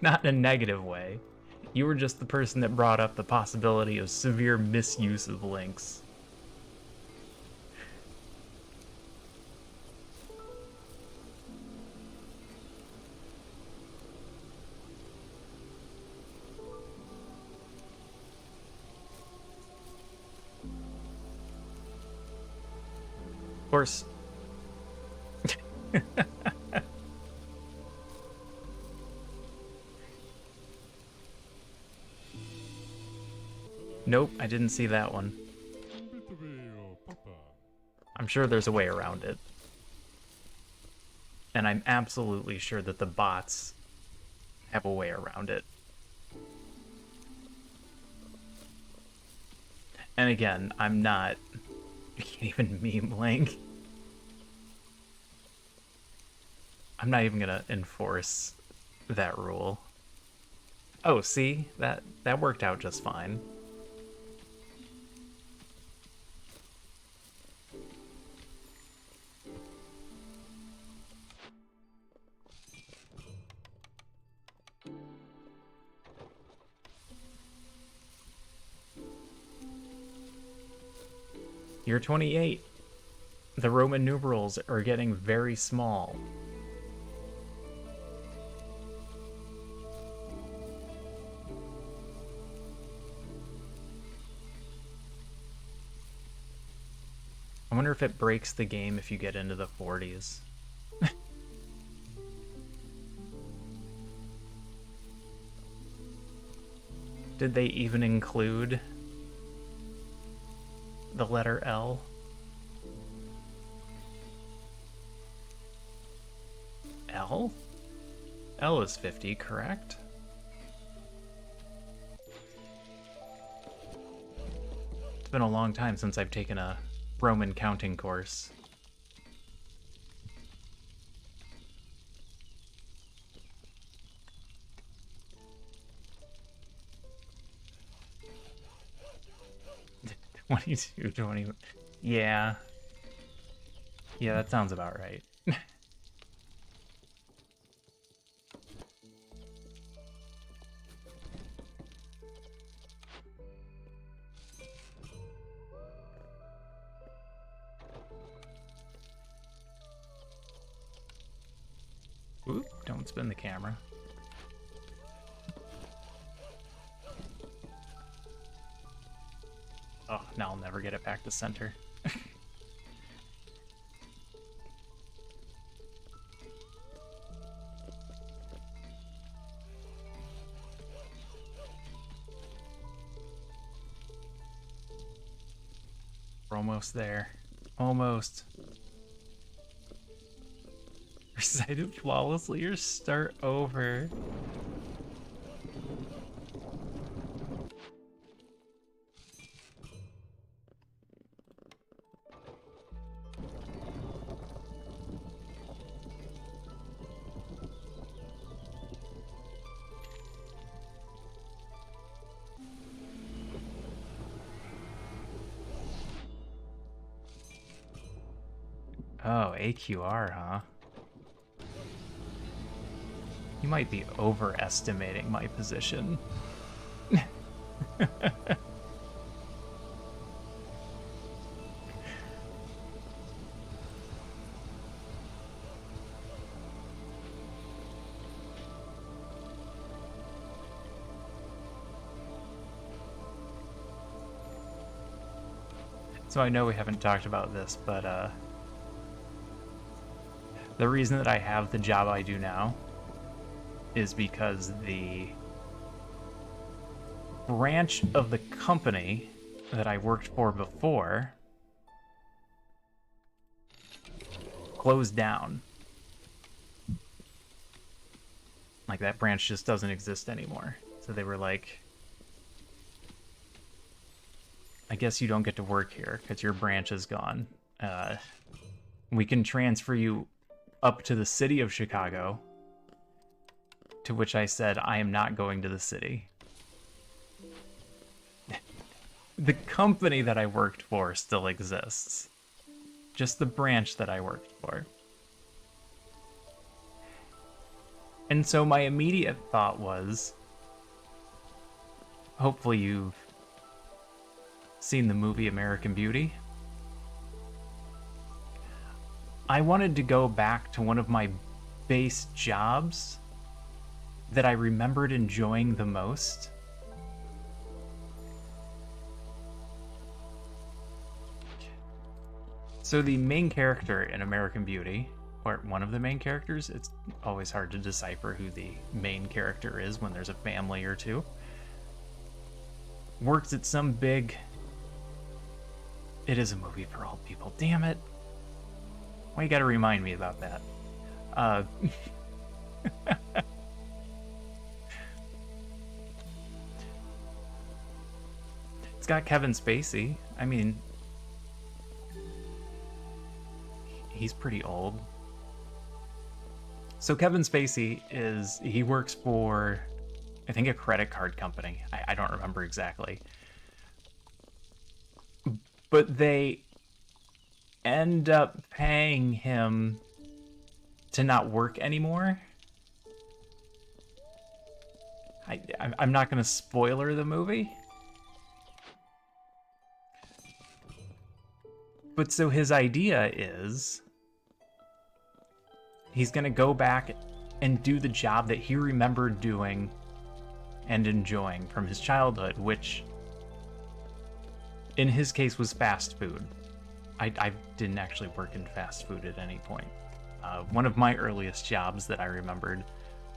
Not in a negative way. You were just the person that brought up the possibility of severe misuse of links. Of course. Nope, I didn't see that one. I'm sure there's a way around it. And I'm absolutely sure that the bots have a way around it. And again, I'm not... I can't even meme link. I'm not even gonna enforce that rule. Oh, see? That worked out just fine. Year 28. The Roman numerals are getting very small. I wonder if it breaks the game if you get into the 40s. Did they even include the letter L? L? L is 50, correct? It's been a long time since I've taken a Roman counting course. $22, 20. Yeah. Yeah, that sounds about right. Oop, don't spin the camera. Oh, now I'll never get it back to center. We're almost there. Almost. Recited flawlessly or start over. Oh, AQR, huh? You might be overestimating my position. So I know we haven't talked about this, but the reason that I have the job I do now is because the branch of the company that I worked for before closed down. Like, that branch just doesn't exist anymore. So they were like, I guess you don't get to work here because your branch is gone. We can transfer you up to the city of Chicago. To which I said, I am not going to the city. The company that I worked for still exists. Just the branch that I worked for. And so my immediate thought was, hopefully you've seen the movie American Beauty. I wanted to go back to one of my base jobs that I remembered enjoying the most. So the main character in American Beauty, or one of the main characters, it's always hard to decipher who the main character is when there's a family or two, works at some big... It is a movie for old people, damn it. Why you gotta remind me about that? It's got Kevin Spacey. I mean, he's pretty old. So Kevin Spacey he works for, I think, a credit card company. I don't remember exactly. But they end up paying him to not work anymore. I'm not going to spoiler the movie. But so his idea is he's going to go back and do the job that he remembered doing and enjoying from his childhood, which in his case was fast food. I didn't actually work in fast food at any point. One of my earliest jobs that I remembered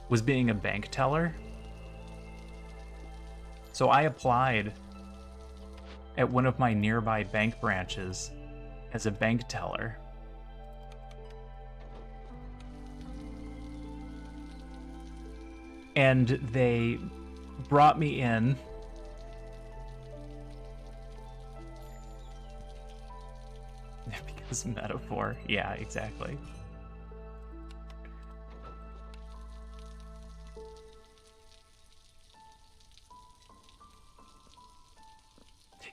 was being a bank teller. So I applied at one of my nearby bank branches as a bank teller. And they brought me in. Because metaphor. Yeah, exactly.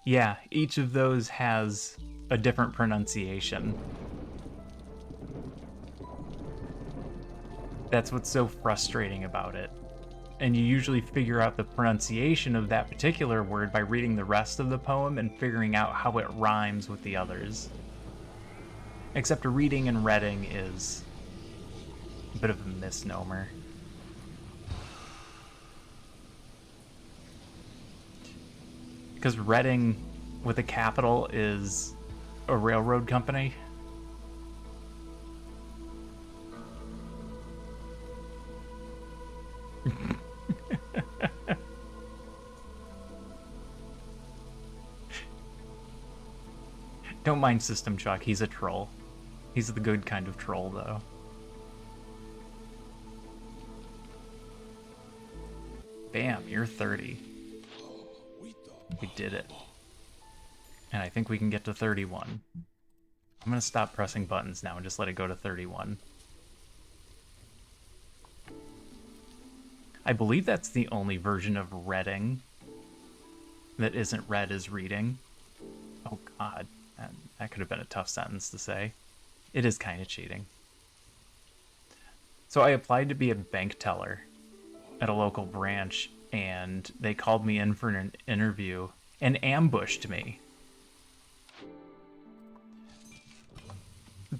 Yeah, each of those has a different pronunciation. That's what's so frustrating about it. And you usually figure out the pronunciation of that particular word by reading the rest of the poem and figuring out how it rhymes with the others. Except reading and reading is a bit of a misnomer. Because Reading with a capital is a railroad company. Don't mind System Chuck, he's a troll. He's the good kind of troll, though. Bam, you're 30. We did it. And I think we can get to 31. I'm gonna stop pressing buttons now and just let it go to 31. I believe that's the only version of reading that isn't read as reading. Oh god, that could have been a tough sentence to say. It is kind of cheating. So I applied to be a bank teller at a local branch, and they called me in for an interview and ambushed me.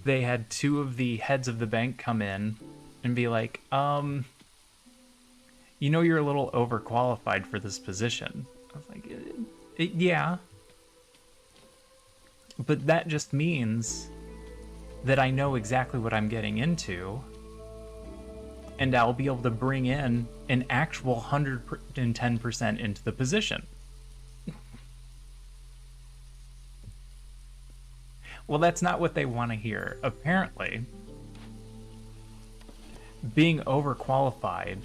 They had two of the heads of the bank come in and be like, you know you're a little overqualified for this position. I was like, yeah. But that just means that I know exactly what I'm getting into, and I'll be able to bring in an actual 110% into the position. Well, that's not what they want to hear. Apparently, being overqualified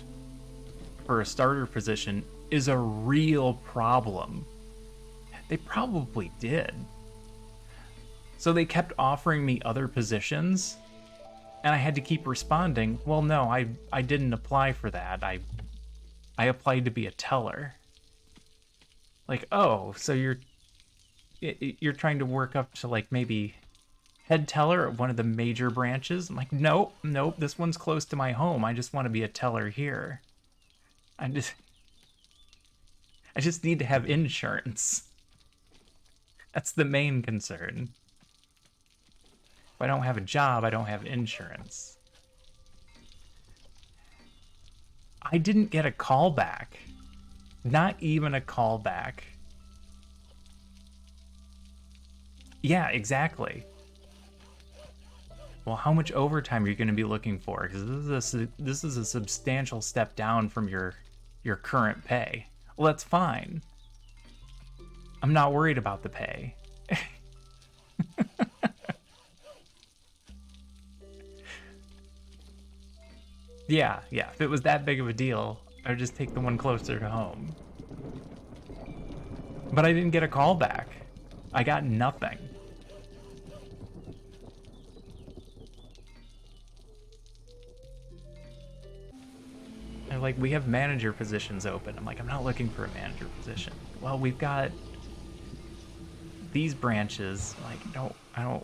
for a starter position is a real problem. They probably did. So they kept offering me other positions, and I had to keep responding, well, no, I didn't apply for that. I applied to be a teller. Like, oh, so you're trying to work up to like maybe head teller at one of the major branches? I'm like, nope, this one's close to my home. I just want to be a teller here. I just need to have insurance. That's the main concern. If I don't have a job, I don't have insurance. I didn't get a call back. Not even a call back. Yeah, exactly. Well, how much overtime are you going to be looking for? Because this is a substantial step down from your current pay. Well, that's fine. I'm not worried about the pay. Yeah, if it was that big of a deal, I would just take the one closer to home. But I didn't get a call back. I got nothing. They're like, we have manager positions open. I'm like, I'm not looking for a manager position. Well, we've got these branches. Like, no, I don't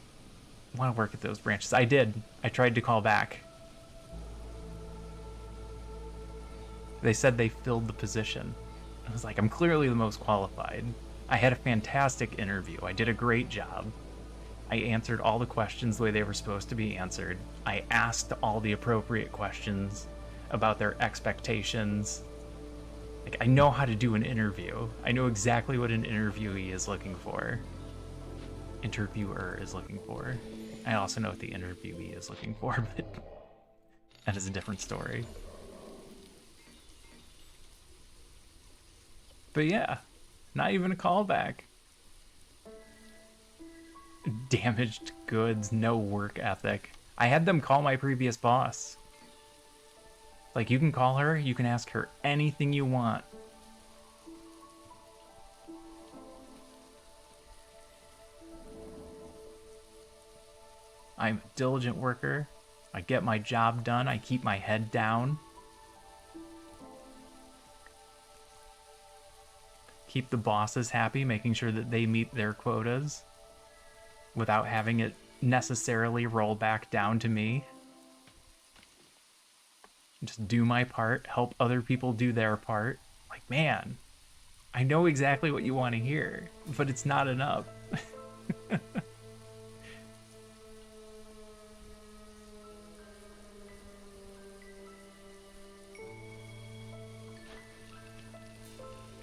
want to work at those branches. I did. I tried to call back. They said they filled the position. I was like, I'm clearly the most qualified. I had a fantastic interview. I did a great job. I answered all the questions the way they were supposed to be answered. I asked all the appropriate questions about their expectations. Like, I know how to do an interview. I know exactly what an interviewee is looking for. Interviewer is looking for. I also know what the interviewee is looking for, but that is a different story. But yeah, not even a callback. Damaged goods, no work ethic. I had them call my previous boss. Like, you can call her, you can ask her anything you want. I'm a diligent worker. I get my job done. I keep my head down. Keep the bosses happy, making sure that they meet their quotas without having it necessarily roll back down to me. Just do my part, help other people do their part. Like, man, I know exactly what you want to hear, but it's not enough.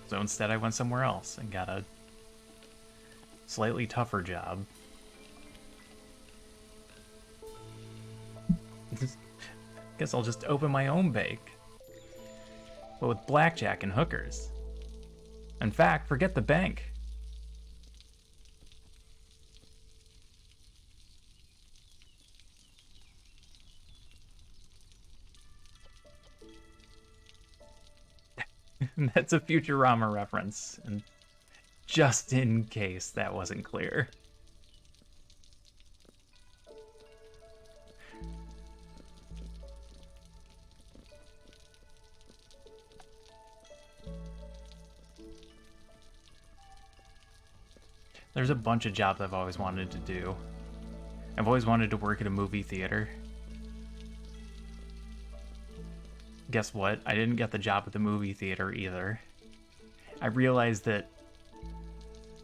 So instead I went somewhere else and got a slightly tougher job. Guess I'll just open my own bake. But with blackjack and hookers. In fact, forget the bank. That's a Futurama reference, and just in case that wasn't clear. There's a bunch of jobs I've always wanted to do. I've always wanted to work at a movie theater. Guess what? I didn't get the job at the movie theater either. I realized that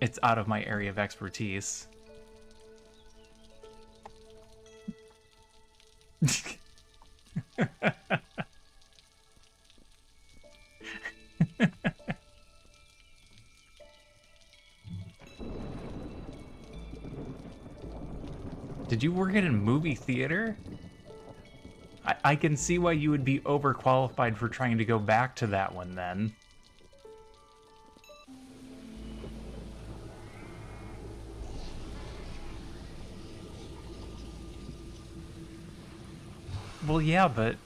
it's out of my area of expertise. Did you work at a movie theater? I can see why you would be overqualified for trying to go back to that one then. Well, yeah, but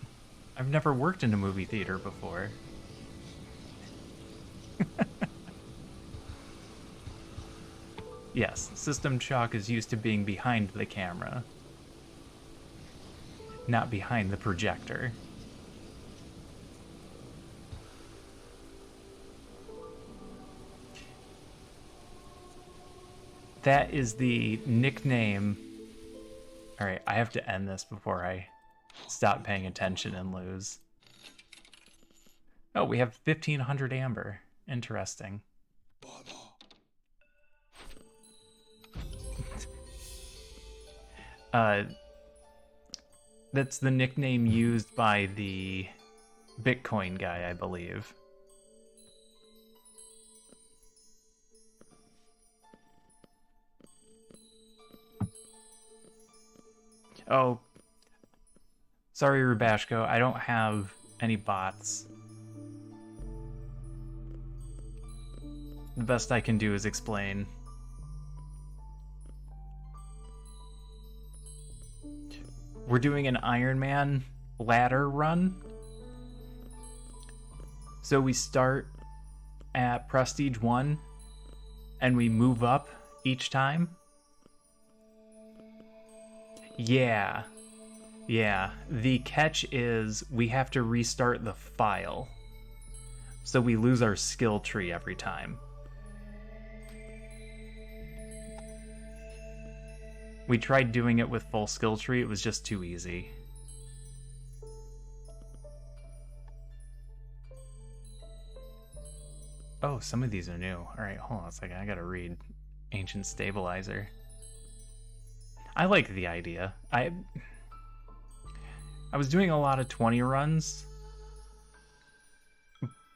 I've never worked in a movie theater before. Yes, System Shock is used to being behind the camera, not behind the projector. That is the nickname. Alright, I have to end this before I stop paying attention and lose. Oh, we have 1500 amber. Interesting. That's the nickname used by the Bitcoin guy, I believe. Oh, sorry, Rubashko, I don't have any bots. The best I can do is explain. We're doing an Ironman ladder run. So we start at Prestige 1 and we move up each time. Yeah. The catch is we have to restart the file. So we lose our skill tree every time. We tried doing it with full skill tree, it was just too easy. Oh, some of these are new. Alright, hold on a second, I gotta read Ancient Stabilizer. I like the idea. I was doing a lot of 20 runs,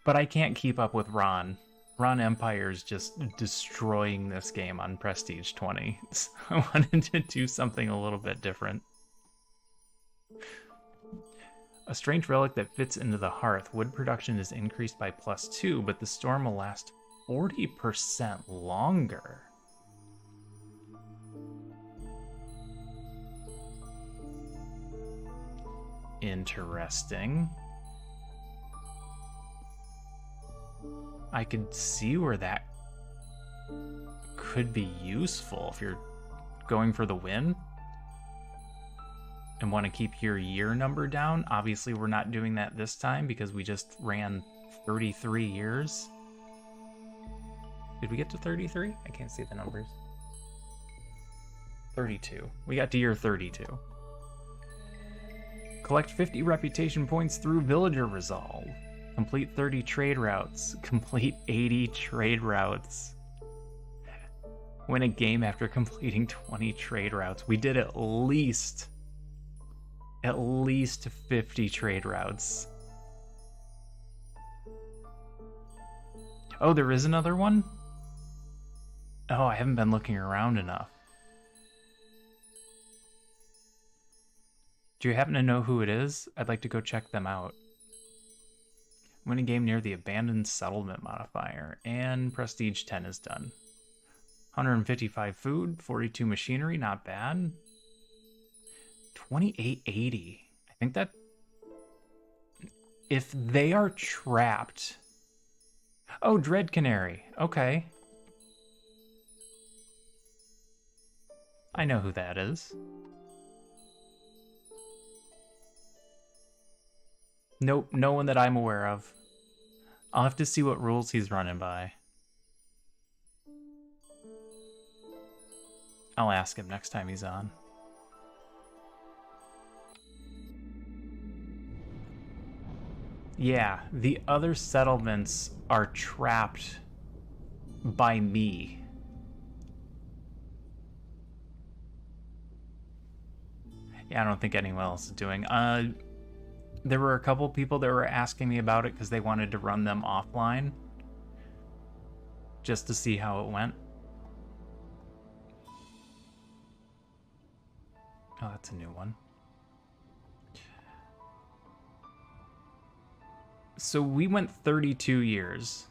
but I can't keep up with Ron. Ron Empire's just destroying this game on Prestige 20. So I wanted to do something a little bit different. A strange relic that fits into the hearth. Wood production is increased by +2, but the storm will last 40% longer. Interesting. I could see where that could be useful if you're going for the win and want to keep your year number down. Obviously, we're not doing that this time because we just ran 33 years. Did we get to 33? I can't see the numbers. 32. We got to year 32. Collect 50 reputation points through Villager Resolve. Complete 30 trade routes. Complete 80 trade routes. Win a game after completing 20 trade routes. We did at least 50 trade routes. Oh, there is another one? Oh, I haven't been looking around enough. Do you happen to know who it is? I'd like to go check them out. Win a game near the Abandoned Settlement modifier, and Prestige 10 is done. 155 food, 42 machinery, not bad. 2880. I think that... If they are trapped... Oh, Dread Canary. Okay. I know who that is. Nope, no one that I'm aware of. I'll have to see what rules he's running by. I'll ask him next time he's on. Yeah, the other settlements are trapped by me. Yeah, I don't think anyone else is doing. There were a couple people that were asking me about it because they wanted to run them offline. Just to see how it went. Oh, that's a new one. So we went 32 years.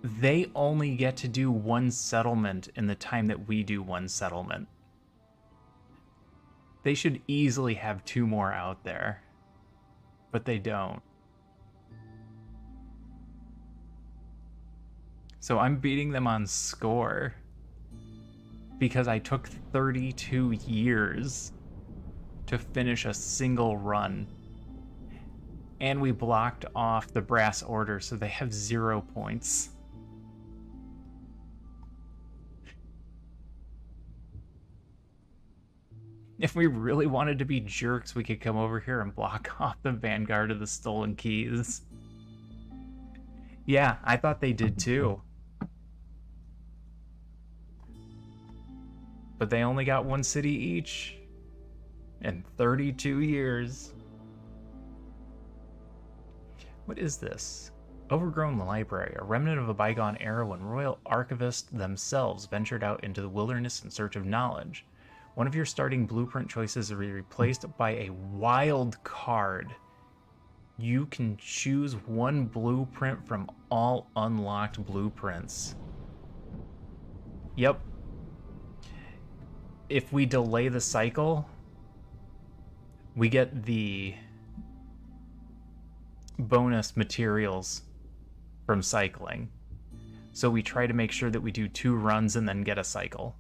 They only get to do one settlement in the time that we do one settlement. They should easily have 2 more out there, but they don't. So I'm beating them on score because I took 32 years to finish a single run. And we blocked off the brass order, so they have 0 points. If we really wanted to be jerks, we could come over here and block off the Vanguard of the Stolen Keys. Yeah, I thought they did too. But they only got 1 city each in 32 years. What is this? Overgrown Library, a remnant of a bygone era when royal archivists themselves ventured out into the wilderness in search of knowledge. One of your starting blueprint choices is replaced by a wild card. You can choose 1 blueprint from all unlocked blueprints. Yep. If we delay the cycle, we get the bonus materials from cycling. So we try to make sure that we do 2 runs and then get a cycle.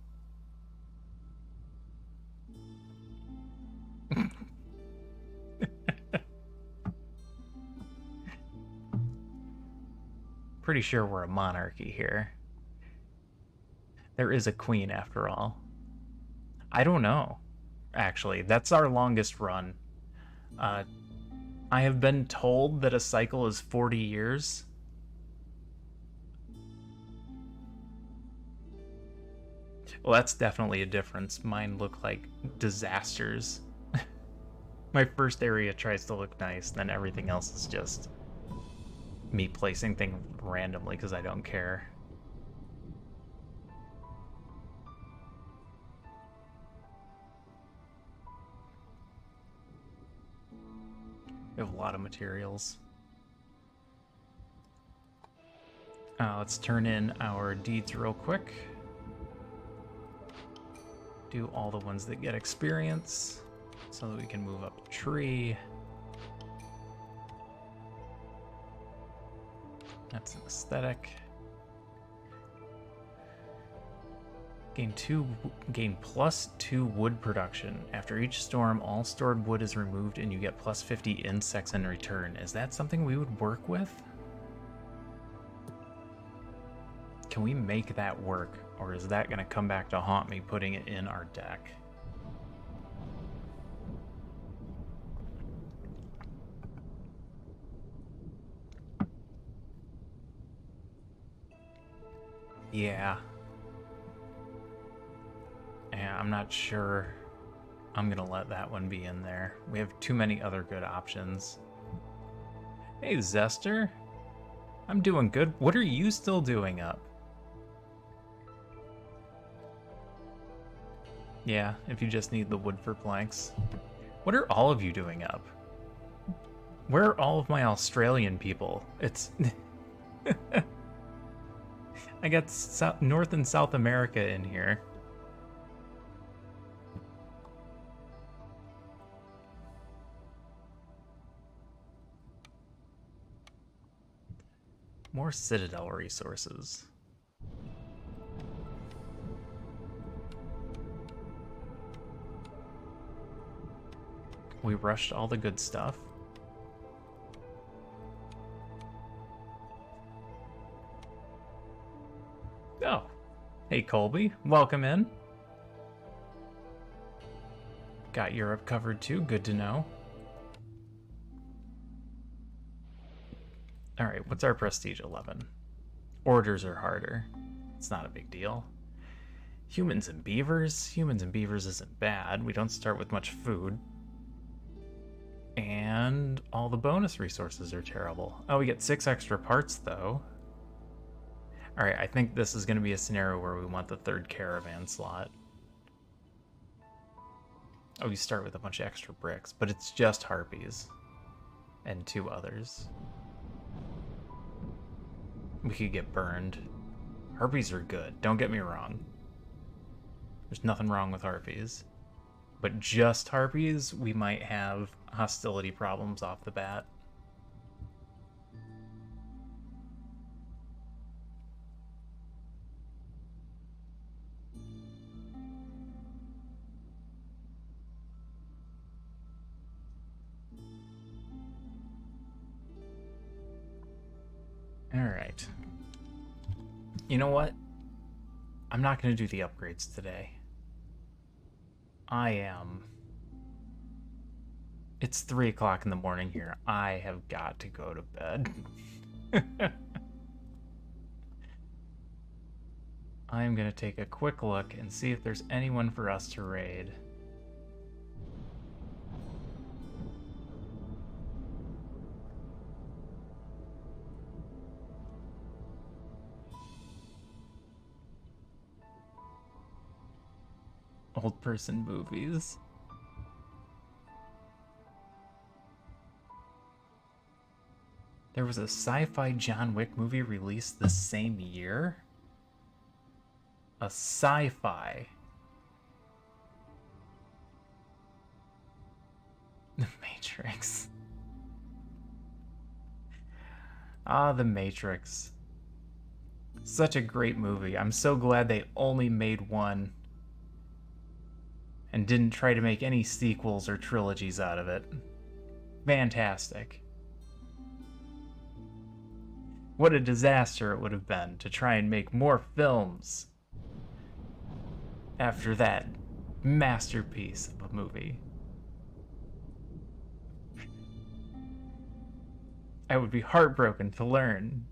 Pretty sure we're a monarchy here. There is a queen after all. I don't know, actually. That's our longest run. I have been told that a cycle is 40 years. Well, that's definitely a difference. Mine look like disasters. My first area tries to look nice, then everything else is just me placing things randomly because I don't care. We have a lot of materials. Let's turn in our deeds real quick. Do all the ones that get experience so that we can move up the tree. That's an aesthetic. Gain +2 wood production. After each storm, all stored wood is removed and you get +50 insects in return. Is that something we would work with? Can we make that work? Or is that going to come back to haunt me putting it in our deck? Yeah. Yeah, I'm not sure I'm gonna let that one be in there. We have too many other good options. Hey, Zester. I'm doing good. What are you still doing up? Yeah, if you just need the wood for planks. What are all of you doing up? Where are all of my Australian people? It's... I got North and South America in here. More Citadel resources. We rushed all the good stuff. Oh. Hey, Colby. Welcome in. Got Europe covered too. Good to know. Alright, what's our prestige? 11. Orders are harder. It's not a big deal. Humans and beavers? Humans and beavers isn't bad. We don't start with much food. And all the bonus resources are terrible. Oh, we get 6 extra parts, though. Alright, I think this is going to be a scenario where we want the 3rd caravan slot. Oh, we start with a bunch of extra bricks, but it's just harpies. And 2 others. We could get burned. Harpies are good, don't get me wrong. There's nothing wrong with harpies. But just harpies, we might have hostility problems off the bat. Alright. You know what? I'm not going to do the upgrades today. I am... It's 3 o'clock in the morning here. I have got to go to bed. I'm going to take a quick look and see if there's anyone for us to raid. Old person movies. There was a sci-fi John Wick movie released the same year? A sci-fi. The Matrix. Ah, The Matrix. Such a great movie. I'm so glad they only made one and didn't try to make any sequels or trilogies out of it. Fantastic. What a disaster it would have been to try and make more films after that masterpiece of a movie. I would be heartbroken to learn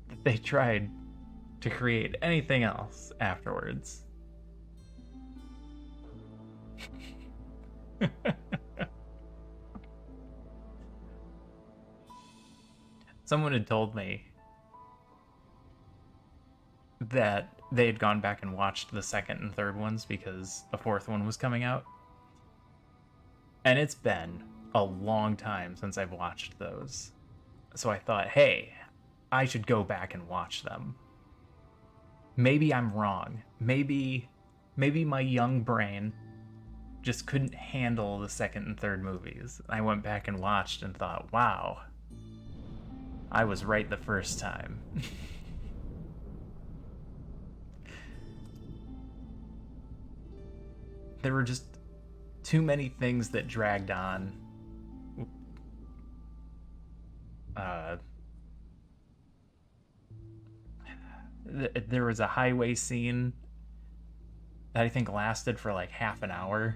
that they tried to create anything else afterwards. Someone had told me that they had gone back and watched the second and third ones because a fourth one was coming out. And it's been a long time since I've watched those. So I thought, hey, I should go back and watch them. Maybe I'm wrong. Maybe my young brain just couldn't handle the second and third movies. I went back and watched and thought, wow, I was right the first time. There were just too many things that dragged on. There was a highway scene that I think lasted for like half an hour.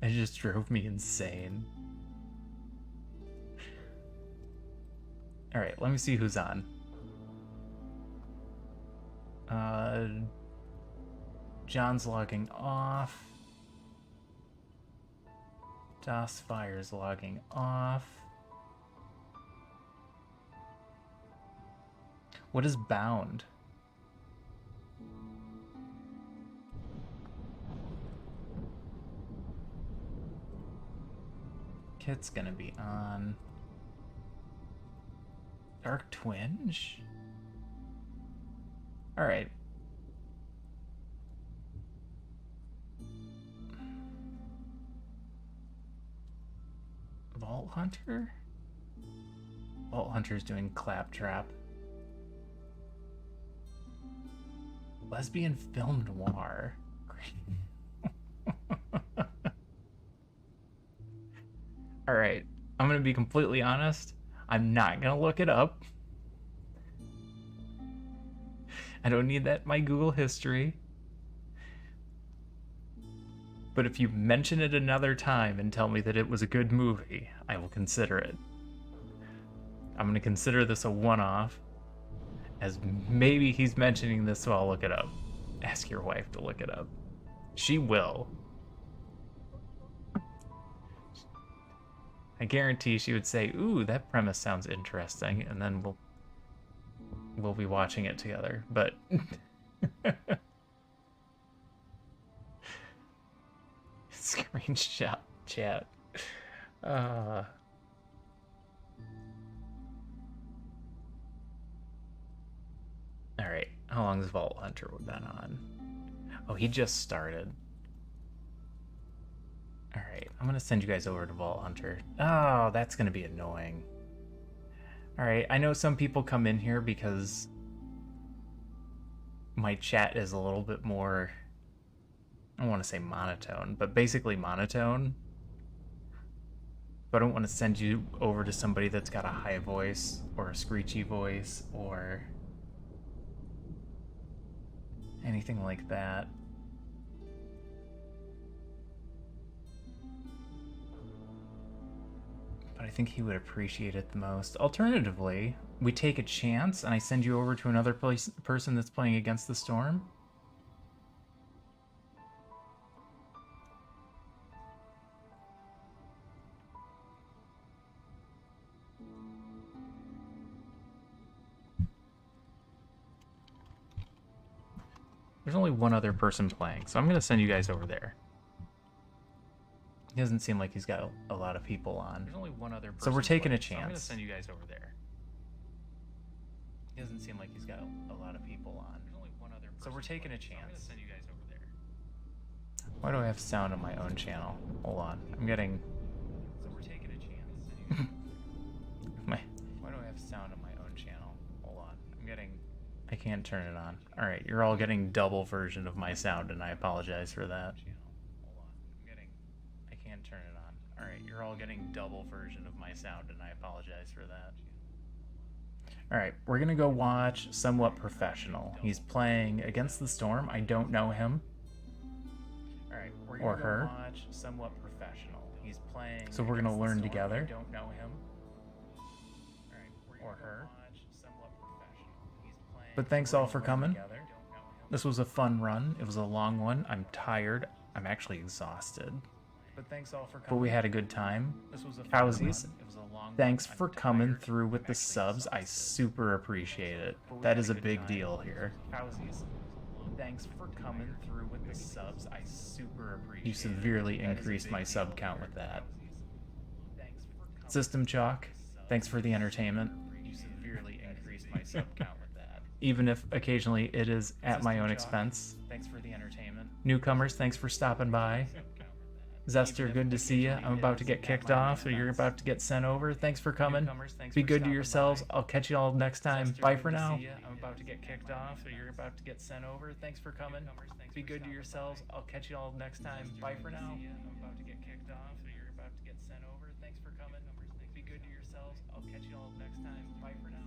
It just drove me insane. Alright, let me see who's on. John's logging off. DOS Fire's logging off. What is bound? Kit's gonna be on. Dark Twinge? Alright. Vault Hunter? Vault Hunter's doing Claptrap. Lesbian film noir. Alright, I'm gonna be completely honest. I'm not gonna look it up. I don't need that in my Google history. But if you mention it another time and tell me that it was a good movie, I will consider it. I'm gonna consider this a one-off, as maybe he's mentioning this, so I'll look it up. Ask your wife to look it up. She will. I guarantee she would say, "Ooh, that premise sounds interesting," and then we'll be watching it together. But screenshot chat. All right, how long has Vault Hunter been on? Oh, he just started. All right, I'm gonna send you guys over to Vault Hunter. Oh, that's gonna be annoying. All right, I know some people come in here because my chat is a little bit more, I don't want to say monotone, but basically monotone. But I don't want to send you over to somebody that's got a high voice or a screechy voice or anything like that. But I think he would appreciate it the most. Alternatively, we take a chance and I send you over to another person that's playing Against the Storm. There's only one other person playing, so I'm going to send you guys over there. He doesn't seem like he's got a lot of people on. There's only one other person. So we're taking a chance. So I'm going to send you guys over there. He doesn't seem like he's got a lot of people on. There's only one other person. So we're taking a chance. I'm going to send you guys over there. Why do I have sound on my own channel? Hold on. I'm getting... So we're taking a chance. Why do I have sound on my own channel? Hold on. I'm getting... I can't turn it on. Alright, you're all getting double version of my sound, and I apologize for that. Turn it on. Alright, you're all getting double version of my sound, and I apologize for that. Alright, we're gonna go watch Somewhat Professional. He's playing Against the Storm. I don't know him. Alright, we're gonna go watch Somewhat Professional. He's playing. So we're gonna learn together. I don't know him. Or her. But thanks all for coming. This was a fun run. It was a long one. I'm tired. I'm actually exhausted. But thanks all for coming. But we had a good time. Cowsies, thanks for coming through with the subs. I super appreciate it. That is a big deal here. Cowsies, thanks for coming through with the subs. I super appreciate it. You severely increased my sub count with that. System Chalk, thanks for the entertainment. You severely increased my sub count with that. Even if occasionally it is at my own expense. Thanks for the entertainment. Newcomers, thanks for stopping by. Zester, good to see you. I'm about to get kicked off, or you're about to get sent over. Thanks for coming. Be good to yourselves. I'll catch you all next time. Bye for now. I'm about to get kicked off, or you're about to get sent over. Thanks for coming. Be good to yourselves. I'll catch you all next time. Bye for now. I'm about to get kicked off, or you're about to get sent over. Thanks for coming. Be good to yourselves. I'll catch you all next time. Bye for now.